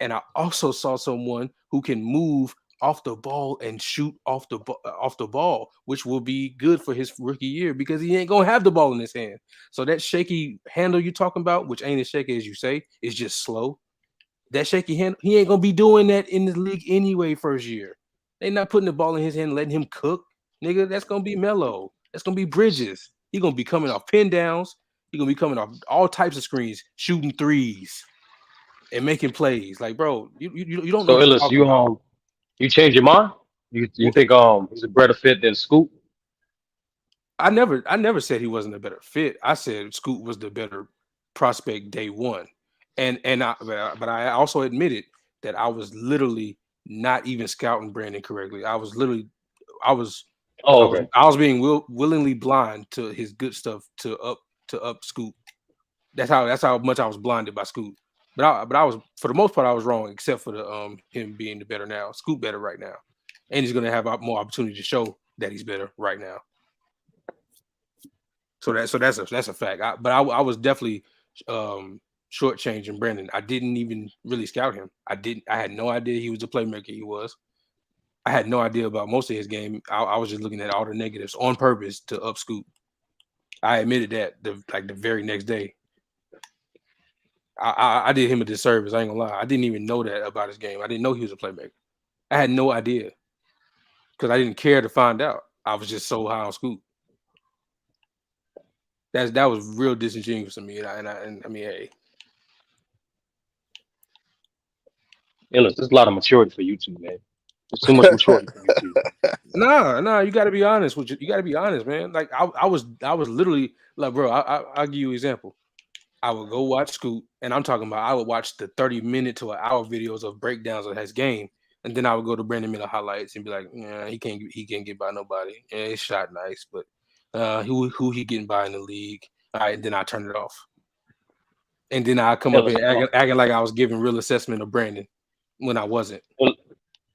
and I also saw someone who can move off the ball and shoot off the ball, which will be good for his rookie year because he ain't gonna have the ball in his hand. So that shaky handle you're talking about, which ain't as shaky as you say, is just slow. That shaky hand, he ain't gonna be doing that in the league anyway. First year, they not putting the ball in his hand, and letting him cook, nigga. That's gonna be Melo. That's gonna be Bridges. He gonna be coming off pin downs. He gonna be coming off all types of screens, shooting threes and making plays. Like, bro, you don't know So what you're Illis, talking about. you change your mind? You think he's a better fit than Scoop? I never said he wasn't a better fit. I said Scoot was the better prospect day one, but I also admitted that I was literally not even scouting Brandon correctly. I was literally I was Oh, okay. I was being willingly blind to his good stuff to up Scoot. That's how much I was blinded by Scoot. But I was for the most part I was wrong except for the him being the better now. Scoot better right now, and he's gonna have more opportunity to show that he's better right now. So that's a fact. I was definitely shortchanging Brandon. I didn't even really scout him. I had no idea he was the playmaker he was. I had no idea about most of his game. I was just looking at all the negatives on purpose to up Scoot. I admitted that the very next day. I did him a disservice. I ain't gonna lie. I didn't even know that about his game. I didn't know he was a playmaker. I had no idea because I didn't care to find out. I was just so high on Scoot. That was real disingenuous to me. And I mean, hey, Illis, there's a lot of maturity for you two, man. There's too much maturity for you two. nah, you gotta be honest with you. You gotta be honest, man. Like I was literally like, bro, I'll give you an example. I would go watch Scoot, and I'm talking about I would watch the 30-minute to an hour videos of breakdowns of his game, and then I would go to Brandon Miller highlights and be like, yeah, he can't get by nobody. Yeah, his shot nice, but who he getting by in the league? All right, then I turn it off. And then I come up Illis, here acting like I was giving real assessment of Brandon when I wasn't.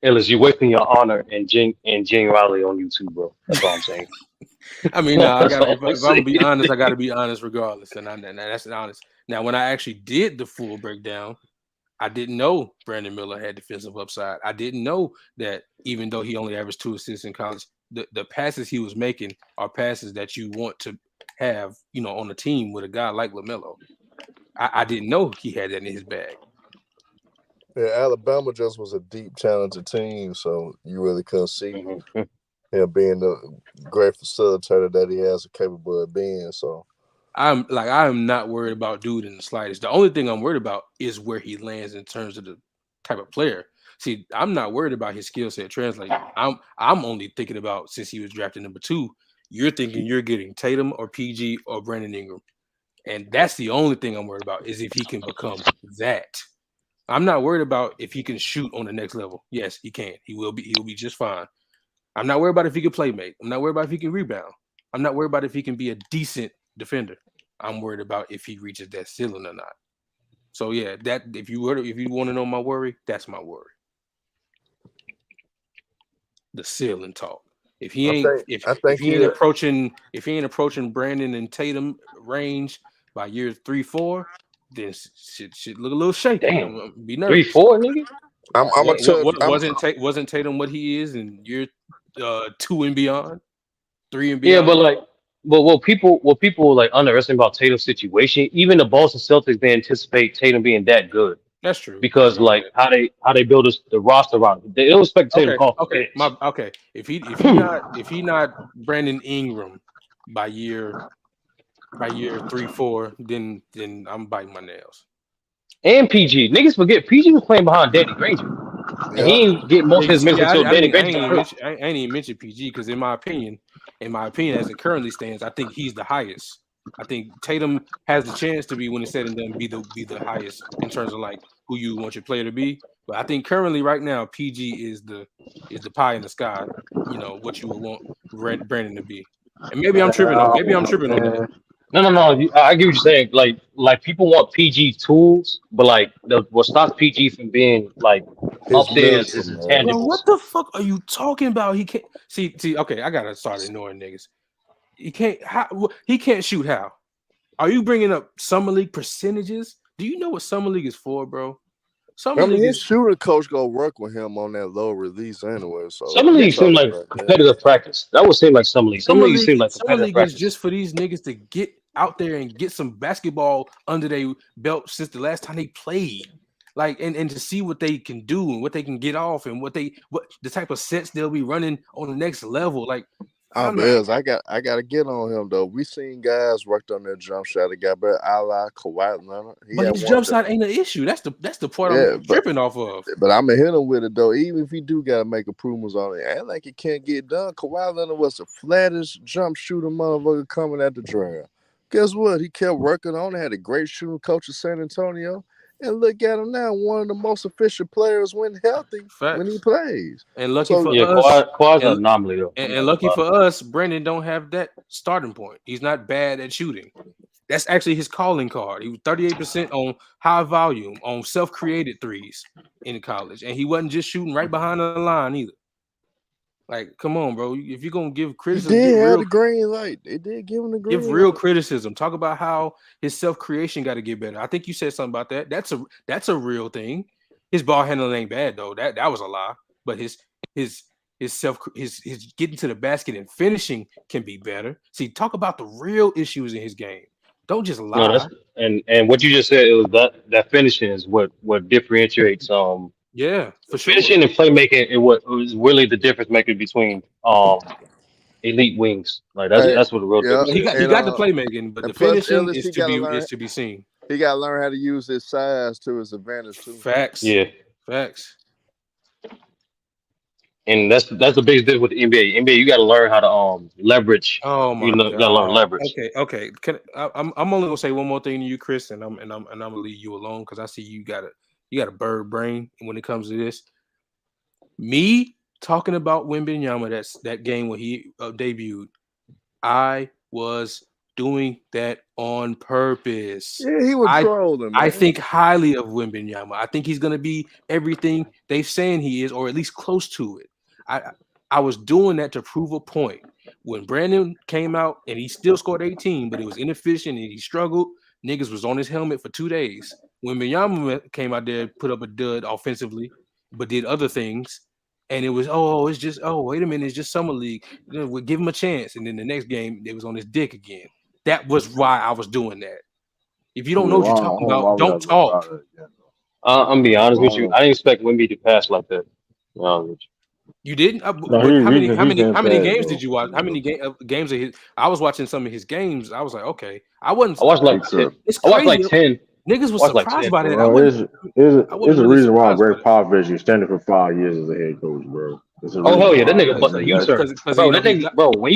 Illis, you wasting your honor and genuality on YouTube, bro. That's all I'm saying. I mean, I That's got all if I'm I'm gonna saying. be honest, I got to be honest regardless, and that's honest. Now, when I actually did the full breakdown, I didn't know Brandon Miller had defensive upside. I didn't know that even though he only averaged 2 assists in college, the passes he was making are passes that you want to have, on a team with a guy like LaMelo. I didn't know he had that in his bag. Yeah, Alabama just was a deep, talented team, so you really couldn't see Mhm. him being the great facilitator that he has the capable of being. So I am not worried about dude in the slightest. The only thing I'm worried about is where he lands in terms of the type of player. See, I'm not worried about his skill set translating. I'm only thinking about, since he was drafted number 2, you're thinking you're getting Tatum or PG or Brandon Ingram. And that's the only thing I'm worried about, is if he can become that. I'm not worried about if he can shoot on the next level. Yes, he can. He'll be just fine. I'm not worried about if he can play make. I'm not worried about if he can rebound. I'm not worried about if he can be a decent defender. I'm worried about if he reaches that ceiling or not. So yeah, that if you want to know my worry, that's my worry. The ceiling talk. If he I ain't think if I if think he ain't he approaching Brandon and Tatum range by year 3-4, then shit look a little shaky. Damn, I'm gonna be 3, nervous. 4, nigga. I'm God gonna damn. tell Wasn't Tatum what he is in year 2 and beyond, 3 and Yeah, but beyond? like, but what people like underestimate about Tatum's situation, even the Boston Celtics, they anticipate Tatum being that good That's true. because My like bad. how they build the roster around him. They don't expect Tatum to Okay, come off the okay, bench. okay. If he not Brandon Ingram by year 3-4, then I'm biting my nails. And PG, niggas forget PG was playing behind Danny Granger, and yeah. he didn't get most of his minutes Yeah, until I Danny didn't. Granger got hurt. I ain't even mention PG because in my opinion, as it currently stands, I think he's the highest. I think Tatum has the chance to be, when it's said and done, be the highest in terms of like who you want your player to be. But I think currently, right now, PG is the pie in the sky. What you would want Brandon to be. And maybe I'm tripping. Maybe I'm tripping on that. No. I get what you're saying. Like people want PG tools, but like what stops PG from being like His upstairs mental, is man. Bro, intangibles. what the fuck are you talking about? He can't see. Okay, I gotta start ignoring niggas. He can't. He can't shoot. How? Are you bringing up summer league percentages? Do you know what summer league is for, bro? Summer I mean, league his is shooting coach gonna work with him on that low release anyway. So Some of you these yes. seem talking like about that? competitive practice. That would seem like some leagues. Some Summer leagues league. seem like Summer competitive league is practice. just for these niggas to get out there and get some basketball under their belt since the last time they played. Like and to see what they can do and what they can get off and what the type of sets they'll be running on the next level. Like Oh, I'm not. Bez, I gotta get on him though. We seen guys worked on their jump shot. They got better. A la Kawhi Leonard. He But had his one jump of the shot ain't an issue. That's the part I'm yeah, tripping off of. but I'm gonna hit him with it though. Even if he do gotta make improvements on it, ain't like it can't get done. Kawhi Leonard was the flattest jump shooter motherfucker coming at the draft. Guess what? He kept working on it. Had a great shooting coach at San Antonio, and look at him now, one of the most efficient players when healthy when he Facts. plays. And lucky So for Yeah, us, Kawhi's an and anomaly though. I'm and, not and gonna lucky lie. for us, Brandon don't have that starting point. He's not bad at shooting. That's actually his calling card. He was 38% on high volume, on self-created threes in college. And he wasn't just shooting right behind the line either. Like, come on, bro. If you're gonna give he criticism, did have the green light. They did give him the give green real light. criticism. Talk about how his self-creation got to get better. I think you said something about that. That's a real thing. His ball handling ain't bad though. That was a lie. But his his getting to the basket and finishing can be better. See, talk about the real issues in his game. Don't just No, lie. that's and what you just said, it was that finishing is what differentiates Yeah, for sure. finishing and playmaking and what is really the difference maker between elite wings. Like Hey, that's what the real yeah, Well, difference he got is. he got the playmaking, but the and plus finishing Ellis, is to be seen. he gotta learn how to use his size to his advantage too. Facts. Yeah, Facts. and that's the biggest difference with the NBA. NBA, you got to learn how to leverage. Oh You my know, you got to learn god. leverage. Okay. I'm only gonna say one more thing to you, Chris, and I'm gonna leave you alone because I see you got a bird brain when it comes to this. Me talking about Wembanyama, that game when he debuted. I was doing that on purpose. Yeah, he was I trolling, I man. think highly of Wembanyama. I think he's gonna be everything they've saying he is, or at least close to it. I I was doing that to prove a point. When Brandon came out and he still scored 18, but it was inefficient and he struggled, niggas was on his helmet for 2 days. When Wembanyama came out there, put up a dud offensively, but did other things, and it was it's just wait a minute, it's just summer league. We'll give him a chance, and then the next game it was on his dick again. That was why I was doing that. If you don't know what you're talking about, don't talk. I'm gonna be honest with you. Wow. I didn't expect Wemby to pass like that. To be honest with You didn't? No, But how many been games fast, did you watch? bro. How many games of his? I was watching some of his games. I was like, okay, I wasn't. you. I watched like Big 10. trip. It's I watched like crazy. 10. Niggas was Watched like surprised 10, by that. bro. I Well, wasn't it's a really reason why surprised by Greg that. Popovich extended for 5 years as a head coach, bro. There's a Oh reason hell yeah, that why. nigga bust a U-turn, Because bro. you know That he nigga, got bro. When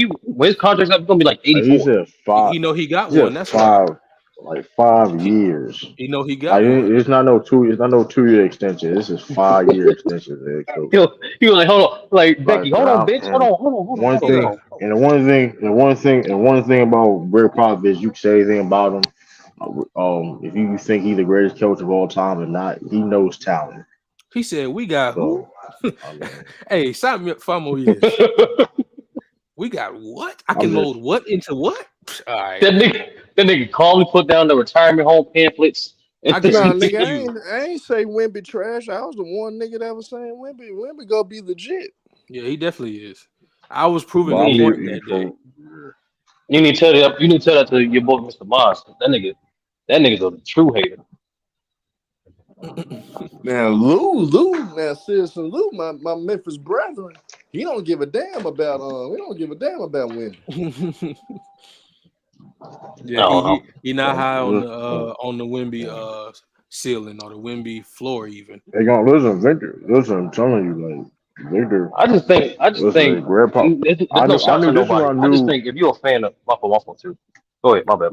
his contract's up, it's gonna be like Like, 84. he know he got He one. said That's why 5 he years. know he got Like, one. it's not no 2-year extension. This is 5-year extension as a head coach. He was like, hold on, like Becky, Like, hold on, bitch, and one Hold thing, on. and the one thing about Greg Popovich, you can say anything about him. If you think he's the greatest coach of all time or not, he knows talent. He said we got who? So, I mean, Hey, sign me up 5 more years. We got what? I can mold what into what? All right. that nigga calmly put down the retirement home pamphlets. I can Nah, see nigga, I ain't say Wemby trash. I was the one nigga that was saying Wemby gonna be legit. Yeah, he definitely is. I was proving but a I point mean, that day. You need to tell that. You need to tell that to your boy, Mr. Moss. That nigga's a true hater. Now Citizen Lou, my Memphis brethren, he don't give a damn about we don't give a damn about Wemby. Yeah, I don't know. he not high on the Wemby ceiling or the Wemby floor even. they gonna listen, Victor. Listen, I'm telling you, like Victor. I just think. Listen, Greg Pop. There's I no knew shots to this is what nobody. I I just knew. think if you're a fan of Waffle too. Go ahead. My bad.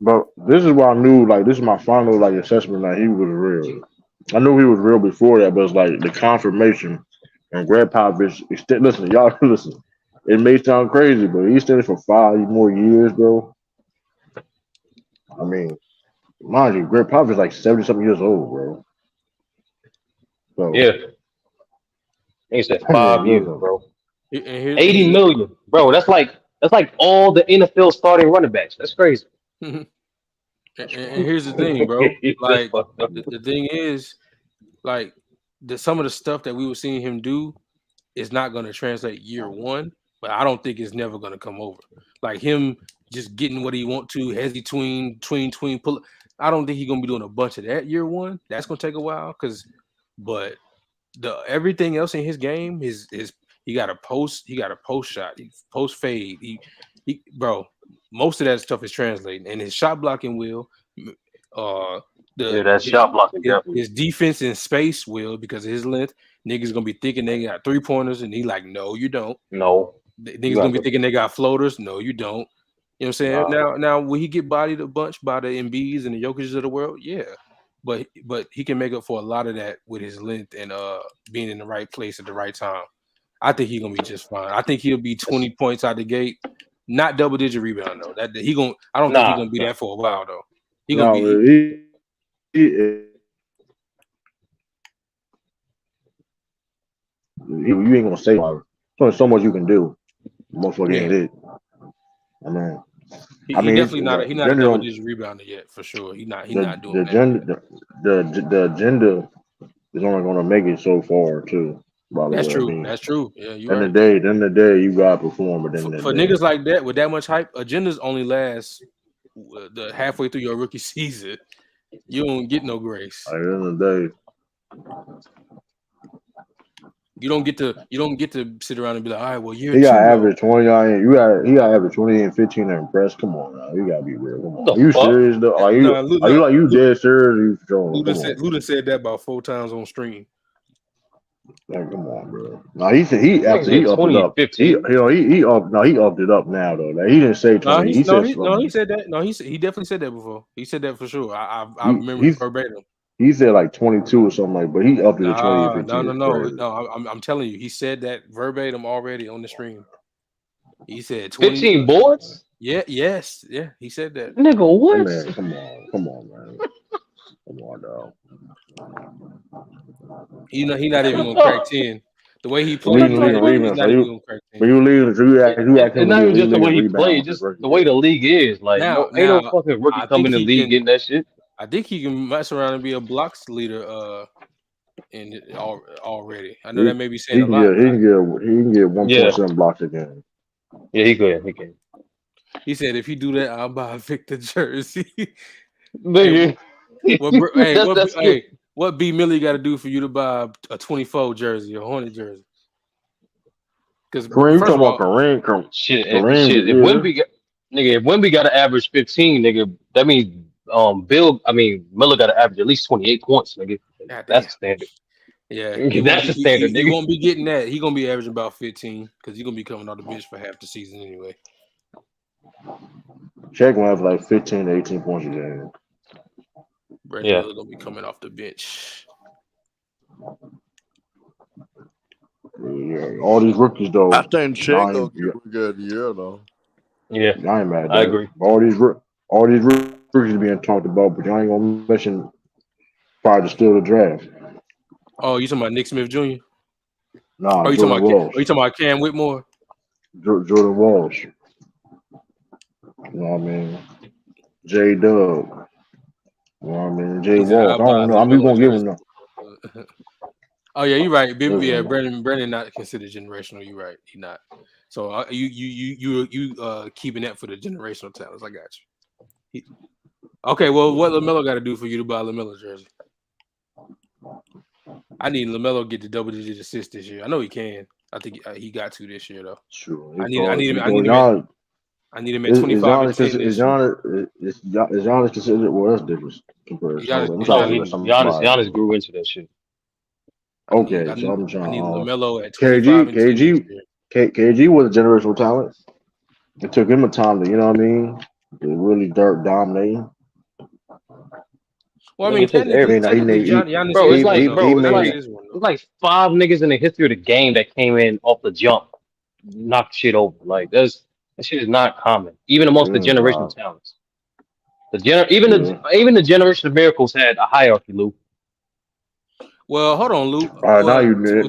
But this is what I knew. Like, this is my final like assessment that he was real. I knew he was real before that, but it's like the confirmation. And Greg Popovich, listen, y'all, listen. It may sound crazy, but he's staying for 5 more years, bro. I mean, mind you, Greg Popovich is like 70-something years old, bro. So Yeah. He said I 5 mean, years, listen, bro. And 80 million, bro. That's like all the NFL starting running backs. That's crazy. and here's the thing, bro. That's Like fucked up. the thing is, like some of the stuff that we were seeing him do is not going to translate year one, but I don't think it's never going to come over. Like him just getting what he want to, hezzy tween, pull. I don't think he's going to be doing a bunch of that year one. That's going to take a while but the everything else in his game is he got a post shot, he post fade. He bro, most of that stuff is translating, and his shot blocking will, That shot blocking definitely. his defense in space will, because of his length. Niggas gonna be thinking they got 3-pointers, and he like, no, you don't. No. Niggas gonna be thinking they got floaters. No, you don't. You know what I'm saying? Now will he get bodied a bunch by the Embiids and the Jokic's of the world? Yeah. But he can make up for a lot of that with his length and being in the right place at the right time. I think he's gonna be just fine. I think he'll be 20 points out the gate, not double-digit rebound though. I don't think he's gonna be that for a while though. He gonna be. You ain't gonna say there's only so much you can do. Motherfucker ain't it. I mean, He definitely not a double-digit rebounder yet for sure. He's not doing that. The agenda is only gonna make it so far too. By the That's way, true. I mean, That's true. Yeah, you're right. Then the day you gotta perform. But then for niggas like that with that much hype, agendas only last the halfway through your rookie season. You don't get no grace. At the end of the day, you don't get to sit around and be like, all right, well, he got average 20. He got average 20 and 15 to impress. Come on now, you gotta be real. Come on. Are you serious though? Are you dead serious? Luda said that about 4 times on stream. Like, come on, bro. No, he said he upped it up. He upped it up now though. Like, he didn't say 20. He said that. No, he definitely said that before. He said that for sure. I remember verbatim. He said like 22 or something like, but he upped it to 20 or 15. No. I'm telling you, he said that verbatim already on the stream. He said 20, 15 boards. Yeah. He said that. Nigga, what? Hey, man, come on, man. Come on, dog. He not even gonna crack 10. The way he played, he's not even gonna crack 10. But you leave, it's not even just the way he played, just the way the league is. Like, ain't no fucking rookie coming in the league getting that shit. I think he can mess around and be a blocks leader in it already. I know He, that may be he saying a can lot, get but he can get he can get Yeah, 1.7 blocks a game. yeah, he could. He can. he said if he do that, I'll buy a Victor jersey. Hey, Nigga, that's good. what B Millie got to do for you to buy a 24 jersey, a Hornet jersey? Because Kareem, you first talking of about all, Kareem? Kareem, Shit. If yeah. Wimby got, nigga, if Wimby got to average 15, nigga, that means Miller got to average at least 28 points, nigga. That's goddamn. the standard. Yeah, That's the standard, he nigga. won't be getting that. He gonna be averaging about 15 because he's gonna be coming off the bench for half the season anyway. Shaq will have like 15 to 18 points a game. Brandon Yeah. Miller gonna be coming off the bench. Yeah, all these rookies though. I think Shaq Y'all gonna ain't, get rookie of the year though. Yeah, y'all ain't mad at I that. agree. All these rookies being talked about, but y'all ain't gonna mention probably still the draft. Oh, you talking about Nick Smith Jr.? Nah, Oh, you Jordan Walsh. talking about Cam Whitmore? Jordan Walsh. You know what I mean? J Dub. You know what I mean? Jay He said, Walsh. "I'll I buy a don't know. I'm just LaMelo gonna give him jersey." the Oh yeah, you're right. Yeah, listen. Brandon not considered generational. You're right. He not. So you keeping that for the generational talents. I got you. Okay, well, what LaMelo got to do for you to buy a LaMelo jersey? I need LaMelo to get the double-digit assists this year. I know he can. I think he got to this year though. Sure. I need him at 25 and 10 this year. Is Giannis considered? Well, that's different comparison. Hold on, I'm trying No, to look at somebody. Giannis grew into that shit. Okay, so I'm I trying. need LaMelo at 25 and 10 this year. KG was a generational talent. It took him a time to, you know what I mean, to really dominate. Well, I Nigga, mean, it takes every technically, Giannis bro. is one though. Giannis is one It's though. like 5 niggas in the history of the game that came in off the jump, knocked shit over. Like that shit is not common, even amongst the generational talents. Even the generation of miracles had a hierarchy, Lou. Well, hold on, Luke. Now you the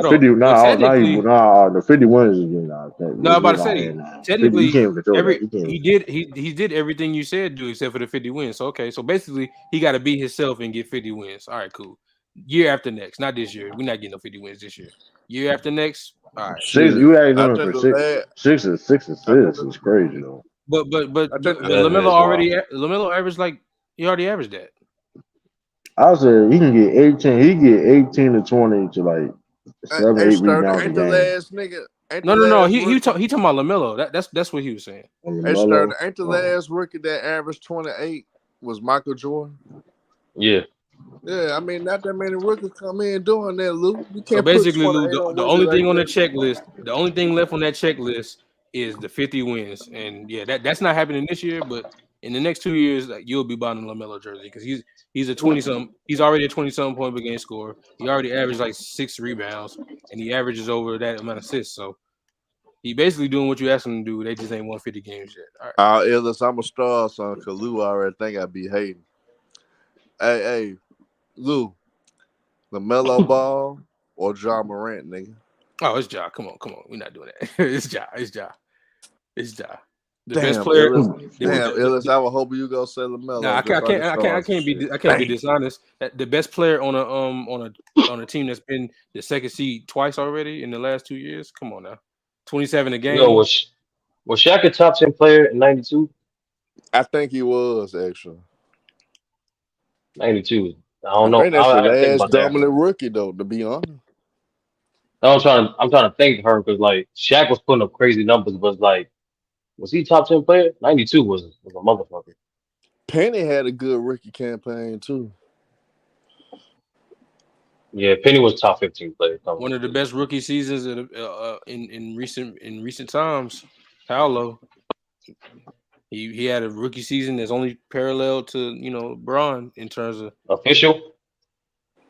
50 the 50 wins is getting out. No, I'm about to say The 50, you technically can't control that. he did everything you said do except for the 50 wins. So okay, so basically he got to beat himself and get 50 wins. All right, cool. Year after next, not this year. We're not getting no 50 wins this year. Year after next, all right. Six, you asked I him think for the six assists is crazy though. But I think LaMelo averaged like he already averaged that. I said he can get 18. He get 18 to 20 to like 7, 8 rebounds a ain't the game. last nigga. No. He talking about LaMelo. That's what he was saying. Hey, Sturdy, ain't the last rookie that averaged 28 was Michael Jordan? Yeah. Yeah, I mean, not that many rookies come in doing that, Lou. You So can't put basically, Lou, 28 on the Wimby only thing like on the that. checklist, the only thing left on that checklist is the 50 wins. And yeah, that's not happening this year, but in the next 2 years, like, you'll be buying a LaMelo jersey because he's a 20-something. He's already a 20-something point per game scorer. He already averaged like 6 rebounds, and he averages over that amount of assists. So he basically doing what you asked him to do. They just ain't won 50 games yet. All right. Ellis, I'm a star, son, because Lou already think I be hating. Hey, Lou, LaMelo Ball or John Morant, nigga? Oh, it's Ja. Come on. We're not doing that. It's Ja. The best Damn, player. Ellis, I would hope you go say LaMelo. Nah, I can't be dishonest. The best player on a team that's been the second seed twice already in the last 2 years. Come on now, 27 a game. Yo, was Shaq a top 10 player in '92? I think he was actually. 92. I don't know. I think that's I the gotta think last about that. dominant rookie, though, to be honest. I'm trying to think of her because like Shaq was putting up crazy numbers, but like, was he top 10 player? 92 was a motherfucker. Penny had a good rookie campaign too. Yeah, Penny was top 15 player. One of the best rookie seasons in recent times. Paolo, he had a rookie season that's only parallel to LeBron in terms of official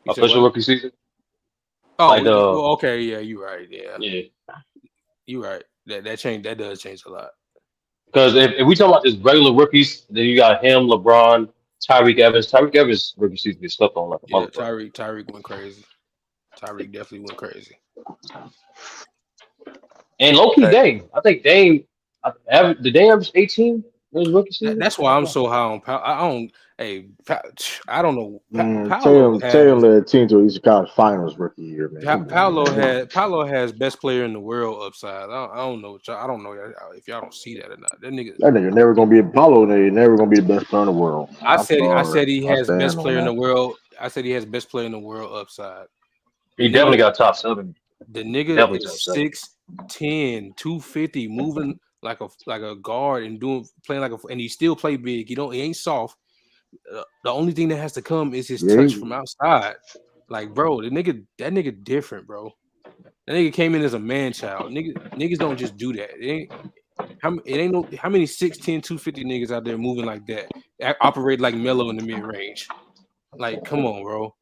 rookie season. Oh, like well, okay, yeah, you're right. Yeah, you're right. That change that does change a lot. Because if we talk about just regular rookies, then you got him, LeBron, Tyreek Evans. Tyreek Evans rookie season gets slept on like a motherfucker. Tyreek went crazy. Tyreek definitely went crazy. And low-key Dame. I think Dame did Dame average 18 in his rookie season? That's why I'm so high on Powell. Hey, I don't know. Man, Paolo Tatum has led the team to the Eastern Conference Finals rookie year, man. Come on, man. Paolo has best player in the world upside. I don't know. I don't know if y'all don't see that or not. That nigga. That nigga never gonna be Apollo. Nigga never gonna be the best player in the world. I'm I sorry. said he I has stand best on player in the that. world. I said he has best player in the world upside. The He definitely nigga, got top 7. the nigga Definitely top is 7. 6'10", 250, moving like a guard and playing like a, and he still play big. He ain't soft. The only thing that has to come is his Yeah, touch from outside. Like, bro, that nigga different, bro. That nigga came in as a man child. Niggas don't just do that. How many 6'10", 250 niggas out there moving like that, operate like Melo in the mid range. Like, come on, bro.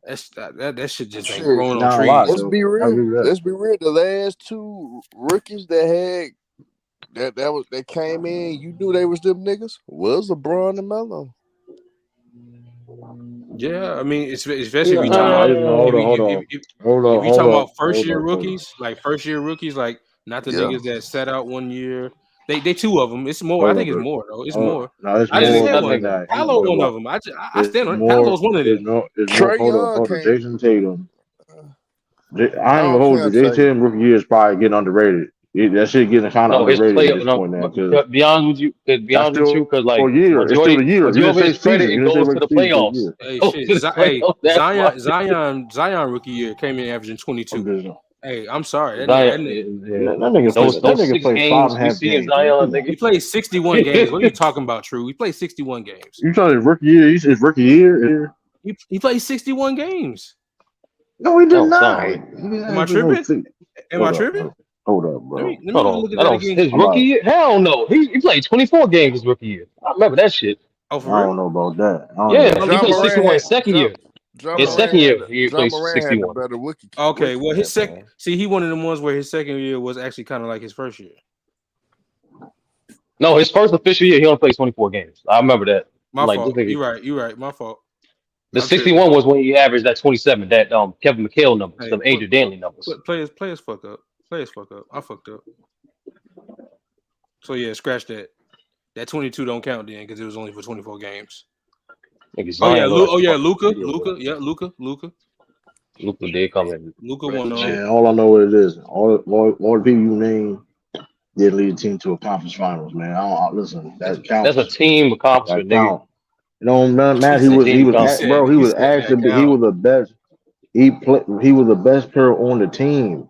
That shit just ain't Shit. growing on not a lot trees. Let's though. be I real. agree with that. Let's be real. The last two rookies that came in, you knew they was them niggas. Was LeBron and Melo. Yeah, I mean, especially if you talking about No, hold on, if you talking about first hold year on, hold on, rookies, like not the Yeah. niggas that sat out 1 year. They two of them. It's more. I hold think it's on. more though. It's Hold on. more. No, it's I just It's more said one than of them. definitely that. Paolo But one what? of them. I It's stand on it. more. Paolo's one of them. It's more. Trey Young Hold on. came. Jason Tatum. I I ain't gonna don't hold you. count Jason Tatum. Tatum rookie year is probably getting underrated. That shit getting kind of no, his underrated play. at this No, point now because to be honest with you, that's still because like for a year. It's still the year. You majority didn't of say his credit season. You it didn't say goes to regular the season. It's playoffs. year. Hey, Goes shit. to the playoffs. That's why Zion rookie year came in averaging I'm 22. just Hey, I'm sorry. Zion. that Yeah. nigga play. That Those nigga 6 played five games and a we half see in games. Man. Zion, Come on. He nigga. played 61 games. What are you talking about, True? He played 61 games. You trying to rookie year? His rookie year? He played 61 games. No, he did Oh, not. sound right. He didn't Am I actually no tripping? six. Am I tripping? Hold up, Let bro. me let Hold me on. look at That that don't again. his I'm rookie about. year? Hell no. He played 24 games his rookie year. I remember that shit. Oh, I for real? don't know about that. I don't know Yeah, about he John played that. Moran 61 had his second John year. John His Oh, second Moran year, had he John played Moran had the 61. better okay. rookie Well, his second. campaign. See, he one of them ones where his second year was actually kind of like his first year. No, his first official year, he only played 24 games. I remember that. My Like this fault. nigga. You right. You right. My fault. The I'm tripping. 61 was when he averaged that 27, that Kevin McHale numbers, Hey, some Angel Danley numbers. players fuck up. Players fuck up. I fucked up. So yeah, scratch that. That 22 don't count then because it was only for 24 games. Nigga Oh yeah, Zion look like a fucking Luca. video game. Yeah, Luca. Luka did come in Luca wreck won some on. shit. Man, all I know what it is. All the people you name did lead the team to a conference finals, man. Listen, that That's a counts. team That accomplishment, nigga. count. You know, He Matt. He That's a said. was team accomplishment. bro. He He was said that actually he count. was the best. He was the best player on the team.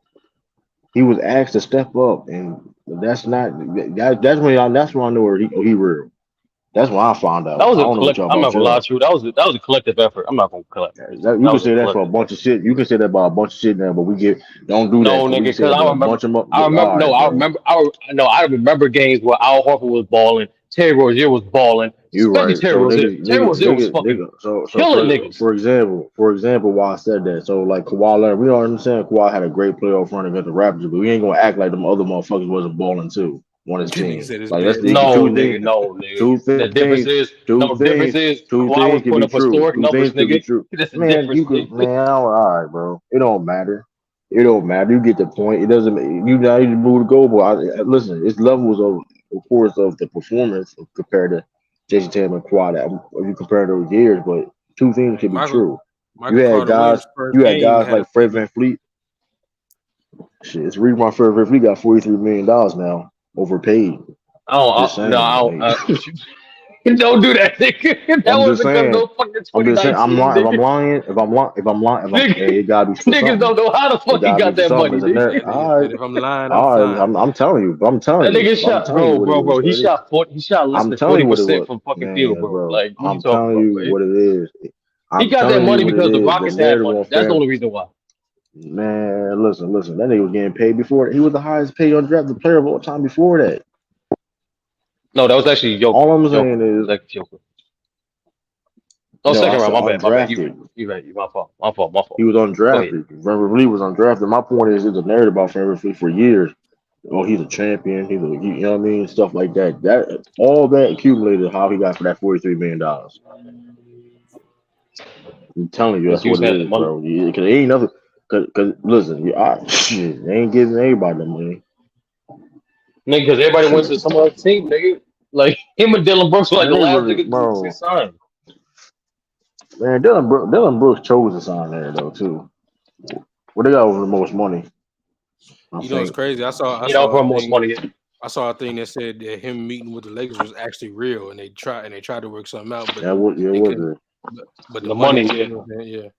He was asked to step up, and that's not that's when I know he real. That's when I found That out. was I a don't know what collect. y'all I'm not about gonna lie y'all. to you. That was a collective effort. I'm not gonna collect. You That can was a say that for a collective bunch effort. of shit. You can say that about a bunch of shit now, but don't do that No, because we nigga, can say because that about a bunch of. I remember. All No, right, I bro. remember. I remember games where Al Horford was balling, Terry Rozier was balling, You especially right. Terry So Rozier. Terry Rozier was fucking So killing niggas. for example, why I said that. So like Kawhi Leonard, we all understand Kawhi had a great playoff run against the Raptors, but we ain't gonna act like them other motherfuckers wasn't balling too on his Nigga team. said it's Like that's bare the No, two minimum. things. nigga, no, nigga. Two The difference things. is Two no difference things. is Two Kawhi was things can putting be up true. historic Two numbers, things can be nigga. true. That's the Man, difference, you could. nigga. Man, all right, bro. It don't matter. It don't matter. You get the point. It doesn't. You now need to move the goal. But listen, it's levels of course, of the performance compared to Jason Tatum and Kawhi. If you compare those years, but two things Hey, can be true. You Michael had Carter guys. Williams' first You had game guys had a like Fred baby. VanVleet. Shit, it's the reason why Fred VanVleet got $43 million now, overpaid. Just No, saying, I like. don't do that, nigga. That I'm just wasn't because saying. no fucking I'm just saying. I'm 2019, lying. If I'm nigga. lying. Nigga, Hey, it gotta be for niggas something. don't know how the It fuck he gotta be got for that something. money, It's a nigga. nerd. Nigga All right. said if I'm lying, I'm All right. fine. I'm telling you. That nigga I'm shot, telling you what it bro. was. He What it is. shot 40. He shot less I'm than telling you what it 40% was. from fucking field, Man, bro. bro. Like, what you I'm talking telling about, you man? what it is. He I'm got that telling you money what it because the is. The Rockets had narrative money. on That's the fair. only reason why. Man, listen. That nigga was getting paid before. He was the highest paid undrafted player of all time before that. No, that was actually Joker. All I'm Joker. saying It was is, actually Joker. Oh, no, I second round. said My bad. My bad. You right. undrafted. You right. You my fault. My fault. My He fault. was Go ahead. undrafted. Trevor Lee was undrafted. My point is, it's a narrative about Trevor Lee for years. Oh, he's a champion. You know what I mean? Stuff like that. That all that accumulated how he got for that $43 million. I'm telling you, Because that's he was what it handling is, money. bro. Cause ain't nothing. Cause listen, shit, they ain't giving everybody the money. Nigga, because everybody went to some other team, nigga. Like, him and Dylan Brooks were like Man, the they last really, niggas to get bro. signed. Man, Dylan Brooks chose to sign there though too. Well, they got over the most money. I You know, it's think. crazy. You know, for most money. I saw a thing that said that him meeting with the Lakers was actually real, and they tried to work something out, but That was yeah, they was couldn't. it? But the The money, money, you yeah. know what I'm saying?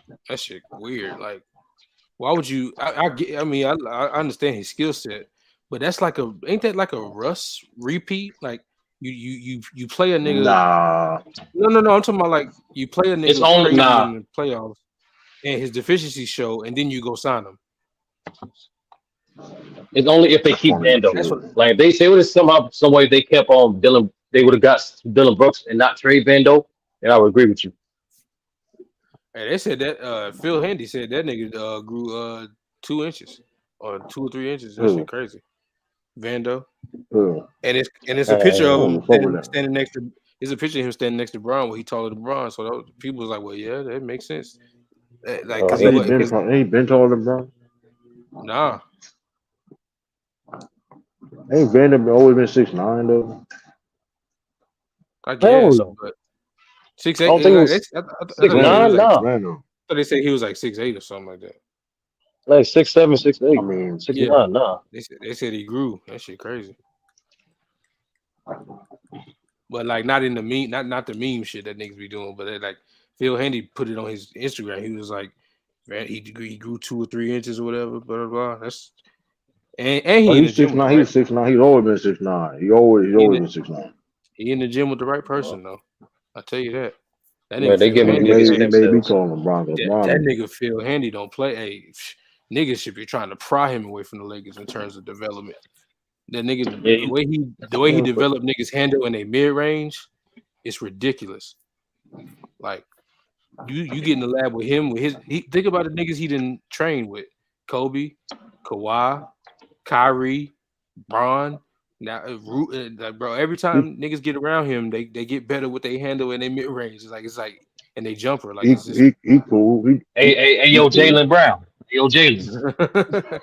Yeah, that shit weird. Like, why would you? I mean, I understand his skill set, but that's like ain't that like a Russ repeat? Like you play a nigga. Nah. No. I'm talking about like you play a It's nigga on crazy nah. in the playoffs, and his deficiencies show, and then you go sign him. It's only if they That's keep funny as Vando. That's shit. what. Like if they would have somehow, some way they kept on Dylan, they would have got Dylan Brooks and not trade Vando, and I would agree with you. Hey, they said that Phil Handy said that nigga grew 2 inches or 2 or 3 inches. That shit Who? crazy. Vando. Who? And it's a picture I of Uh, don't him even fuck with that. standing next to. It's a picture of him standing next to Braun where he taller than Braun. So people was like, well, yeah, that makes sense. Like, I cause he think was, cause he been taller than Brown. nah, Ain't Vander always been 6'9" though? I I don't guess, know. but I 6'8". don't think it Like, was I six thought they said he Vander. was nine. like. Nah, Vander. I thought they said he was like 6'8" or something like that. like 6'7", six I eight, mean, six Yeah, nine. Nah, they said he grew. That shit crazy. But like not in the meme, not the meme shit that niggas be doing. But like Phil Handy put it on his Instagram. He was like, man, he grew 2 or 3 inches or whatever. Blah blah blah. That's and oh, he in the he's gym six with the nine. right. He's 6'9". He's always been 6'9". He's He in always the, been 6'9". he in the gym with the right person though. I tell you that. That man, nigga they Phil giving Well, these Handy. niggas he Hey, may be stem cells. taller than Brown. 'Cause that nigga Phil Handy don't play. Hey, niggas should be trying to pry him away from the Lakers in terms of development. That nigga, Yeah, the way he developed niggas handle in a mid range, it's ridiculous. Like you get in the lab with him think about the niggas he didn't train with: Kobe, Kawhi, Kyrie, Braun. Now, like, bro, every he time niggas get around him, they get better with they handle in their mid range. It's like and they jumper like he it's just. he cool. hey, He yo, cool. Jalen Brown. Hey, yo, Jalen.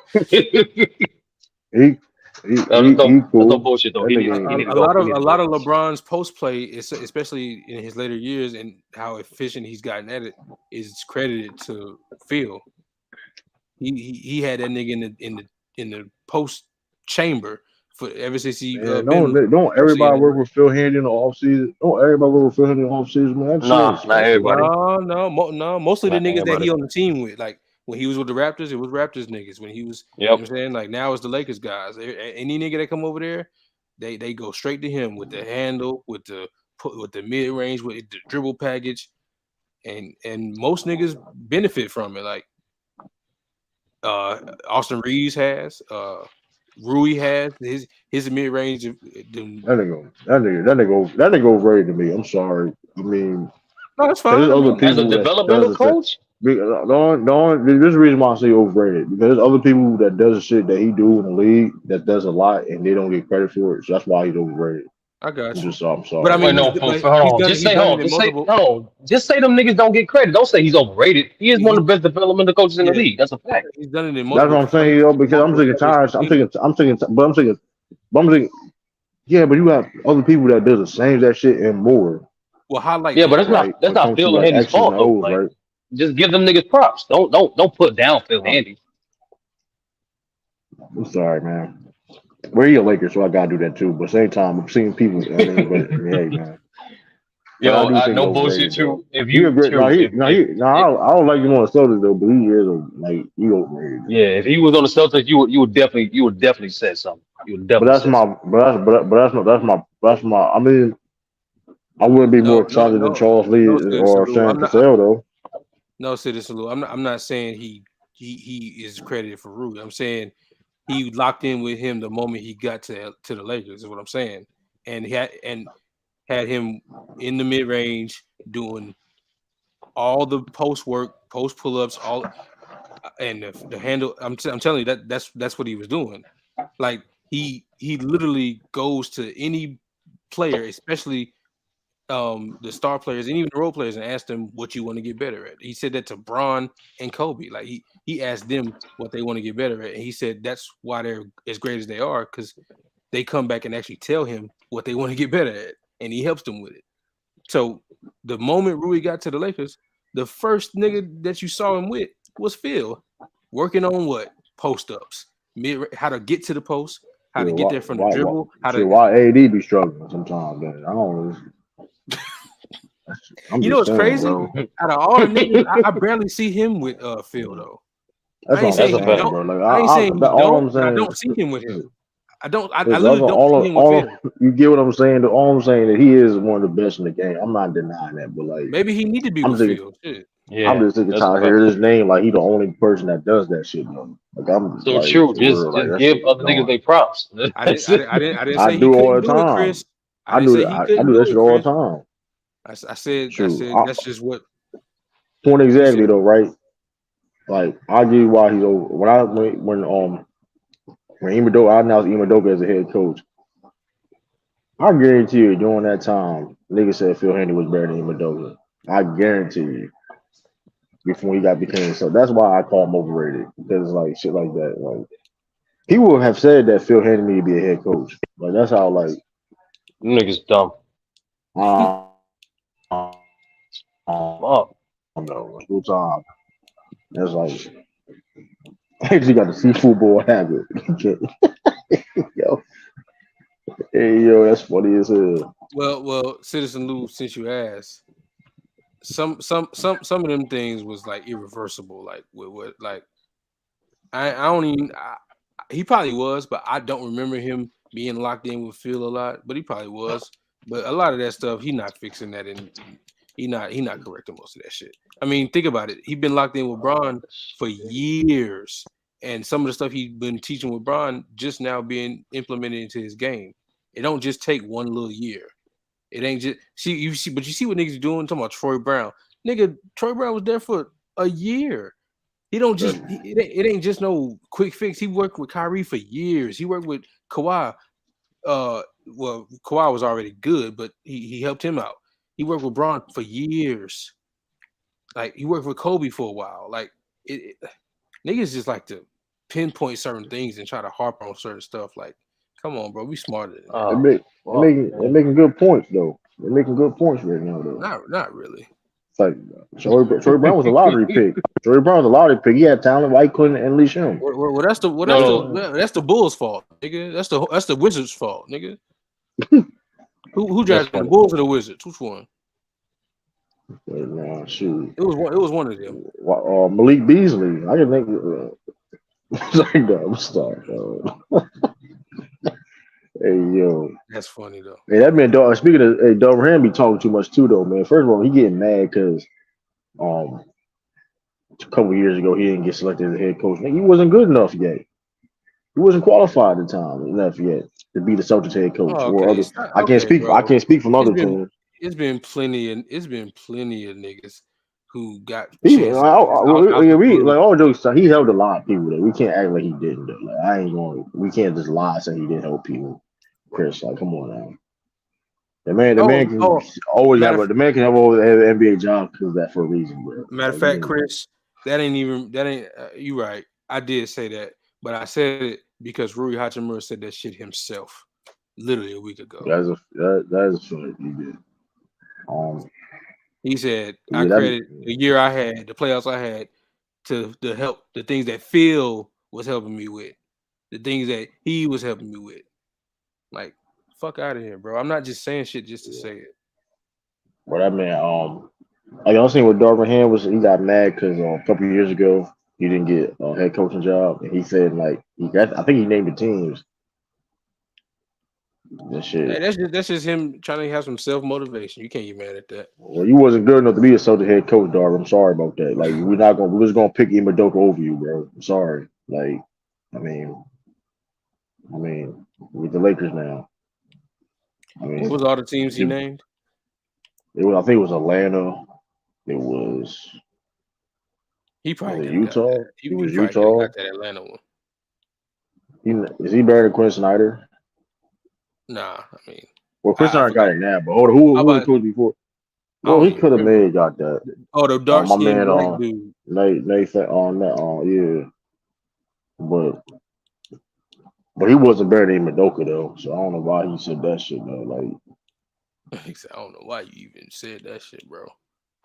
He he That's no cool. bullshit though. That a, He nigga. need to a go. lot He of need a to lot go. of LeBron's post play, especially in his later years, and how efficient he's gotten at it, is credited to Phil. He had that nigga in the post chamber for ever since he Man, been with don't mostly in everybody work Atlanta. with Phil Handy in the off season. Don't everybody work with Phil Handy in the off season, man. That's Nah, serious. not That shit. everybody. No. Mostly the Not niggas that everybody. he on the team with. Like when he was with the Raptors, it was Raptors niggas. When he was, you Yep. know what I'm saying? Like now it's the Lakers guys. Any nigga that come over there, they go straight to him with the handle, with the mid range, with the dribble package, and most niggas benefit from it. Like Austin Reeves has, Rui has his mid range. That nigga overrated to me. I'm sorry. I mean, No, that's because fine. there's I other mean, As a people that does developmental the shit. coach, There's a reason why I say overrated because there's other people that does the shit that he do in the league that does a lot and they don't get credit for it. So that's why he's overrated. I got you. I'm But I sorry. mean, wait, no, hold on. Just he's say, done hold it on. in Just say, multiple. no. Just say them niggas don't get credit. Don't say he's overrated. He is one He of the best developmental coaches in the Yeah, league. That's a fact. he's done it in That's what multiple I'm saying, yo, because I'm sick and championship tired. teams. But I'm thinking, yeah, but you got other people that do the same that shit and more, Well, highlight Yeah, but them. right? that's When it not comes to Phil like Handy's X's and fault though. O's, Like, right? just give them niggas props. Don't put down Phil Uh, Handy. I'm sorry, man. We're your Lakers, so I gotta do that too. But same time, I'm seeing people. I mean, but hey, man. But I Yo, do think he's no bullshit. overrated though. True. If He a you great. No, true, if I don't like him on the Celtics though, but he is like he overrated. yeah, if he was on the Celtics, you would definitely say something. You would But definitely that's say my. something. That's my. I mean, I wouldn't be more No, no, excited than no, Charles Lee no, or Citizen Lou. Sam I'm not. Cassell though. No, Citizen Lou. I'm not saying he is credited for Rui. I'm saying he locked in with him the moment he got to the Lakers. Is what I'm saying. And had him in the mid range doing all the post work, post pull ups, all and the handle. I'm telling you that's what he was doing. Like he literally goes to any player, especially the star players and even the role players, and asked them what you want to get better at. He said that to Braun and Kobe. Like he asked them what they want to get better at, and he said that's why they're as great as they are because they come back and actually tell him what they want to get better at, and he helps them with it. So the moment Rui got to the Lakers, the first nigga that you saw him with was Phil, working on what? Post ups, how to get to the post, how to Shit, get there from the dribble, how to. why AD be struggling sometimes? Man, I don't. I'm You know just what's saying, crazy? bro. Out of all the niggas, I barely see him with Phil though. That's I ain't what I'm That's saying a he saying, fact. don't. bro. Like I ain't saying he all don't, I'm but I saying don't see him with him. I don't. I is literally don't see him with Phil. you get what I'm saying? All I'm saying that he is one of the best in the game. I'm not denying that, but like Maybe he need to be I'm with sick. Phil. Shit. I'm Yeah, just sick and that's a tired of fact. hearing his name. Like he the only person that does that shit, bro. Like I'm So like true. for Just real. Like just that give shit is other niggas gone. their props. I didn't. That's I it. didn't. I didn't I say he do all couldn't the do it, time. Chris. I didn't say he I couldn't do that do shit it, all the Chris. time. I said True. that's just what Point you said. exactly though, right? Like I give you why he's over. When Imodoka, I announced Imodoka as a head coach. I guarantee you, during that time, niggas said Phil Handy was better than Imodoka. I guarantee you, before he became so. That's why I call him overrated because like shit like that. Like he would have said that Phil Handy need to be a head coach. Like that's how like Them niggas dumb. I Fuck. don't know. Full time. That's like actually got the seafood boy habit. Yo, hey yo, that's funny as hell. Well, Citizen Lou, since you asked, some of them things was like irreversible. Like with like I don't even. He probably was, but I don't remember him being locked in with Phil a lot. But he probably was. But a lot of that stuff, he not fixing that, and he not correcting most of that shit. I mean, think about it. He been locked in with Braun for years, and some of the stuff he been teaching with Braun just now being implemented into his game. It don't just take one little year. It ain't just but you see what niggas doing. Talking about Troy Brown, nigga. Troy Brown was there for a year. He don't just it ain't just no quick fix. He worked with Kyrie for years. He worked with Kawhi. Well, Kawhi was already good, but he helped him out. He worked with Braun for years. Like he worked with Kobe for a while. Like niggas just like to pinpoint certain things and try to harp on certain stuff. Like, come on, bro, we smarter than that. They Oh make fuck, they're man. making good points though. They're making good points right now though. Not really. It's like Troy Brown was a lottery pick. Troy Brown was a lottery pick. He had talent. Why he couldn't unleash him? Well, No, no. that's the Bulls' fault, nigga. That's the Wizards' fault, nigga. Who That's drafted the funny. Bulls or the Wizards? Which one? But, nah, shoot. It was one of them. Malik Beasley. I can think. Like that. I'm sorry. Hey yo. That's funny though. Hey, that man. Speaking of, hey, Dover be talking too much too though, man. First of all, he getting mad because um a couple years ago he didn't get selected as a head coach. He wasn't good enough yet. He wasn't qualified at the time enough yet to be the Celtics head coach Oh, or okay. other. I can't Okay, speak. I bro. can't speak from It's other been teams. it's been plenty of niggas who got People, chances out the blue. like all jokes aside, he helped a lot of people. Though. We can't act like he didn't. Though. Like I ain't going. We can't just lie saying he didn't help people. Chris, like, come on now. The man can always matter the man can have always have an NBA job because of that for a reason, bro. matter of Like, fact, Chris, that ain't you right. I did say that, but I said it because Rui Hachimura said that shit himself literally a week ago. that is what he did. He said I Yeah, credit the year I had, the playoffs I had, to the help, the things that Phil was helping me with, the things that he was helping me with. Like, fuck out of here, bro. I'm not just saying shit just to say it. but that man, like I was saying with Darvin Ham was he got mad because a couple years ago he didn't get a head coaching job, and he said like I think he named the teams and shit. Hey, that's just him trying to have some self motivation. You can't get mad at that. Well, you wasn't good enough to be a Celtic head coach, Darvin. I'm sorry about that. Like we're just gonna pick Imodoka over you, bro. I'm sorry. Like, I mean, with the Lakers now. I What mean, was all the teams he it named? was I think it was Atlanta. It He probably was it could have got that. Utah? It He was probably could have Utah. got that Atlanta one. Is he better than Quinn Snyder? Nah, I mean, Well, Chris I Snyder got forgot. it now, but hold on, who How was the about coach before? I Well, don't he even could have remember. maybe got that. Oh, the dark My skinned man black dude. Nathan on that yeah. But he wasn't better than Madoka though, so I don't know why he said that shit though. Like He said, I don't know why you even said that shit, bro.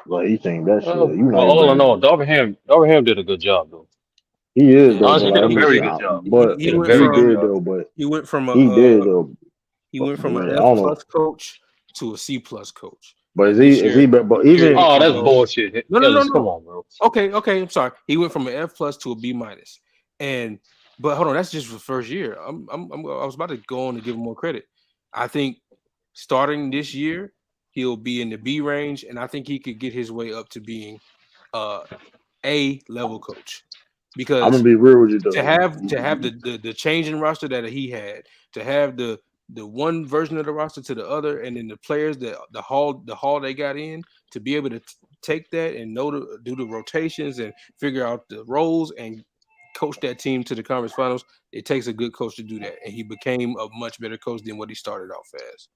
Like he think that shit. Well, You not even all in bringing. all, Darvingham did a good job though. He is Yeah, though, but Honestly, did like a I'm just very saying, good job. but Did he a went he very good from did job. though, but he went from he did though. a But I F don't know. plus coach to a C plus coach, But and this is he? year But this year even he Oh, can that's go. bullshit. No, no, no, Ellis, come no. on, bro. Okay, I'm sorry. He went from an F plus to a B minus, and but hold on, that's just the first year. I was about to go on and give him more credit. I think starting this year he'll be in the B range, and I think he could get his way up to being uh A level coach I'm gonna because be real with you to though. have the change in roster that he had, to have the one version of the roster to the other, and then the players that the haul they got in to be able to take that and know to do the rotations and figure out the roles and coach that team to the conference finals. It takes a good coach to do that, and he became a much better coach than what he started off as.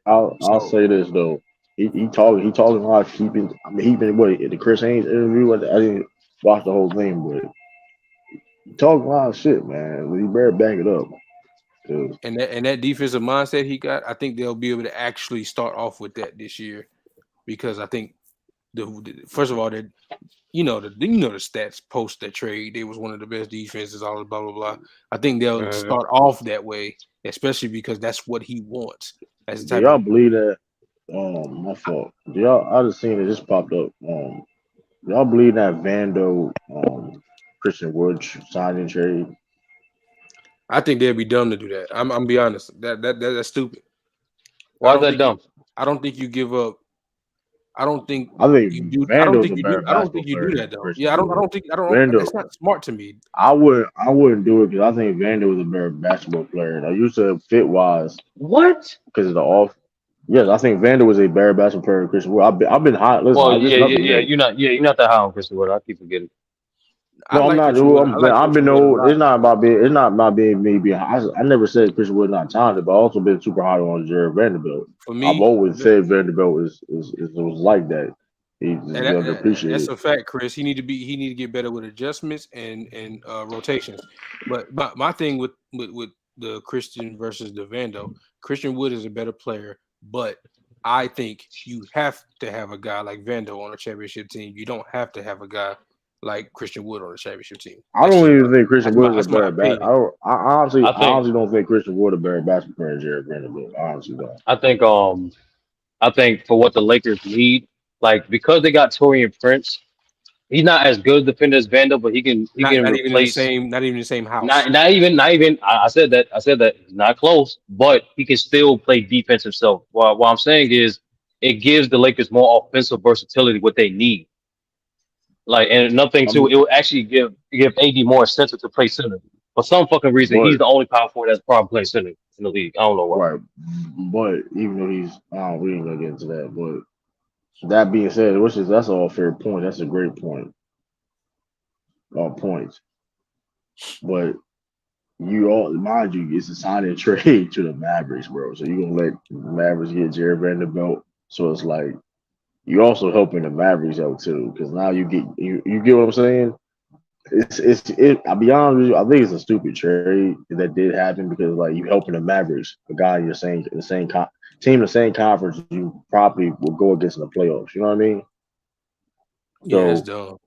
I'll So, say this though. He talking a lot. I mean he been what the Chris Haynes interview. I didn't watch the whole thing, but he talking a lot of shit, man. He better back it up. 'Cause and that defensive mindset he got, I think they'll be able to actually start off with that this year because I think first of all that the stats post that trade. They was one of the best defenses. All blah blah blah. I think they'll Mhm. start off that way, especially because that's what he wants. That's the do type y'all of believe that? My fault. Do y'all? I just seen it just popped up. Y'all believe that Vando, Christian Wood signing trade? I think they'd be dumb to do that. I'm be honest. That's stupid. I Why is don't that think you. dumb? I don't think you give up. I don't think I think you do. I don't Vando's think a you do. better I don't basketball think you player do than that though. Christian Yeah, I don't. I Wood. don't think. I don't. Vando, That's not smart to me. I wouldn't do it because I think Vando was a better basketball player. And I used to fit wise What? because of the off. Yes, I think Vando was a better basketball player than Christian Wood. I've been hot. Listen, Well, there's yeah, yeah, nothing yeah. new. You're not that high on Christian Wood. I keep forgetting. I No, I'm like not. Christian Wood. I I'm saying like I've been Christian Wood a old. lot. It's not about being me being. I never said Christian Wood not talented, but I also been super hot on Jared Vanderbilt. For I've me, always said Vanderbilt is was like that. He's and that's underappreciated. a fact, Chris. He need to get better with adjustments and rotations. But my thing with the Christian versus the Vando, Christian Wood is a better player, but I think you have to have a guy like Vando on a championship team. You don't have to have a guy like Christian Wood on a championship team. I don't even think Christian That's my Wood is a that's my better bat. opinion. I I think honestly don't think Christian Wood a better basketball player than Jared Vanderbilt. I honestly don't. I think I think for what the Lakers need, like because they got Torian Prince, he's not as good a defender as Vandal, but he can replace Not even in the same house. not even I said that he's not close, but he can still play defense himself. What I'm saying is it gives the Lakers more offensive versatility, what they need. Like and another thing too, I'm, it will actually give AD more incentive to play center. For some fucking reason, but he's the only power forward that's probably playing center in the league. I don't know why. right, but even though we ain't gonna get into that. But that being said, that's all fair point. That's a great point. All points. But you all mind you, it's a sign and trade to the Mavericks, bro. So you gonna let the Mavericks get Jared Vanderbilt. So it's like you also helping the Mavericks out too, because now you get what I'm saying. I'll be honest with you, I think it's a stupid trade that did happen because like you helping the Mavericks, a guy you're saying the same team, the same conference, you probably will go against in the playoffs. You know what I mean? Yeah, that's So dumb.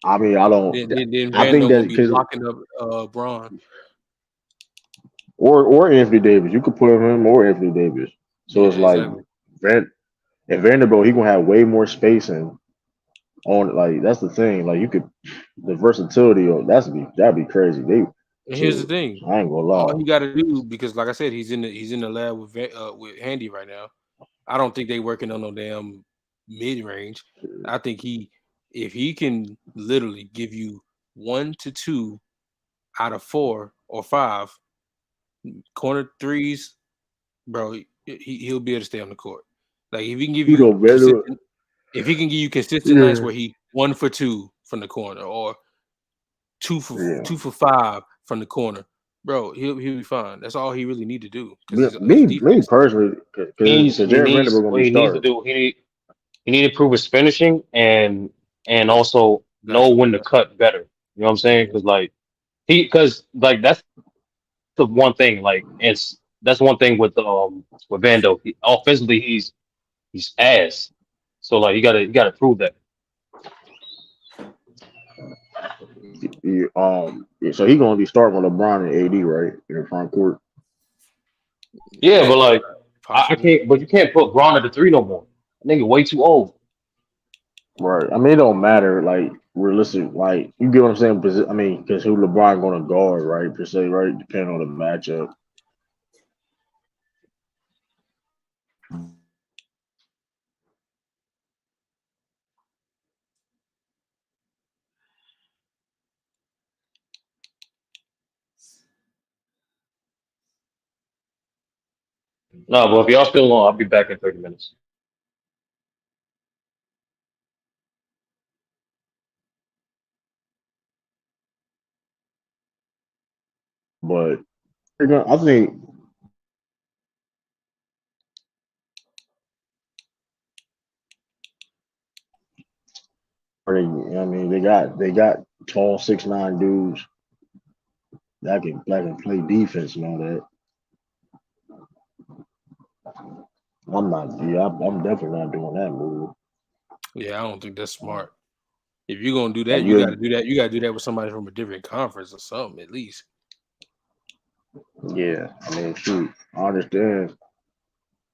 I mean, I don't. Then I think Vando that gonna be because blocking up Braun. or Anthony Davis, you could put him or Anthony Davis. So Yeah, it's like exactly. Van and Vanderbilt, he gonna have way more spacing on. Like that's the thing. Like you could the versatility of that'd be crazy. And here's the So thing: I ain't gonna all lie. he got to do, because like I said, he's in the lab with Handy right now. I don't think they working on no damn mid range. I think if he can literally give you 1 to 2 out of 4 or 5 corner threes, bro, he'll be able to stay on the court. Like if he can give You you know, Vanderbilt. consistent, if he can give you consistent nights Yeah, where he 1 for 2 from the corner or yeah. 2 for 5 from the corner, bro, he'll be fine. That's all he really need to do because Me, his me defense is personally, because He Jared needs Vanderbilt gonna what be he needs to starting. do. He need to improve his finishing and also know gotcha. when to cut better. You know what I'm saying? Because like that's the one thing. Like it's that's one thing with Vando. Offensively, he's ass. So like you gotta prove that. So he gonna be starting with LeBron and AD, right, in the front court. Yeah, but like I Possibly. can't. But you can't put Braun at the three no more. Nigga, way too old. Right. I mean, it don't matter. Like realistic. Like you get what I'm saying. I mean, because who LeBron gonna guard, right? Per se, right? Depending on the matchup. No, but if y'all still on, I'll be back in 30 minutes. But I think I mean, they got tall 6'9" dudes that can play defense and all that. I'm not. Yeah, I'm definitely not doing that move. Yeah, I don't think that's smart. If you're gonna do that, Like you got to you, do that. You got to do that with somebody from a different conference or something, at least. yeah. I mean, shoot, I understand.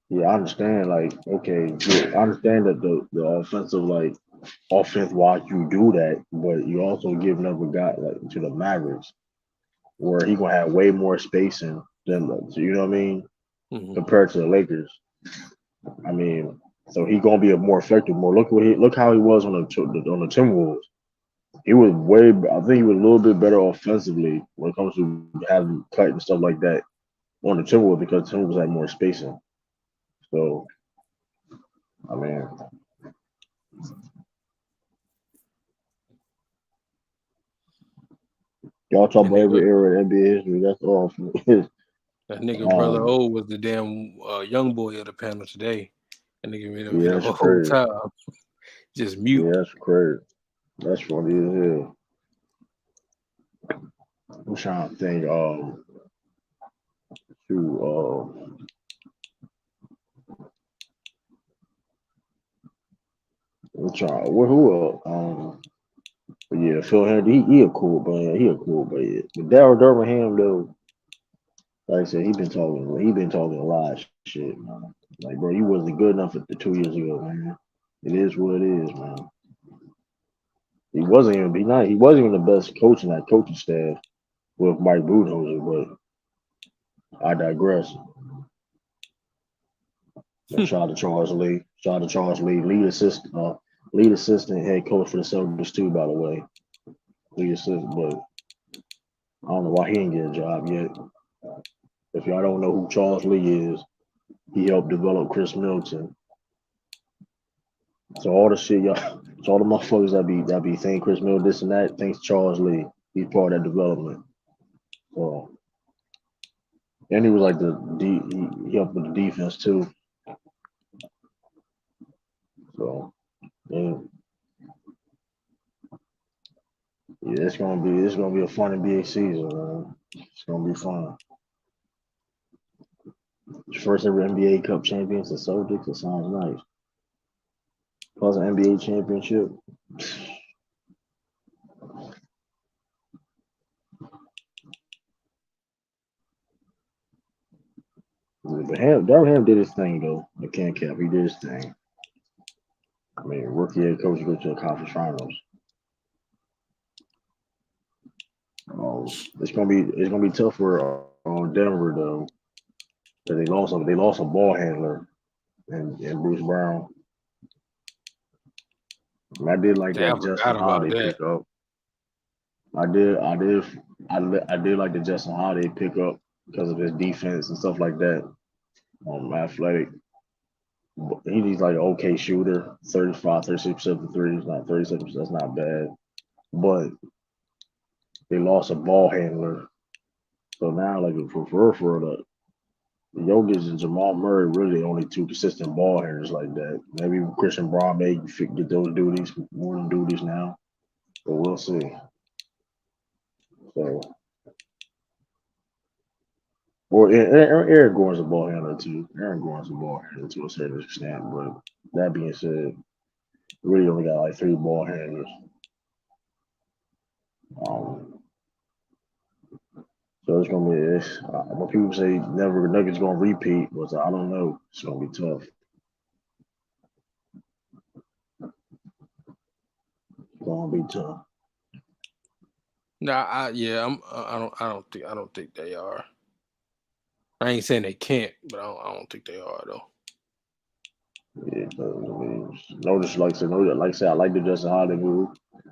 Yeah, I understand. Like, okay, yeah, I understand that the offensive offense wise you do that, but you also giving up a guy like to the Mavericks where he gonna have way more spacing than so you know what I mean Hmm. compared to the Lakers. I mean, so he gonna be a more effective. More look how he was on the Timberwolves. He was I think he was a little bit better offensively when it comes to having cut and stuff like that on the Timberwolves because Timberwolves had more spacing. So I mean, y'all talk That about every nigga, era of NBA history. That's all. that nigga brother um, O was the damn young boy of the panel today. That nigga made him yeah, hit a that's whole crazy. time, just mute. Yeah, that's crazy. That's funny as hell. I'm trying to think. To I'm trying. Who else? But yeah, Phil Henry. He a cool man. He a cool man. But Daryl Durham though, like I said, he been talking. He been talking a lot of shit, man. Like, bro, you wasn't good enough for the 2 years ago, man. It is what it is, man. He wasn't even be nice. He wasn't even the best coach in that coaching staff with Mike Budenholzer, but I digress. But shout out to Charles Lee. Shout out to Charles Lee, lead assistant head coach for the Celtics too, by the way. Lead assistant, but I don't know why he ain't get a job yet. If y'all don't know who Charles Lee is, he helped develop Chris Middleton. So all the shit y'all, so all the motherfuckers that be saying Chris Middleton this and that, thanks Charles Lee. He's part of that development. So and he was like he helped with the defense too. So and yeah, it's gonna be a fun NBA season, man. It's gonna be fun. First ever NBA Cup champions, the Celtics. It sounds nice. Plus an NBA championship. But Darvin Ham did his thing though. I can't cap. He did his thing. I mean, rookie head coach go to the conference finals. It's gonna be tough for Denver though. 'Cause they lost a ball handler and Bruce Brown. And I did like Damn, I that Justin forgot about Holiday that. pickup. I did like the Justin Holiday pickup because of his defense and stuff like that. Athletic. He's like an okay shooter, 35, 36% of threes, not 37%. That's not bad. But they lost a ball handler. So now, like for the Jokic and Jamal Murray, really the only two consistent ball handlers like that. Maybe Christian Braun may get those duties, more than duties now. But we'll see. So Well, Aaron Gordon's a ball handler too. Aaron Gordon's a ball handler to a certain extent, but that being said, we really only got like three ball handlers. Um, so it's gonna be when people say never Nuggets gonna repeat, but I don't know. It's gonna be tough. It's gonna be tough. Nah, I don't think they are. I ain't saying they can't, but I don't think they are though. Yeah, I mean, no, just like I said, no, like I said, I like the Justin Holiday move.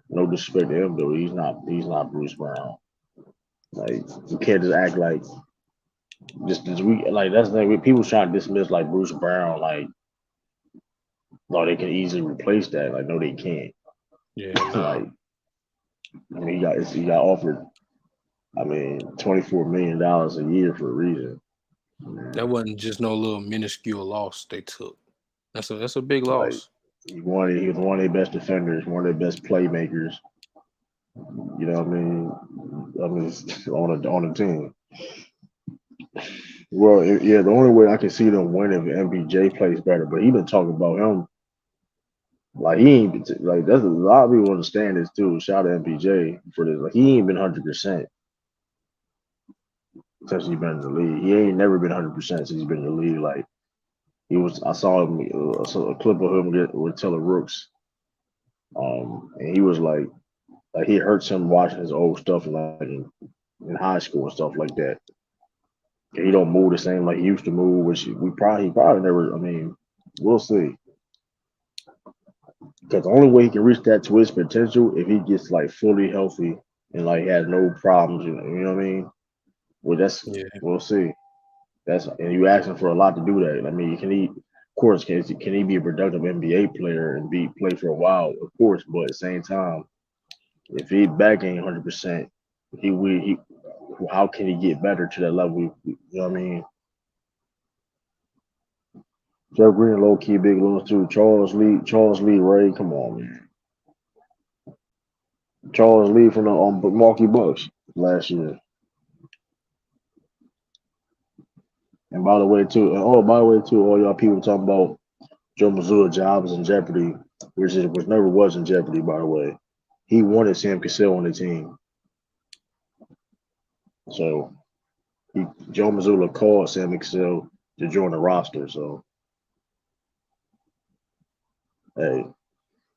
No disrespect to him though. He's not Bruce Brown. Like you can't just act like just this week. Like that's the thing. People trying to dismiss like Bruce Brown. Like no, they can easily replace that. Like no, they can't. Yeah, Like nah. I mean, he got offered. I mean, $24 million a year for a reason. That wasn't just no little minuscule loss they took. That's a big Like loss. he was one of their best defenders, one of their best playmakers. You know what I mean? I mean, on the team. Well, yeah, the only way I can see them winning if MPJ plays better, but he been talking about him like he ain't been like that's a lot of people understand this too. Shout out to MPJ for this. Like he ain't been 100% since he's been in the league. He ain't never been 100% since he's been in the league. Like he was, I saw him, saw a clip of him get with Taylor Rooks, and he was like he hurts him watching his old stuff like in high school and stuff like that. He don't move the same like he used to move, which he probably never. I mean, we'll see. Because the only way he can reach that to his potential if he gets like fully healthy and like has no problems. You know what I mean? Well, Yeah. we'll see. That's and you asking for a lot to do that. I mean, of course, can he be a productive NBA player and be play for a while? Of course, but at the same time, if he back ain't 100%, he how can he get better to that level? You know what I mean? Jeff Green, low key, big loss too. Charles Lee Ray, come on, man. Charles Lee from the Milwaukee Bucks last year. And by the way too, all y'all people talking about Joe Mazzulla job is in jeopardy, which never was in jeopardy. By the way, he wanted Sam Cassell on the team, so Joe Mazzulla called Sam Cassell to join the roster. So hey,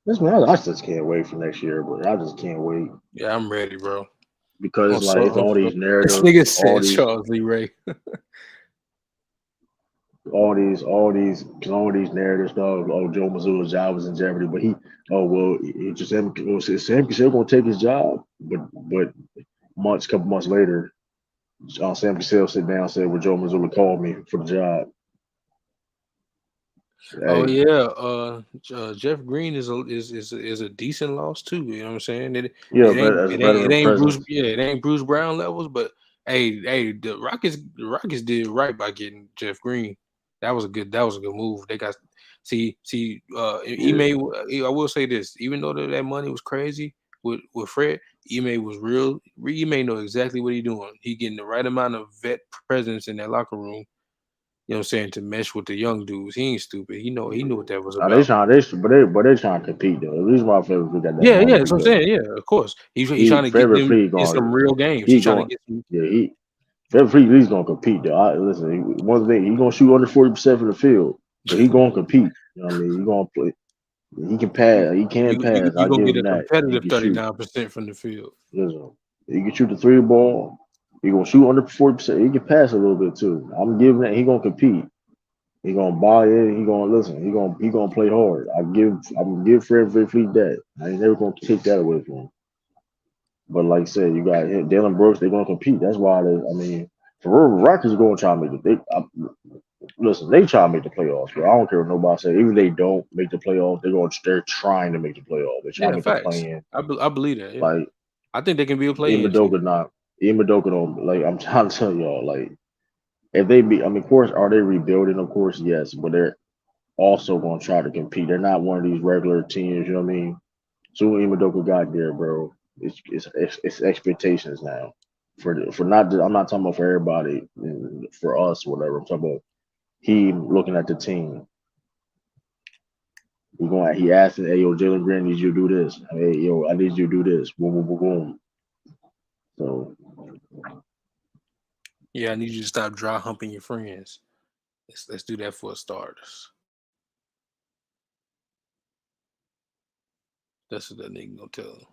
this man, I just can't wait for next year, but I just can't wait Yeah, I'm ready, bro. because I'm it's like so it's all these this narratives, nigga said Charles Lee Ray. all these narratives, dog. Oh, Joe Mazzulla's job is in jeopardy, but it just Sam Cassell gonna take his job, but couple months later, Sam Cassell sit down and said, "Well, Joe Mazzulla called me for the job." Oh Hey, yeah, Jeff Green is a decent loss too. You know what I'm saying? yeah, but as a It veteran ain't Bruce, presence, yeah, it ain't Bruce Brown levels, but hey, the Rockets did right by getting Jeff Green. That was a good move. They got yeah. I will say this, even though that money was crazy with Fred, Ime was real. Ime know exactly what he doing. He getting the right amount of vet presence in that locker room. You know what I'm saying, to mesh with the young dudes. He ain't stupid. He knew what that was Now they about. trying, but they trying to compete though. The reason why Favorite got that Yeah, money that's what I'm because saying. Yeah, of course. He's he trying to get Favorite them Free in going, some real games. he He's trying to going, get some. yeah, Favorite Free he's gonna compete though. Listen, one thing he gonna shoot under 40% from the field, but he gonna compete. You know what I mean? He gonna play. He can pass. He can pass. I You gonna give get him a that. He competitive can shoot. 39% from the field. Listen, he can shoot the three ball. He gonna shoot under 40%. He can pass a little bit too. I'm giving that. He gonna compete. He gonna buy it. He gonna listen. He gonna play hard. I'm gonna give Fred VanVleet that. I ain't never gonna take that away from him. But like I said, you got him, Dylan Brooks. They're gonna compete. That's why they. I mean, for real, Rockets are gonna try to make it. Listen, they try to make the playoffs. But I don't care what nobody say. Even if they don't make the playoffs, they're trying to make the playoffs. They're trying Yeah, to make the facts. play in. I believe that. Yeah, Like I think they can be a play-in team. Imadoka not. Imadoka don't like. I'm trying to tell y'all. Like if they be, I mean, of course, are they rebuilding? Of course, yes. But they're also going to try to compete. They're not one of these regular teams. You know what I mean? So when Imadoka got there, bro, it's expectations now. for not I'm not talking about for everybody, for us, whatever. I'm talking about he looking at the team. He asking, hey yo, Jalen Green, need you to do this. Hey yo, I need you to do this. Boom, boom, boom, boom. So Yeah, I need you to stop dry humping your friends. Let's do that for starters. That's what that nigga gonna tell him.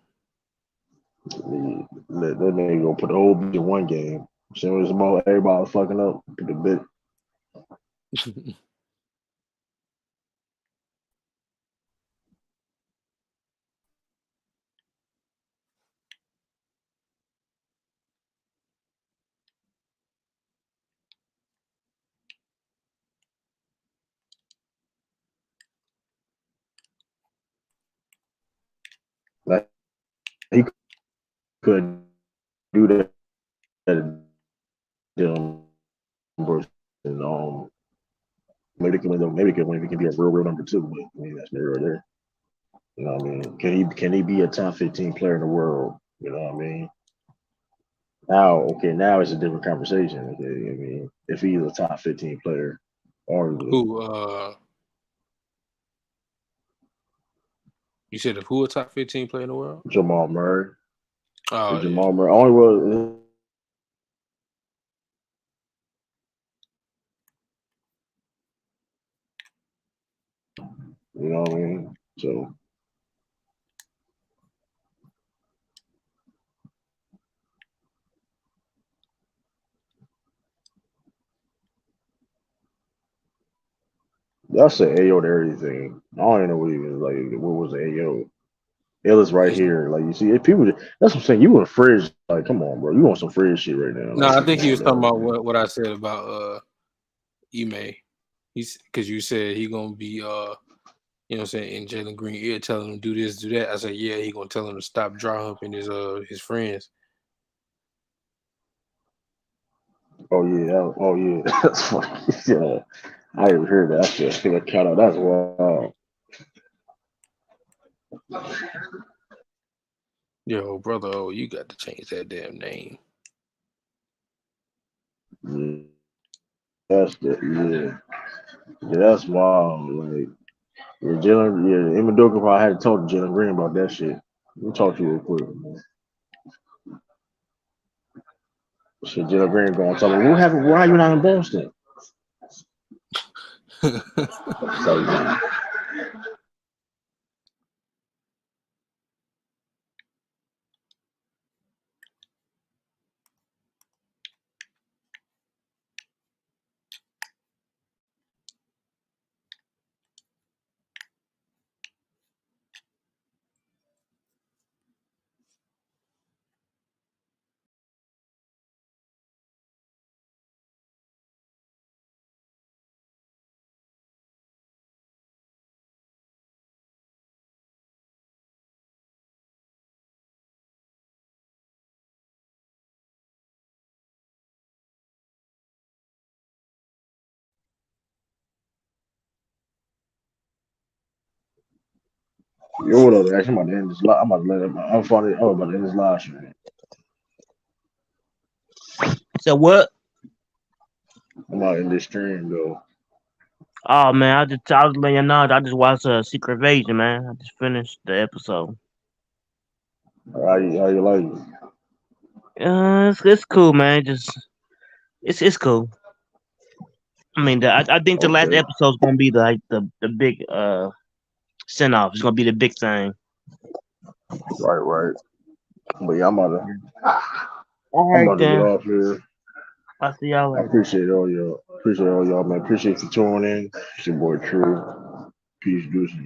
that nigga gonna put the whole bitch in one game. So it's about everybody fucking up. Put the bit. Like he couldn't do that. Versus, maybe he can be a real number two. But I mean that's never there. You know what I mean? Can he be a top 15 player in the world? You know what I mean? Now it's a different conversation. Okay, I mean, if he's a top 15 player, arguably. Who you said who a top 15 player in the world? Jamal Murray. Oh yeah. Jamal Murray only was. You know what I mean? So y'all say AO to everything. I don't even know what even like what was the AO. Ellis right He's, here. Like you see, if people that's what I'm saying. You want fridge, like come on, bro. You want some fridge shit right now. no, Like I come think he on, was talking dog, about man. what I said about Ime. He's because you said he gonna be you know what I'm saying, in Jalen Green ear telling him do this, do that. I said, yeah, he gonna tell him to stop dry humping his friends. Oh yeah, oh yeah. That's funny. Yeah. I didn't hear that shit. I think I caught out. That's wild. Yo, brother, oh, you got to change that damn name. Yeah, that's the yeah, that's wild. Like yeah, Jalen, yeah, Imodoka probably had to talk to Jalen Green about that shit. We'll talk to you real quick. Man. Shit, Jalen Green going to tell me, what happened? Why are you not in Boston? So, yo, what up, actually, I'm about to end this live. I'm about to let him. I'm funny. I'm about to end this live shit. So what? I'm out in this stream though. Oh man, I was letting you know. I just watched Secret Invasion, man. I just finished the episode. How you like it? It's cool, man. Just it's cool. I mean, I think the last Okay, episode's gonna be the big send off. It's gonna be the big thing. right. But yeah, All I'm right about to get then. off here. I'll see y'all I later. appreciate all y'all. Man. Appreciate you tuning in. It's your boy True. Peace, deuces.